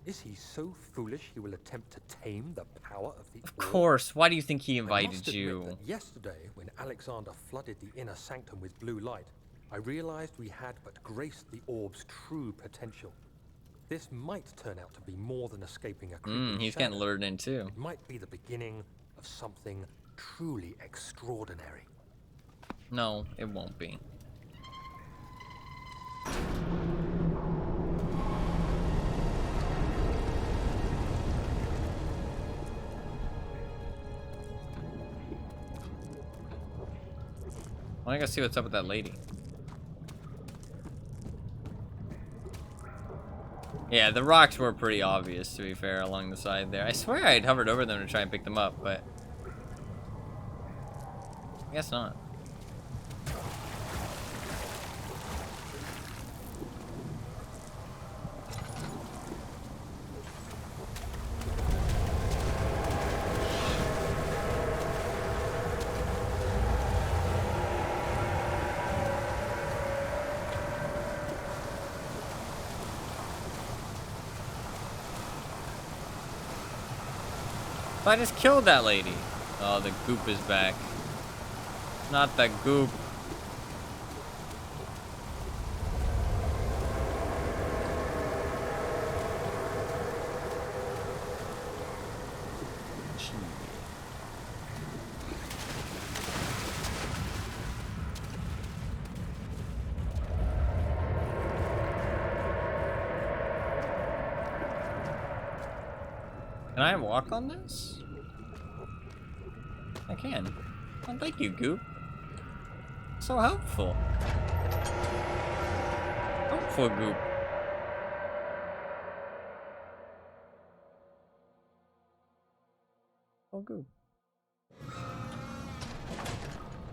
S2: Is he so foolish he will attempt to tame the power of the orb?
S1: Of course. Why do you think he
S2: I
S1: invited
S2: must admit
S1: you?
S2: that yesterday, when Alexander flooded the inner sanctum with blue light, I realized we had but graced the orb's true potential. This might turn out to be more than escaping a creeping
S1: He's
S2: shadow.
S1: getting lured in too.
S2: It might be the beginning of something truly extraordinary.
S1: No, it won't be. I wanna go see what's up with that lady. Yeah, the rocks were pretty obvious, to be fair, along the side there. I swear I had hovered over them to try and pick them up, but... I guess not. I just killed that lady. Oh, the goop is back. Not the goop. Can I walk on this? I can. Oh, thank you, Goop. So helpful. Helpful, Goop. Oh, Goop.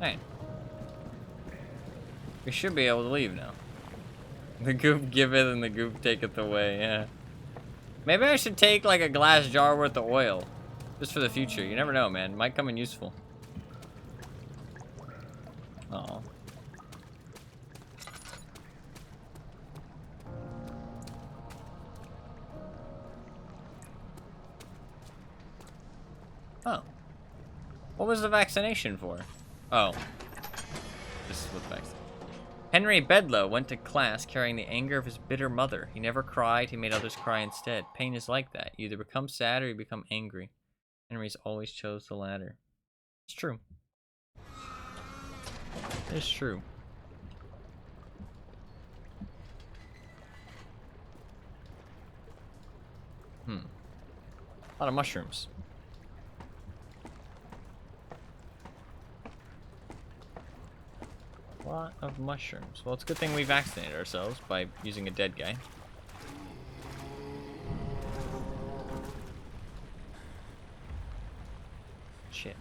S1: Hey. We should be able to leave now. The Goop giveth and the Goop taketh away, yeah. Maybe I should take like a glass jar worth of oil. Just for the future. You never know, man. Might come in useful. Oh. Oh. What was the vaccination for? Oh. This is what the vaccine. Henry Bedloe went to class carrying the anger of his bitter mother. He never cried, he made others cry instead. Pain is like that. You either become sad or you become angry. Henry's always chose the latter. It's true. It's true. A lot of mushrooms. A lot of mushrooms. Well, it's a good thing we vaccinated ourselves by using a dead guy. Shit.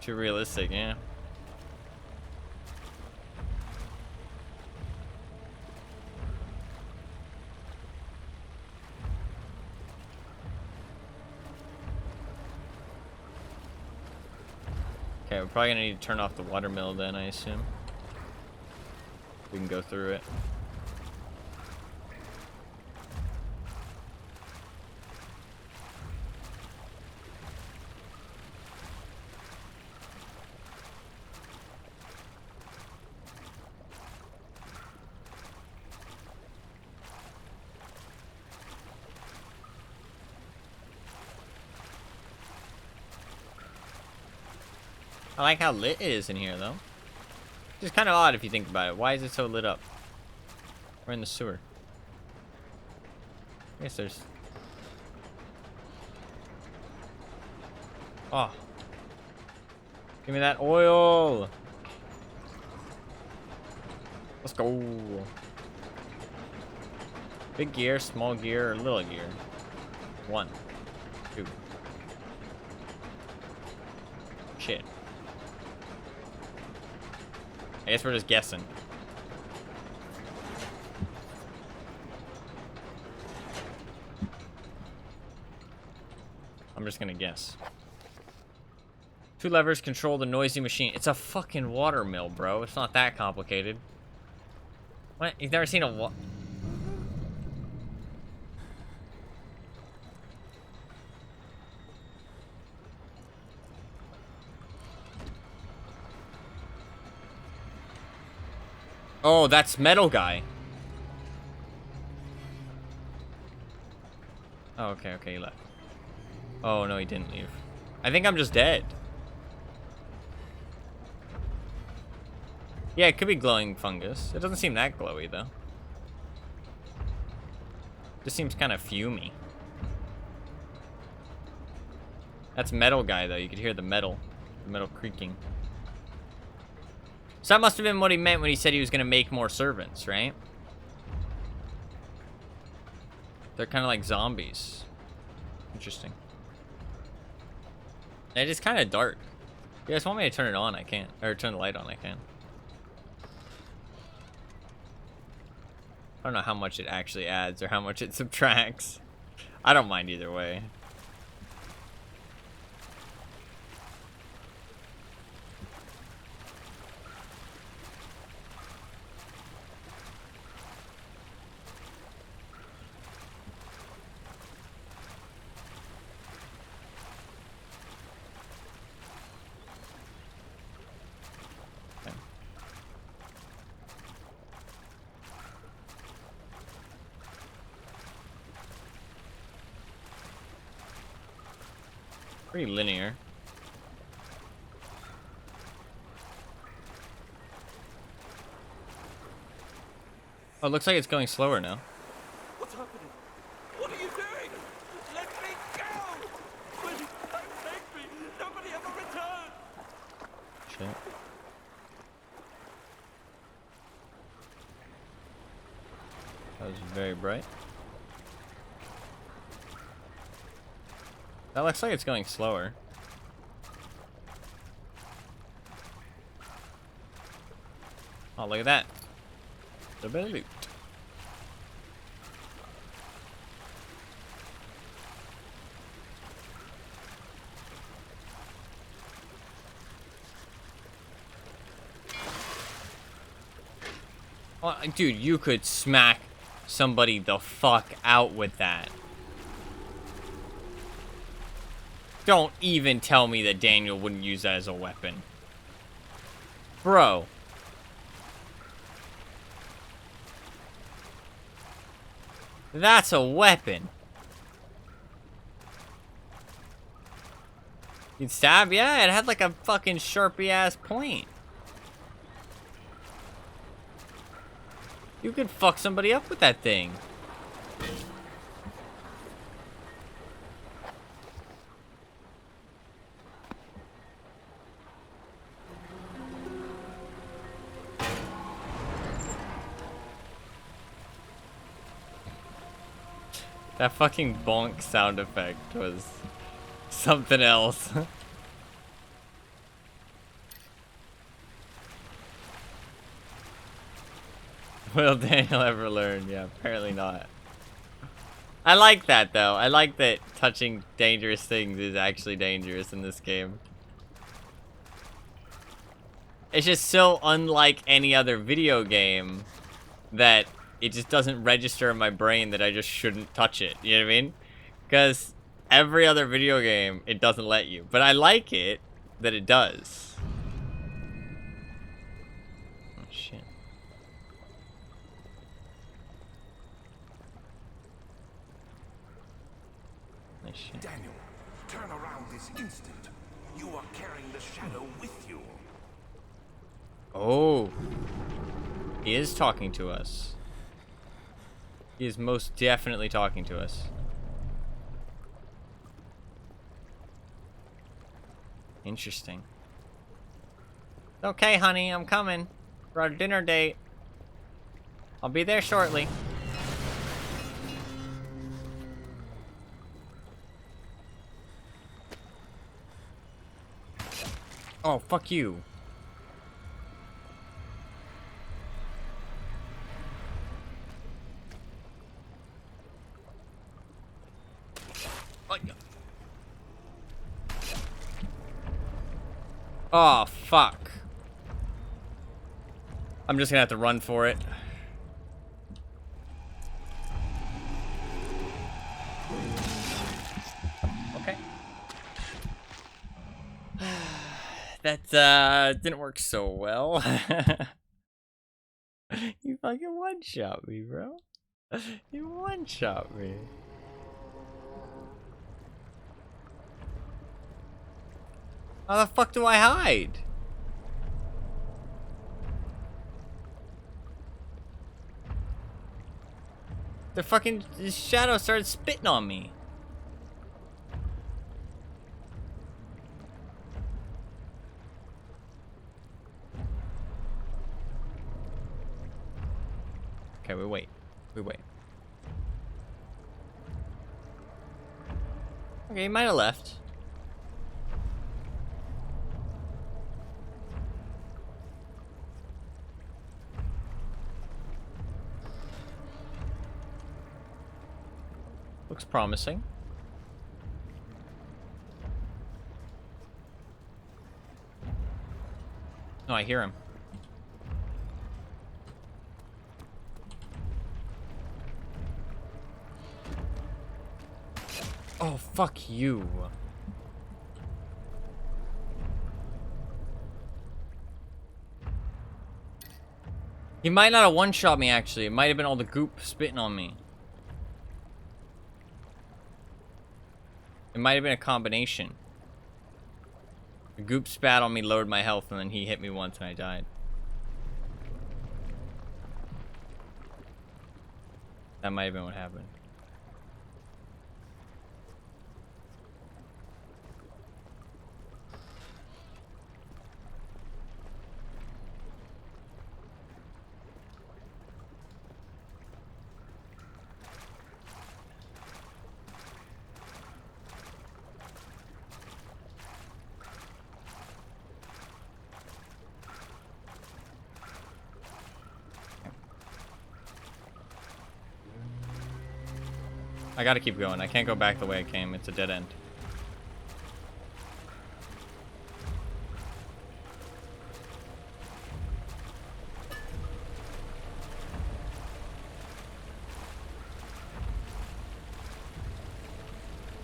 S1: Too realistic, yeah. Okay, we're probably gonna need to turn off the water mill then, I assume. We can go through it. I like how lit it is in here, though. It's kind of odd if you think about it. Why is it so lit up? We're in the sewer. I guess there's... Oh. Give me that oil! Let's go. Big gear, small gear, or little gear? 1, 2. Shit. I guess we're just guessing. I'm just gonna guess. 2 levers control the noisy machine. It's a fucking water mill, bro. It's not that complicated. What? You've never seen a Oh, that's Metal Guy. Oh, okay, he left. Oh, no, he didn't leave. I think I'm just dead. Yeah, it could be glowing fungus. It doesn't seem that glowy, though. Just seems kind of fumey. That's Metal Guy, though. You could hear the metal creaking. So that must have been what he meant when he said he was going to make more servants, right? They're kind of like zombies. Interesting. It is kind of dark. If you guys want me to turn it on, I can. Or turn the light on, I can. I don't know how much it actually adds or how much it subtracts. I don't mind either way. Pretty linear. Oh, it looks like it's going slower now.
S8: What's happening? What are you doing? Let me go! Please, don't take me! Nobody ever return!
S1: Shit. That was very bright. That looks like it's going slower. Oh, look at that. A bit of loot. Well, dude, you could smack somebody the fuck out with that. Don't even tell me that Daniel wouldn't use that as a weapon. Bro. That's a weapon. You'd stab? Yeah, it had like a fucking sharpie ass point. You could fuck somebody up with that thing. That fucking bonk sound effect was something else. Will Daniel ever learn? Yeah, apparently not. I like that though. I like that touching dangerous things is actually dangerous in this game. It's just so unlike any other video game that it just doesn't register in my brain that I just shouldn't touch it. You know what I mean? Because every other video game, it doesn't let you. But I like it that it does. Oh, shit. Nice shit.
S3: Daniel, turn around this instant. You are carrying the shadow with you.
S1: Oh. He is talking to us. He is most definitely talking to us. Interesting. Okay, honey, I'm coming for our dinner date. I'll be there shortly. Oh, fuck you. Oh, fuck. I'm just gonna have to run for it. Okay. That, didn't work so well. You fucking one-shot me, bro. You one-shot me. How the fuck do I hide? The fucking shadow started spitting on me. Okay, we wait. We wait. Okay, he might have left. Looks promising. No, I hear him. Oh, fuck you. He might not have one-shot me, actually. It might have been all the goop spitting on me. It might have been a combination. The goop spat on me, lowered my health, and then he hit me once and I died. That might have been what happened. I gotta keep going. I can't go back the way I came. It's a dead end.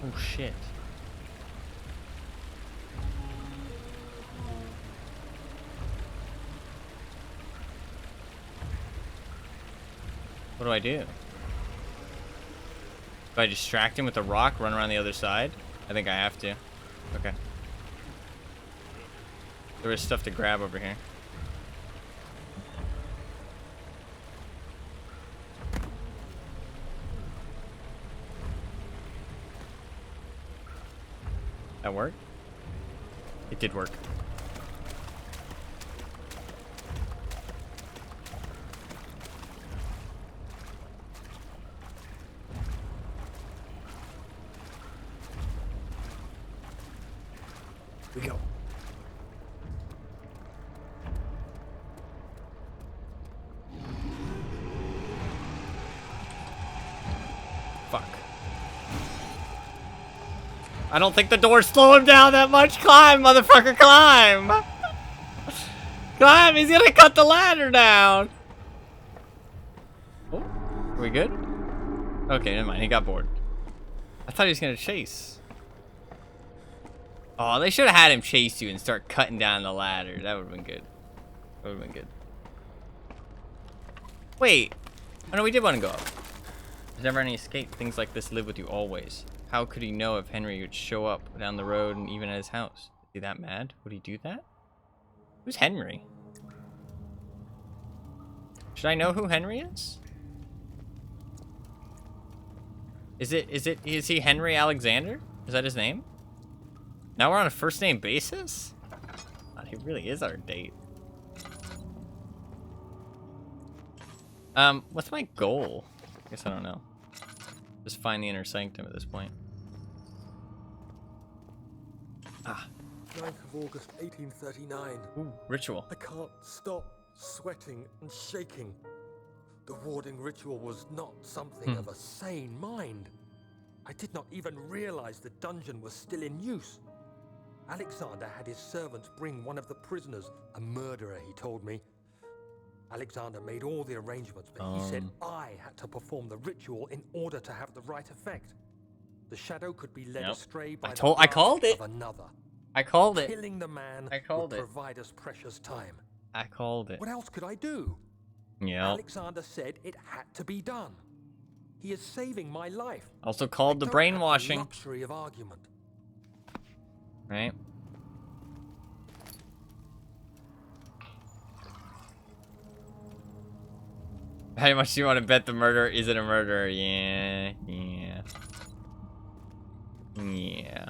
S1: Oh shit. What do I do? Do I distract him with a rock, run around the other side? I think I have to. Okay. There is stuff to grab over here. That worked? It did work.
S2: We go.
S1: Fuck. I don't think the doors slow him down that much. Climb, motherfucker, climb! Climb, he's gonna cut the ladder down! Oh, are we good? Okay, never mind, he got bored. I thought he was gonna chase. Oh, they should have had him chase you and start cutting down the ladder. That would have been good. That would have been good. Wait. Oh no, we did want to go up. There's never any escape. Things like this live with you always. How could he know if Henry would show up down the road and even at his house? Is he that mad? Would he do that? Who's Henry? Should I know who Henry is? Is he Henry Alexander? Is that his name? Now we're on a first name basis? God, he really is our date. What's my goal? I guess I don't know. Just find the inner sanctum at this point. Ah.
S2: 9th of August, 1839.
S1: Ooh, ritual.
S2: I can't stop sweating and shaking. The warding ritual was not something of a sane mind. I did not even realize the dungeon was still in use. Alexander had his servants bring one of the prisoners, a murderer, he told me. Alexander made all the arrangements, but he said I had to perform the ritual in order to have the right effect. The shadow could be led astray by
S1: I called it.
S2: of another.
S1: I called it.
S2: Killing the man
S1: would
S2: provide us precious time.
S1: I called it.
S2: What else could I do?
S1: Yeah.
S2: Alexander said it had to be done. He is saving my life.
S1: Also called the brainwashing.
S2: Luxury of argument.
S1: Right. How much do you want to bet the murderer isn't a murderer? Yeah. Yeah. Yeah.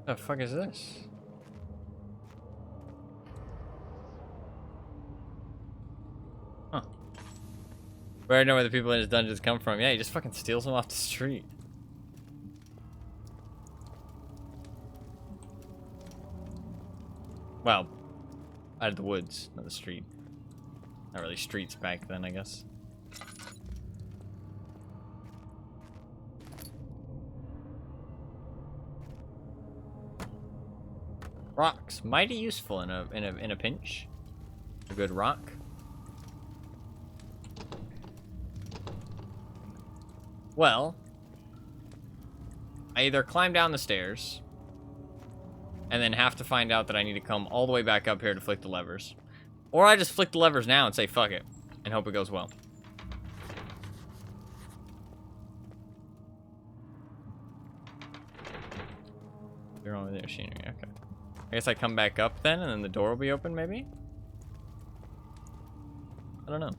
S1: The fuck is this? Huh. We already know where the people in his dungeons come from. Yeah, he just fucking steals them off the street. Well, out of the woods, not the street. Not really streets back then, I guess. Rocks, mighty useful in a pinch. A good rock. Well, I either climb down the stairs and then have to find out that I need to come all the way back up here to flick the levers, or I just flick the levers now and say fuck it and hope it goes well. You're on with the machinery, okay. I guess I come back up then and then the door will be open maybe? I don't know.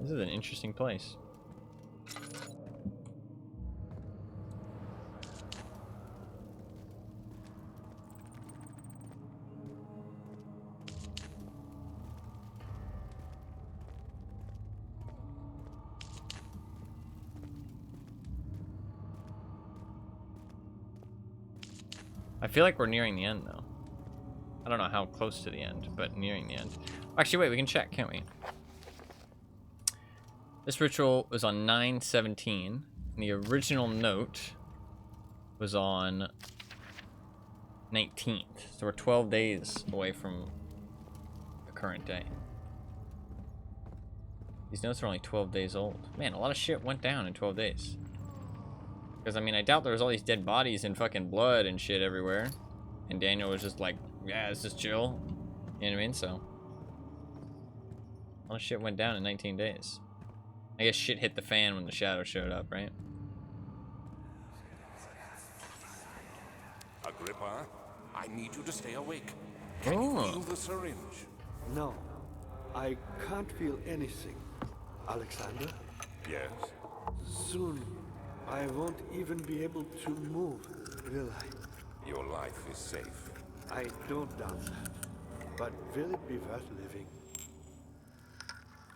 S1: This is an interesting place. I feel like we're nearing the end, though. I don't know how close to the end, but nearing the end. Actually, wait, we can check, can't we? This ritual was on 9/17. The original note was on 19th. So we're 12 days away from the current day. These notes are only 12 days old. Man, a lot of shit went down in 12 days. Because, I mean, I doubt there was all these dead bodies and fucking blood and shit everywhere. And Daniel was just like, yeah, it's just chill. You know what I mean? So, a lot of shit went down in 19 days. I guess shit hit the fan when the shadow showed up, right?
S3: Agrippa, I need you to stay awake. Can you feel the syringe?
S5: No, I can't feel anything. Alexander?
S3: Yes.
S5: Soon, I won't even be able to move, will I?
S3: Your life is safe.
S5: I don't doubt that. But will it be worth living?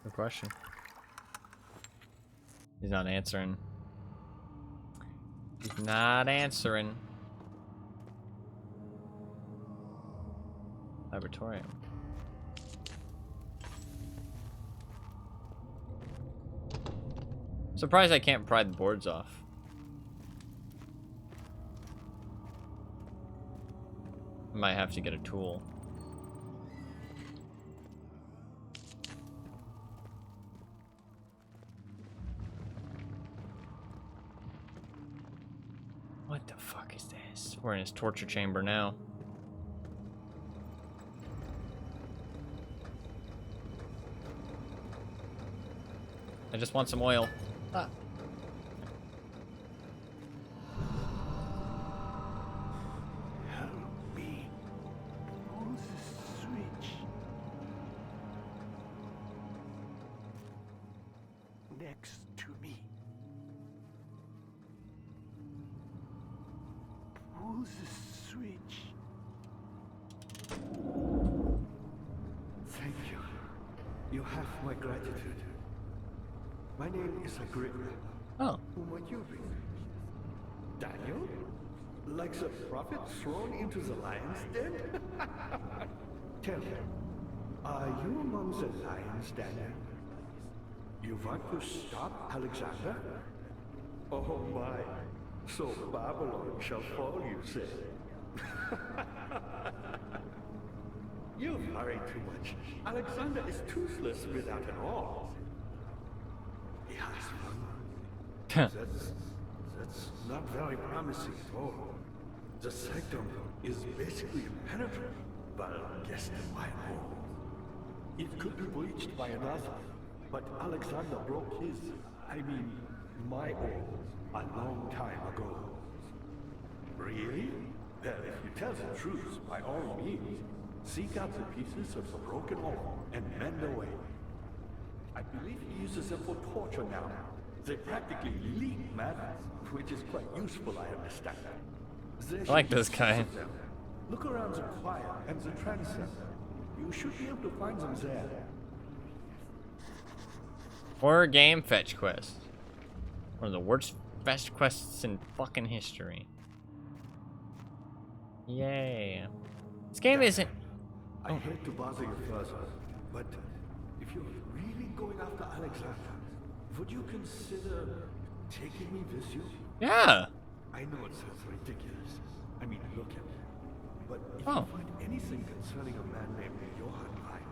S1: Good question. He's not answering. He's not answering. Laboratorium. Surprised I can't pry the boards off. I might have to get a tool. What the fuck is this? We're in his torture chamber now. I just want some oil. Ah.
S5: Help me. Pull the switch. Next to me. Pull the switch. Thank you. You have my gratitude. My name is Agrippa.
S1: Oh.
S5: Who might you be? Daniel? Like the prophet thrown into the lion's den? Tell me, are you among the lions, Daniel? You want to stop Alexander? Oh my, so Babylon shall fall, you say. You've hurried too much. Alexander is toothless without an arm. Yes, that's not very promising at all. The sanctum is basically impenetrable, but guess why more? It could be breached by another, but Alexander broke his, my oath, a long time ago. Really? Well, if you tell the truth, by all means, seek out the pieces of the broken oath and mend away. I believe he uses them for torture now. They practically leak matter, which is quite useful, I understand.
S1: I like this guy.
S5: Look around the choir and the transept. You should be able to find them there.
S1: Horror game fetch quest. One of the worst fetch quests in fucking history. Yay. This game isn't...
S5: I hate to bother you further, but if you're really going after Alexander, would you consider taking me with you?
S1: Yeah.
S5: I know it sounds ridiculous. Look at me. But if
S1: Oh.
S5: you find anything concerning a man named Johann Rein,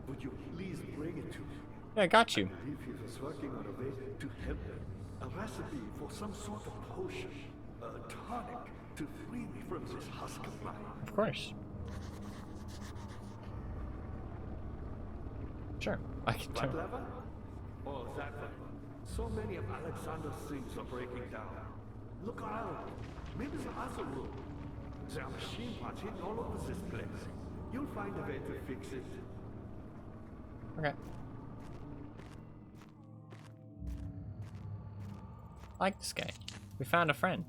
S5: would you please bring it to me?
S1: Yeah, I got you.
S5: I believe he was working on a way to help me. A recipe for some sort of potion, a tonic to free me from this husk of mine.
S1: Of course. Sure. I can
S5: What
S1: turn.
S5: lever? Oh, that one. So many of Alexander's things are breaking down. Look around. Maybe the other room. There are machine parts hidden all over this place. You'll find a way to fix it.
S1: Okay. I like this guy. We found a friend.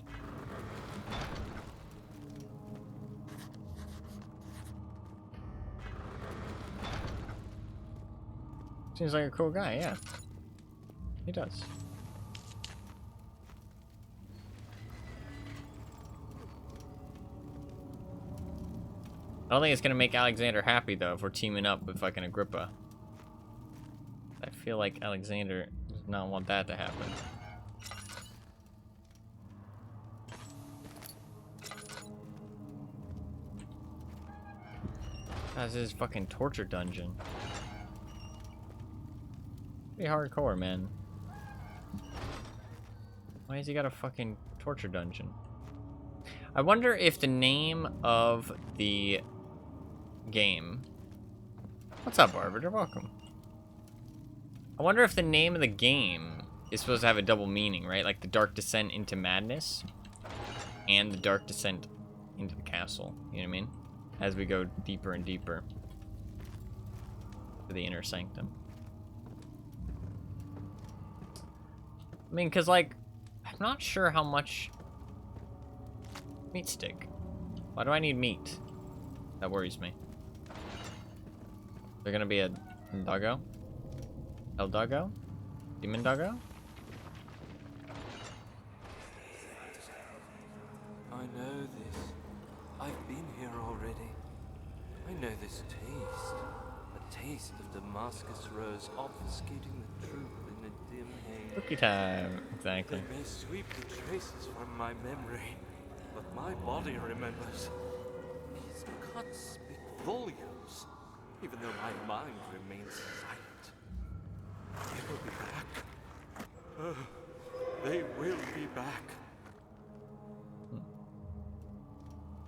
S1: Seems like a cool guy, yeah. He does. I don't think it's gonna make Alexander happy though if we're teaming up with fucking Agrippa. I feel like Alexander does not want that to happen. That's his fucking torture dungeon. Pretty hardcore, man. Why has he got a fucking torture dungeon? I wonder if the name of the game... What's up, Arbiter? Welcome. I wonder if the name of the game is supposed to have a double meaning, right? Like the Dark Descent into Madness and the Dark Descent into the Castle. You know what I mean? As we go deeper and deeper to the Inner Sanctum. I mean, because, like, I'm not sure how much... Meat stick. Why do I need meat? That worries me. Is there gonna be a doggo? El Doggo? Demon Doggo?
S8: I know this. I've been here already. I know this taste. A taste of Damascus rose obfuscating the truth in a dim haze.
S1: Cookie time. Exactly.
S8: They may sweep the traces from my memory, but my body remembers. These cuts speak volumes, even though my mind remains silent. They will be back. They will be back.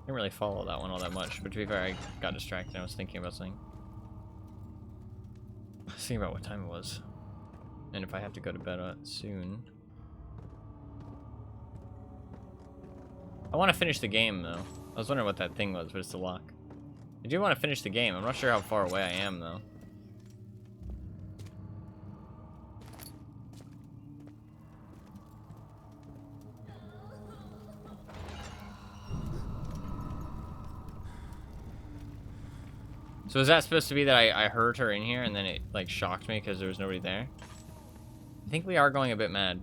S1: Didn't really follow that one all that much, but to be fair, I got distracted. I was thinking about something. I was thinking about what time it was. And if I have to go to bed soon. I want to finish the game, though. I was wondering what that thing was, but it's the lock. I do want to finish the game. I'm not sure how far away I am, though. So is that supposed to be that I heard her in here and then it like shocked me because there was nobody there? I think we are going a bit mad.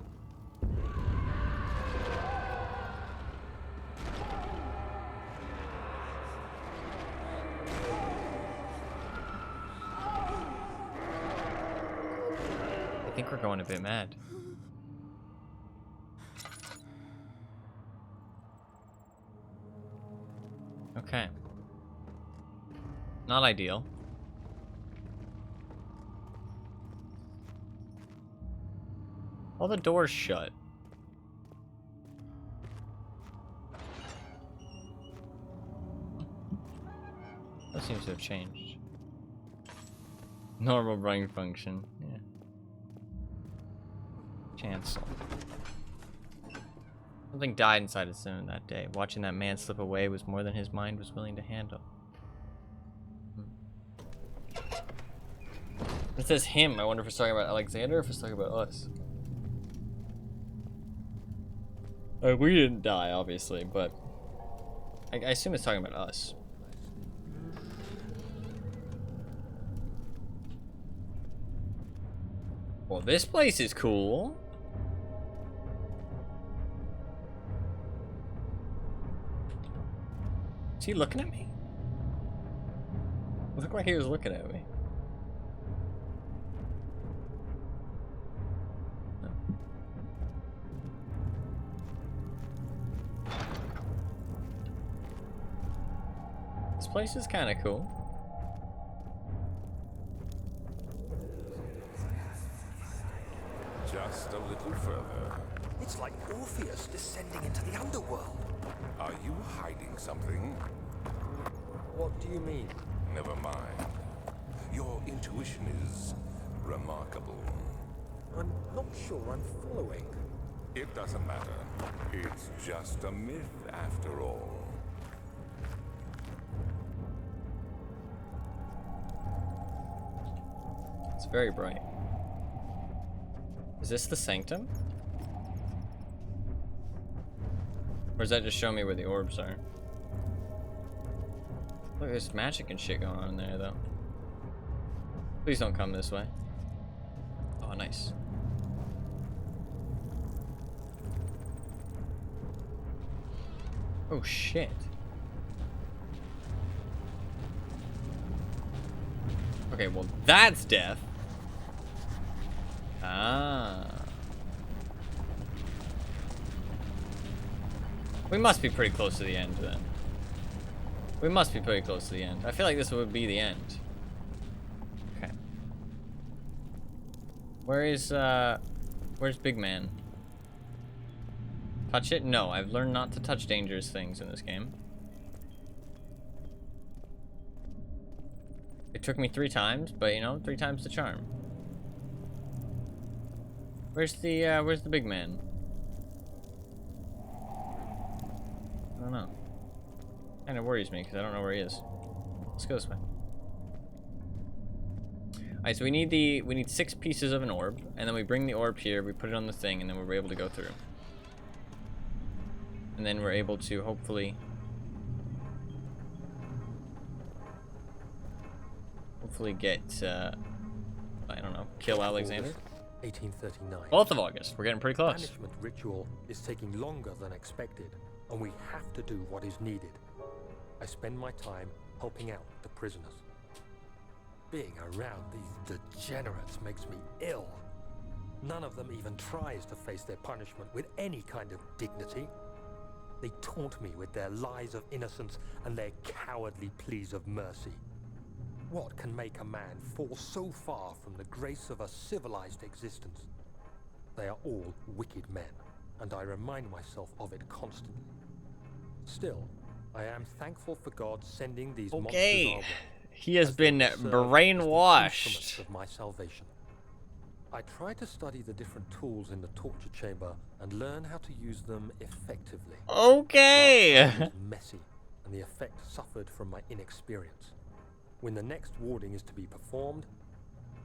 S1: I think we're going a bit mad. Okay. Not ideal. All the doors shut. That seems to have changed. Normal brain function, yeah. Chancel. Something died inside his soul that day. Watching that man slip away was more than his mind was willing to handle. It says him. I wonder if it's talking about Alexander or if it's talking about us. We didn't die, obviously, but I assume it's talking about us. Well, this place is cool. Is he looking at me? It looked like he was looking at me. place is kind of cool.
S3: Just a little further.
S2: It's like Orpheus descending into the underworld.
S3: Are you hiding something?
S2: What do you mean?
S3: Never mind. Your intuition is remarkable.
S2: I'm not sure I'm following.
S3: It doesn't matter. It's just a myth after all.
S1: It's very bright. Is this the sanctum? Or does that just show me where the orbs are? Look, there's magic and shit going on in there, though. Please don't come this way. Oh, nice. Oh, shit. Okay, well, that's death. Ah. We must be pretty close to the end, then. We must be pretty close to the end. I feel like this would be the end. Okay. Where's Big Man? Touch it? No, I've learned not to touch dangerous things in this game. It took me 3 times, but you know, 3 times the charm. Where's the big man? I don't know. Kind of worries me because I don't know where he is. Let's go this way. Alright, so we need 6 pieces of an orb, and then we bring the orb here, we put it on the thing, and then we're able to go through. And then we're able to hopefully get I don't know, kill Alexander.
S2: 1839.
S1: 12th of August. We're getting pretty close.
S2: The banishment ritual is taking longer than expected, and we have to do what is needed. I spend my time helping out the prisoners. Being around these degenerates makes me ill. None of them even tries to face their punishment with any kind of dignity. They taunt me with their lies of innocence and their cowardly pleas of mercy. What can make a man fall so far from the grace of a civilized existence? They are all wicked men, and I remind myself of it constantly. Still, I am thankful for God sending these monsters our way,
S1: he has
S2: as they
S1: been
S2: will serve as the
S1: brainwashed.
S2: instruments of my salvation. I try to study the different tools in the torture chamber and learn how to use them effectively.
S1: Okay.
S2: Last time was messy, and the effect suffered from my inexperience. When the next warding is to be performed,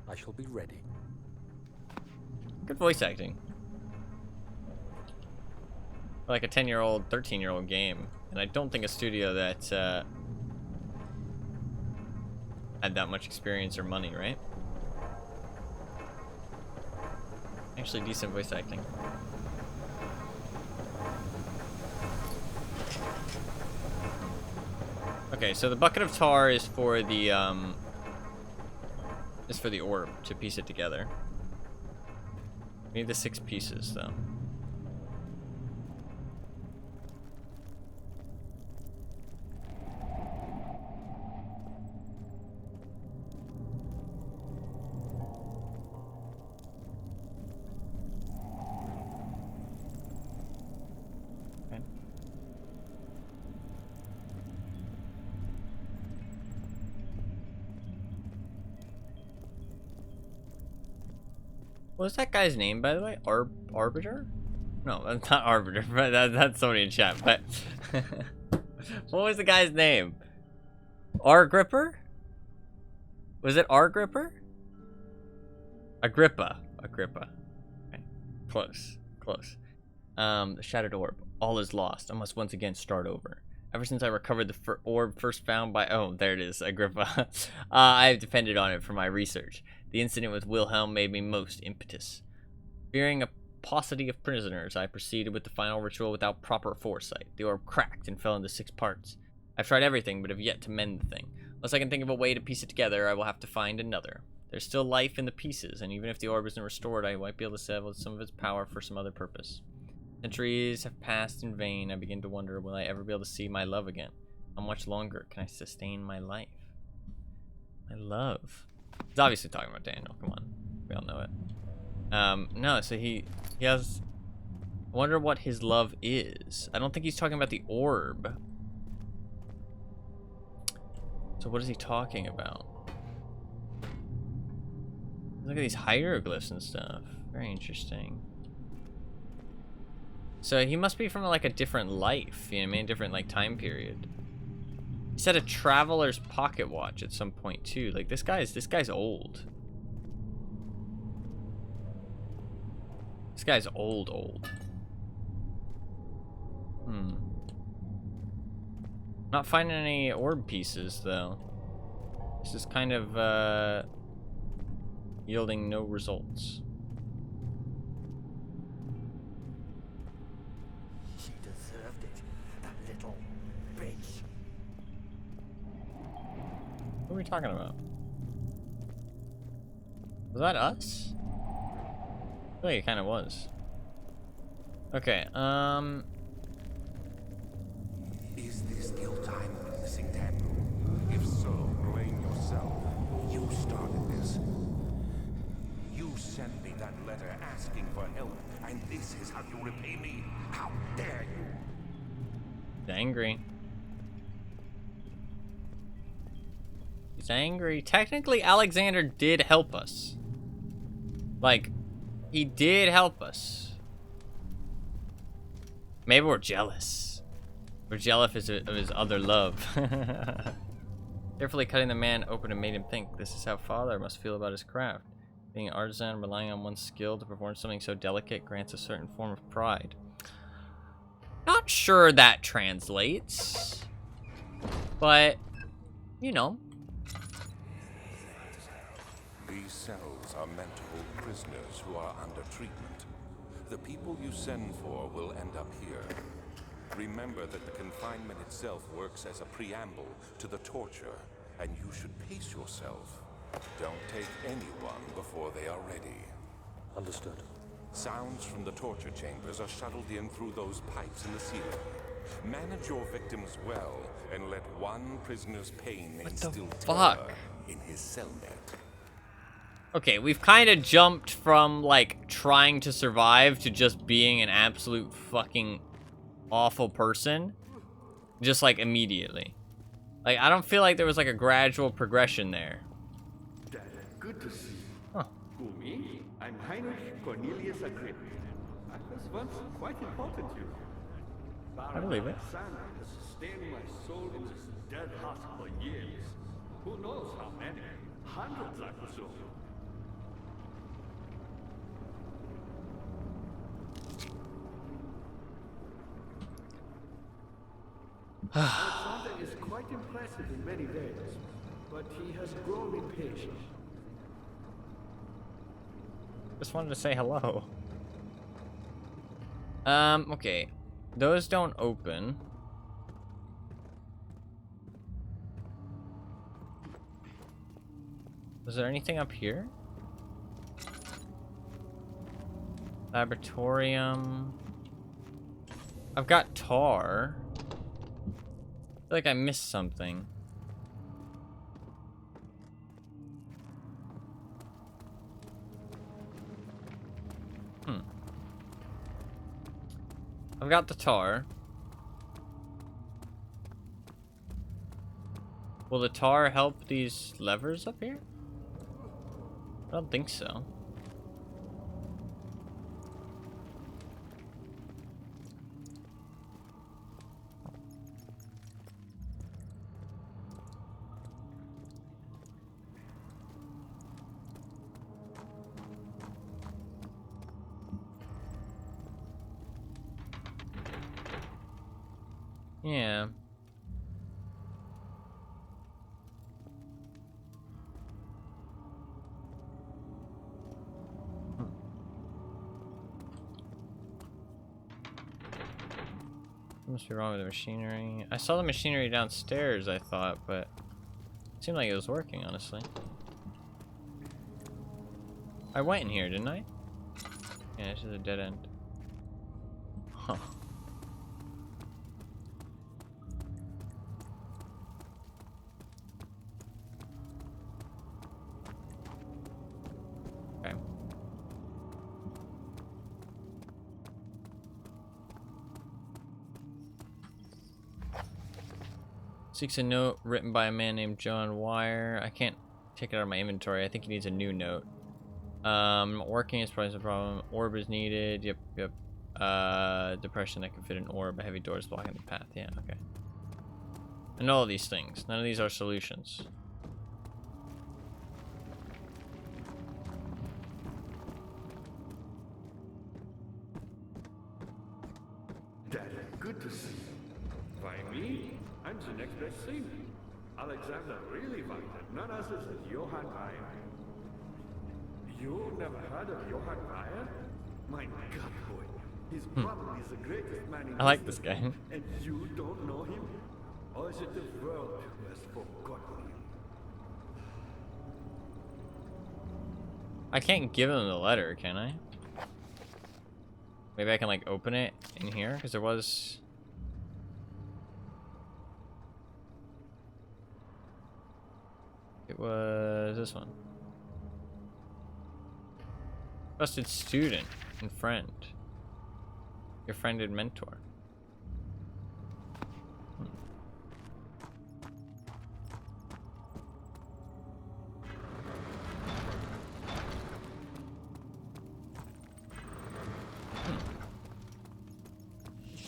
S2: I shall be ready.
S1: Good voice acting. Like a 10-year-old, 13-year-old game. And I don't think a studio that had that much experience or money, right? Actually, decent voice acting. Okay, so the bucket of tar is for the orb to piece it together. We need the 6 pieces though. What was that guy's name, by the way? Arbiter? No, that's not Arbiter. That's somebody in chat. But what was the guy's name? Gripper? Was it Gripper? Agrippa. Okay. Close. The shattered orb. All is lost. I must once again start over. Ever since I recovered the orb first found by... Oh, there it is, Agrippa. I have depended on it for my research. The incident with Wilhelm made me most impetus. Fearing a paucity of prisoners, I proceeded with the final ritual without proper foresight. The orb cracked and fell into 6 parts. I've tried everything, but have yet to mend the thing. Unless I can think of a way to piece it together, I will have to find another. There's still life in the pieces, and even if the orb isn't restored, I might be able to save some of its power for some other purpose. Centuries have passed in vain. I begin to wonder, will I ever be able to see my love again? How much longer can I sustain my life? My love. He's obviously talking about Daniel. Come on, we all know it. No. So he has. I wonder what his love is. I don't think he's talking about the orb. So what is he talking about? Look at these hieroglyphs and stuff. Very interesting. So he must be from like a different life, you know what I mean? Different like time period. He said a traveler's pocket watch at some point too. Like this guy's old. This guy's old. Not finding any orb pieces though. This is kind of yielding no results.
S4: She deserved it, that little bitch.
S1: What are we talking about? Was that us? I think it kind of was. Okay,
S3: Is this guilt I'm witnessing, Daniel? If so, blame yourself. You started this. You sent me that letter asking for help, and this is how you repay me? How dare you?
S1: he's angry. He's angry. Technically, Alexander did help us. Like, he did help us. Maybe we're jealous. We're jealous of his other love. Carefully cutting the man open and made him think. This is how father must feel about his craft. Being an artisan, relying on one's skill to perform something so delicate grants a certain form of pride. Not sure that translates. But, you know.
S3: These cells are meant to hold prisoners who are under treatment. The people you send for will end up here. Remember that the confinement itself works as a preamble to the torture, and you should pace yourself. Don't take anyone before they are ready.
S2: Understood.
S3: Sounds from the torture chambers are shuttled in through those pipes in the ceiling. Manage your victims well, and let one prisoner's pain instill terror in his cell net.
S1: Okay, we've kind of jumped from, like, trying to survive to just being an absolute fucking awful person. Just, like, immediately. Like, I don't feel like there was, like, a gradual progression there.
S5: Dad, good to see you.
S1: Huh.
S5: Who, me? I'm Heinrich Cornelius Agrippa. I was once quite important, you know.
S1: I believe it.
S5: Alexander has sustained my soul in this dead heart for years. Who knows how many? Hundreds, I presume. Alexander is quite impressive in many ways, but he has grown impatient.
S1: Just wanted to say hello. Okay. Those don't open. Was there anything up here? Laboratorium. I've got tar. I feel like I missed something. I've got the tar. Will the tar help these levers up here? I don't think so. Yeah. What must be wrong with the machinery? I saw the machinery downstairs, I thought, but it seemed like it was working, honestly. I went in here, didn't I? Yeah, this is a dead end. Huh. Seeks a note written by a man named John Wire. I can't take it out of my inventory. I think he needs a new note. Working is probably a problem. Orb is needed. Yep. Depression that can fit an orb. A heavy door is blocking the path. Yeah, okay. And all of these things. None of these are solutions.
S5: Daddy, good to see you. Why me? I'm the next best thing. Alexander really wanted none other than Johann Weyer. You never heard of Johann Weyer? My God, boy. He's probably the greatest man in
S1: I like this guy.
S5: And you don't know him? Or is it the world who has forgotten him?
S1: I can't give him the letter, can I? Maybe I can like open it in here because there was. It was this one. Trusted student and friend. Your friend and mentor.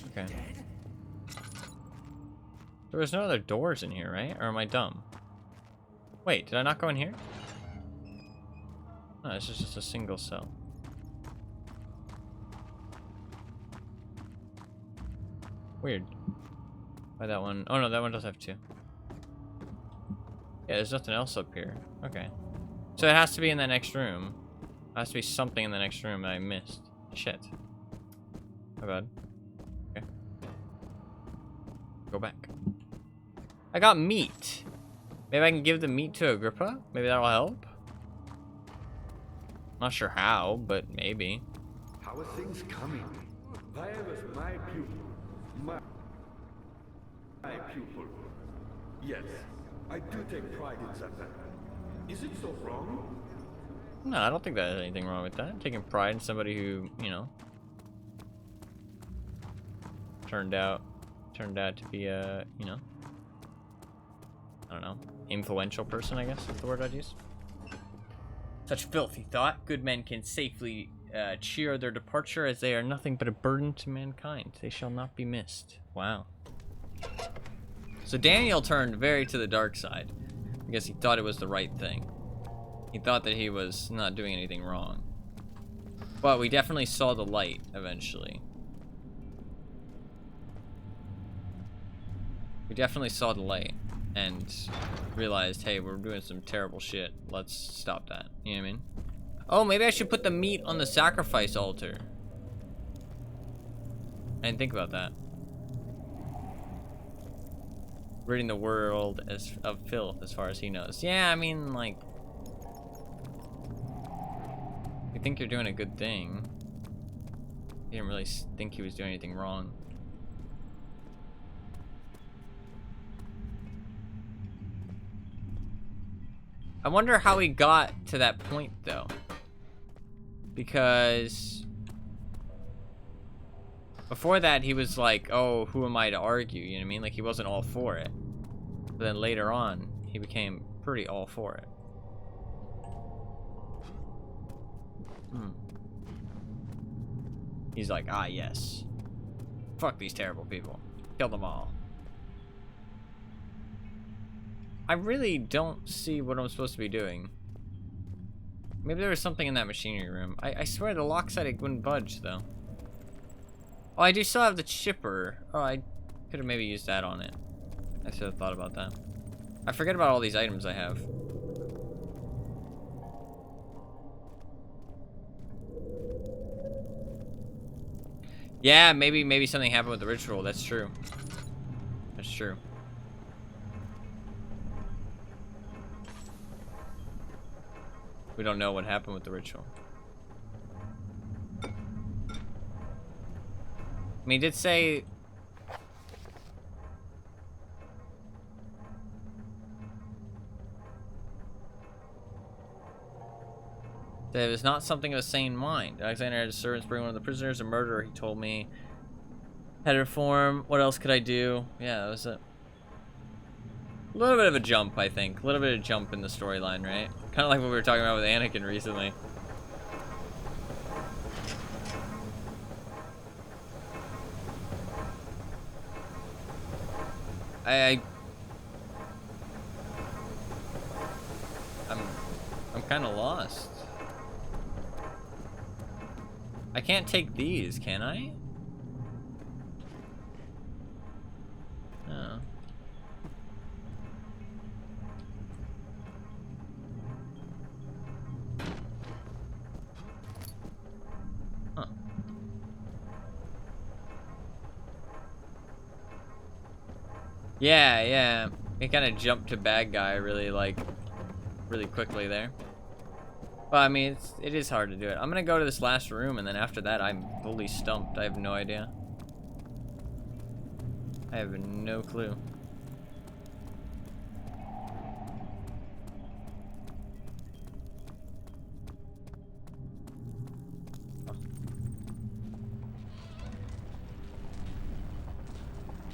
S1: Okay. There was no other doors in here, right? Or am I dumb? Wait, did I not go in here? No, this is just a single cell. Weird. Why that one? Oh no, that one does have two. Yeah, there's nothing else up here. Okay. So it has to be in that next room. There has to be something in the next room that I missed. Shit. My bad. Okay. Go back. I got meat. Maybe I can give the meat to Agrippa? Maybe that'll help? Not sure how, but maybe.
S5: How are things coming? Weyer was my pupil. My pupil. Yes, I do take pride in that. Is it so wrong?
S1: No, I don't think there's anything wrong with that. Taking pride in somebody who, you know, turned out to be a, you know, I don't know, influential person, I guess is the word I'd use. Such filthy thought. Good men can safely cheer their departure, as they are nothing but a burden to mankind. They shall not be missed. Wow. So Daniel turned very to the dark side because he thought it was the right thing. He thought that he was not doing anything wrong. But we definitely saw the light eventually. We definitely saw the light and realized, hey, we're doing some terrible shit. Let's stop that. You know what I mean? Oh, maybe I should put the meat on the sacrifice altar. I didn't think about that. Ridding the world of filth as far as he knows. Yeah, I mean, like, you think you're doing a good thing. He didn't really think he was doing anything wrong. I wonder how he got to that point, though. Because before that, he was like, oh, who am I to argue? You know what I mean? Like, he wasn't all for it. But then later on, he became pretty all for it. He's like, ah, yes. Fuck these terrible people. Kill them all. I really don't see what I'm supposed to be doing. Maybe there was something in that machinery room. I swear the lock said it wouldn't budge, though. Oh, I do still have the chipper. Oh, I could have maybe used that on it. I should have thought about that. I forget about all these items I have. Yeah, maybe something happened with the ritual. That's true. That's true. We don't know what happened with the ritual. I mean, he did say... that it was not something of a sane mind. Alexander had his servants bring one of the prisoners, a murderer, he told me. Had to reform. What else could I do? Yeah, that was it. A little bit of a jump, I think. A little bit of jump in the storyline, right? Kind of like what we were talking about with Anakin recently. I'm kind of lost. I can't take these, can I? No. Huh. Yeah. It kind of jumped to bad guy really quickly there. Well, I mean, it is hard to do it. I'm gonna go to this last room, and then after that, I'm fully stumped. I have no idea. I have no clue.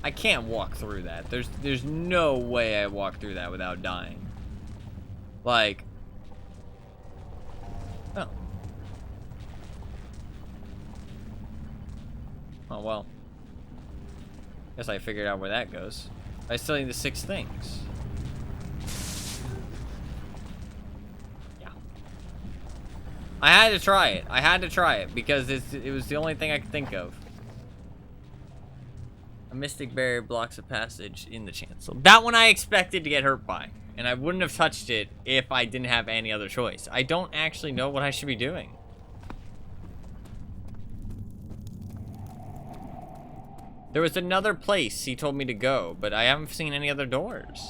S1: I can't walk through that. There's no way I walk through that without dying. Like, oh. Oh well. Guess I figured out where that goes. I still need the 6 things. Yeah. I had to try it. I had to try it because it was the only thing I could think of. A mystic barrier blocks a passage in the chancel. That one I expected to get hurt by. And I wouldn't have touched it if I didn't have any other choice. I don't actually know what I should be doing. There was another place he told me to go, but I haven't seen any other doors.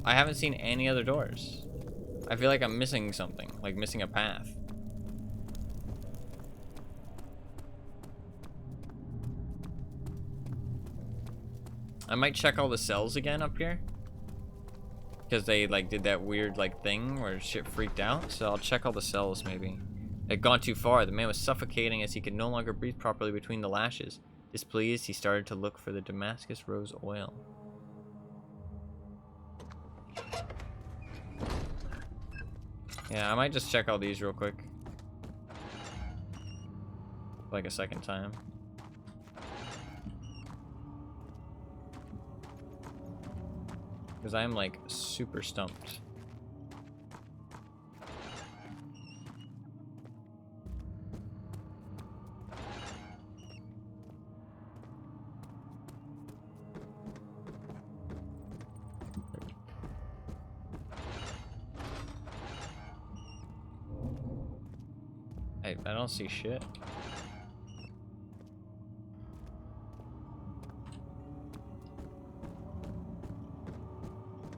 S1: I haven't seen any other doors. I feel like I'm missing something, like missing a path. I might check all the cells again up here. Because they like did that weird like thing where shit freaked out. So I'll check all the cells maybe. It had gone too far. The man was suffocating as he could no longer breathe properly between the lashes. Displeased, he started to look for the Damascus rose oil. Yeah, I might just check all these real quick. Like a second time. Because I am like super stumped. I don't see shit.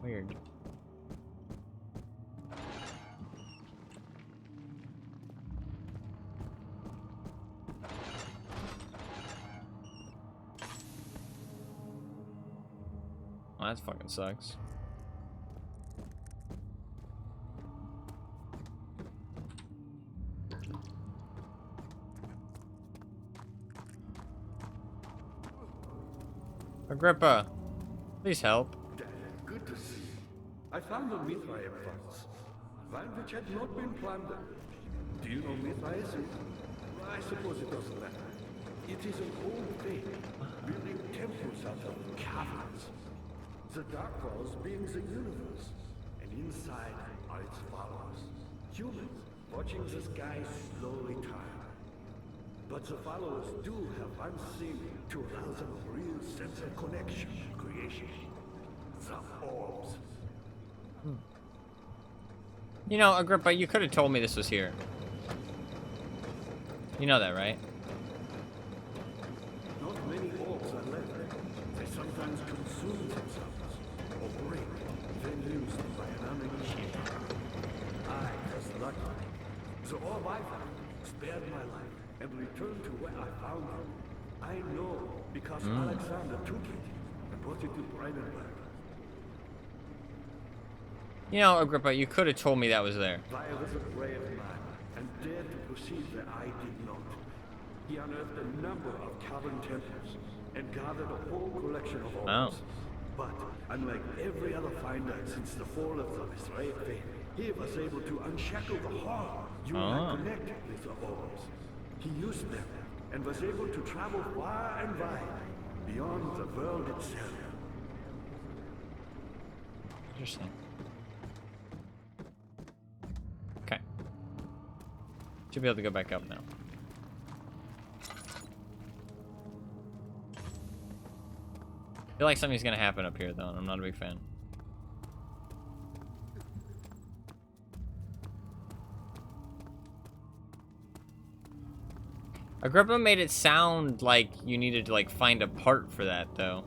S1: Weird. Well, that fucking sucks. Agrippa, please help.
S5: Good to see you. I found the Mithraeum funds, one which had not been plundered. Do you know Mithraism? I suppose it doesn't matter. It is an old faith, building temples out of caverns. The Dark Walls being the universe, and inside are its followers. Humans watching the sky slowly turn. But the followers do have one thing to allow them a real sense of connection, creation. The orbs.
S1: You know, Agrippa, you could have told me this was here. You know that, right?
S5: Not many orbs are left. They sometimes consume themselves, or break, then used by an uninitiated. I was lucky. The orb I found spared my life and returned to where I found it. I know because Alexander took it and brought it to Brandenburg.
S1: You know, Agrippa, you could have told me that was there.
S5: I was a brave man and dared to proceed where I did not. He unearthed a number of cavern temples and gathered a whole collection of
S1: Oh.
S5: orbs. But unlike every other finder since the fall of the Mithraean, he was able to unshackle the heart you might connect with the orbs. He used them and was able to travel far and wide, beyond the world itself.
S1: Interesting. Okay. Should be able to go back up now. I feel like something's gonna happen up here, though, and I'm not a big fan. Agrippa made it sound like you needed to, like, find a part for that, though.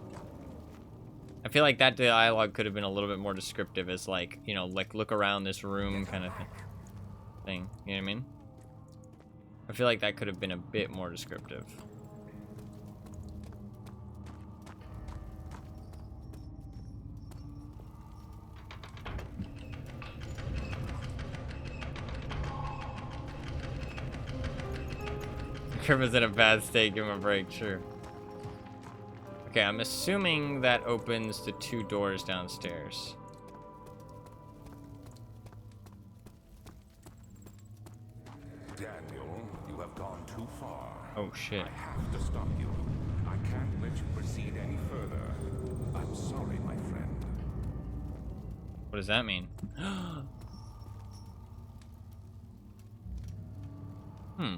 S1: I feel like that dialogue could have been a little bit more descriptive as, like, you know, like, look around this room kind of thing. You know what I mean? I feel like that could have been a bit more descriptive. Agrippa's in a bad state, give him a break, sure. Okay, I'm assuming that opens to 2 doors downstairs.
S3: Daniel, you have gone too far.
S1: Oh, shit.
S3: I have to stop you. I can't let you proceed any further. I'm sorry, my friend.
S1: What does that mean? Hmm.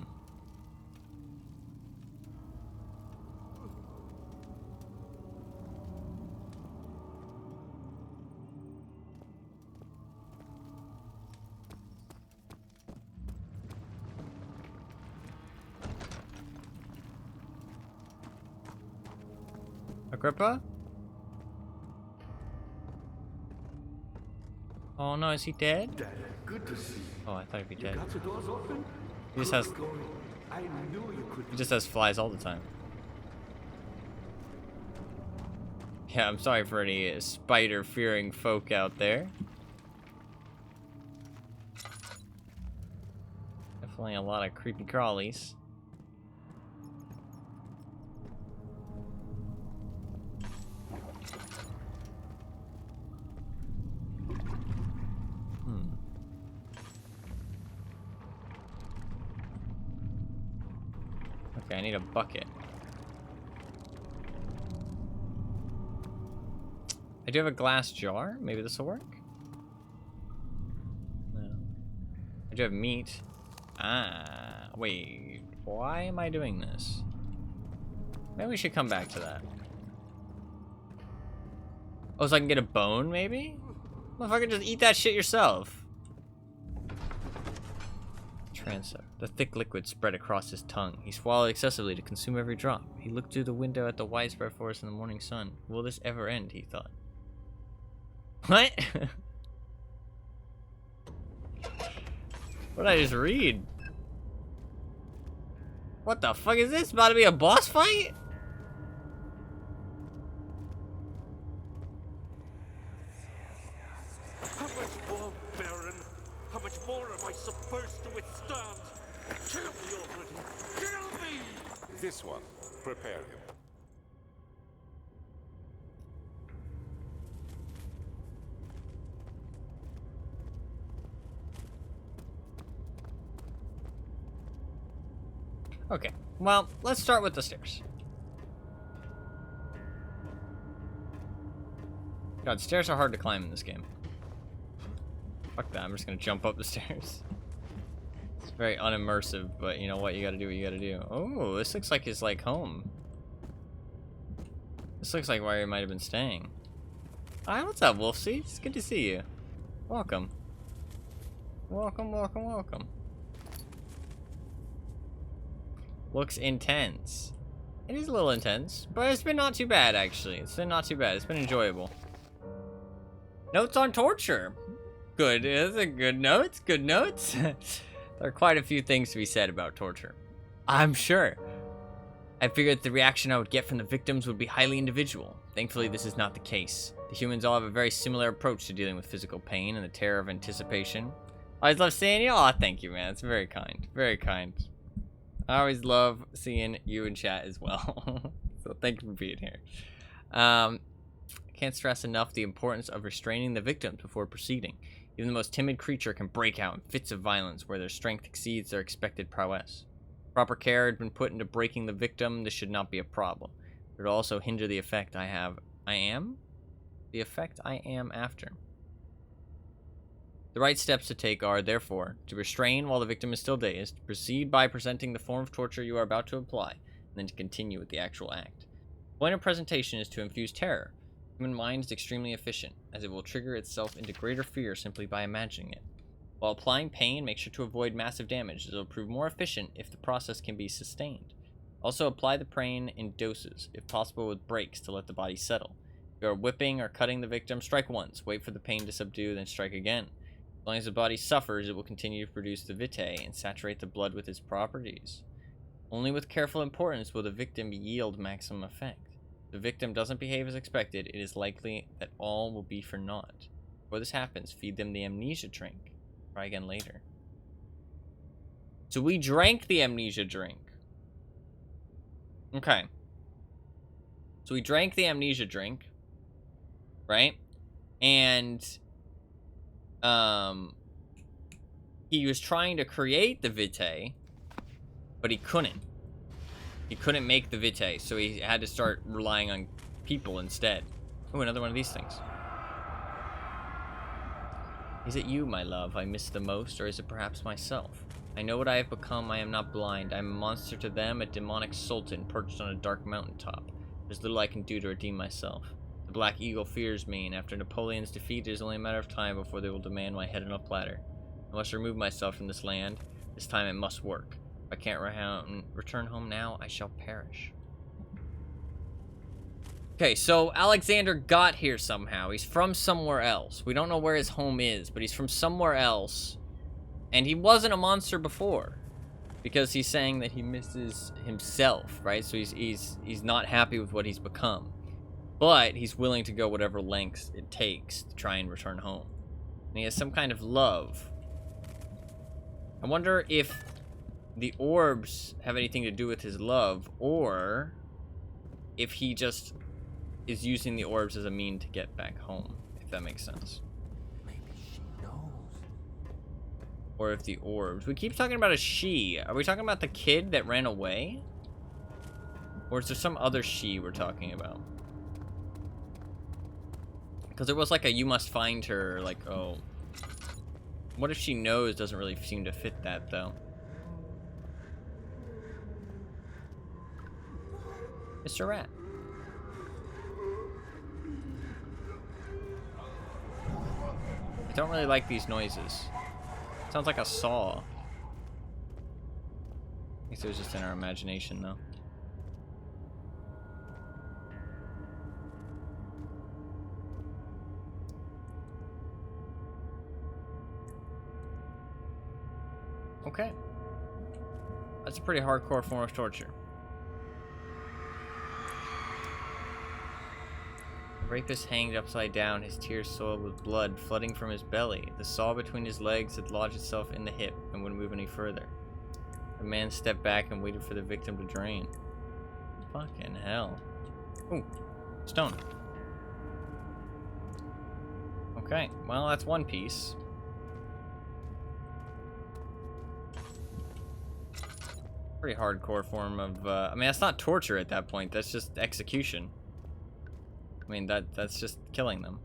S1: Agrippa? Oh no, is he dead?
S5: Dad, good to see you.
S1: Oh, I thought he'd be
S5: You
S1: dead.
S5: got the doors open?
S1: He just
S5: Good
S1: has
S5: going. I knew you could.
S1: he just has flies all the time. Yeah, I'm sorry for any spider-fearing folk out there. Definitely a lot of creepy crawlies. Okay, I need a bucket. I do have a glass jar. Maybe this will work? No. I do have meat. Ah, wait. Why am I doing this? Maybe we should come back to that. Oh, so I can get a bone, maybe? Motherfucker, just eat that shit yourself. Transa. The thick liquid spread across his tongue. He swallowed excessively to consume every drop. He looked through the window at the widespread forest in the morning sun. Will this ever end, he thought. What? What did I just read? What the fuck is this? About to be a boss fight?
S8: How much more, Baron? How much more am I supposed to withstand? Kill me already! Kill me!
S3: This one. Prepare him.
S1: Okay, well, let's start with the stairs. God, stairs are hard to climb in this game. Fuck that, I'm just gonna jump up the stairs. It's very unimmersive, but you know what, you gotta do what you gotta do. Oh, this looks like his, like, home. This looks like where he might have been staying. Hi, what's up, Wolfsy? It's good to see you. Welcome. Welcome, welcome, welcome. Looks intense. It is a little intense, but it's been not too bad, actually. It's been not too bad. It's been enjoyable. Notes on torture. Good. Those are good notes. Good notes. There are quite a few things to be said about torture. I'm sure. I figured the reaction I would get from the victims would be highly individual. Thankfully, this is not the case. The humans all have a very similar approach to dealing with physical pain and the terror of anticipation. I always love seeing you. Aw, thank you, man. It's very kind. Very kind. I always love seeing you in chat as well. So Thank you for being here. Can't stress enough the importance of restraining the victims before proceeding. Even the most timid creature can break out in fits of violence where their strength exceeds their expected prowess. Proper care had been put into breaking the victim. This should not be a problem. It would also hinder the effect I am after. The right steps to take are, therefore, to restrain while the victim is still dazed, proceed by presenting the form of torture you are about to apply, and then to continue with the actual act. The point of presentation is to infuse terror. The human mind is extremely efficient, as it will trigger itself into greater fear simply by imagining it. While applying pain, make sure to avoid massive damage, as it will prove more efficient if the process can be sustained. Also, apply the pain in doses, if possible with breaks to let the body settle. If you are whipping or cutting the victim, strike once, wait for the pain to subdue, then strike again. As long as the body suffers, it will continue to produce the vitae and saturate the blood with its properties. Only with careful importance will the victim yield maximum effect. If the victim doesn't behave as expected, it is likely that all will be for naught. Before this happens, feed them the amnesia drink. Try again later. So we drank the amnesia drink. Okay. So we drank the amnesia drink, right? And he was trying to create the vitae, but he couldn't. He couldn't make the vitae, so he had to start relying on people instead. Oh, another one of these things. Is it you, my love, I miss the most, or is it perhaps myself? I know what I have become. I am not blind. I am a monster to them, a demonic sultan perched on a dark mountaintop. There's little I can do to redeem myself. The Black Eagle fears me, and after Napoleon's defeat, it is only a matter of time before they will demand my head on a platter. I must remove myself from this land. This time it must work. If I can't return home now, I shall perish. Okay, so Alexander got here somehow. He's from somewhere else. We don't know where his home is, but he's from somewhere else. And he wasn't a monster before, because he's saying that he misses himself, right? So he's not happy with what he's become. But he's willing to go whatever lengths it takes to try and return home. And he has some kind of love. I wonder if the orbs have anything to do with his love, or if he just is using the orbs as a mean to get back home, if that makes sense.
S2: Maybe she knows.
S1: Or if the orbs... We keep talking about a she. Are we talking about the kid that ran away? Or is there some other she we're talking about? Because there was like a you must find her, like, oh. What if she knows doesn't really seem to fit that, though? Mr. Rat. I don't really like these noises. Sounds like a saw. I guess it was just in our imagination, though. Okay. That's a pretty hardcore form of torture. The rapist hanged upside down, his tears soiled with blood flooding from his belly. The saw between his legs had lodged itself in the hip and wouldn't move any further. The man stepped back and waited for the victim to drain. Fucking hell. Ooh, stone. Okay, well, that's one piece. Pretty hardcore form of, I mean, that's not torture at that point. That's just execution. I mean, that's just killing them.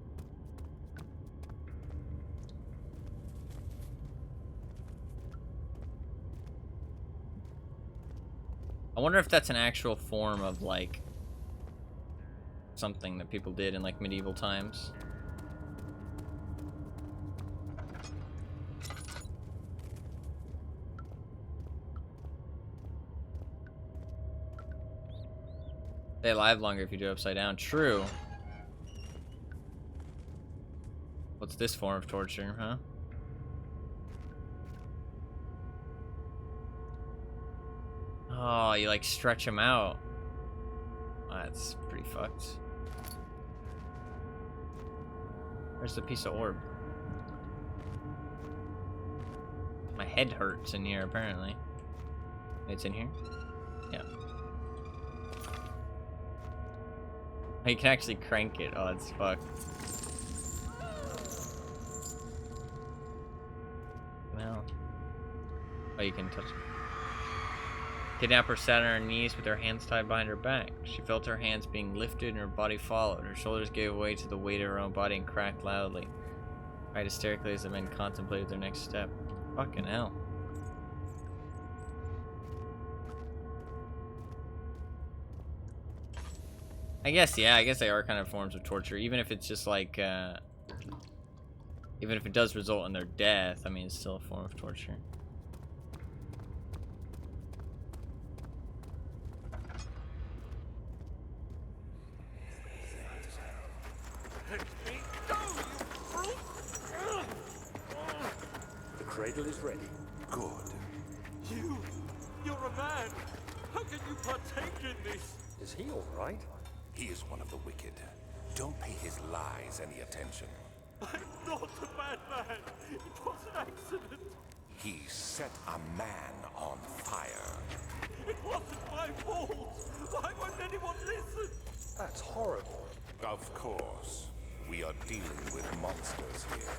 S1: I wonder if that's an actual form of, like, something that people did in, like, medieval times. Stay alive longer if you do upside down. True. What's this form of torture, huh? Oh, you like stretch them out. Oh, that's pretty fucked. Where's the piece of orb? My head hurts in here, apparently. It's in here? Yeah. You can actually crank it. Oh, it's fucked. No. Oh, you can touch it. Kidnapper sat on her knees with her hands tied behind her back. She felt her hands being lifted and her body followed. Her shoulders gave way to the weight of her own body and cracked loudly. Cried hysterically as the men contemplated their next step. Fucking hell. I guess, yeah, I guess they are kind of forms of torture, even if it's just like, even if it does result in their death, I mean, it's still a form of torture.
S2: The cradle is ready.
S3: Good.
S8: You're a man. How can you partake in this?
S2: Is he all right?
S3: He is one of the wicked. Don't pay his lies any attention.
S8: I'm not a bad man. It was an accident.
S3: He set a man on fire.
S8: It wasn't my fault. Why won't anyone listen?
S2: That's horrible.
S3: Of course. We are dealing with monsters here.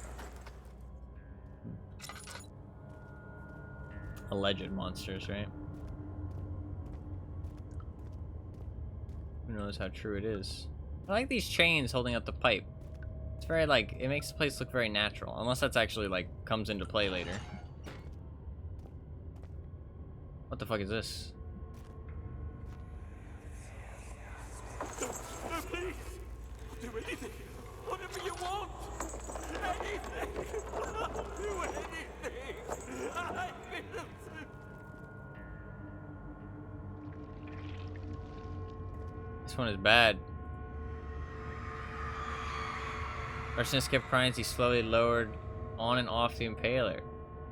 S1: Alleged monsters, right? Who knows how true it is. I like these chains holding up the pipe. It's very, like, it makes the place look very natural. Unless that's actually, like, comes into play later. What the fuck is this?
S8: No, please. Do anything. Whatever you want. Anything. I'll do anything. I'm innocent.
S1: This one is bad. Arsonist kept crying as he slowly lowered on and off the impaler.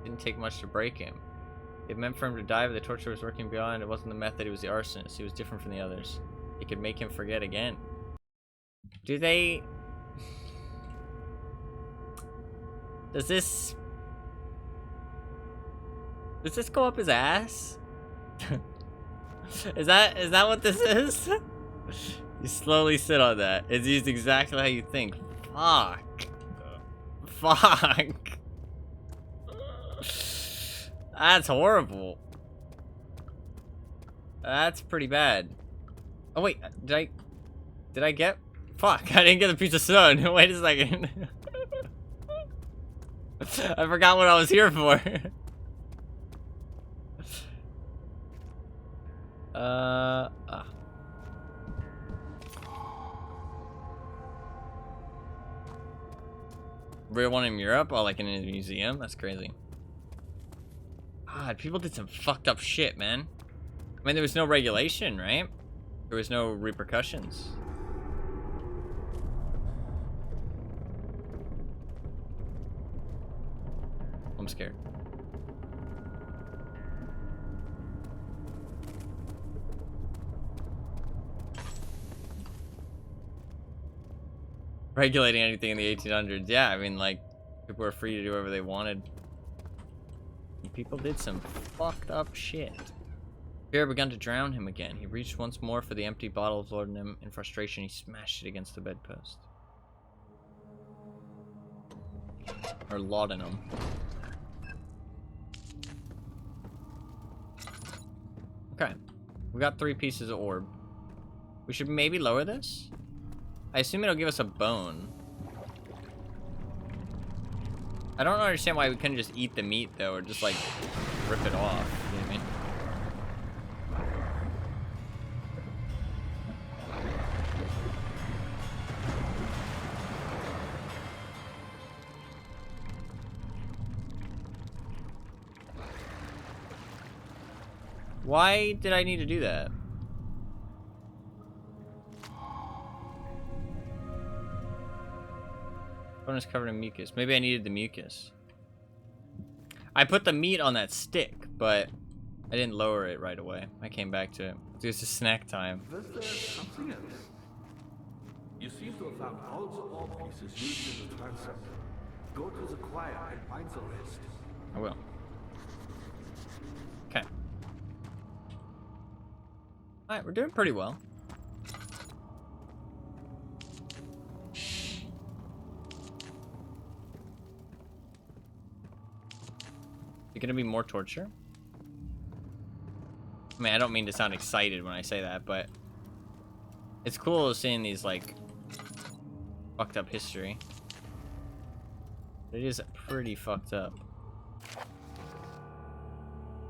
S1: Didn't take much to break him. It meant for him to die, but the torture was working beyond. It wasn't the method, it was the arsonist. He was different from the others. It could make him forget again. Do they... Does this go up his ass? Is that what this is? You slowly sit on that. It's used exactly how you think. Fuck. Fuck. That's horrible. That's pretty bad. Oh wait, did I get? Fuck, I didn't get a piece of stone. Wait a second. I forgot what I was here for. Real one in Europe? Oh, like in a museum? That's crazy. God, people did some fucked up shit, man. I mean, there was no regulation, right? There was no repercussions. I'm scared. Regulating anything in the 1800s. Yeah, I mean, like, people were free to do whatever they wanted. And people did some fucked up shit. Fear had begun to drown him again. He reached once more for the empty bottle of laudanum. In frustration, he smashed it against the bedpost. Or laudanum. Okay. We got 3 pieces of orb. We should maybe lower this? I assume it'll give us a bone. I don't understand why we couldn't just eat the meat, though, or just, like, rip it off. You know what I mean? Why did I need to do that? Bone is covered in mucus. Maybe I needed the mucus. I put the meat on that stick, but I didn't lower it right away. I came back to it. It was just snack time.
S5: Was there something else? You seem to have found all the orb pieces used in the transept. Go to the choir and find the rest.
S1: I will. Okay. Alright, we're doing pretty well. Is it gonna be more torture? I mean, I don't mean to sound excited when I say that, but it's cool seeing these, like, fucked up history. It is pretty fucked up.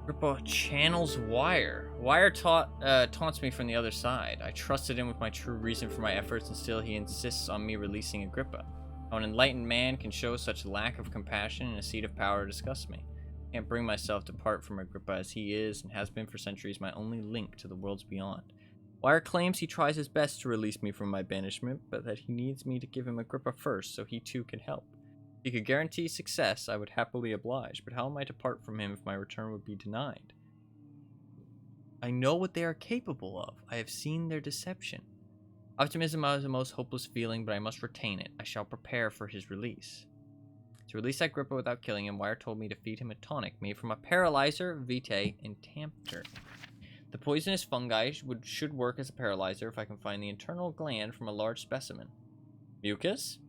S1: Grippa channels Wire. Wire taunts me from the other side. I trusted him with my true reason for my efforts, and still he insists on me releasing Agrippa. How an enlightened man can show such lack of compassion and a seat of power disgusts me. I can't bring myself to part from Agrippa, as he is, and has been for centuries, my only link to the worlds beyond. Wire claims he tries his best to release me from my banishment, but that he needs me to give him Agrippa first, so he too can help. If he could guarantee success, I would happily oblige, but how am I to part from him if my return would be denied? I know what they are capable of. I have seen their deception. Optimism is the most hopeless feeling, but I must retain it. I shall prepare for his release. To release Agrippa without killing him, Wire told me to feed him a tonic made from a paralyzer, vitae, and Tampter. The poisonous fungi should work as a paralyzer if I can find the internal gland from a large specimen. Mucus?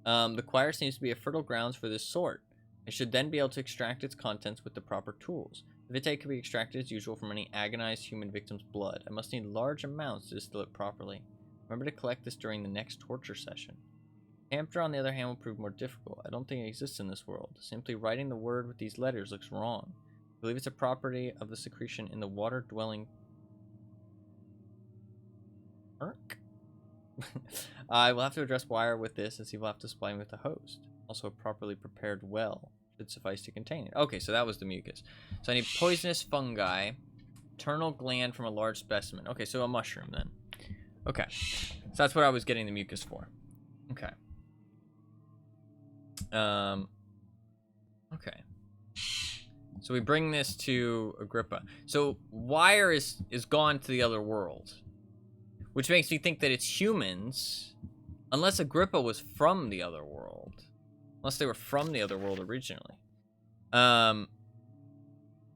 S1: The choir seems to be a fertile grounds for this sort. I should then be able to extract its contents with the proper tools. The vitae can be extracted as usual from any agonized human victim's blood. I must need large amounts to distill it properly. Remember to collect this during the next torture session. Tampter, on the other hand, will prove more difficult. I don't think it exists in this world. Simply writing the word with these letters looks wrong. I believe it's a property of the secretion in the water-dwelling... Urk? I will have to address Wire with this, as he will have to supply me with a host. Also, a properly prepared well should suffice to contain it. Okay, so that was the mucus. So I need poisonous fungi, internal gland from a large specimen. Okay, so a mushroom then. Okay, so that's what I was getting the mucus for. Okay. Okay. So we bring this to Agrippa. So Wire is gone to the other world, which makes me think that it's humans, unless Agrippa was from the other world. Unless they were from the other world originally. But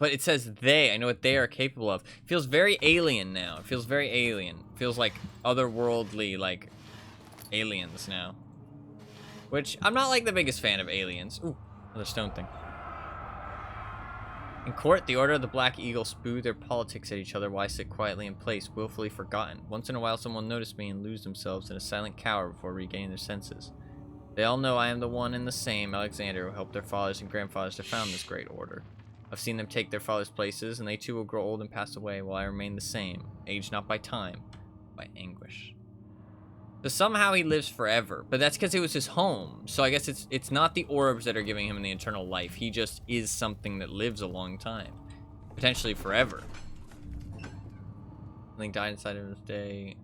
S1: it says they. I know what they are capable of. It feels very alien now. It feels very alien. It feels like otherworldly, like, aliens now. Which, I'm not, like, the biggest fan of aliens. Ooh, another stone thing. In court, the Order of the Black Eagle spew their politics at each other while I sit quietly in place, willfully forgotten. Once in a while, someone will notice me and lose themselves in a silent cower before regaining their senses. They all know I am the one and the same Alexander who helped their fathers and grandfathers to found this great order. I've seen them take their fathers' places, and they too will grow old and pass away, while I remain the same, aged not by time, by anguish. So somehow he lives forever, but that's because it was his home. So I guess it's not the orbs that are giving him the eternal life. He just is something that lives a long time, potentially forever. Something died inside of his day.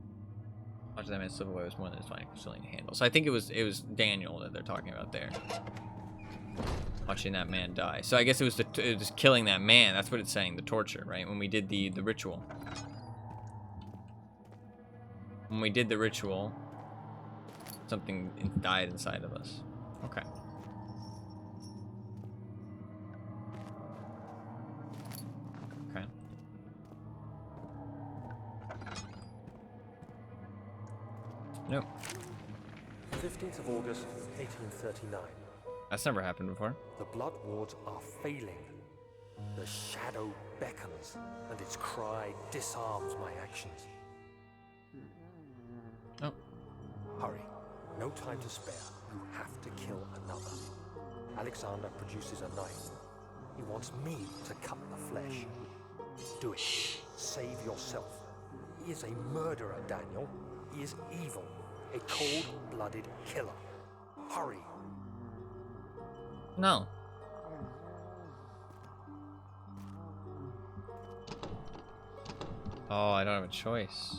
S1: Watching that man slip away was more than his fine facility to handle. So I think it was Daniel that they're talking about there. Watching that man die. So I guess it was killing that man. That's what it's saying, the torture, right? When we did the ritual. When we did the ritual, something died inside of us. Okay. Okay. Nope.
S2: 15th of August, 1839.
S1: That's never happened before.
S2: The blood wards are failing. The shadow beckons, and its cry disarms my actions.
S1: Oh.
S2: Hurry. No time to spare. You have to kill another. Alexander produces a knife. He wants me to cut the flesh. Do it. Save yourself. He is a murderer, Daniel. He is evil. A cold-blooded killer. Hurry.
S1: No. Oh, I don't have a choice.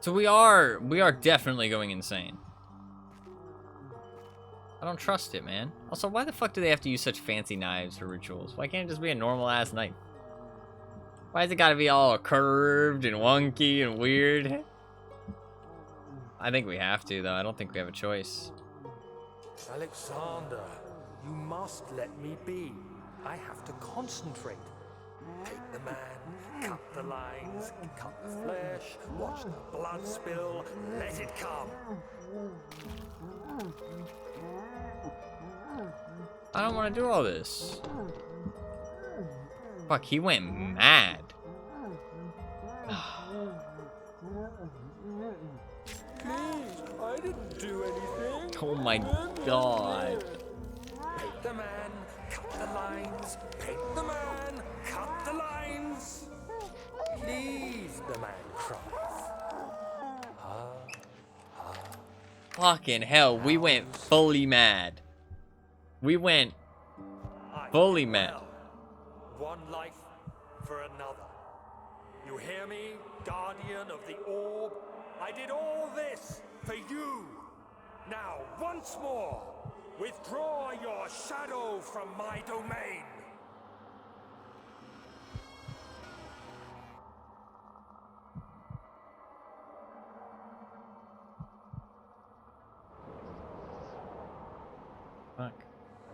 S1: So we are definitely going insane. I don't trust it, man. Also, why the fuck do they have to use such fancy knives for rituals? Why can't it just be a normal ass knife? Why has it gotta be all curved and wonky and weird? I think we have to, though. I don't think we have a choice.
S2: Alexander, you must let me be. I have to concentrate. Take the man, cut the lines, cut the flesh, watch the blood spill, let it come.
S1: I don't want to do all this. Fuck, he went mad.
S2: I didn't do anything.
S1: Oh my god.
S2: Paint the man, cut the lines. Paint the man, cut the lines. Please, the man cries.
S1: Fucking hell, we went fully mad. We went fully mad.
S2: One life for another. You hear me, guardian of the orb? I did all this for you. Now, once more, withdraw your shadow from my domain.
S1: Fuck.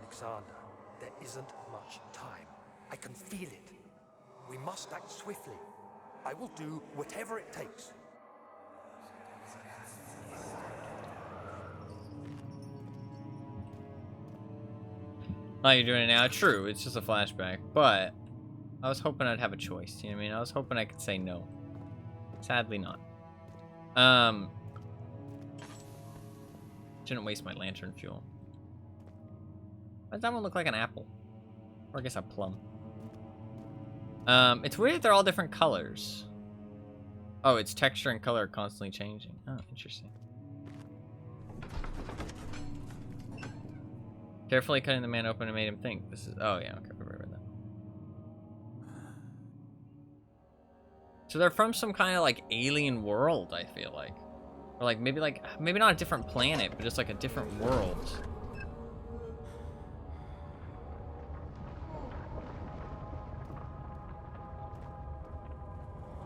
S2: Alexander, there isn't much time. I can feel it. We must act swiftly. I will do whatever it takes.
S1: Oh, you're doing it now? True, it's just a flashback. But I was hoping I'd have a choice. You know what I mean? I was hoping I could say no. Sadly not. Shouldn't waste my lantern fuel. Why does that one look like an apple? Or I guess a plum. It's weird that they're all different colors. Oh, its texture and color are constantly changing. Oh, interesting. Carefully cutting the man open and made him think. This is. Oh yeah, okay, I remember that. So they're from some kind of like alien world. I feel like, or like maybe not a different planet, but just like a different world.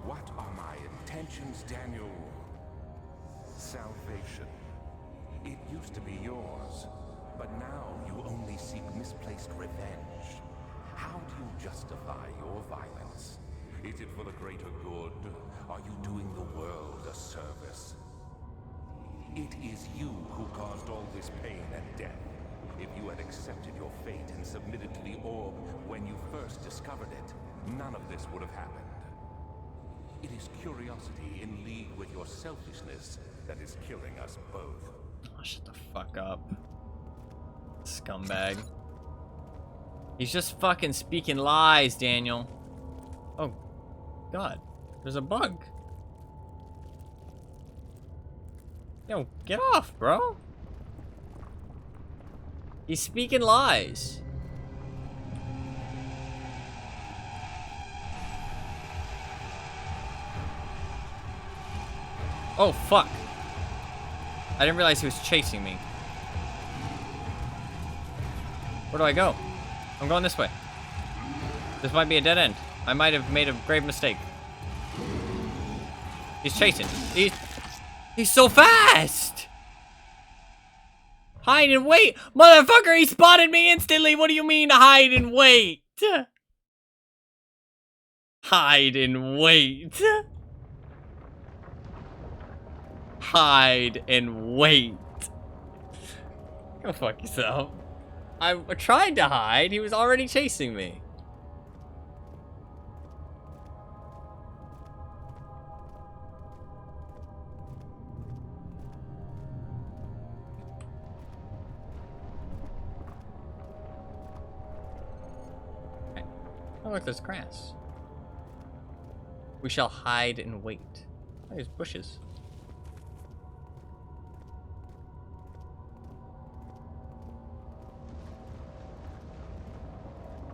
S3: What are my intentions, Daniel? Salvation. It used to be yours, but now you only seek misplaced revenge. How do you justify your violence? Is it for the greater good? Are you doing the world a service? It is you who caused all this pain and death. If you had accepted your fate and submitted to the orb when you first discovered it, none of this would have happened. It is curiosity in league with your selfishness that is killing us both.
S1: Oh, shut the fuck up. Scumbag. He's just fucking speaking lies, Daniel. Oh, God. There's a bug. Yo, get off, bro. He's speaking lies. Oh, fuck. I didn't realize he was chasing me. Where do I go? I'm going this way. This might be a dead end. I might have made a grave mistake. He's chasing. He's so fast! Hide and wait! Motherfucker, he spotted me instantly! What do you mean hide and wait? Hide and wait. Hide and wait. Go fuck yourself. I tried to hide. He was already chasing me. Okay. Oh look, there's grass. We shall hide and wait. Oh, there's bushes.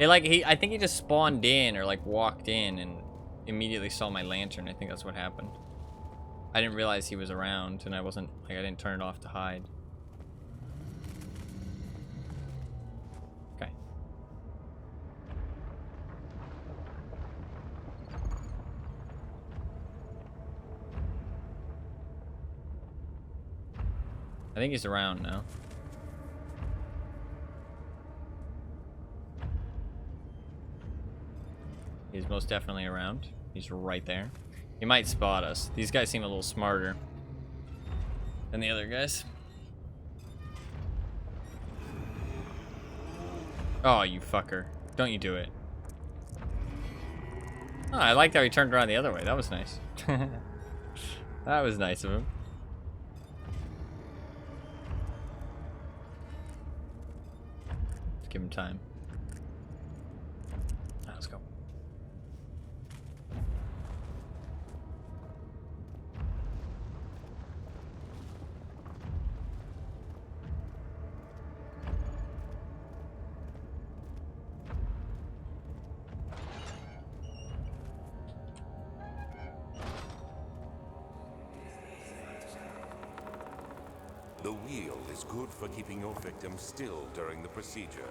S1: I think he just spawned in or like walked in and immediately saw my lantern. I think that's what happened. I didn't realize he was around and I didn't turn it off to hide. Okay. I think he's around now. He's most definitely around. He's right there. He might spot us. These guys seem a little smarter than the other guys. Oh, you fucker. Don't you do it. Oh, I liked how he turned around the other way. That was nice. That was nice of him. Let's give him time. Let's go.
S3: The wheel is good for keeping your victim still during the procedure.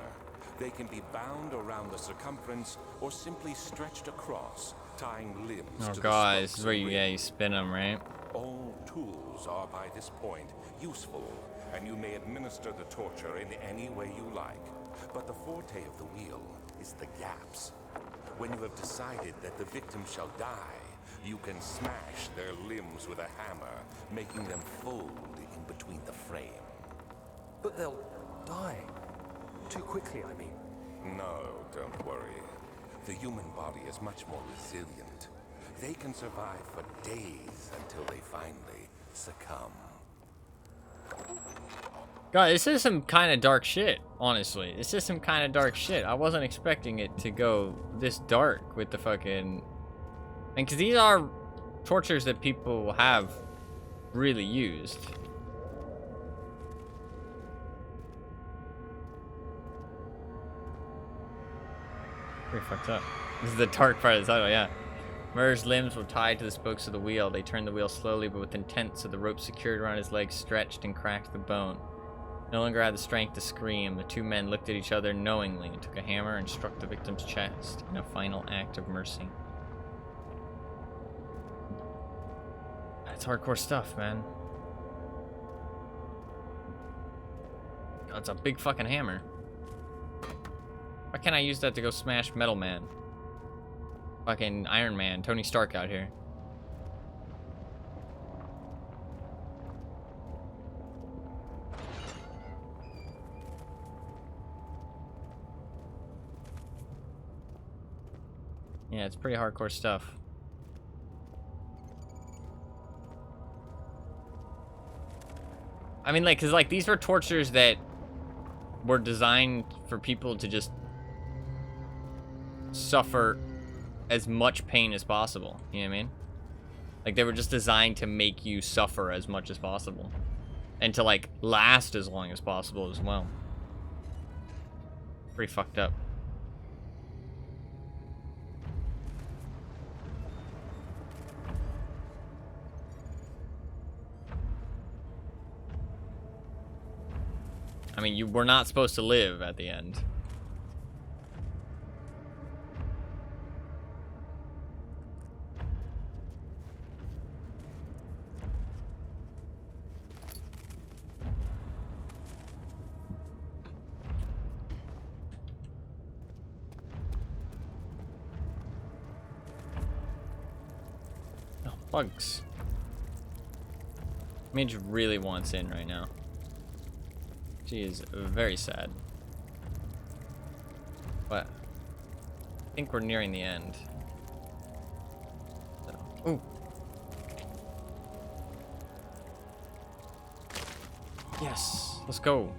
S3: They can be bound around the circumference or simply stretched across, tying limbs
S1: Oh
S3: to
S1: god,
S3: the
S1: this
S3: spokes
S1: is where
S3: and
S1: you
S3: ribs.
S1: spin them, right?
S3: All tools are by this point useful, and you may administer the torture in any way you like. But the forte of the wheel is the gaps. When you have decided that the victim shall die, you can smash their limbs with a hammer, making them fold in between the frame.
S2: But they'll die. Too quickly, I mean.
S3: No, don't worry. The human body is much more resilient. They can survive for days until they finally succumb.
S1: God, this is some kind of dark shit, honestly. This is some kind of dark shit. I wasn't expecting it to go this dark with the fucking... And because these are tortures that people have really used. Pretty fucked up. This is the dark part of the title, yeah. Murr's limbs were tied to the spokes of the wheel. They turned the wheel slowly but with intent, so the rope secured around his legs stretched and cracked the bone. No longer had the strength to scream. The two men looked at each other knowingly and took a hammer and struck the victim's chest in a final act of mercy. That's hardcore stuff, man. God, it's a big fucking hammer. Why can't I use that to go smash Metal Man? Fucking Iron Man, Tony Stark out here. Yeah, it's pretty hardcore stuff. I mean, like, cause like these were tortures that were designed for people to just suffer as much pain as possible. You know what I mean? Like, they were just designed to make you suffer as much as possible. And to, like, last as long as possible as well. Pretty fucked up. I mean, you were not supposed to live at the end. Oh, bugs. Mage really wants in right now. She is very sad. But I think we're nearing the end. So, ooh. Yes, let's go.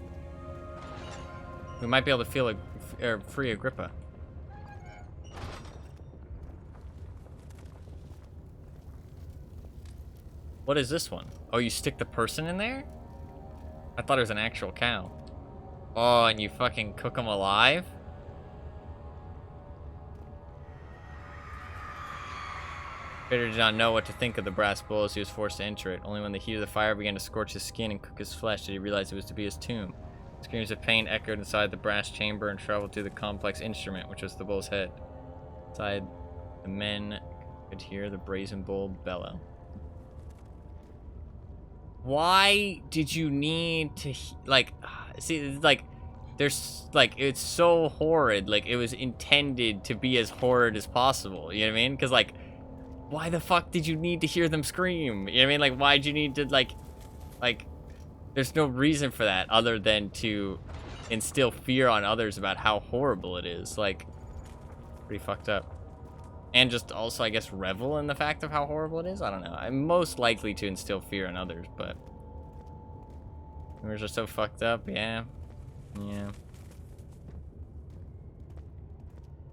S1: We might be able to feel free Agrippa. What is this one? Oh, you stick the person in there? I thought it was an actual cow. Oh, and you fucking cook them alive? Vader did not know what to think of the brass bowl as he was forced to enter it. Only when the heat of the fire began to scorch his skin and cook his flesh did he realize it was to be his tomb. Screams of pain echoed inside the brass chamber and traveled through the complex instrument, which was the bull's head. Inside, the men could hear the brazen bull bellow. Why did you need to, like, see, like, there's, like, it's so horrid, like, it was intended to be as horrid as possible, you know what I mean? Because, like, why the fuck did you need to hear them scream? You know what I mean? Like, why'd you need to, like, there's no reason for that other than to instill fear on others about how horrible it is. Like, pretty fucked up. And just also, I guess, revel in the fact of how horrible it is. I don't know. I'm most likely to instill fear in others, but we're just so fucked up. Yeah. Yeah.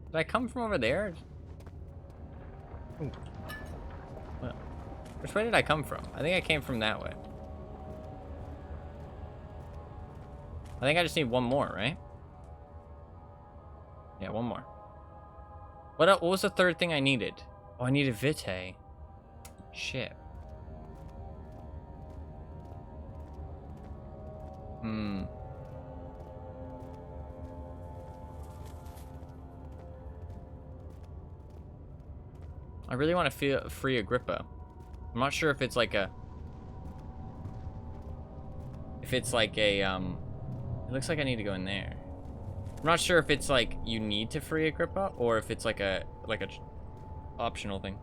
S1: Did I come from over there? Ooh. Well, which way did I come from? I think I came from that way. I think I just need one more, right? Yeah, one more. What was the third thing I needed? Oh, I needed Vitae. Shit. I really want to free Agrippa. I'm not sure if it's like a... It looks like I need to go in there. I'm not sure if it's like you need to free Agrippa or if it's like a optional thing.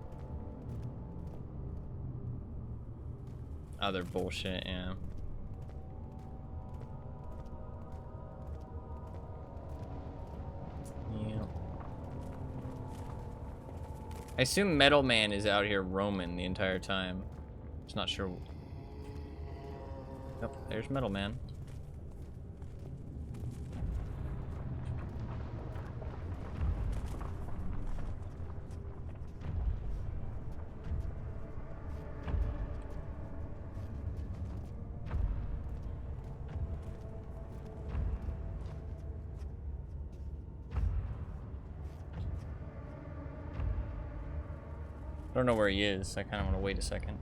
S1: Other bullshit, yeah. Yeah. I assume Metal Man is out here roaming the entire time. Just not sure. Yep, there's Metal Man. I don't know where he is. I kind of want to wait a second.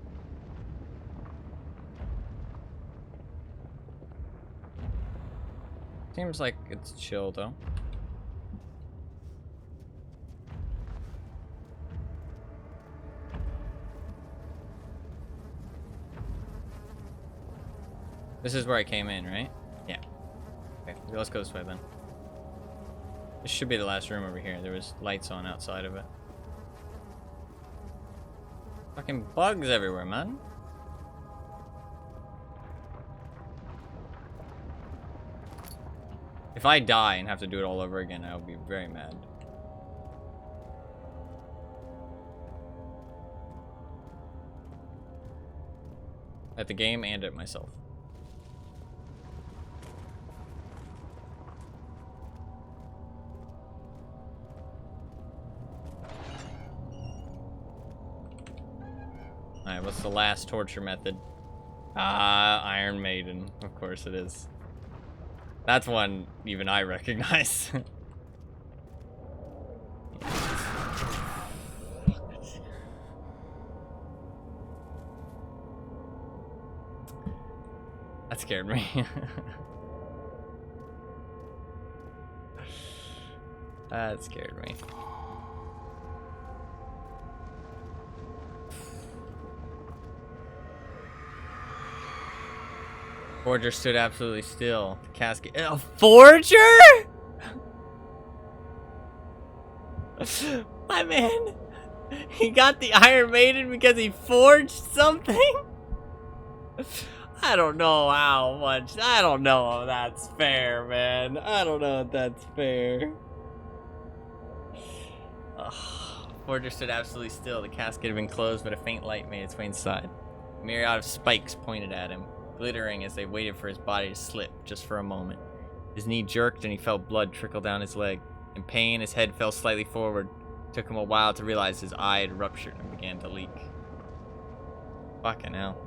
S1: Seems like it's chill though. This is where I came in, right? Yeah. Okay, let's go this way then. This should be the last room over here. There was lights on outside of it. Fucking bugs everywhere, man. If I die and have to do it all over again, I will be very mad. At the game and at myself. Alright, what's the last torture method? Iron Maiden. Of course it is. That's one even I recognize. That scared me. That scared me. Forger stood absolutely still. The casket. A forger? My man. He got the Iron Maiden because he forged something? I don't know how much. I don't know if that's fair, man. I don't know if that's fair. Ugh. Forger stood absolutely still. The casket had been closed, but a faint light made its way inside. A myriad of spikes pointed at him, glittering as they waited for his body to slip, just for a moment. His knee jerked and he felt blood trickle down his leg. In pain, his head fell slightly forward. It took him a while to realize his eye had ruptured and began to leak. Fucking hell.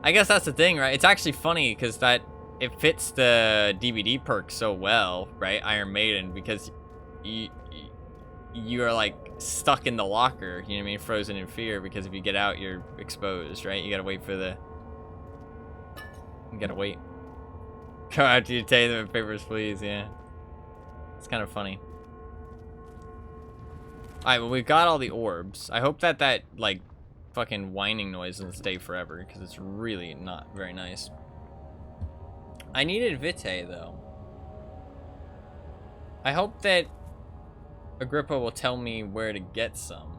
S1: I guess that's the thing, right? It's actually funny because that it fits the DVD perk so well, right? Iron Maiden, because you are like stuck in the locker, you know what I mean? Frozen in fear, because if you get out, you're exposed, right? You gotta wait for the... You gotta wait. Go out to you, take them in papers, please, yeah. It's kind of funny. Alright, well, we've got all the orbs. I hope that like, fucking whining noise doesn't stay forever, because it's really not very nice. I needed Vitae, though. I hope that Agrippa will tell me where to get some.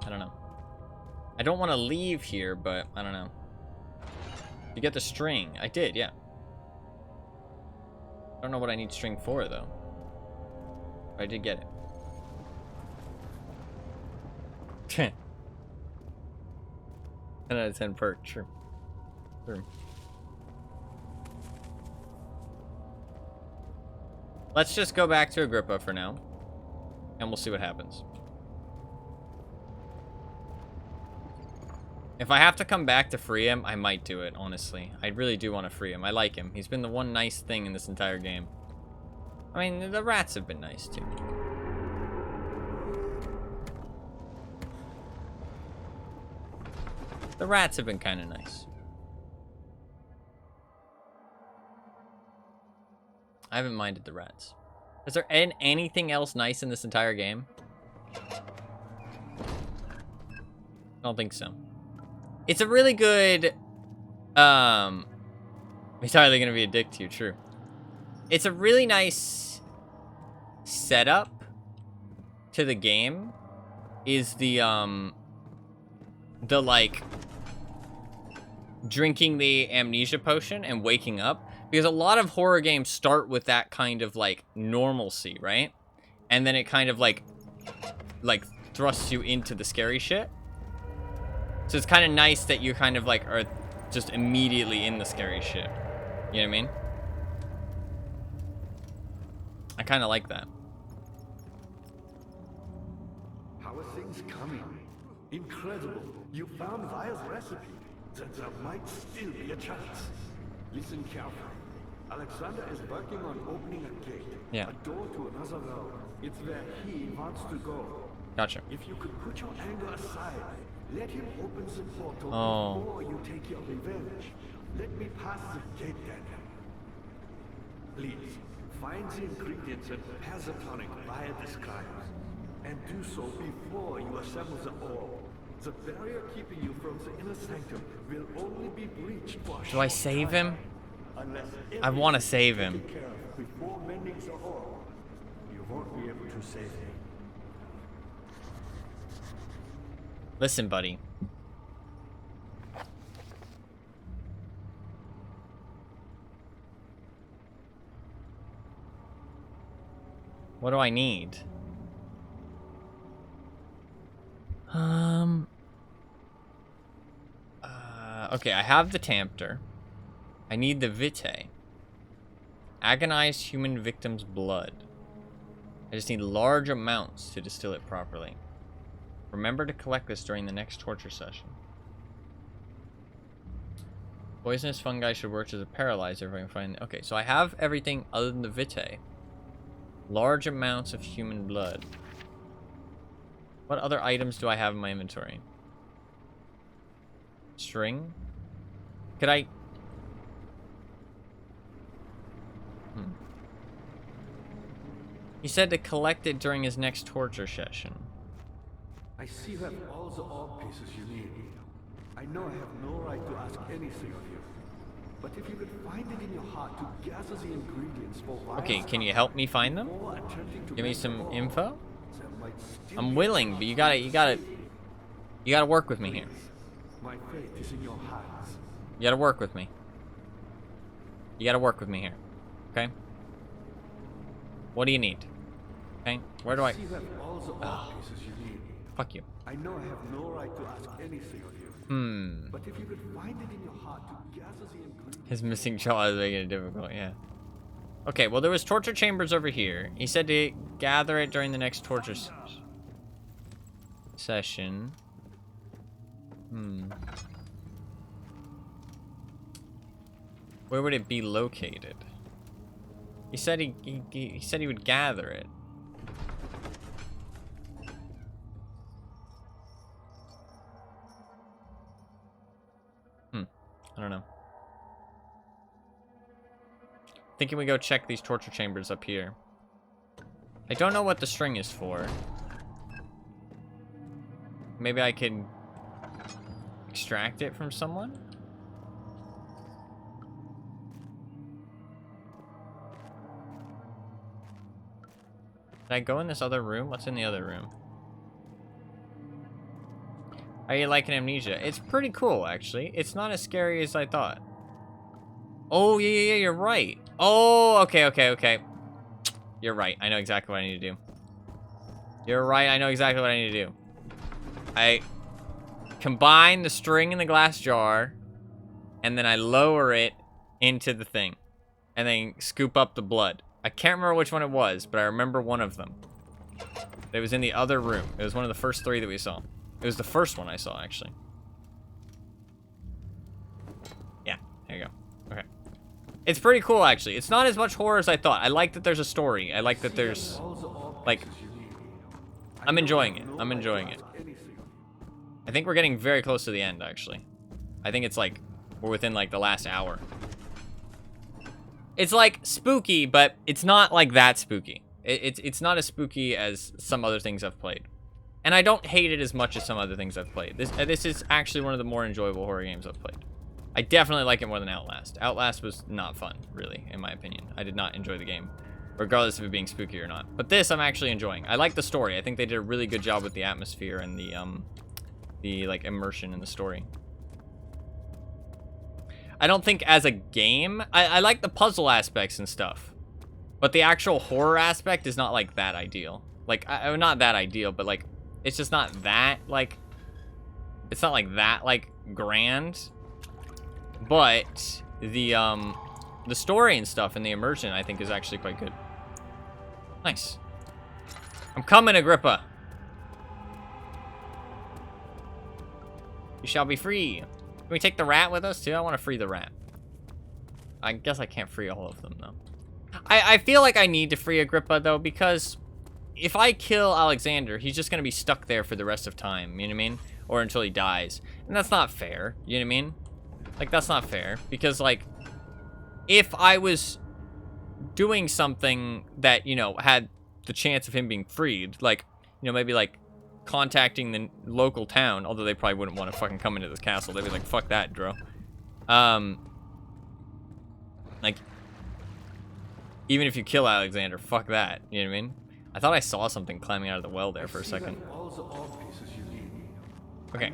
S1: I don't know. I don't want to leave here, but I don't know. You get the string. I did, yeah. I don't know what I need string for, though. I did get it. 10 out of 10 perk, true. True. Let's just go back to Agrippa for now. And we'll see what happens. If I have to come back to free him, I might do it, honestly. I really do want to free him. I like him. He's been the one nice thing in this entire game. I mean, the rats have been nice, too. The rats have been kind of nice. I haven't minded the rats. Is there anything else nice in this entire game? I don't think so. It's a really good... He's hardly going to be a dick to you, true. It's a really nice setup to the game. Is the like... drinking the amnesia potion and waking up. Because a lot of horror games start with that kind of, like, normalcy, right? And then it kind of, like thrusts you into the scary shit. So it's kind of nice that you kind of, like, are just immediately in the scary shit. You know what I mean? I kind of like that.
S5: How are things coming? Incredible. You found Vile's recipe. There might still be a chance. Listen carefully. Alexander is working on opening a gate.
S1: Yeah.
S5: A door to another realm. It's where he wants to go.
S1: Gotcha.
S5: If you could put your anger aside, let him open the portal before you take your revenge. Let me pass the gate, Daniel. Please, find the ingredients and prepare the tonic Vile describes. And do so before you assemble the orb. The barrier keeping you from the inner sanctum will only be breached for a
S1: Do I
S5: short
S1: save
S5: time.
S1: him?
S5: Unless
S1: I want to save him.
S5: taken care of before mending the orb, you won't be able to save me.
S1: Listen, buddy. What do I need? Okay, I have the Tempter. I need the Vitae. Agonized human victim's blood. I just need large amounts to distill it properly. Remember to collect this during the next torture session. Poisonous fungi should work as a paralyzer if I can find... Okay, so I have everything other than the Vitae. Large amounts of human blood. What other items do I have in my inventory? String? Could I... He said to collect it during his next torture session.
S5: I see you have all the orb pieces you need. I know I have no right to ask anything of you. But if you could find it in your heart to gather the ingredients for
S1: Okay, can you help me find them? Give me some info? I'm willing, but you gotta work with me here.
S5: My fate is in your hands.
S1: You gotta work with me. You gotta work with me here. Okay? What do you need? Okay? Where do I...
S5: See you have all the orb pieces you need.
S1: Fuck you.
S5: I know I have no right to ask anything of you. But if you could find it in your heart to gather the ingredients...
S1: His missing jaw is making it difficult, yeah. Okay, well, there was torture chambers over here. He said to gather it during the next torture session. Where would it be located? He said he said he would gather it. I don't know. Thinking we go check these torture chambers up here. I don't know what the string is for. Maybe I can extract it from someone? Did I go in this other room? What's in the other room? How you liking Amnesia? It's pretty cool, actually. It's not as scary as I thought. Oh, yeah, you're right. Oh, okay. You're right. I know exactly what I need to do. You're right. I know exactly what I need to do. I combine the string in the glass jar, and then I lower it into the thing, and then scoop up the blood. I can't remember which one it was, but I remember one of them. It was in the other room. It was one of the first 3 that we saw. It was the first one I saw, actually. Yeah, there you go. Okay. It's pretty cool, actually. It's not as much horror as I thought. I like that there's a story. I like that there's, like, I'm enjoying it. I'm enjoying it. I think we're getting very close to the end, actually. I think it's, like, we're within, like, the last hour. It's, like, spooky, but it's not, like, that spooky. It's not as spooky as some other things I've played. And I don't hate it as much as some other things I've played. This is actually one of the more enjoyable horror games I've played. I definitely like it more than Outlast. Outlast was not fun, really, in my opinion. I did not enjoy the game, regardless of it being spooky or not. But this, I'm actually enjoying. I like the story. I think they did a really good job with the atmosphere and the like, immersion in the story. I don't think as a game, I like the puzzle aspects and stuff. But the actual horror aspect is not, like, that ideal. Like, not that ideal, but, like, it's just not that, like, it's not, like, that, like, grand. But the story and stuff and the immersion, I think, is actually quite good. Nice. I'm coming, Agrippa. You shall be free. Can we take the rat with us, too? I want to free the rat. I guess I can't free all of them, though. I feel like I need to free Agrippa, though, because if I kill Alexander, he's just going to be stuck there for the rest of time, you know what I mean? Or until he dies. And that's not fair, you know what I mean? Like, that's not fair, because, like, if I was doing something that, you know, had the chance of him being freed, like, you know, maybe, like, contacting the local town, although they probably wouldn't want to fucking come into this castle. They'd be like, fuck that, bro. Like, even if you kill Alexander, fuck that, you know what I mean? I thought I saw something climbing out of the well there for a second. Okay.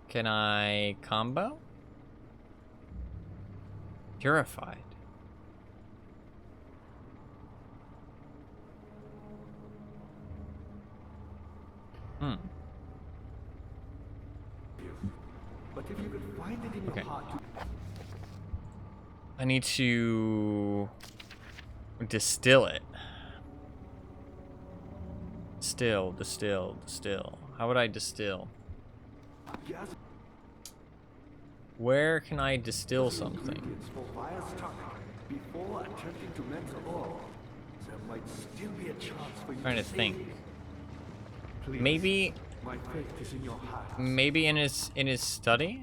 S1: Can I combo? Purified. Okay. I need to distill it. Distill. How would I distill? Where can I distill something? Trying to think. Maybe in his study?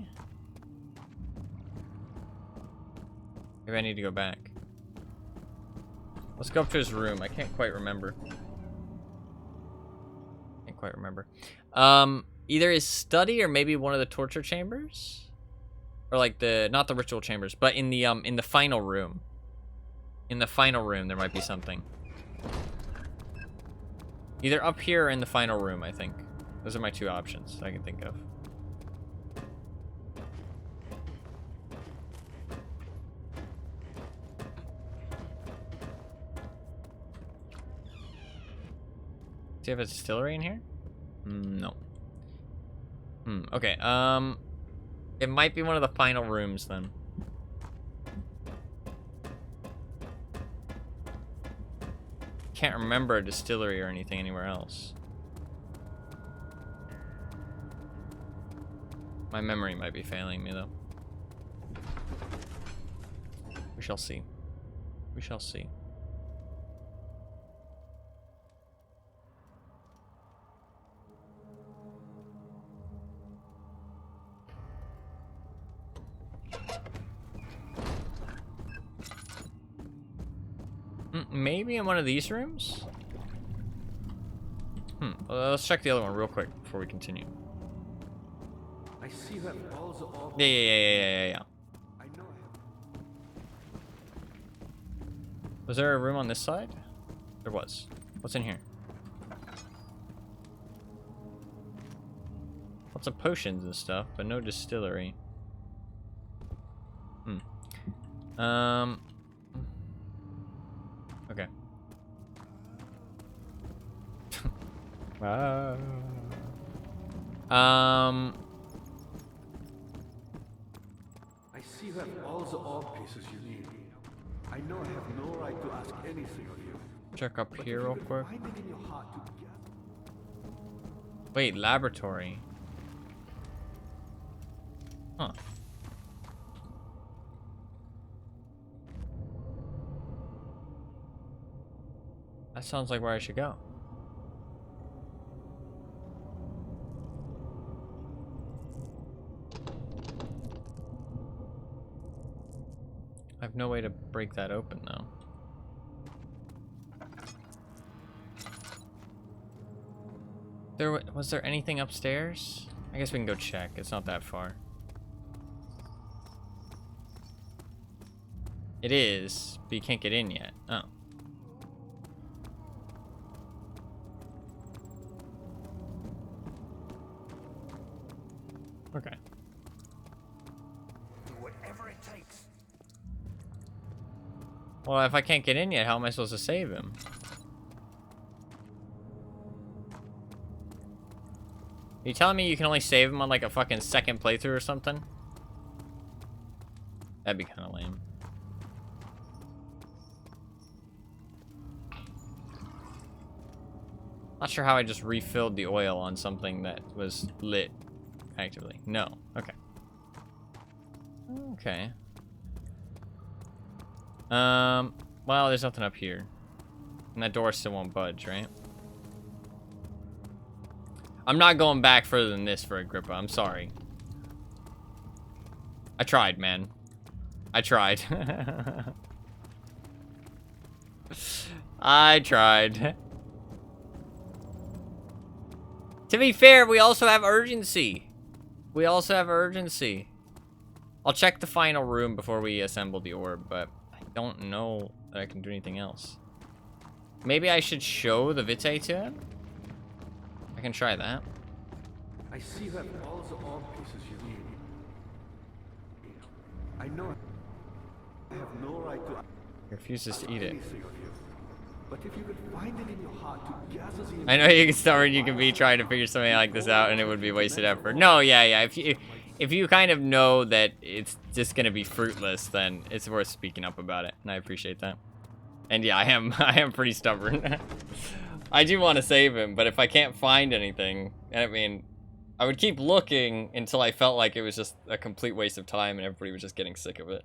S1: Maybe I need to go back. Let's go up to his room. I can't quite remember. Either his study or maybe one of the torture chambers? Or like not the ritual chambers, but in the final room. In the final room there might be something. Either up here or in the final room, I think. Those are my 2 options I can think of. Do you have a distillery in here? No. Okay, it might be one of the final rooms then. Can't remember a distillery or anything anywhere else. My memory might be failing me though. We shall see. We shall see. Maybe in one of these rooms? Let's check the other one real quick before we continue.
S5: I see that all the orb.
S1: Yeah. Was there a room on this side? There was. What's in here? Lots of potions and stuff, but no distillery. Okay.
S5: I see you have all the orb pieces you need. I know I have no right to ask anything of you.
S1: Check up
S5: But
S1: here
S5: if you
S1: real
S5: could
S1: quick.
S5: find it in your heart to gather.
S1: Wait, laboratory. Huh. That sounds like where I should go. I have no way to break that open though. Was there anything upstairs? I guess we can go check. It's not that far. It is, but you can't get in yet. Oh. Okay.
S2: Do whatever it takes.
S1: Well, if I can't get in yet, how am I supposed to save him? Are you telling me you can only save him on like a fucking second playthrough or something? That'd be kind of lame. Not sure how I just refilled the oil on something that was lit actively. No. Okay. Okay. Well, there's nothing up here. And that door still won't budge, right? I'm not going back further than this for Agrippa. I'm sorry. I tried, man. I tried. I tried. To be fair, we also have urgency. We also have urgency. I'll check the final room before we assemble the orb, but I don't know that I can do anything else. Maybe I should show the Vitae to him? I can try that.
S5: I see you have all the orb pieces you need. I know I have no right to
S1: He refuses to eat it.
S5: anything of you. But if you could find it in your heart to gather the
S1: I know you can stubborn you can be trying to figure something like this out and it would be wasted effort. No, yeah. If you kind of know that it's just gonna be fruitless, then it's worth speaking up about it. And I appreciate that. And yeah, I am pretty stubborn. I do want to save him, but if I can't find anything, I mean, I would keep looking until I felt like it was just a complete waste of time and everybody was just getting sick of it.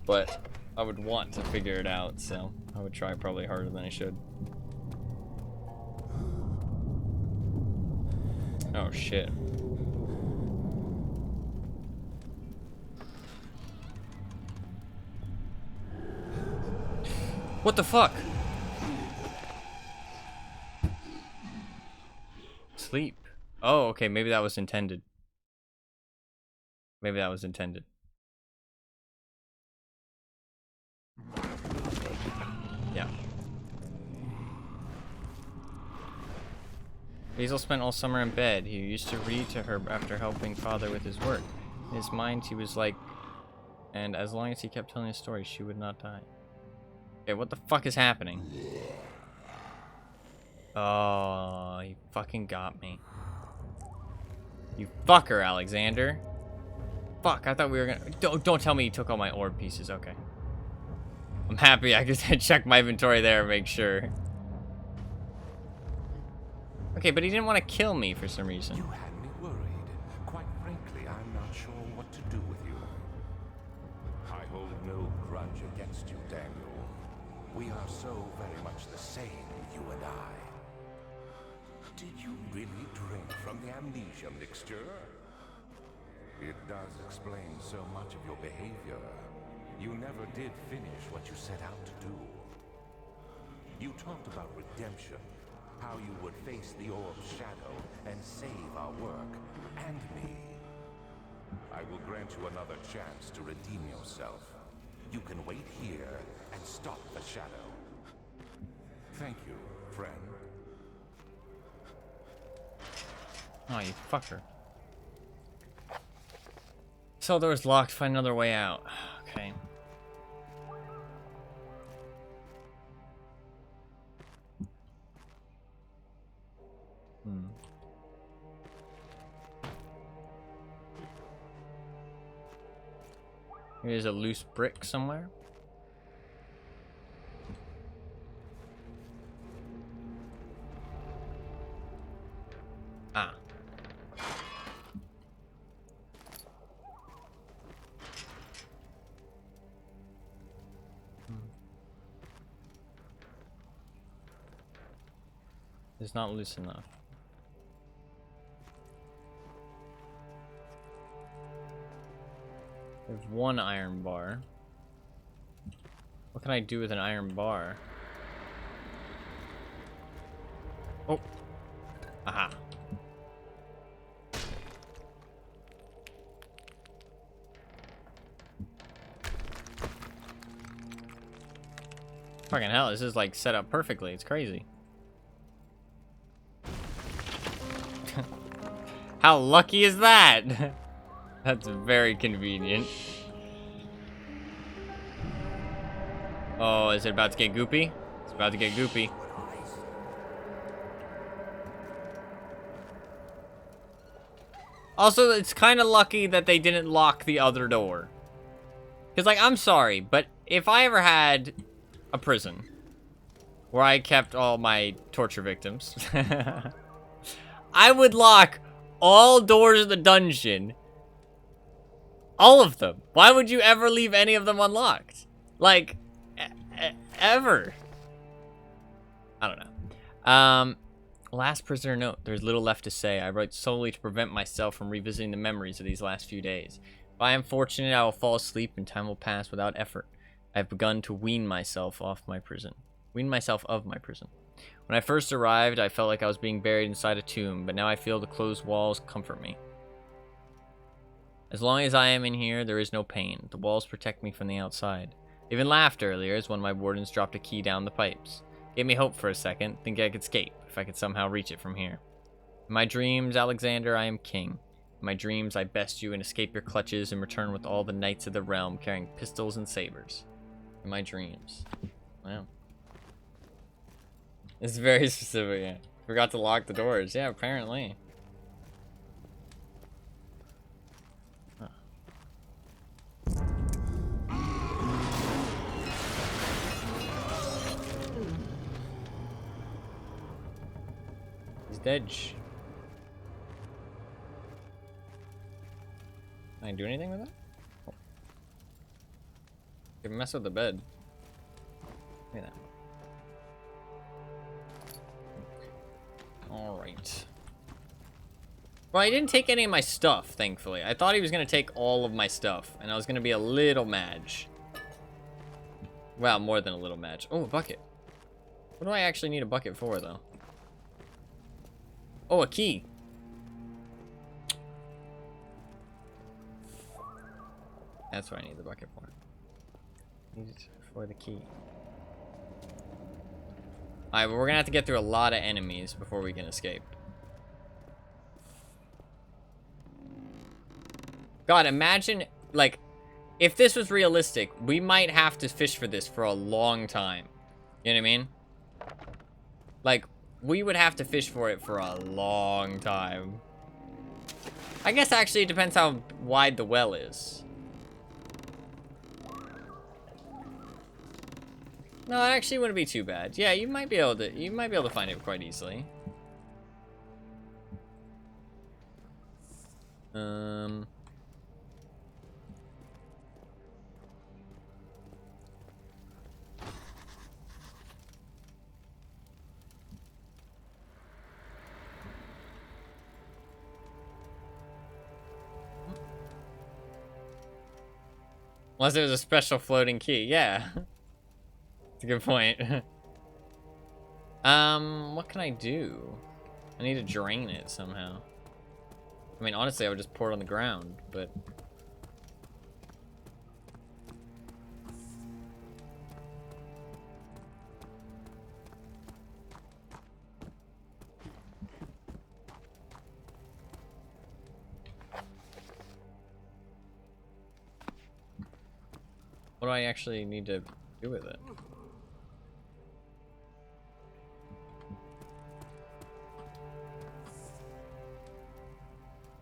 S1: But I would want to figure it out, so I would try probably harder than I should. Oh shit. What the fuck? Sleep. Oh, okay, maybe that was intended. Maybe that was intended. Yeah. Hazel spent all summer in bed. He used to read to her after helping father with his work. In his mind, he was like, and as long as he kept telling his story, she would not die. Okay, what the fuck is happening? Oh, you fucking got me. You fucker, Alexander. Fuck, I thought we were gonna... Don't tell me you took all my orb pieces. Okay. I'm happy I could check my inventory there and make sure. Okay, but he didn't want to kill me for some reason.
S3: You had me worried. Quite frankly, I'm not sure what to do with you. I hold no grudge against you, Daniel. We are so very much the same, you and I. Did you really drink from the amnesia mixture? It does explain so much of your behavior. You never did finish what you set out to do. You talked about redemption, how you would face the orb's shadow and save our work, and me. I will grant you another chance to redeem yourself. You can wait here and stop the shadow. Thank you, friend.
S1: Oh, you fucker. So door's locked. Find another way out. Okay. Here's a loose brick somewhere. Ah. It's not loose enough. There's one iron bar. What can I do with an iron bar? Oh. Aha. Fucking hell, this is like set up perfectly. It's crazy. How lucky is that? That's very convenient. Oh, is it about to get goopy? It's about to get goopy. Also, it's kind of lucky that they didn't lock the other door. Because, like, I'm sorry, but if I ever had a prison where I kept all my torture victims, I would lock all doors of the dungeon. All of them. Why would you ever leave any of them unlocked? Like, ever. I don't know. Last prisoner note. There's little left to say. I write solely to prevent myself from revisiting the memories of these last few days. If I am fortunate, I will fall asleep and time will pass without effort. I have begun to wean myself of my prison. When I first arrived, I felt like I was being buried inside a tomb, but now I feel the closed walls comfort me. As long as I am in here, there is no pain. The walls protect me from the outside. I even laughed earlier as one of my wardens dropped a key down the pipes. Gave me hope for a second, thinking I could escape, if I could somehow reach it from here. In my dreams, Alexander, I am king. In my dreams, I best you and escape your clutches and return with all the knights of the realm carrying pistols and sabers. In my dreams. Wow. It's very specific, yeah. Forgot to lock the doors. Yeah, apparently. Huh. He's dead. Can I do anything with it? Oh. You can mess with the bed. Look at that. Alright. Well, he didn't take any of my stuff, thankfully. I thought he was going to take all of my stuff, and I was going to be a little mad. Well, more than a little mad. Oh, a bucket. What do I actually need a bucket for, though? Oh, a key. That's what I need the bucket for. Need it for the key. Alright, but we're gonna have to get through a lot of enemies before we can escape. God, imagine, like, if this was realistic, we might have to fish for this for a long time. You know what I mean? Like, we would have to fish for it for a long time. I guess actually it depends how wide the well is. No, it actually wouldn't be too bad. Yeah, you might be able to find it quite easily. Unless it was a special floating key, yeah. That's a good point. What can I do? I need to drain it somehow. I mean, honestly, I would just pour it on the ground, but... What do I actually need to do with it?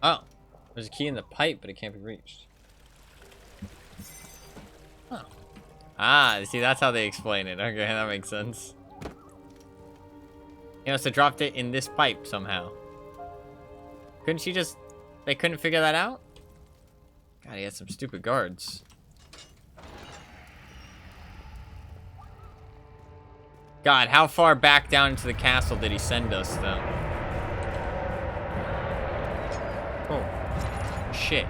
S1: Oh, there's a key in the pipe, but it can't be reached. Huh. Ah, see, that's how they explain it. Okay, that makes sense. You know, so dropped it in this pipe somehow. Couldn't she just... They couldn't figure that out? God, he had some stupid guards. God, how far back down into the castle did he send us, though? Oh. Shit.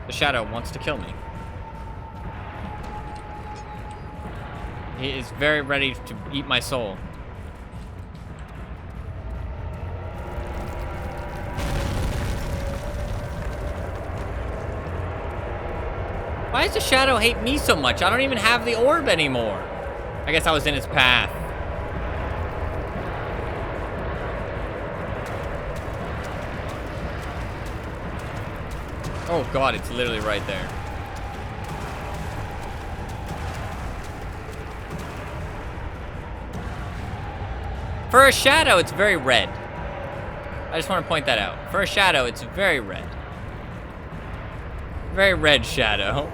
S1: The Shadow wants to kill me. He is very ready to eat my soul. Why does the Shadow hate me so much? I don't even have the orb anymore. I guess I was in its path. Oh god, it's literally right there. For a Shadow, it's very red. I just want to point that out. For a Shadow, it's very red. Very red Shadow.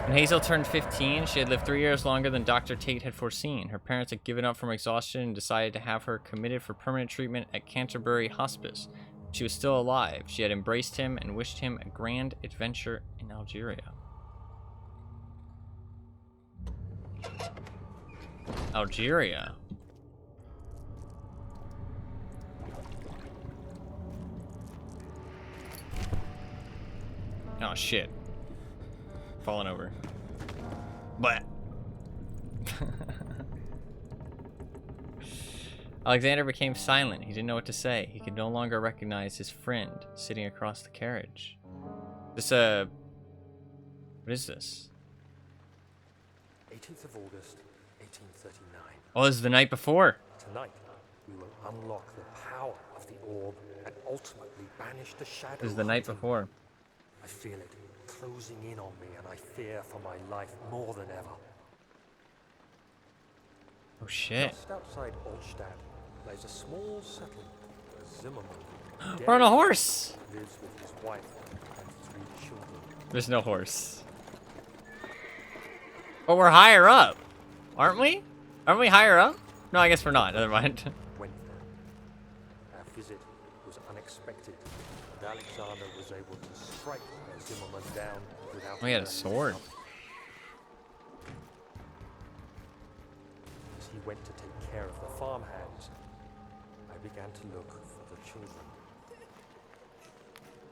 S1: When Hazel turned 15, she had lived 3 years longer than Dr. Tate had foreseen. Her parents had given up from exhaustion and decided to have her committed for permanent treatment at Canterbury Hospice. She was still alive. She had embraced him and wished him a grand adventure in Algeria. Algeria. Oh shit. Falling over. But Alexander became silent. He didn't know what to say. He could no longer recognize his friend sitting across the carriage. This what is this?
S2: 18th of August, 1839.
S1: Oh, this is the night before.
S2: Tonight, we will unlock the power of the orb and ultimately banish the shadow.
S1: This is the night before.
S2: I feel it closing in on me, and I fear for my life more than ever.
S1: Oh shit.
S2: Just outside Altstadt lies a small settlement where Zimmerman,
S1: We're on a horse.
S2: lives with his wife and 3 children.
S1: There's no horse. But we're higher up, aren't we? Aren't we higher up? No, I guess we're not. Never mind.
S2: Went there. Our visit was unexpected, and Alexander was able to strike Zimmerman down without.
S1: We had a sword.
S2: As he went to take care of the farmhands, I began to look for the children.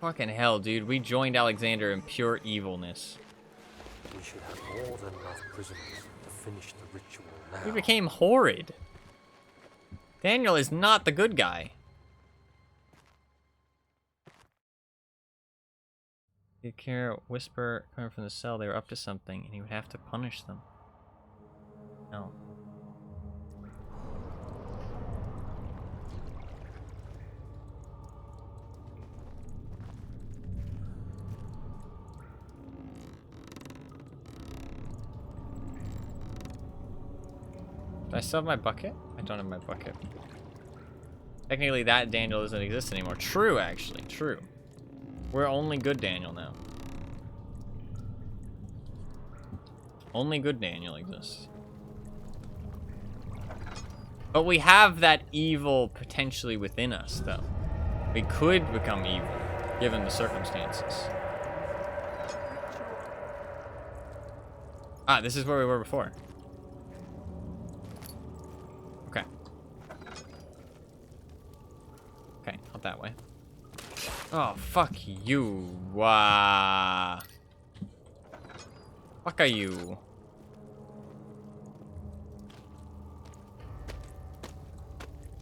S1: Fucking hell, dude. We joined Alexander in pure evilness.
S2: We should have more than enough prisoners to finish the ritual now.
S1: We became horrid. Daniel is not the good guy. He'd hear a whisper coming from the cell. They were up to something, and he would have to punish them. No. Do I still have my bucket? I don't have my bucket. Technically, that Daniel doesn't exist anymore. True, actually. True. We're only good Daniel now. Only good Daniel exists. But we have that evil potentially within us, though. We could become evil, given the circumstances. Ah, this is where we were before. Okay. Okay, not that way. Oh, fuck you. Fuck are you?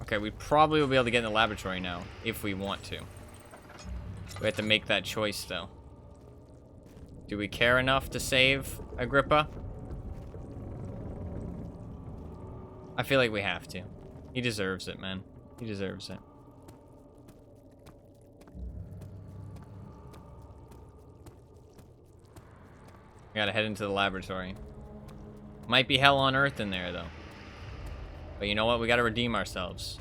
S1: Okay, we probably will be able to get in the laboratory now, if we want to. We have to make that choice, though. Do we care enough to save Agrippa? I feel like we have to. He deserves it, man. He deserves it. We gotta head into the laboratory. Might be hell on earth in there, though. But you know what? We gotta redeem ourselves.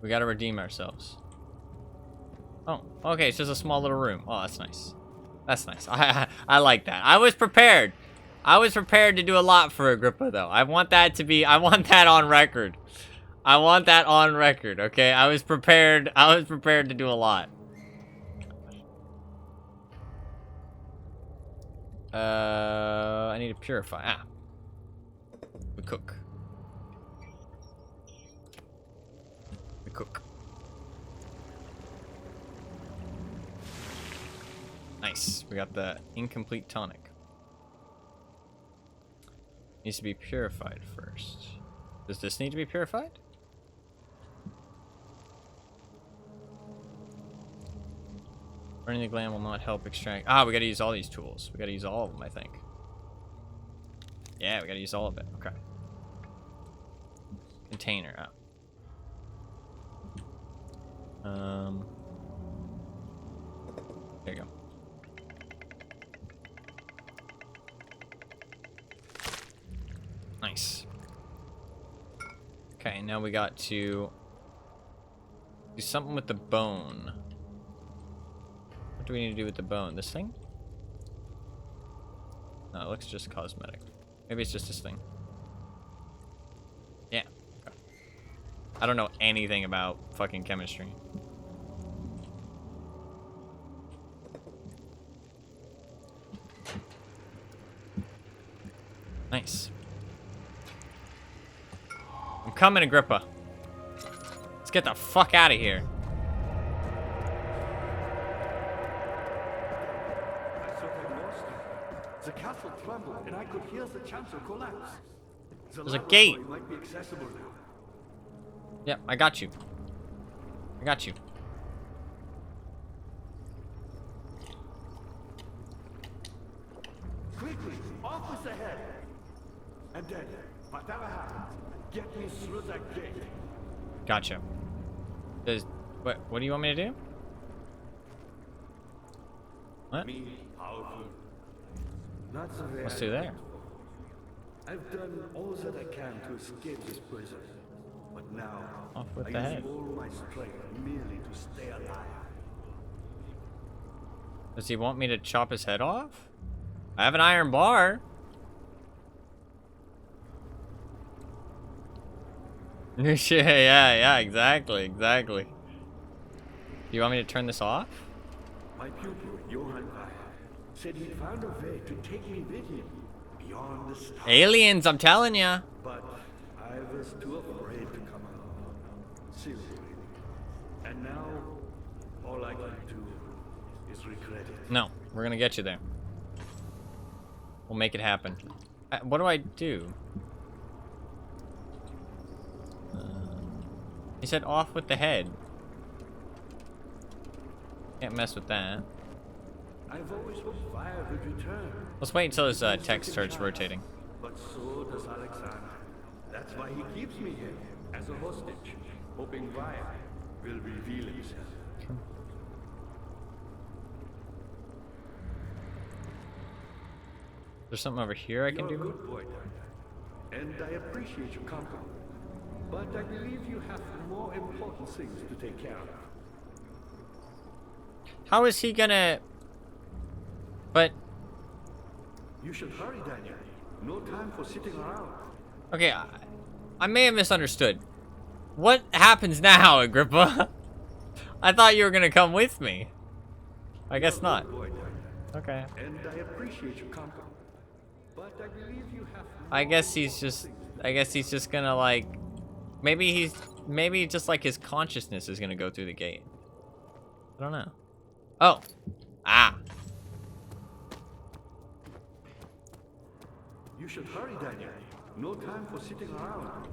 S1: We gotta redeem ourselves. Oh, okay, it's just a small little room. Oh, that's nice. That's nice. I like that. I was prepared. I was prepared to do a lot for Agrippa, though. I want that on record. I want that on record, okay? I was prepared to do a lot. I need to purify. Ah. We cook. We cook. Nice. We got the incomplete tonic. Needs to be purified first. Does this need to be purified? Burning the gland will not help extract. Ah, we gotta use all these tools. We gotta use all of them, I think. Yeah, we gotta use all of it. Okay. Container up. There you go. Nice. Okay, now we got to do something with the bone. What do we need to do with the bone? This thing? No, it looks just cosmetic. Maybe it's just this thing. Yeah. Okay. I don't know anything about fucking chemistry. Nice. I'm coming, Agrippa. Let's get the fuck out of here.
S5: I thought I lost you. The castle trembled, and I could hear the chancel collapse.
S1: There's a gate.
S5: Might be accessible now.
S1: Yep, I got you. I got you.
S5: Quickly, off with the head. And then, whatever happens, get me through that gate.
S1: Gotcha. What do you want me to do? What?
S5: Me, powerful. Not the way
S1: Let's
S5: I
S1: do there.
S5: hoped for. I've done all that I can to escape this prison. But now,
S1: Off with
S5: I
S1: the
S5: use
S1: head.
S5: all my strength merely to stay alive.
S1: Does he want me to chop his head off? I have an iron bar. yeah, exactly. Do you want me to turn this off?
S5: My pupil, Johann Weyer, said he'd found a way to take me with him beyond the stars.
S1: Aliens, I'm telling ya.
S5: But I was too afraid to come out. Seriously. And now, all I can do is regret it.
S1: No, we're gonna get you there. We'll make it happen. What do I do? He said off with the head. Can't mess with that.
S5: I've always hoped fire would return.
S1: Let's wait until his text starts rotating.
S5: But so does Alexander. That's why he keeps me here, as a hostage, hoping fire will reveal himself.
S1: There's something over here I can
S5: You're a
S1: do?
S5: good boy, Daniel. And I appreciate your company. But I believe you have more important things to take care of.
S1: How is he gonna... But...
S5: You should hurry, Daniel. No time for sitting around.
S1: Okay, I may have misunderstood. What happens now, Agrippa? I thought you were gonna come with me. I guess
S5: You're a
S1: not.
S5: good boy, Daniel.
S1: Okay.
S5: And I appreciate your company. But I believe you have
S1: I guess he's just gonna like... Maybe just like his consciousness is gonna go through the gate. I don't know. Oh. Ah.
S5: You should hurry, Daniel. No time for sitting around.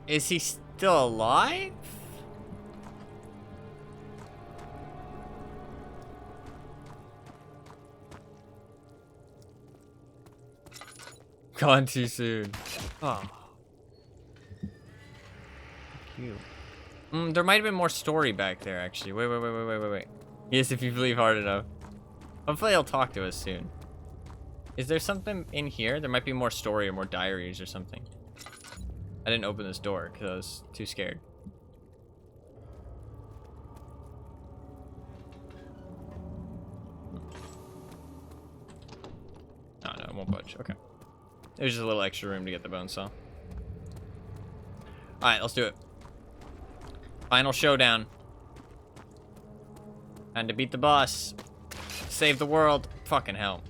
S1: Is he still alive? Gone too soon. Oh. Cute. There might have been more story back there, actually. Wait. Yes, if you believe hard enough. Hopefully he'll talk to us soon. Is there something in here? There might be more story or more diaries or something. I didn't open this door because I was too scared. Oh, no, it won't budge. Okay. There's just a little extra room to get the bone saw. Alright, let's do it. Final showdown. And to beat the boss. Save the world. Fucking hell.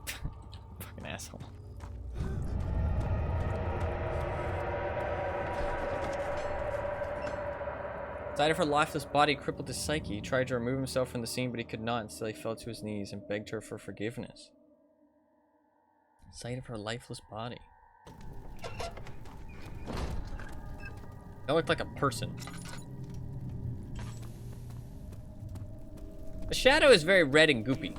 S1: Fucking asshole. Sight of her lifeless body crippled his psyche. He tried to remove himself from the scene, but he could not. Instead, he fell to his knees and begged her for forgiveness. Sight of her lifeless body. That looked like a person. The shadow is very red and goopy.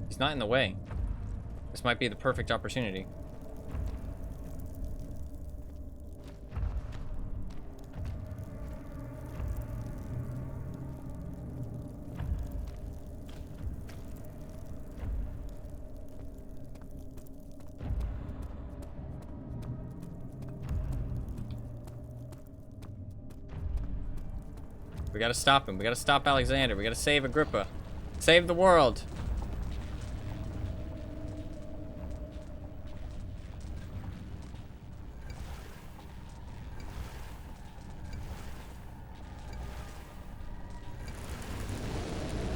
S1: He's not in the way. This might be the perfect opportunity. We gotta stop him. We gotta stop Alexander. We gotta save Agrippa. Save the world.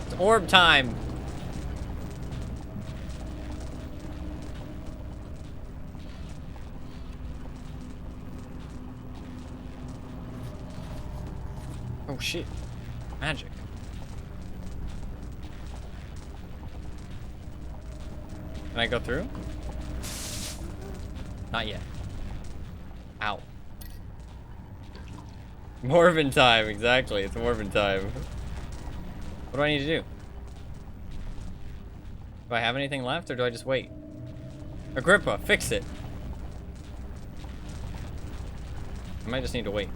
S1: It's orb time. Oh shit. Magic. Can I go through? Not yet. Ow. Morbin time, exactly. It's Morbin time. What do I need to do? Do I have anything left or do I just wait? Agrippa, fix it. I might just need to wait.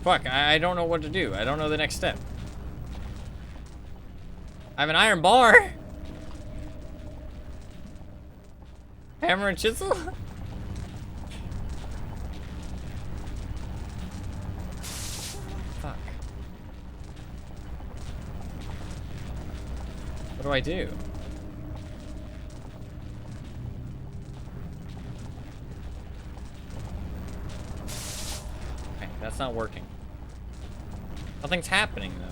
S1: Fuck, I don't know what to do. I don't know the next step. I have an iron bar. Hammer and chisel? Fuck. What do I do? Okay, that's not working. Nothing's happening, though.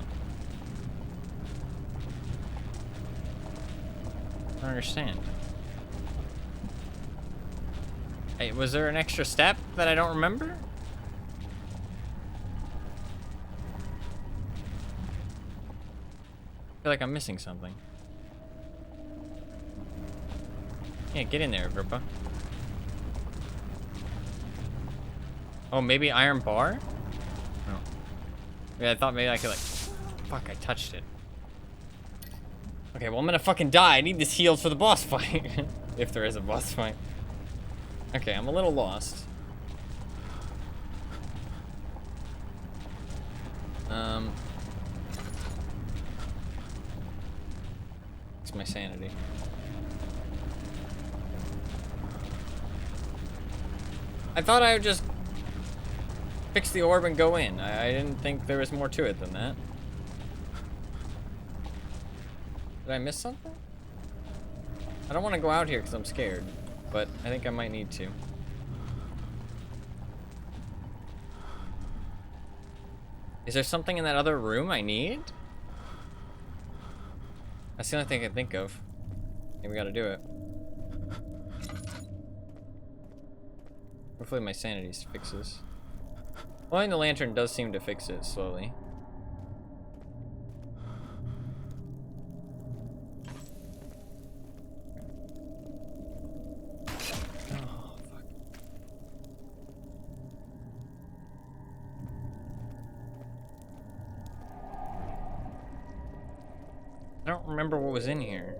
S1: I don't understand. Hey, was there an extra step that I don't remember? I feel like I'm missing something. Yeah, get in there, Agrippa. Oh, maybe iron bar? Oh. Yeah, I thought maybe I could like... Fuck, I touched it. Okay, well I'm gonna fucking die. I need this healed for the boss fight. If there is a boss fight. Okay, I'm a little lost. It's my sanity. I thought I would just fix the orb and go in. I didn't think there was more to it than that. Did I miss something? I don't want to go out here because I'm scared, but I think I might need to. Is there something in that other room I need? That's the only thing I can think of. Okay, we gotta do it. Hopefully my sanity fixes. Blowing the lantern does seem to fix it slowly. Oh, fuck. I don't remember what was in here.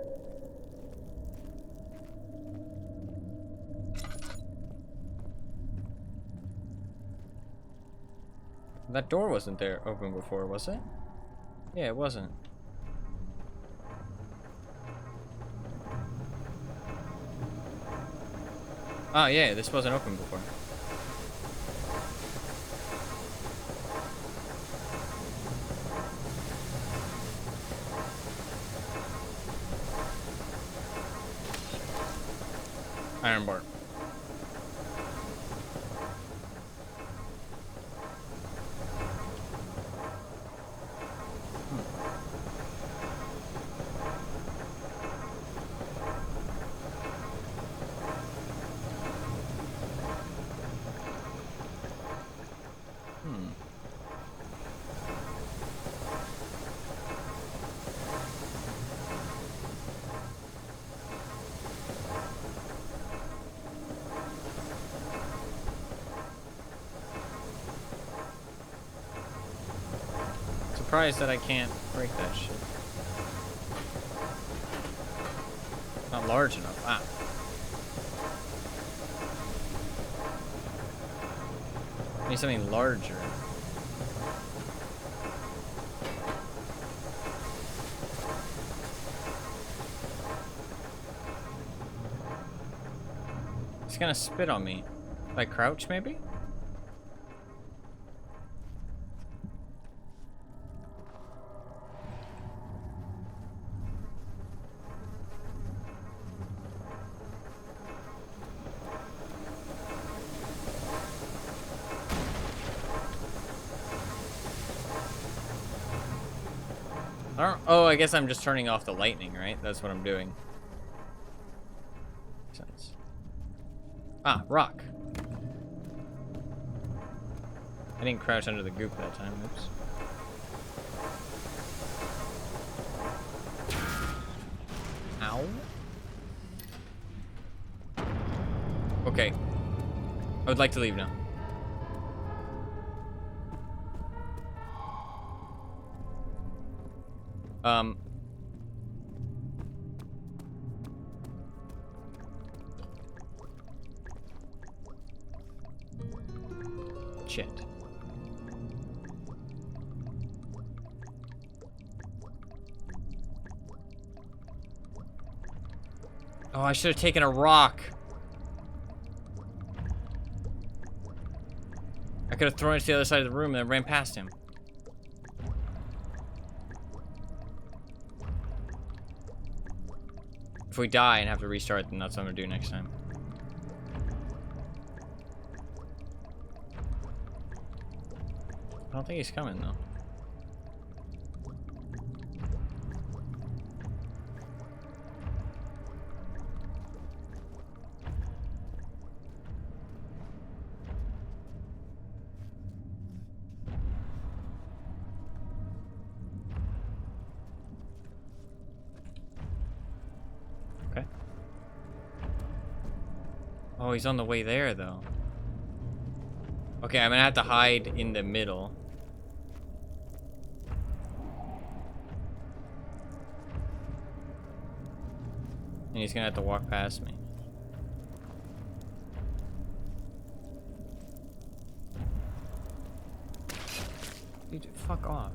S1: That door wasn't there open before, was it? Yeah, it wasn't. Oh yeah, this wasn't open before. Iron bar. Surprised that I can't break that shit. Not large enough. Ah. I need something larger. He's gonna spit on me. If I crouch, maybe? Oh, I guess I'm just turning off the lightning, right? That's what I'm doing. Makes sense. Ah, rock. I didn't crouch under the goop that time. Oops. Ow. Okay. I would like to leave now. Shit. Oh, I should have taken a rock. I could have thrown it to the other side of the room and then ran past him. If we die and have to restart, then that's what I'm gonna do next time. I don't think he's coming though. Okay. Oh, he's on the way there though. Okay, I'm gonna have to hide in the middle. And he's gonna have to walk past me. Dude, fuck off.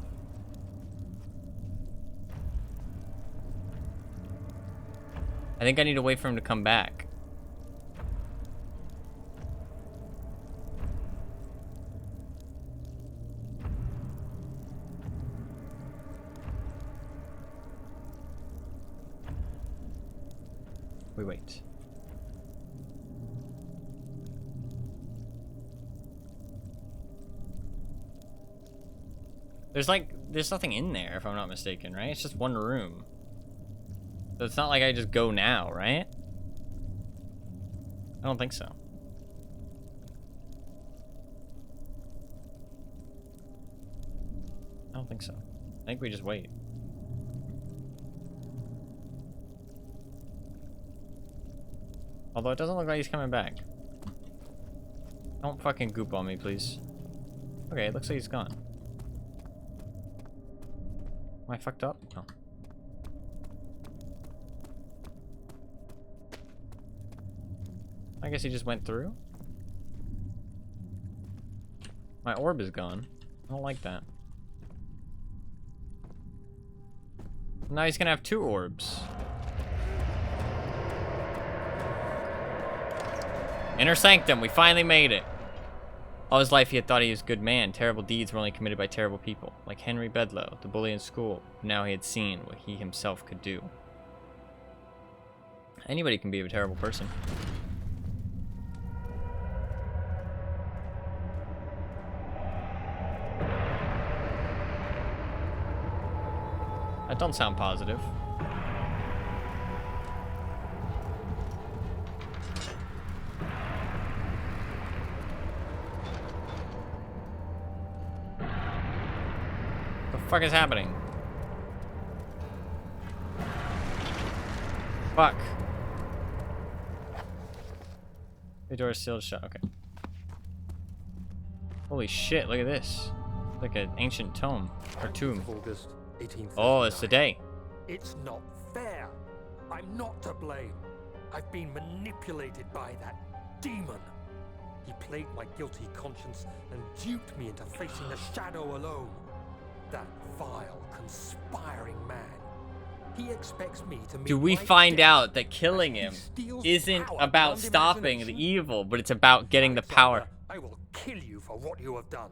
S1: I think I need to wait for him to come back. We wait. There's nothing in there, if I'm not mistaken, right? It's just one room. So it's not like I just go now, right? I don't think so. I don't think so. I think we just wait. Although it doesn't look like he's coming back. Don't fucking goop on me, please. Okay, it looks like he's gone. Am I fucked up? No. guess he just went through. My orb is gone. I don't like that. Now he's gonna have 2 orbs. Inner Sanctum, we finally made it. All his life he had thought he was a good man. Terrible deeds were only committed by terrible people. Like Henry Bedloe, the bully in school. Now he had seen what he himself could do. Anybody can be a terrible person. That don't sound positive. The fuck is happening? Fuck. The door is sealed shut. Okay. Holy shit, look at this. Like an ancient tome. Or tomb.
S2: August 1839.
S1: Oh, it's the day.
S2: It's not fair. I'm not to blame. I've been manipulated by that demon. He played my guilty conscience and duped me into facing the shadow alone. That vile, conspiring man. He expects me to meet
S1: Do we
S2: my
S1: find
S2: death
S1: out that killing him
S2: as he steals
S1: isn't
S2: power
S1: about
S2: beyond
S1: stopping the
S2: imagination?
S1: evil, but it's about getting the power?
S2: Alexander, I will kill you for what you have done.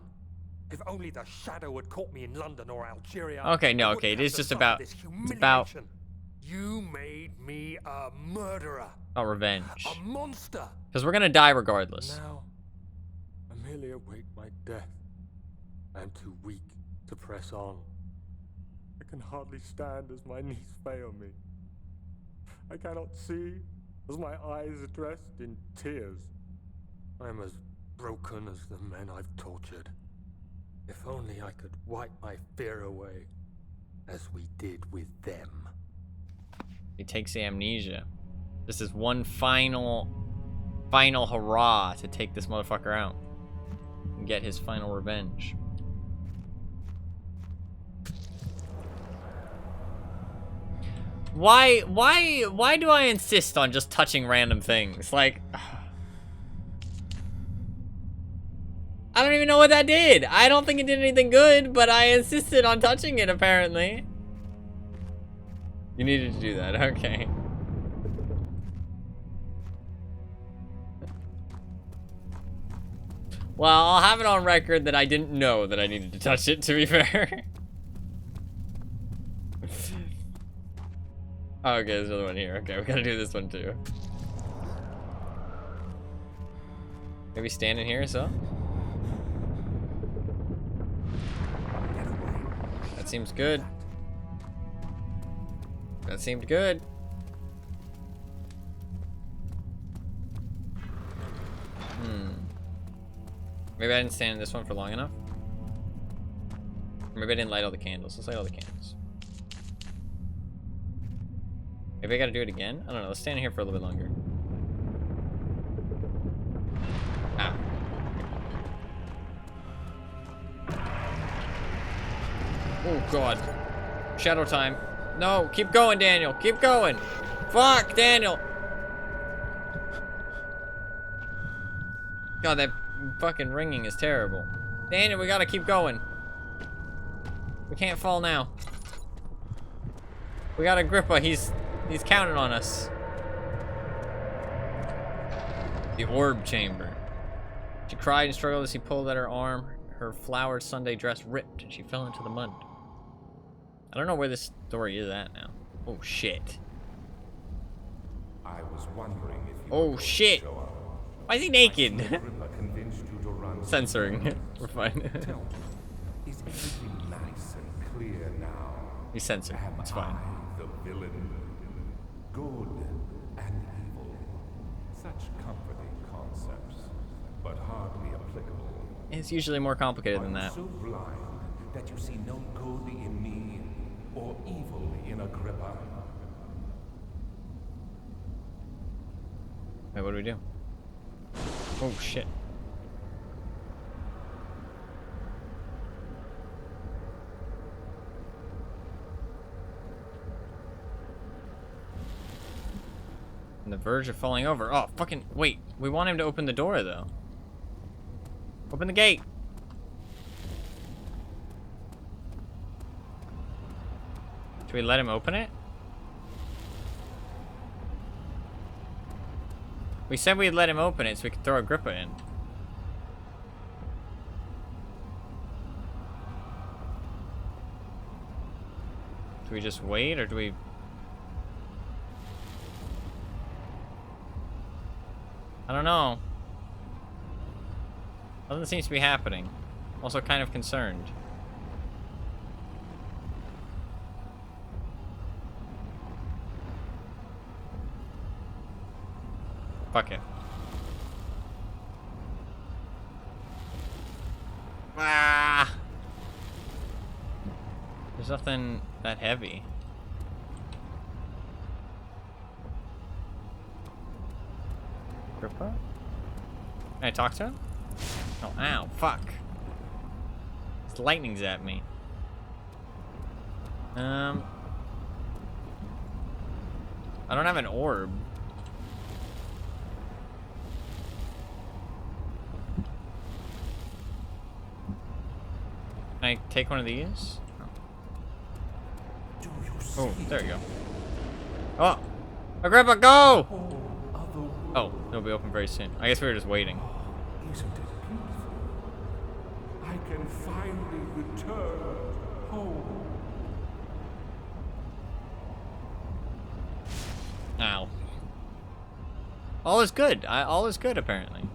S2: If only the shadow had caught me in London or Algeria.
S1: Okay, no,
S2: I
S1: okay,
S2: wouldn't
S1: it
S2: have
S1: is
S2: to
S1: just
S2: suffer
S1: about-
S2: this
S1: it's about-
S2: humiliation. You made me a murderer,
S1: Oh, revenge.
S2: a monster.
S1: Because we're gonna die regardless.
S2: Now, I merely await my death. I am too weak to press on. I can hardly stand as my knees fail me. I cannot see as my eyes are dressed in tears. I am as broken as the men I've tortured. If only I could wipe my fear away, as we did with them.
S1: He takes the amnesia. This is one final hurrah to take this motherfucker out and get his final revenge. Why do I insist on just touching random things? Like, I don't even know what that did. I don't think it did anything good, but I insisted on touching it apparently. You needed to do that, okay. Well, I'll have it on record that I didn't know that I needed to touch it, to be fair. Oh, okay, there's another one here. Okay, we gotta do this one too. Maybe stand in here, so? That seems good. That seemed good. Maybe I didn't stand in this one for long enough. Or maybe I didn't light all the candles. Let's light all the candles. Maybe I gotta do it again? I don't know. Let's stand in here for a little bit longer. Ah. Oh, God. Shadow time. No, keep going, Daniel. Keep going. Fuck, Daniel. God, that fucking ringing is terrible. Daniel, we gotta keep going. We can't fall now. We got Agrippa. He's counting on us. The orb chamber. She cried and struggled as he pulled at her arm. Her flowered Sunday dress ripped and she fell into the mud. I don't know where this story is at now. Oh shit.
S3: I was wondering if you
S1: Oh shit.
S3: show up.
S1: Why is he naked?
S3: Agrippa convinced you to run.
S1: Censoring. We're fine.
S3: Tell me, is everything nice and clear now?
S1: He's censored.
S3: Am
S1: It's fine.
S3: I the villain? Good and evil. Such comforting concepts, but hardly applicable.
S1: It's usually more complicated than
S3: Are you
S1: that.
S3: so blind that you see no good in me or evil in Agrippa?
S1: Wait, what do we do? Oh shit. On the verge of falling over. Oh, fucking... Wait. We want him to open the door, though. Open the gate. Do we let him open it? We said we'd let him open it so we could throw Agrippa in. Do we just wait, or do we... I don't know. Nothing seems to be happening. Also kind of concerned. Fuck it. Ah! There's nothing that heavy. Agrippa? Can I talk to him? Oh, ow, fuck. This lightning's at me. I don't have an orb. Can I take one of these? Oh, there you go. Oh! Agrippa, go! Oh, it'll be open very soon. I guess we were just waiting.
S3: Isn't it beautiful? I can finally return home.
S1: Ow. All is good. All is good, apparently.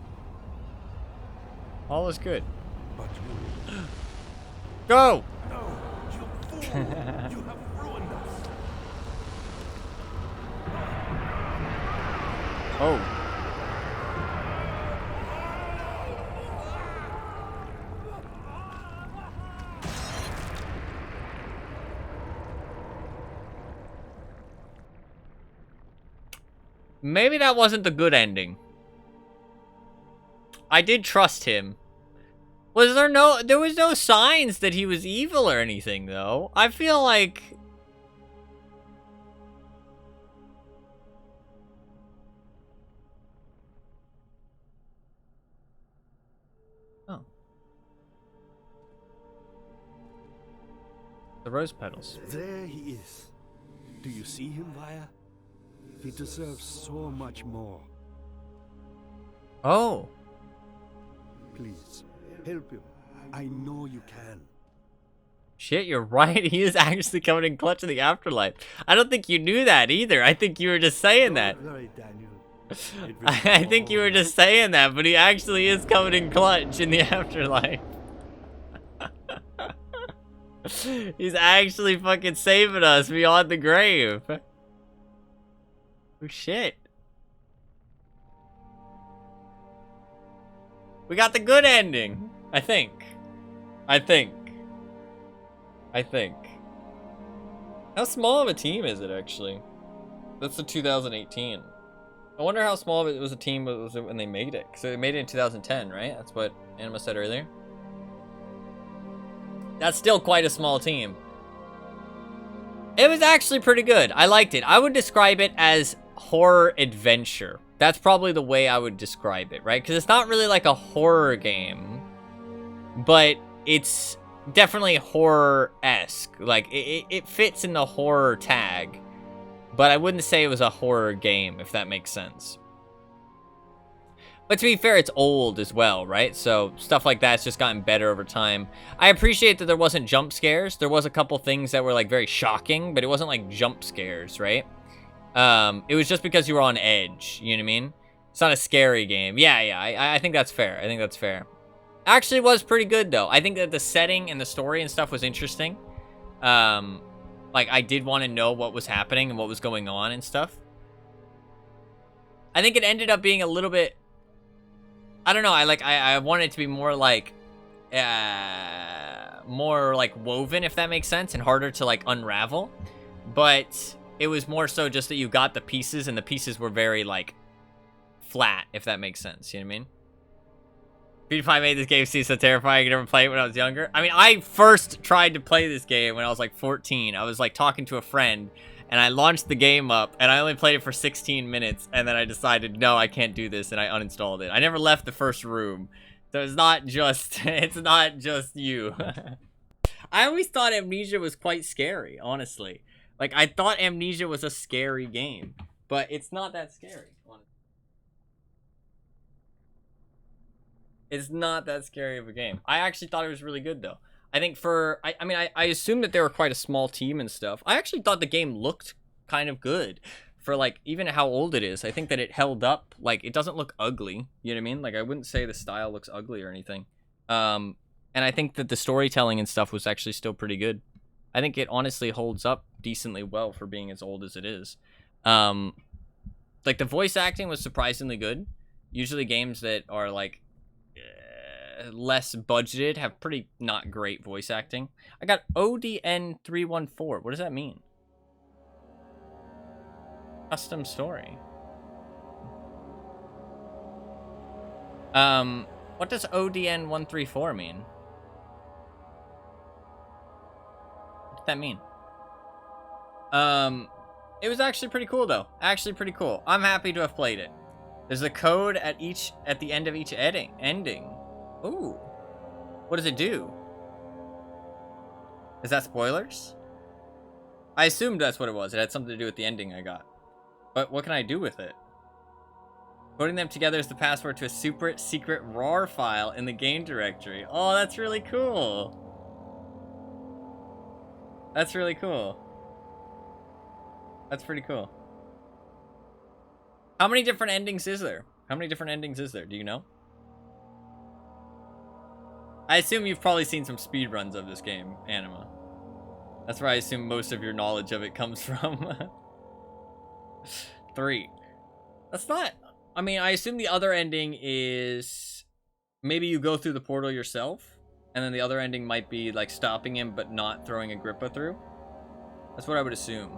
S1: All is good.
S3: But you...
S1: Go!
S3: No, you fool! You have ruined us!
S1: Oh. Maybe that wasn't the good ending. I did trust him. There was no signs that he was evil or anything, though. I feel like... Oh. The rose petals.
S5: There he is. Do you see him, Vaya? He deserves so much more.
S1: Oh.
S5: Please, help him. I know you can.
S1: Shit, you're right. He is actually coming in clutch in the afterlife. I don't think you knew that either. I think you were just saying that.
S5: Don't worry, Daniel.
S1: I think you were just saying that, but he actually is coming in clutch in the afterlife. He's actually fucking saving us beyond the grave. Oh shit. We got the good ending. I think. How small of a team is it, actually? That's the 2018. I wonder how small of it was a team was it when they made it. Because they made it in 2010, right? That's what Anima said earlier. That's still quite a small team. It was actually pretty good. I liked it. I would describe it as horror adventure. That's probably the way I would describe it, right? Because it's not really like a horror game, but it's definitely horror-esque. Like, it fits in the horror tag, but I wouldn't say it was a horror game, if that makes sense. But to be fair, it's old as well, right? So stuff like that's just gotten better over time. I appreciate that there wasn't jump scares. There was a couple things that were like very shocking, but it wasn't like jump scares, right? It was just because you were on edge, you know what I mean? It's not a scary game. Yeah, I think that's fair. I think that's fair. Actually was pretty good, though. I think that the setting and the story and stuff was interesting. Like, I did want to know what was happening and what was going on and stuff. I think it ended up being a little bit... I don't know, I wanted it to be more like... more, like, woven, if that makes sense, and harder to, like, unravel. But... it was more so just that you got the pieces, and the pieces were very, like, flat, if that makes sense. You know what I mean? PewDiePie made this game seem so terrifying. I could never play it when I was younger. I mean, I first tried to play this game when I was, like, 14. I was, like, talking to a friend, and I launched the game up, and I only played it for 16 minutes, and then I decided, no, I can't do this, and I uninstalled it. I never left the first room. So it's not just, it's not just you. I always thought Amnesia was quite scary, honestly. Like, I thought Amnesia was a scary game, but it's not that scary. It's not that scary of a game. I actually thought it was really good, though. I think I assumed that they were quite a small team and stuff. I actually thought the game looked kind of good for, like, even how old it is. I think that it held up. Like, it doesn't look ugly. You know what I mean? Like, I wouldn't say the style looks ugly or anything. And I think that the storytelling and stuff was actually still pretty good. I think it honestly holds up decently well for being as old as it is. Like, the voice acting was surprisingly good. Usually games that are, like, less budgeted have pretty not great voice acting. I got ODN314. What does that mean? Custom story. What does ODN134 mean? What does that mean? It was actually pretty cool, though. Actually pretty cool. I'm happy to have played it. There's a code at the end of each ending. Ooh. What does it do? Is that spoilers? I assumed that's what it was. It had something to do with the ending I got. But what can I do with it? Putting them together is the password to a super secret RAR file in the game directory. Oh, that's really cool. That's really cool. That's pretty cool. How many different endings is there? How many different endings is there? Do you know? I assume you've probably seen some speedruns of this game, Anima. That's where I assume most of your knowledge of it comes from. 3. That's not... I mean, I assume the other ending is... maybe you go through the portal yourself, and then the other ending might be, like, stopping him but not throwing Agrippa through. That's what I would assume.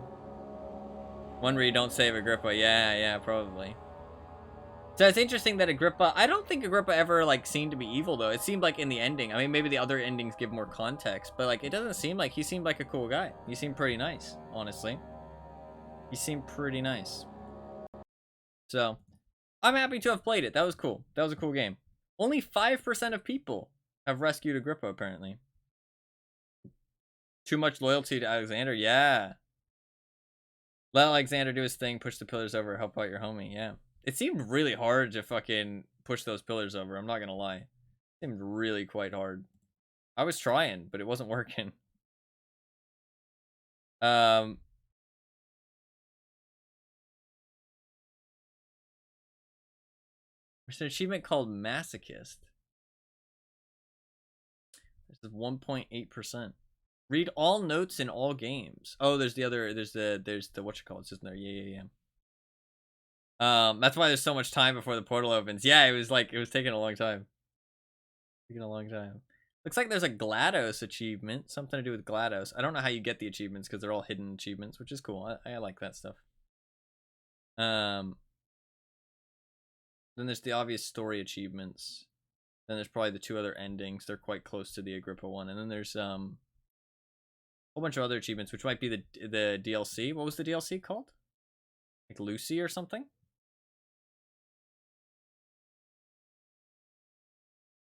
S1: One where you don't save Agrippa. Yeah, probably. So it's interesting that Agrippa... I don't think Agrippa ever, like, seemed to be evil, though. It seemed like in the ending. I mean, maybe the other endings give more context, but, like, it doesn't seem like... He seemed like a cool guy. He seemed pretty nice, honestly. He seemed pretty nice. So, I'm happy to have played it. That was cool. That was a cool game. Only 5% of people have rescued Agrippa, apparently. Too much loyalty to Alexander? Yeah. Let Alexander do his thing, push the pillars over, help out your homie. Yeah. It seemed really hard to fucking push those pillars over. I'm not gonna lie. It seemed really quite hard. I was trying, but it wasn't working. There's an achievement called Masochist. This is 1.8%. Read all notes in all games. Oh, there's the whatchamacallit, isn't there? Yeah. That's why there's so much time before the portal opens. Yeah, it was taking a long time. Looks like there's a GLaDOS achievement. Something to do with GLaDOS. I don't know how you get the achievements because they're all hidden achievements, which is cool. I like that stuff. Then there's the obvious story achievements. Then there's probably the 2 other endings. They're quite close to the Agrippa one. And then there's a whole bunch of other achievements, which might be the DLC. What was the DLC called? Like Lucy or something?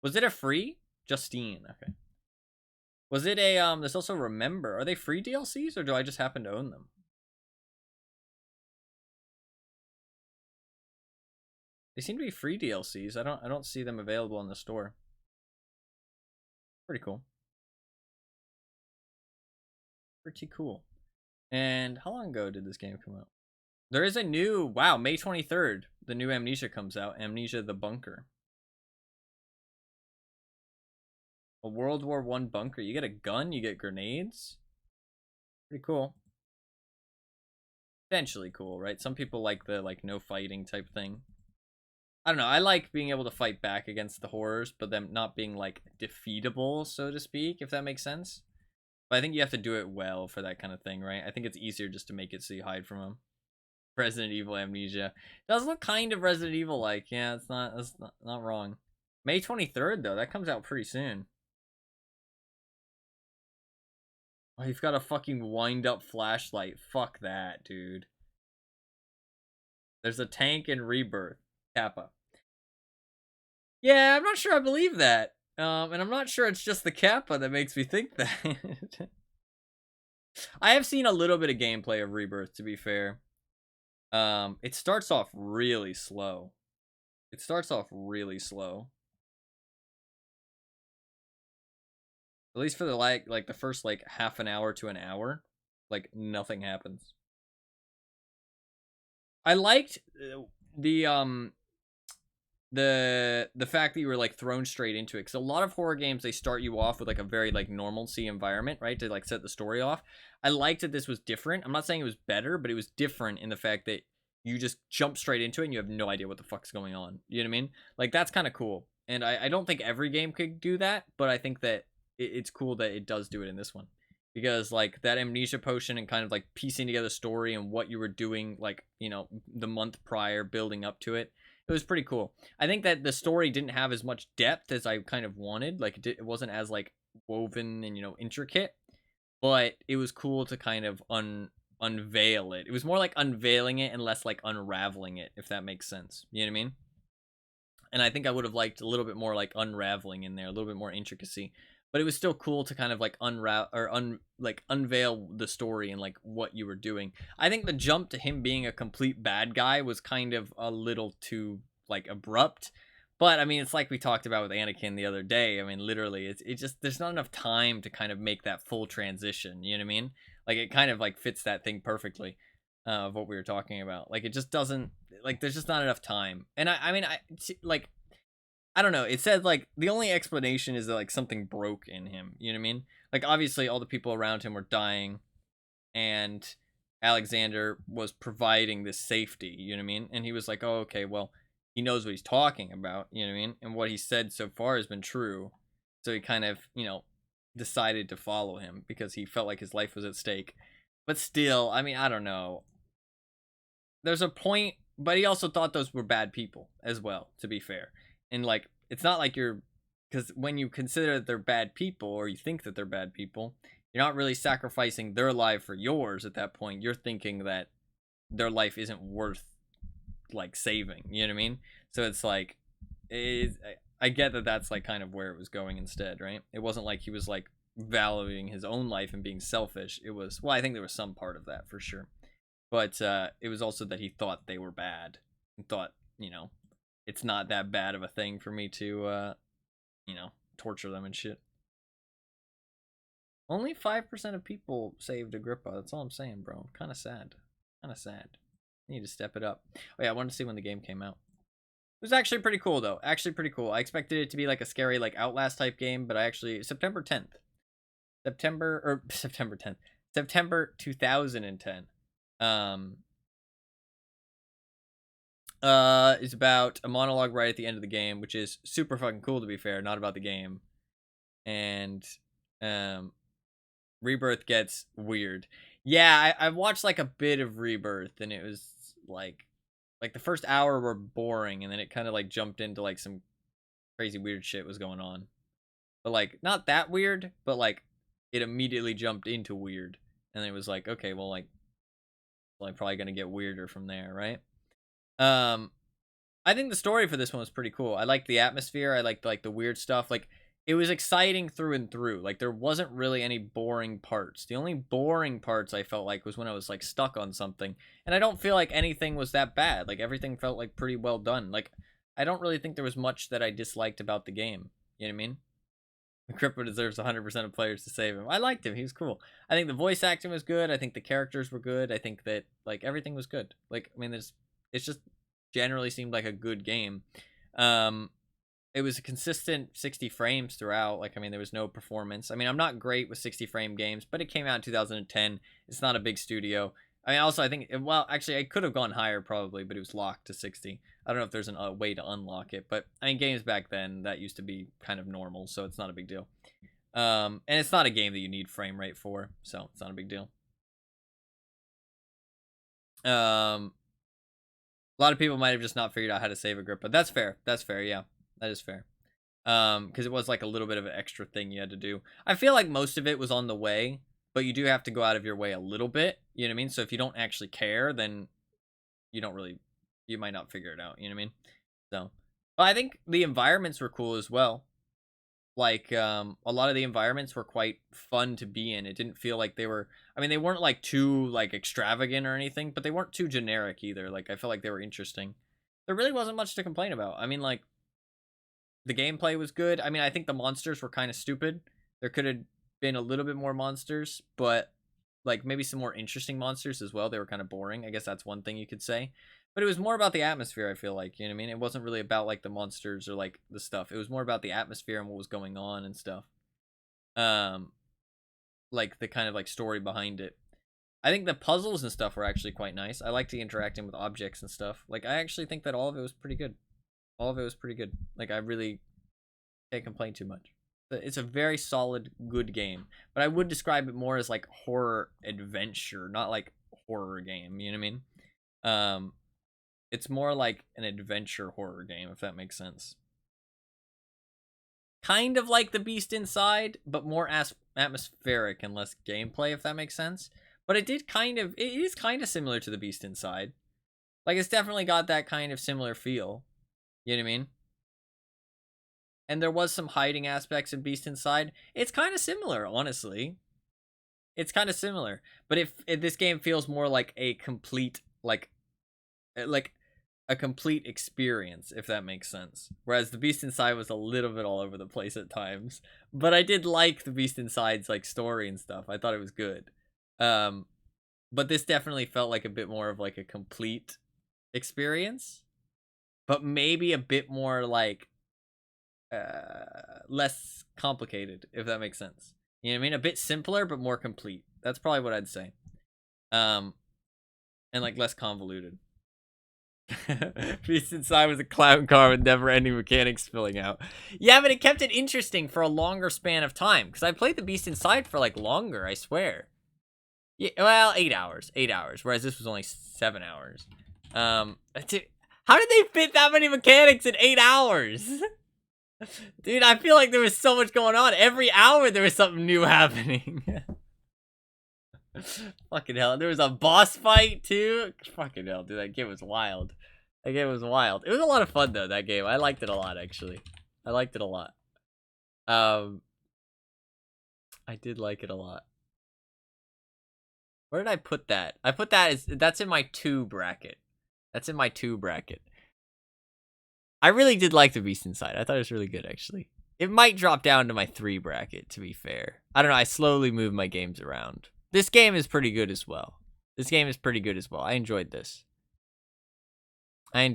S1: Was it a free? Justine, okay. Was it a, there's also Remember. Are they free DLCs, or do I just happen to own them? They seem to be free DLCs. I don't see them available in the store. Pretty cool. Pretty cool. And how long ago did this game come out? There is a new, wow, May 23rd. The new Amnesia comes out. Amnesia the Bunker. A World War I bunker. You get a gun, you get grenades. Pretty cool. Potentially cool, right? Some people like the no fighting type thing. I don't know. I like being able to fight back against the horrors, but them not being like defeatable, so to speak, if that makes sense. But I think you have to do it well for that kind of thing, right? I think it's easier just to make it so you hide from them. Resident Evil Amnesia. It does look kind of Resident Evil like. Yeah, that's not wrong. May 23rd though. That comes out pretty soon. Oh, you've got a fucking wind-up flashlight. Fuck that, dude. There's a tank in Rebirth. Kappa. Yeah, I'm not sure I believe that. And I'm not sure it's just the Kappa that makes me think that. I have seen a little bit of gameplay of Rebirth, to be fair. It starts off really slow. It starts off really slow. At least for the like the first like half an hour to an hour, like nothing happens. I liked the the fact that you were like thrown straight into it, because a lot of horror games, they start you off with like a very like normalcy environment, right, to like set the story off. I liked that this was different. I'm not saying it was better, but it was different in the fact that you just jump straight into it and you have no idea what the fuck's going on. You know what I mean? Like, that's kind of cool. And I don't think every game could do that, but I think that it's cool that it does do it in this one, because like that amnesia potion and kind of like piecing together the story and what you were doing, like, you know, the month prior, building up to it, it was pretty cool. I think that the story didn't have as much depth as I kind of wanted. Like, it wasn't as like woven and, you know, intricate, but it was cool to kind of unveil it. It was more like unveiling it and less like unraveling it, if that makes sense. You know what I mean? And I think I would have liked a little bit more like unraveling in there, a little bit more intricacy. But it was still cool to kind of like unveil the story and like what you were doing. I think the jump to him being a complete bad guy was kind of a little too like abrupt. But I mean, it's like we talked about with Anakin the other day. I mean, literally, it just, there's not enough time to kind of make that full transition. You know what I mean? Like, it kind of like fits that thing perfectly, of what we were talking about. Like, it just doesn't, like, there's just not enough time. And I mean, like, I don't know. It said like the only explanation is that like something broke in him. You know what I mean? Like, obviously all the people around him were dying, and Alexander was providing this safety. You know what I mean? And he was like, oh, okay, well, he knows what he's talking about. You know what I mean? And what he said so far has been true. So he kind of, you know, decided to follow him because he felt like his life was at stake. But still, I mean, I don't know. There's a point, but he also thought those were bad people as well, to be fair. And like, it's not like you're, because when you consider that they're bad people, or you think that they're bad people, you're not really sacrificing their life for yours at that point. You're thinking that their life isn't worth like saving. You know what I mean? So it's like, I get that that's like kind of where it was going instead, right? It wasn't like he was like valuing his own life and being selfish. It was, well, I think there was some part of that for sure, but it was also that he thought they were bad and thought, you know, it's not that bad of a thing for me to, you know, torture them and shit. Only 5% of people saved Agrippa. That's all I'm saying, bro. Kind of sad. Kind of sad. Need to step it up. Oh yeah, I wanted to see when the game came out. It was actually pretty cool, though. Actually pretty cool. I expected it to be like a scary, like Outlast type game, but I actually, September 10th. September 10th. September 2010. Is about a monologue right at the end of the game, which is super fucking cool, to be fair, not about the game. And Rebirth gets weird. Yeah, I watched like a bit of Rebirth, and it was like the first hour were boring, and then it kind of like jumped into like some crazy weird shit was going on. But like, not that weird, but like it immediately jumped into weird. And then it was like, okay, well, like probably gonna get weirder from there, right? I think the story for this one was pretty cool. I liked the atmosphere. I liked like the weird stuff. Like, it was exciting through and through. Like, there wasn't really any boring parts. The only boring parts I felt like was when I was like stuck on something. And I don't feel like anything was that bad. Like, everything felt like pretty well done. Like, I don't really think there was much that I disliked about the game. You know what I mean? Agrippa deserves 100% of players to save him. I liked him. He was cool. I think the voice acting was good. I think the characters were good. I think that like everything was good. Like, I mean, it's just generally seemed like a good game. It was a consistent 60 frames throughout. Like, I mean, there was no performance. I mean, I'm not great with 60 frame games, but it came out in 2010. It's not a big studio. I mean, also, I think, well, actually, I could have gone higher probably, but it was locked to 60. I don't know if there's a way to unlock it, but I mean, games back then, that used to be kind of normal, so it's not a big deal. And it's not a game that you need frame rate for, so it's not a big deal. A lot of people might have just not figured out how to save Agrippa. That's fair. That's fair, yeah. That is fair. Because it was like a little bit of an extra thing you had to do. I feel like most of it was on the way, but you do have to go out of your way a little bit. You know what I mean? So if you don't actually care, then you might not figure it out. You know what I mean? So, but I think the environments were cool as well. Like, a lot of the environments were quite fun to be in. It didn't feel like they were, I mean, they weren't like too like extravagant or anything, but they weren't too generic either. Like, I felt like they were interesting. There really wasn't much to complain about. I mean, like, the gameplay was good. I mean, I think the monsters were kind of stupid. There could have been a little bit more monsters, but like maybe some more interesting monsters as well. They were kind of boring. I guess that's one thing you could say. But it was more about the atmosphere, I feel like. You know what I mean? It wasn't really about like the monsters or like the stuff. It was more about the atmosphere and what was going on and stuff. Like the kind of like story behind it. I think the puzzles and stuff were actually quite nice. I liked the interacting with objects and stuff. Like, I actually think that all of it was pretty good. All of it was pretty good. Like, I really can't complain too much. It's a very solid, good game. But I would describe it more as like horror adventure, not like horror game. You know what I mean? It's more like an adventure horror game, if that makes sense. Kind of like The Beast Inside, but more atmospheric and less gameplay, if that makes sense. But it is kind of similar to The Beast Inside. Like, it's definitely got that kind of similar feel. You know what I mean? And there was some hiding aspects in Beast Inside. It's kind of similar, honestly. It's kind of similar. But if this game feels more like a complete, like a complete experience, if that makes sense. Whereas The Beast Inside was a little bit all over the place at times. But I did like The Beast Inside's like story and stuff. I thought it was good. But this definitely felt like a bit more of like a complete experience. But maybe a bit more like less complicated, if that makes sense. You know what I mean? A bit simpler but more complete. That's probably what I'd say. And like less convoluted. Beast Inside was a clown car with never-ending mechanics spilling out. Yeah, but it kept it interesting for a longer span of time. Because I played the Beast Inside for like longer, I swear. Yeah, well, 8 hours. 8 hours. Whereas this was only 7 hours. How did they fit that many mechanics in 8 hours? Dude, I feel like there was so much going on. Every hour there was something new happening. Fucking hell. There was a boss fight too. Fucking hell, dude. That game was wild. That game was wild. It was a lot of fun though, that game. I liked it a lot, actually. I liked it a lot. I did like it a lot. Where did I put that? I put that that's in my 2 bracket. That's in my 2 bracket. I really did like The Beast Inside. I thought it was really good, actually. It might drop down to my 3 bracket, to be fair. I don't know. I slowly move my games around. This game is pretty good as well. I enjoyed this. I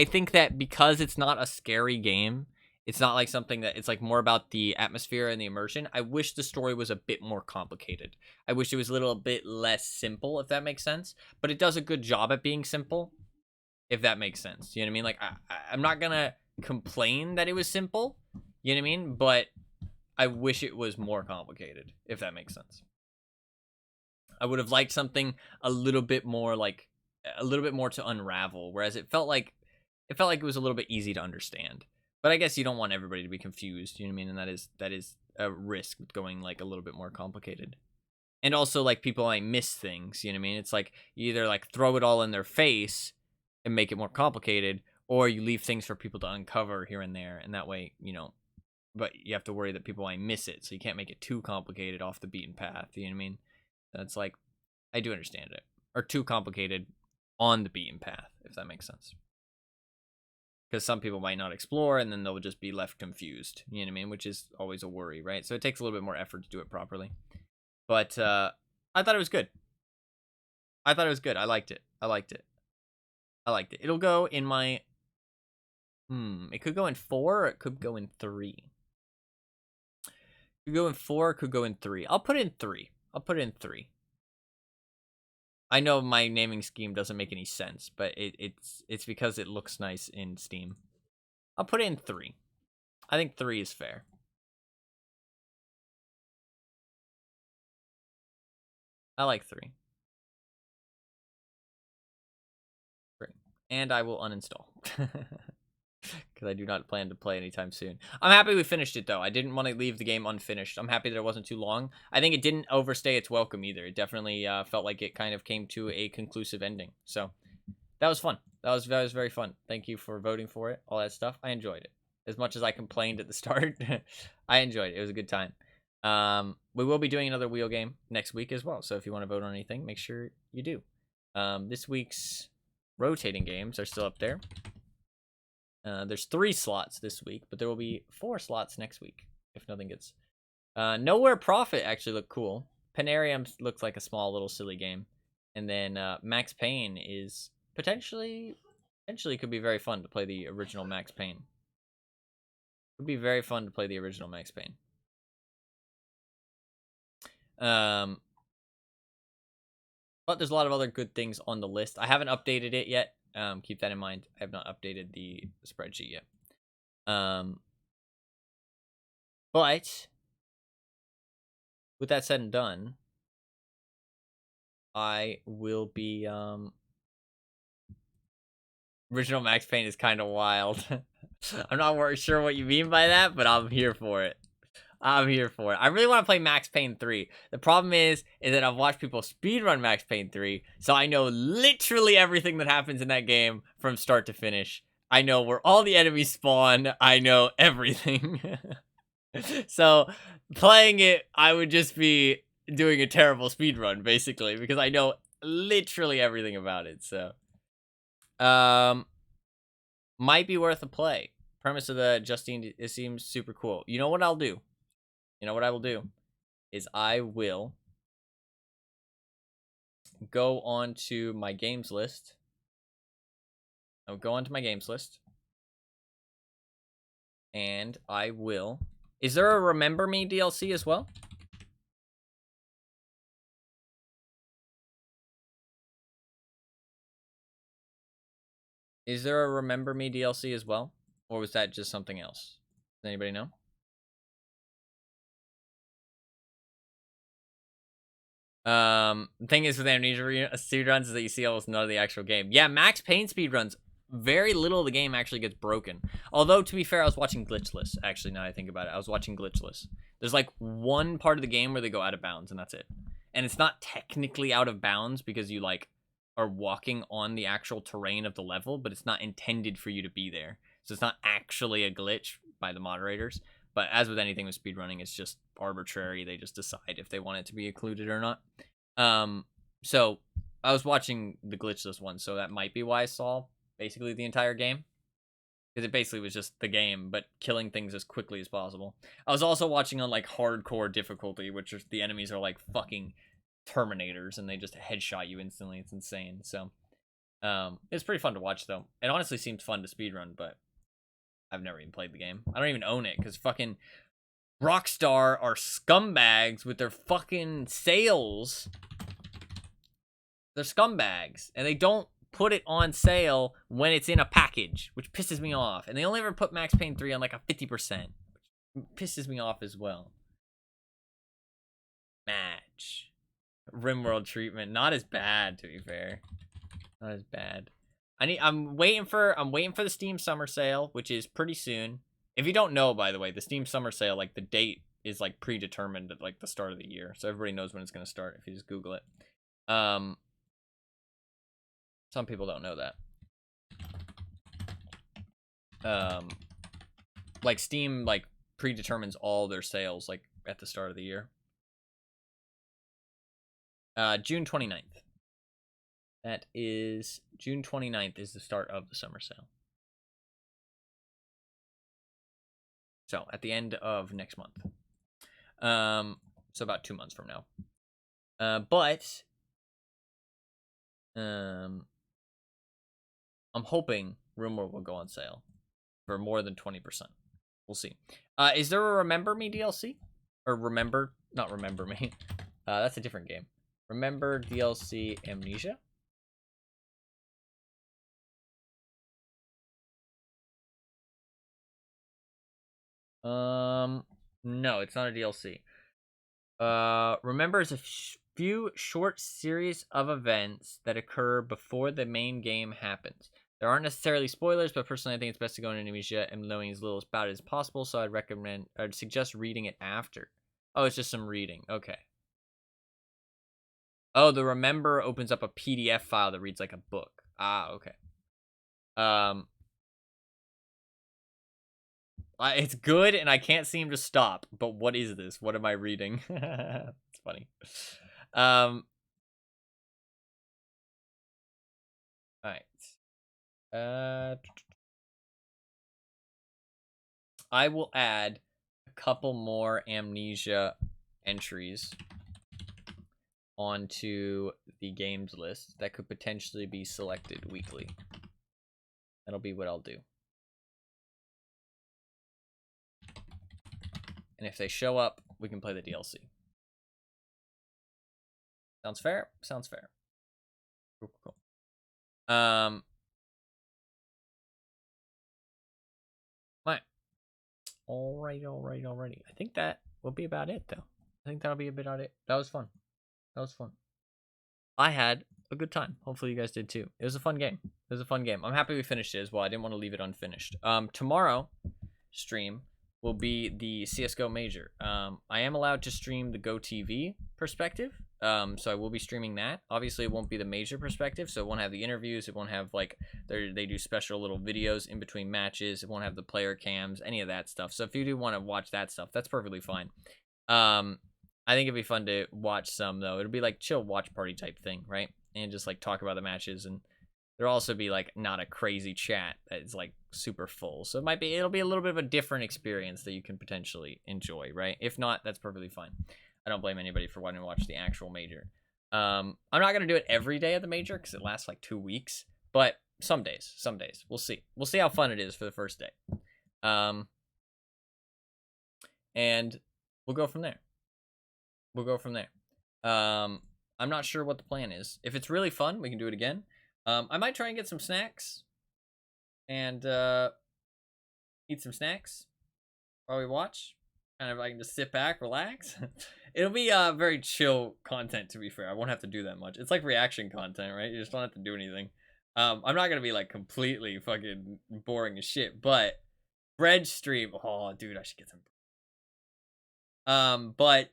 S1: think that because it's not a scary game, it's not like something that, it's like more about the atmosphere and the immersion. I wish the story was a bit more complicated. I wish it was a little bit less simple, if that makes sense. But it does a good job at being simple, if that makes sense. You know what I mean? Like, I'm not gonna complain that it was simple. You know what I mean? But I wish it was more complicated, if that makes sense. I would have liked something a little bit more to unravel, whereas it felt like it was a little bit easy to understand. But I guess you don't want everybody to be confused, you know what I mean? And that is a risk with going like a little bit more complicated. And also, like, people might miss things, you know what I mean? It's like you either like throw it all in their face and make it more complicated, or you leave things for people to uncover here and there, and that way, you know. But you have to worry that people might miss it, so you can't make it too complicated off the beaten path, you know what I mean? That's like, I do understand it. Or too complicated on the beaten path, if that makes sense. Because some people might not explore, and then they'll just be left confused, you know what I mean? Which is always a worry, right? So it takes a little bit more effort to do it properly. But I thought it was good. I liked it. It'll go in my... it could go in 4, or it could go in 3. Could go in 4, could go in 3. I'll put it in 3. I know my naming scheme doesn't make any sense, but it's because it looks nice in Steam. I'll put it in 3. I think 3 is fair. I like 3. And I will uninstall. because I do not plan to play anytime soon. I'm happy we finished it, though. I didn't want to leave the game unfinished. I'm happy that it wasn't too long. I think it didn't overstay its welcome either. It definitely felt like it kind of came to a conclusive ending. So that was fun. That was very fun. Thank you for voting for it, all that stuff. I enjoyed it. As much as I complained at the start, I enjoyed it. It was a good time. We will be doing another wheel game next week as well. So if you want to vote on anything, make sure you do. This week's rotating games are still up there. There's 3 slots this week, but there will be 4 slots next week if nothing gets. Nowhere Profit actually looked cool. Panarium looks like a small little silly game, and then Max Payne is potentially could be very fun to play the original Max Payne. It would be very fun to play the original Max Payne. But there's a lot of other good things on the list. I haven't updated it yet. Keep that in mind. I have not updated the spreadsheet yet. But with that said and done, I will be original Max Payne is kind of wild. I'm not sure what you mean by that, but I'm here for it. I really want to play Max Payne 3. The problem is that I've watched people speedrun Max Payne 3, so I know literally everything that happens in that game from start to finish. I know where all the enemies spawn. I know everything. So playing it, I would just be doing a terrible speedrun, basically, because I know literally everything about it. So, might be worth a play. Premise of the Justine, it seems super cool. You know what I'll do? You know what I will do is I will go on to my games list. I'll go onto my games list. And I will... Is there a Remember Me DLC as well? Is there a Remember Me DLC as well? Or was that just something else? Does anybody know? The thing is with Amnesia speedruns is that you see almost none of the actual game. Yeah, Max Payne speedruns, very little of the game actually gets broken. Although, to be fair, I was watching Glitchless. Actually, now I think about it, I was watching Glitchless. There's like one part of the game where they go out of bounds, and that's it. And it's not technically out of bounds because you like are walking on the actual terrain of the level, but it's not intended for you to be there. So it's not actually a glitch by the moderators. But as with anything with speedrunning, it's just arbitrary. They just decide if they want it to be included or not. So I was watching the Glitchless one, so that might be why I saw basically the entire game. Because it basically was just the game, but killing things as quickly as possible. I was also watching on like hardcore difficulty, which is the enemies are like fucking Terminators, and they just headshot you instantly. It's insane. So it's pretty fun to watch, though. It honestly seemed fun to speedrun, but I've never even played the game. I don't even own it, because fucking Rockstar are scumbags with their fucking sales. They're scumbags, and they don't put it on sale when it's in a package, which pisses me off. And they only ever put Max Payne 3 on like a 50%, which pisses me off as well. Match. RimWorld treatment, not as bad, to be fair. Not as bad. I'm waiting for the Steam Summer Sale, which is pretty soon. If you don't know, by the way, the Steam Summer Sale, like the date is like predetermined at like the start of the year, so everybody knows when it's gonna start if you just Google it. Some people don't know that. Like Steam like predetermines all their sales like at the start of the year. June 29th. That is June 29th is the start of the summer sale. So at the end of next month. So about 2 months from now. But I'm hoping RimWorld will go on sale for more than 20%. We'll see. Is there a Remember Me DLC? Or not Remember Me. That's a different game. Remember DLC Amnesia? No, it's not a DLC. Remember is a few short series of events that occur before the main game happens. There aren't necessarily spoilers, but personally I think it's best to go into Amnesia and knowing as little about it as possible, so I'd suggest reading it after. Oh, it's just some reading. Okay. Oh, the Remember opens up a PDF file that reads like a book. Ah, okay. It's good, and I can't seem to stop. But what is this? What am I reading? It's funny. All right. I will add a couple more Amnesia entries onto the games list that could potentially be selected weekly. That'll be what I'll do. And if they show up, we can play the DLC. Sounds fair? Sounds fair. Cool, cool. Right. Alrighty. I think that will be about it, though. I think that'll be about it. That was fun. I had a good time. Hopefully you guys did too. It was a fun game. I'm happy we finished it as well. I didn't want to leave it unfinished. Tomorrow stream will be the CSGO Major. I am allowed to stream the GoTV perspective, so I will be streaming that. Obviously, it won't be the Major perspective, so it won't have the interviews. It won't have, like, they do special little videos in between matches. It won't have the player cams, any of that stuff. So if you do want to watch that stuff, that's perfectly fine. I think it'd be fun to watch some, though. It'll be, like, chill watch party type thing, right? And just, like, talk about the matches, and there'll also be, like, not a crazy chat that's, like, super full. So it'll be a little bit of a different experience that you can potentially enjoy, right? If not, that's perfectly fine. I don't blame anybody for wanting to watch the actual Major. I'm not going to do it every day at the Major because it lasts, like, 2 weeks. But some days. We'll see. We'll see how fun it is for the first day. And we'll go from there. I'm not sure what the plan is. If it's really fun, we can do it again. I might try and get some snacks and eat some snacks while we watch. Kind of, I can just sit back, relax. It'll be very chill content, to be fair. I won't have to do that much. It's like reaction content, right? You just don't have to do anything. I'm not gonna be like completely fucking boring as shit, but bread stream. Oh, dude, I should get some. But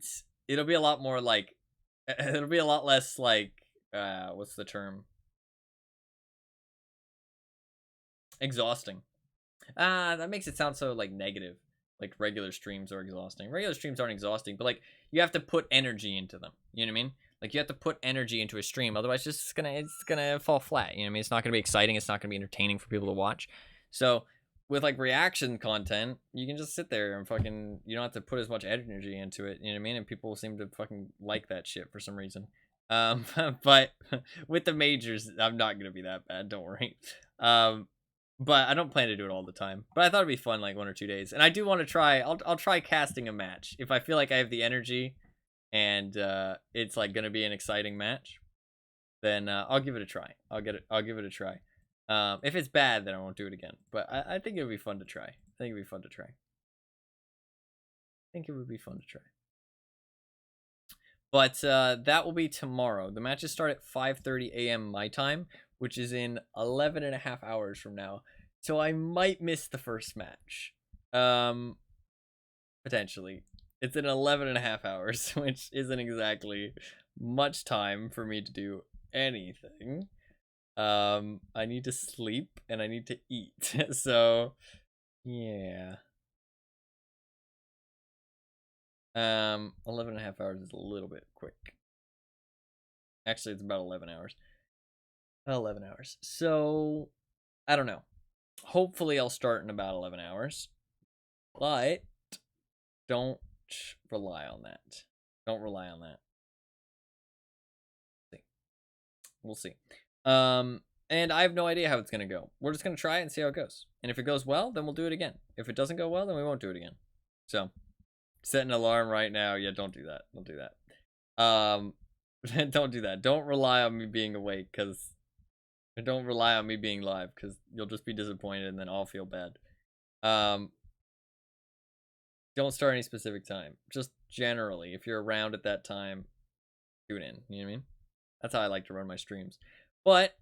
S1: it'll be a lot more like. It'll be a lot less like. What's the term? Exhausting. That makes it sound so like negative. Like regular streams are exhausting. Regular streams aren't exhausting, but like you have to put energy into them. You know what I mean? Like you have to put energy into a stream, otherwise it's gonna fall flat. You know what I mean? It's not gonna be exciting. It's not gonna be entertaining for people to watch. So with like reaction content, you can just sit there and fucking. You don't have to put as much energy into it. You know what I mean? And people seem to fucking like that shit for some reason. But with the majors, I'm not gonna be that bad. Don't worry. But I don't plan to do it all the time. But I thought it'd be fun, like 1 or 2 days. And I do want to try. I'll try casting a match if I feel like I have the energy, and it's like gonna be an exciting match. Then I'll give it a try. I'll give it a try. If it's bad, then I won't do it again. But I think it would be fun to try. But that will be tomorrow. The matches start at 5:30 a.m. my time, which is in 11 and a half hours from now. So I might miss the first match. Potentially. It's in 11 and a half hours, which isn't exactly much time for me to do anything. I need to sleep and I need to eat. So, yeah. 11 and a half hours is a little bit quick. Actually, it's about 11 hours. 11 hours. So, I don't know. Hopefully, I'll start in about 11 hours. But, don't rely on that. We'll see. And I have no idea how it's going to go. We're just going to try it and see how it goes. And if it goes well, then we'll do it again. If it doesn't go well, then we won't do it again. So, set an alarm right now. Yeah, don't do that. Don't do that. Don't do that. Don't rely on me being awake, because... Don't rely on me being live, because you'll just be disappointed and then I'll feel bad. Don't start any specific time. Just generally, if you're around at that time, tune in. You know what I mean? That's how I like to run my streams. But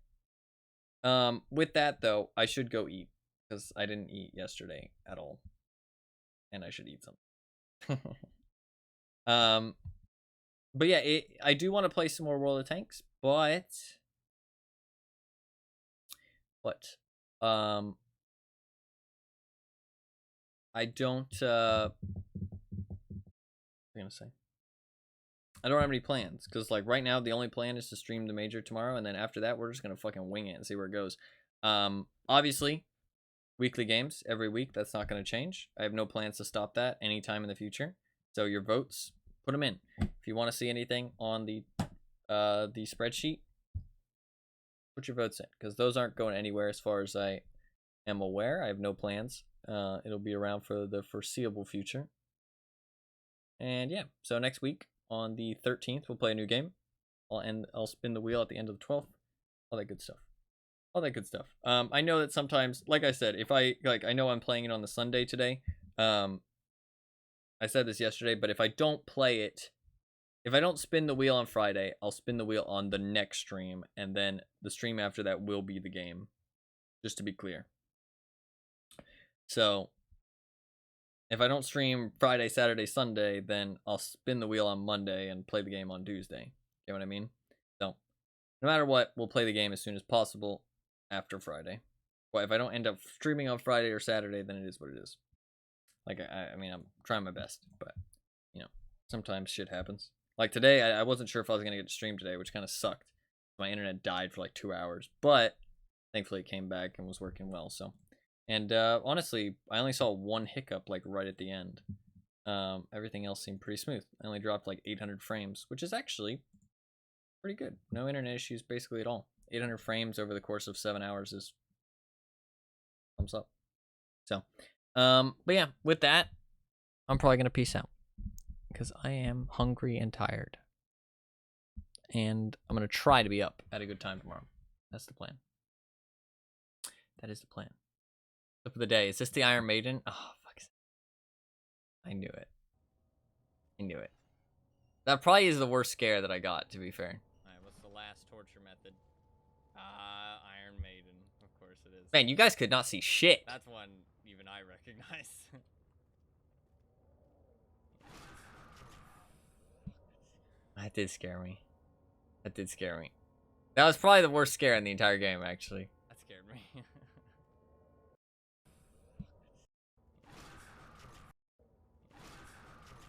S1: With that though, I should go eat because I didn't eat yesterday at all, and I should eat something. But yeah, I do want to play some more World of Tanks, but I don't. What am I gonna say? I don't have any plans because like right now the only plan is to stream the major tomorrow, and then after that we're just gonna fucking wing it and see where it goes. Obviously, weekly games every week. That's not gonna change. I have no plans to stop that anytime in the future. So your votes, put them in. If you want to see anything on the spreadsheet, put your votes in because those aren't going anywhere as far as I am aware. I have no plans. It'll be around for the foreseeable future. And yeah, so next week on the 13th, we'll play a new game. I'll spin the wheel at the end of the 12th. All that good stuff. All that good stuff. I know that sometimes, like I said, if I know I'm playing it on the Sunday today. I said this yesterday, but if I don't play it, if I don't spin the wheel on Friday, I'll spin the wheel on the next stream, and then the stream after that will be the game. Just to be clear. So, if I don't stream Friday, Saturday, Sunday, then I'll spin the wheel on Monday and play the game on Tuesday. You know what I mean? So, no matter what, we'll play the game as soon as possible after Friday. Well, if I don't end up streaming on Friday or Saturday, then it is what it is. Like, I mean, I'm trying my best, but, you know, sometimes shit happens. Like today, I wasn't sure if I was going to get to stream today, which kind of sucked. My internet died for like 2 hours, but thankfully it came back and was working well, so. And honestly, I only saw one hiccup like right at the end. Everything else seemed pretty smooth. I only dropped like 800 frames, which is actually pretty good. No internet issues basically at all. 800 frames over the course of 7 hours is thumbs up. So, but yeah, with that, I'm probably going to peace out because I am hungry and tired. And I'm going to try to be up at a good time tomorrow. That's the plan. That is the plan. Clip of the day. Is this the Iron Maiden? Oh, fuck. I knew it. I knew it. That probably is the worst scare that I got, to be fair. Alright, what's the last torture method? Iron Maiden. Of course it is. Man, you guys could not see shit. That's one even I recognize. That did scare me. That did scare me. That was probably the worst scare in the entire game, actually. That scared me.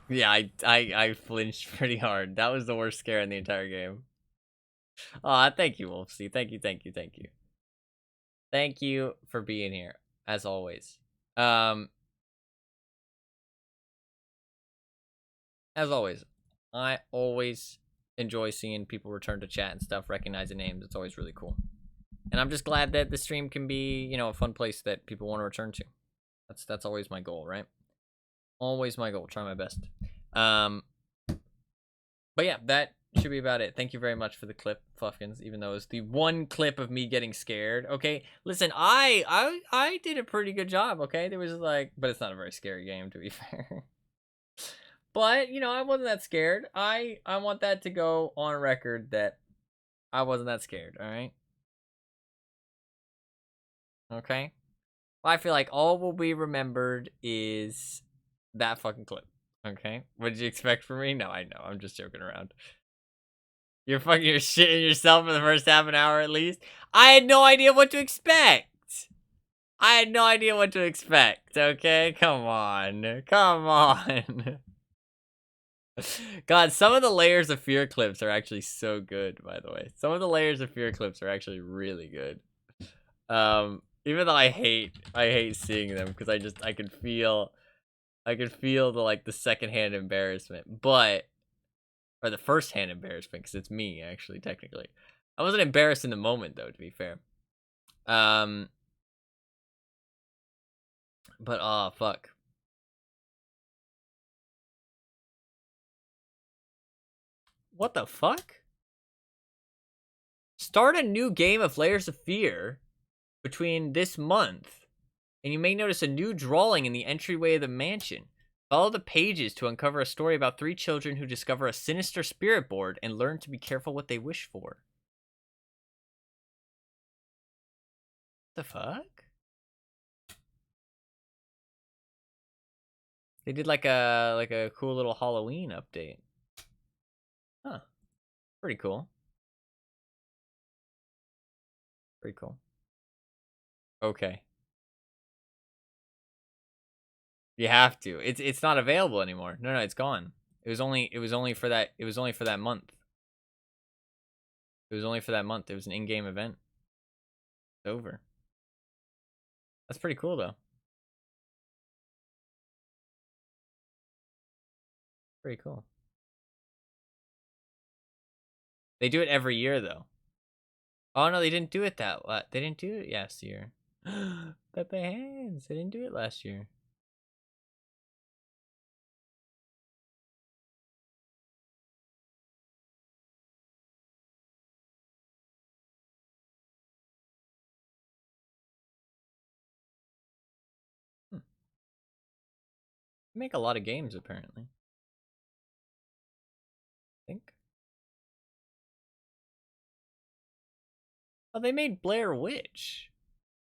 S1: Yeah, I flinched pretty hard. That was the worst scare in the entire game. Aw, thank you, Wolfsy. Thank you, thank you, thank you. Thank you for being here, as always. As always, I always enjoy seeing people return to chat and stuff, recognizing names. It's always really cool. And I'm just glad that the stream can be, you know, a fun place that people want to return to. That's always my goal, right? Always my goal. Try my best. But yeah, that should be about it. Thank you very much for the clip, Fluffkins, even though it's the one clip of me getting scared. Okay, listen, I did a pretty good job. Okay, there was like, but it's not a very scary game, to be fair. But you know, I wasn't that scared. I want that to go on record that I wasn't that scared. All right. Okay. Well, I feel like all will be remembered is that fucking clip. Okay. What did you expect from me? No, I know. I'm just joking around. You're shitting yourself for the first half an hour at least. I had no idea what to expect. I had no idea what to expect. Okay. Come on. Come on. God, some of the layers of fear clips are actually so good, by the way. Some of the layers of fear clips are actually really good. Even though I hate seeing them because I can feel the like the secondhand embarrassment, or the first-hand embarrassment because it's me actually technically. I wasn't embarrassed in the moment though, to be fair. But oh fuck. What the fuck? Start a new game of Layers of Fear between this month, and you may notice a new drawing in the entryway of the mansion. Follow the pages to uncover a story about 3 children who discover a sinister spirit board and learn to be careful what they wish for. The fuck? They did like a cool little Halloween update. Huh. Pretty cool. Pretty cool. Okay. You have to. It's not available anymore. No, it's gone. It was only for that month. It was only for that month. It was an in-game event. It's over. That's pretty cool though. Pretty cool. They do it every year though. Oh no, they didn't do it they didn't do it last year. Pepe Hands. They didn't do it last year. They make a lot of games apparently. I think. Oh, they made Blair Witch.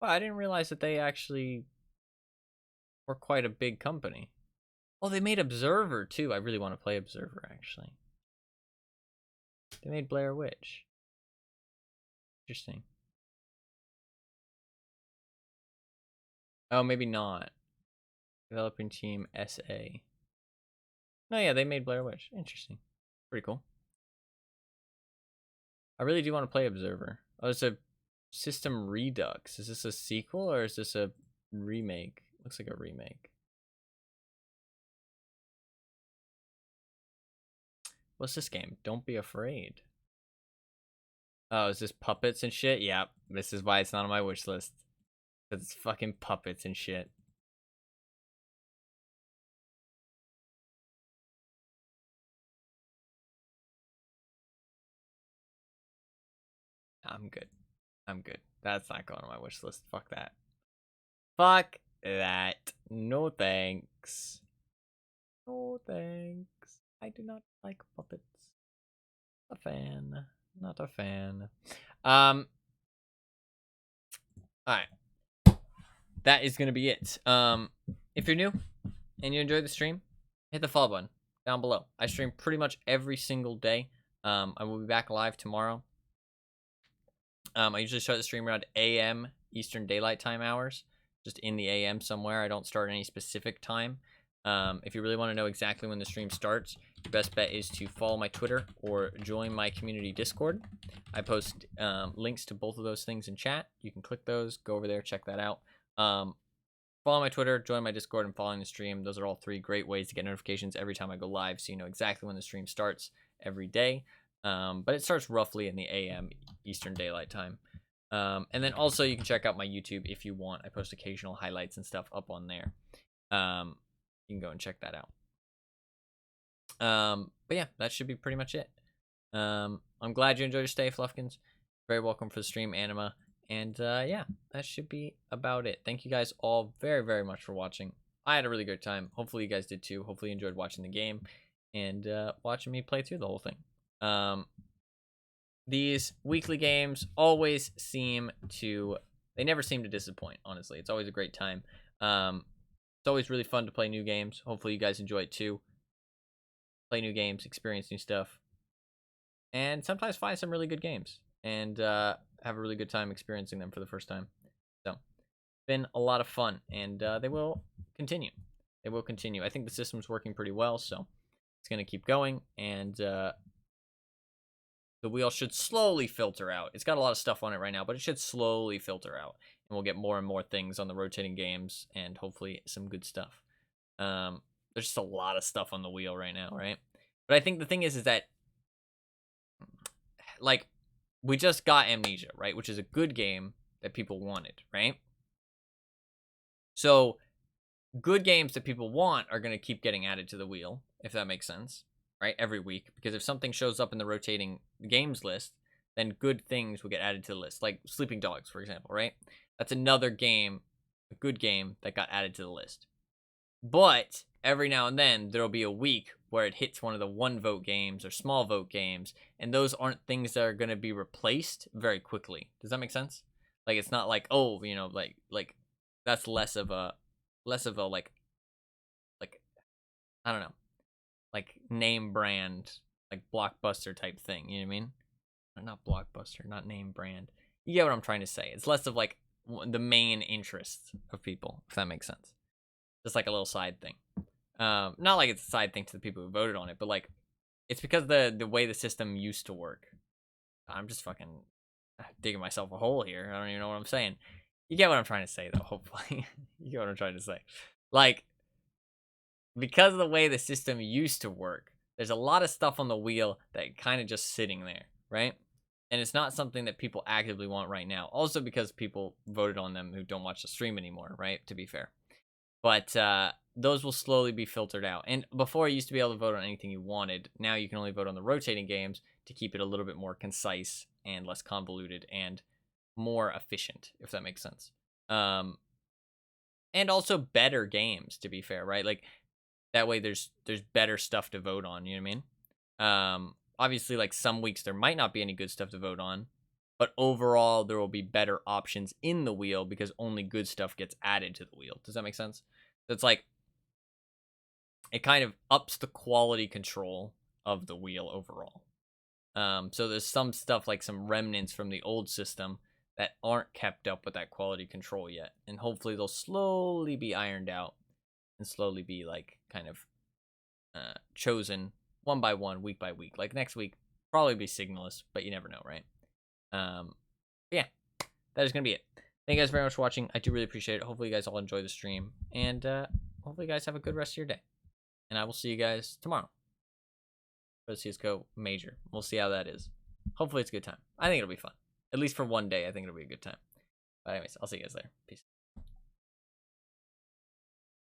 S1: Wow, I didn't realize that they actually were quite a big company. Oh, they made Observer too. I really want to play Observer actually. They made Blair Witch. Interesting. Oh, maybe not. Developing team SA. No, yeah, they made Blair Witch. Interesting. Pretty cool. I really do want to play Observer. Oh, it's a System Redux. Is this a sequel or is this a remake? Looks like a remake. What's this game? Don't Be Afraid. Oh, is this puppets and shit? Yeah, this is why it's not on my wish list. Because it's fucking puppets and shit. I'm good. I'm good. That's not going on my wish list. Fuck that. Fuck that. No thanks. No thanks. I do not like puppets. A fan. Not a fan. Alright. That is gonna be it. If you're new and you enjoyed the stream, hit the follow button down below. I stream pretty much every single day. I will be back live tomorrow. I usually start the stream around AM Eastern Daylight Time hours, just in the AM somewhere. I don't start any specific time. If you really want to know exactly when the stream starts, your best bet is to follow my Twitter or join my community Discord. I post links to both of those things in chat. You can click those, go over there, check that out. Follow my Twitter, join my Discord, and following the stream. Those are all 3 great ways to get notifications every time I go live, so you know exactly when the stream starts every day. But it starts roughly in the AM Eastern Daylight Time. And then also you can check out my YouTube if you want. I post occasional highlights and stuff up on there. You can go and check that out. But yeah, that should be pretty much it. I'm glad you enjoyed your stay, Fluffkins. Very welcome for the stream, Anima. And yeah, that should be about it. Thank you guys all very, very much for watching. I had a really good time. Hopefully you guys did too. Hopefully you enjoyed watching the game and watching me play through the whole thing. These weekly games always they never seem to disappoint, honestly. It's always a great time. It's always really fun to play new games. Hopefully you guys enjoy it too. Play new games, experience new stuff, and sometimes find some really good games and have a really good time experiencing them for the first time. So, it's been a lot of fun, and they will continue. They will continue. I think the system's working pretty well, so it's going to keep going, and the wheel should slowly filter out. It's got a lot of stuff on it right now, but it should slowly filter out, and we'll get more and more things on the rotating games, and hopefully some good stuff. There's just a lot of stuff on the wheel right now, right? But I think the thing is that, like, we just got Amnesia, right? Which is a good game that people wanted, right? So, good games that people want are going to keep getting added to the wheel, if that makes sense, right? Every week. Because if something shows up in the rotating games list, then good things will get added to the list. Like Sleeping Dogs, for example, right? That's another game, a good game, that got added to the list. But every now and then, there'll be a week where it hits one of the 1-vote games or small vote games, and those aren't things that are going to be replaced very quickly. Does that make sense? Like it's not like, oh, you know, like that's less of a like I don't know, like name brand, like blockbuster type thing. You know what I mean? Or not blockbuster, not name brand. You get what I'm trying to say. It's less of like the main interest of people, if that makes sense. Just like a little side thing. Not like it's a side thing to the people who voted on it, but like it's because the way the system used to work. I'm just fucking digging myself a hole here. I don't even know what I'm saying. You get what I'm trying to say, though. Hopefully, you get what I'm trying to say. Like, because of the way the system used to work, there's a lot of stuff on the wheel that kind of just sitting there, right? And it's not something that people actively want right now. Also because people voted on them who don't watch the stream anymore, right? To be fair. But those will slowly be filtered out. And before, you used to be able to vote on anything you wanted. Now you can only vote on the rotating games to keep it a little bit more concise and less convoluted and more efficient, if that makes sense. And also better games, to be fair, right? Like that way there's better stuff to vote on, you know what I mean? Obviously, like some weeks there might not be any good stuff to vote on, but overall there will be better options in the wheel because only good stuff gets added to the wheel. Does that make sense? So it's like it kind of ups the quality control of the wheel overall. So there's some stuff like some remnants from the old system that aren't kept up with that quality control yet, and hopefully they'll slowly be ironed out and slowly be like kind of chosen one by one, week by week. Like next week probably be Signalist, but you never know, right? Yeah, that is gonna be it. Thank you guys very much for watching. I do really appreciate it. Hopefully you guys all enjoy the stream, and hopefully you guys have a good rest of your day, and I will see you guys tomorrow for the CSGO Major. We'll see how that is. Hopefully it's a good time. I think it'll be fun, at least for one day. I think it'll be a good time. But anyways, I'll see you guys later. Peace.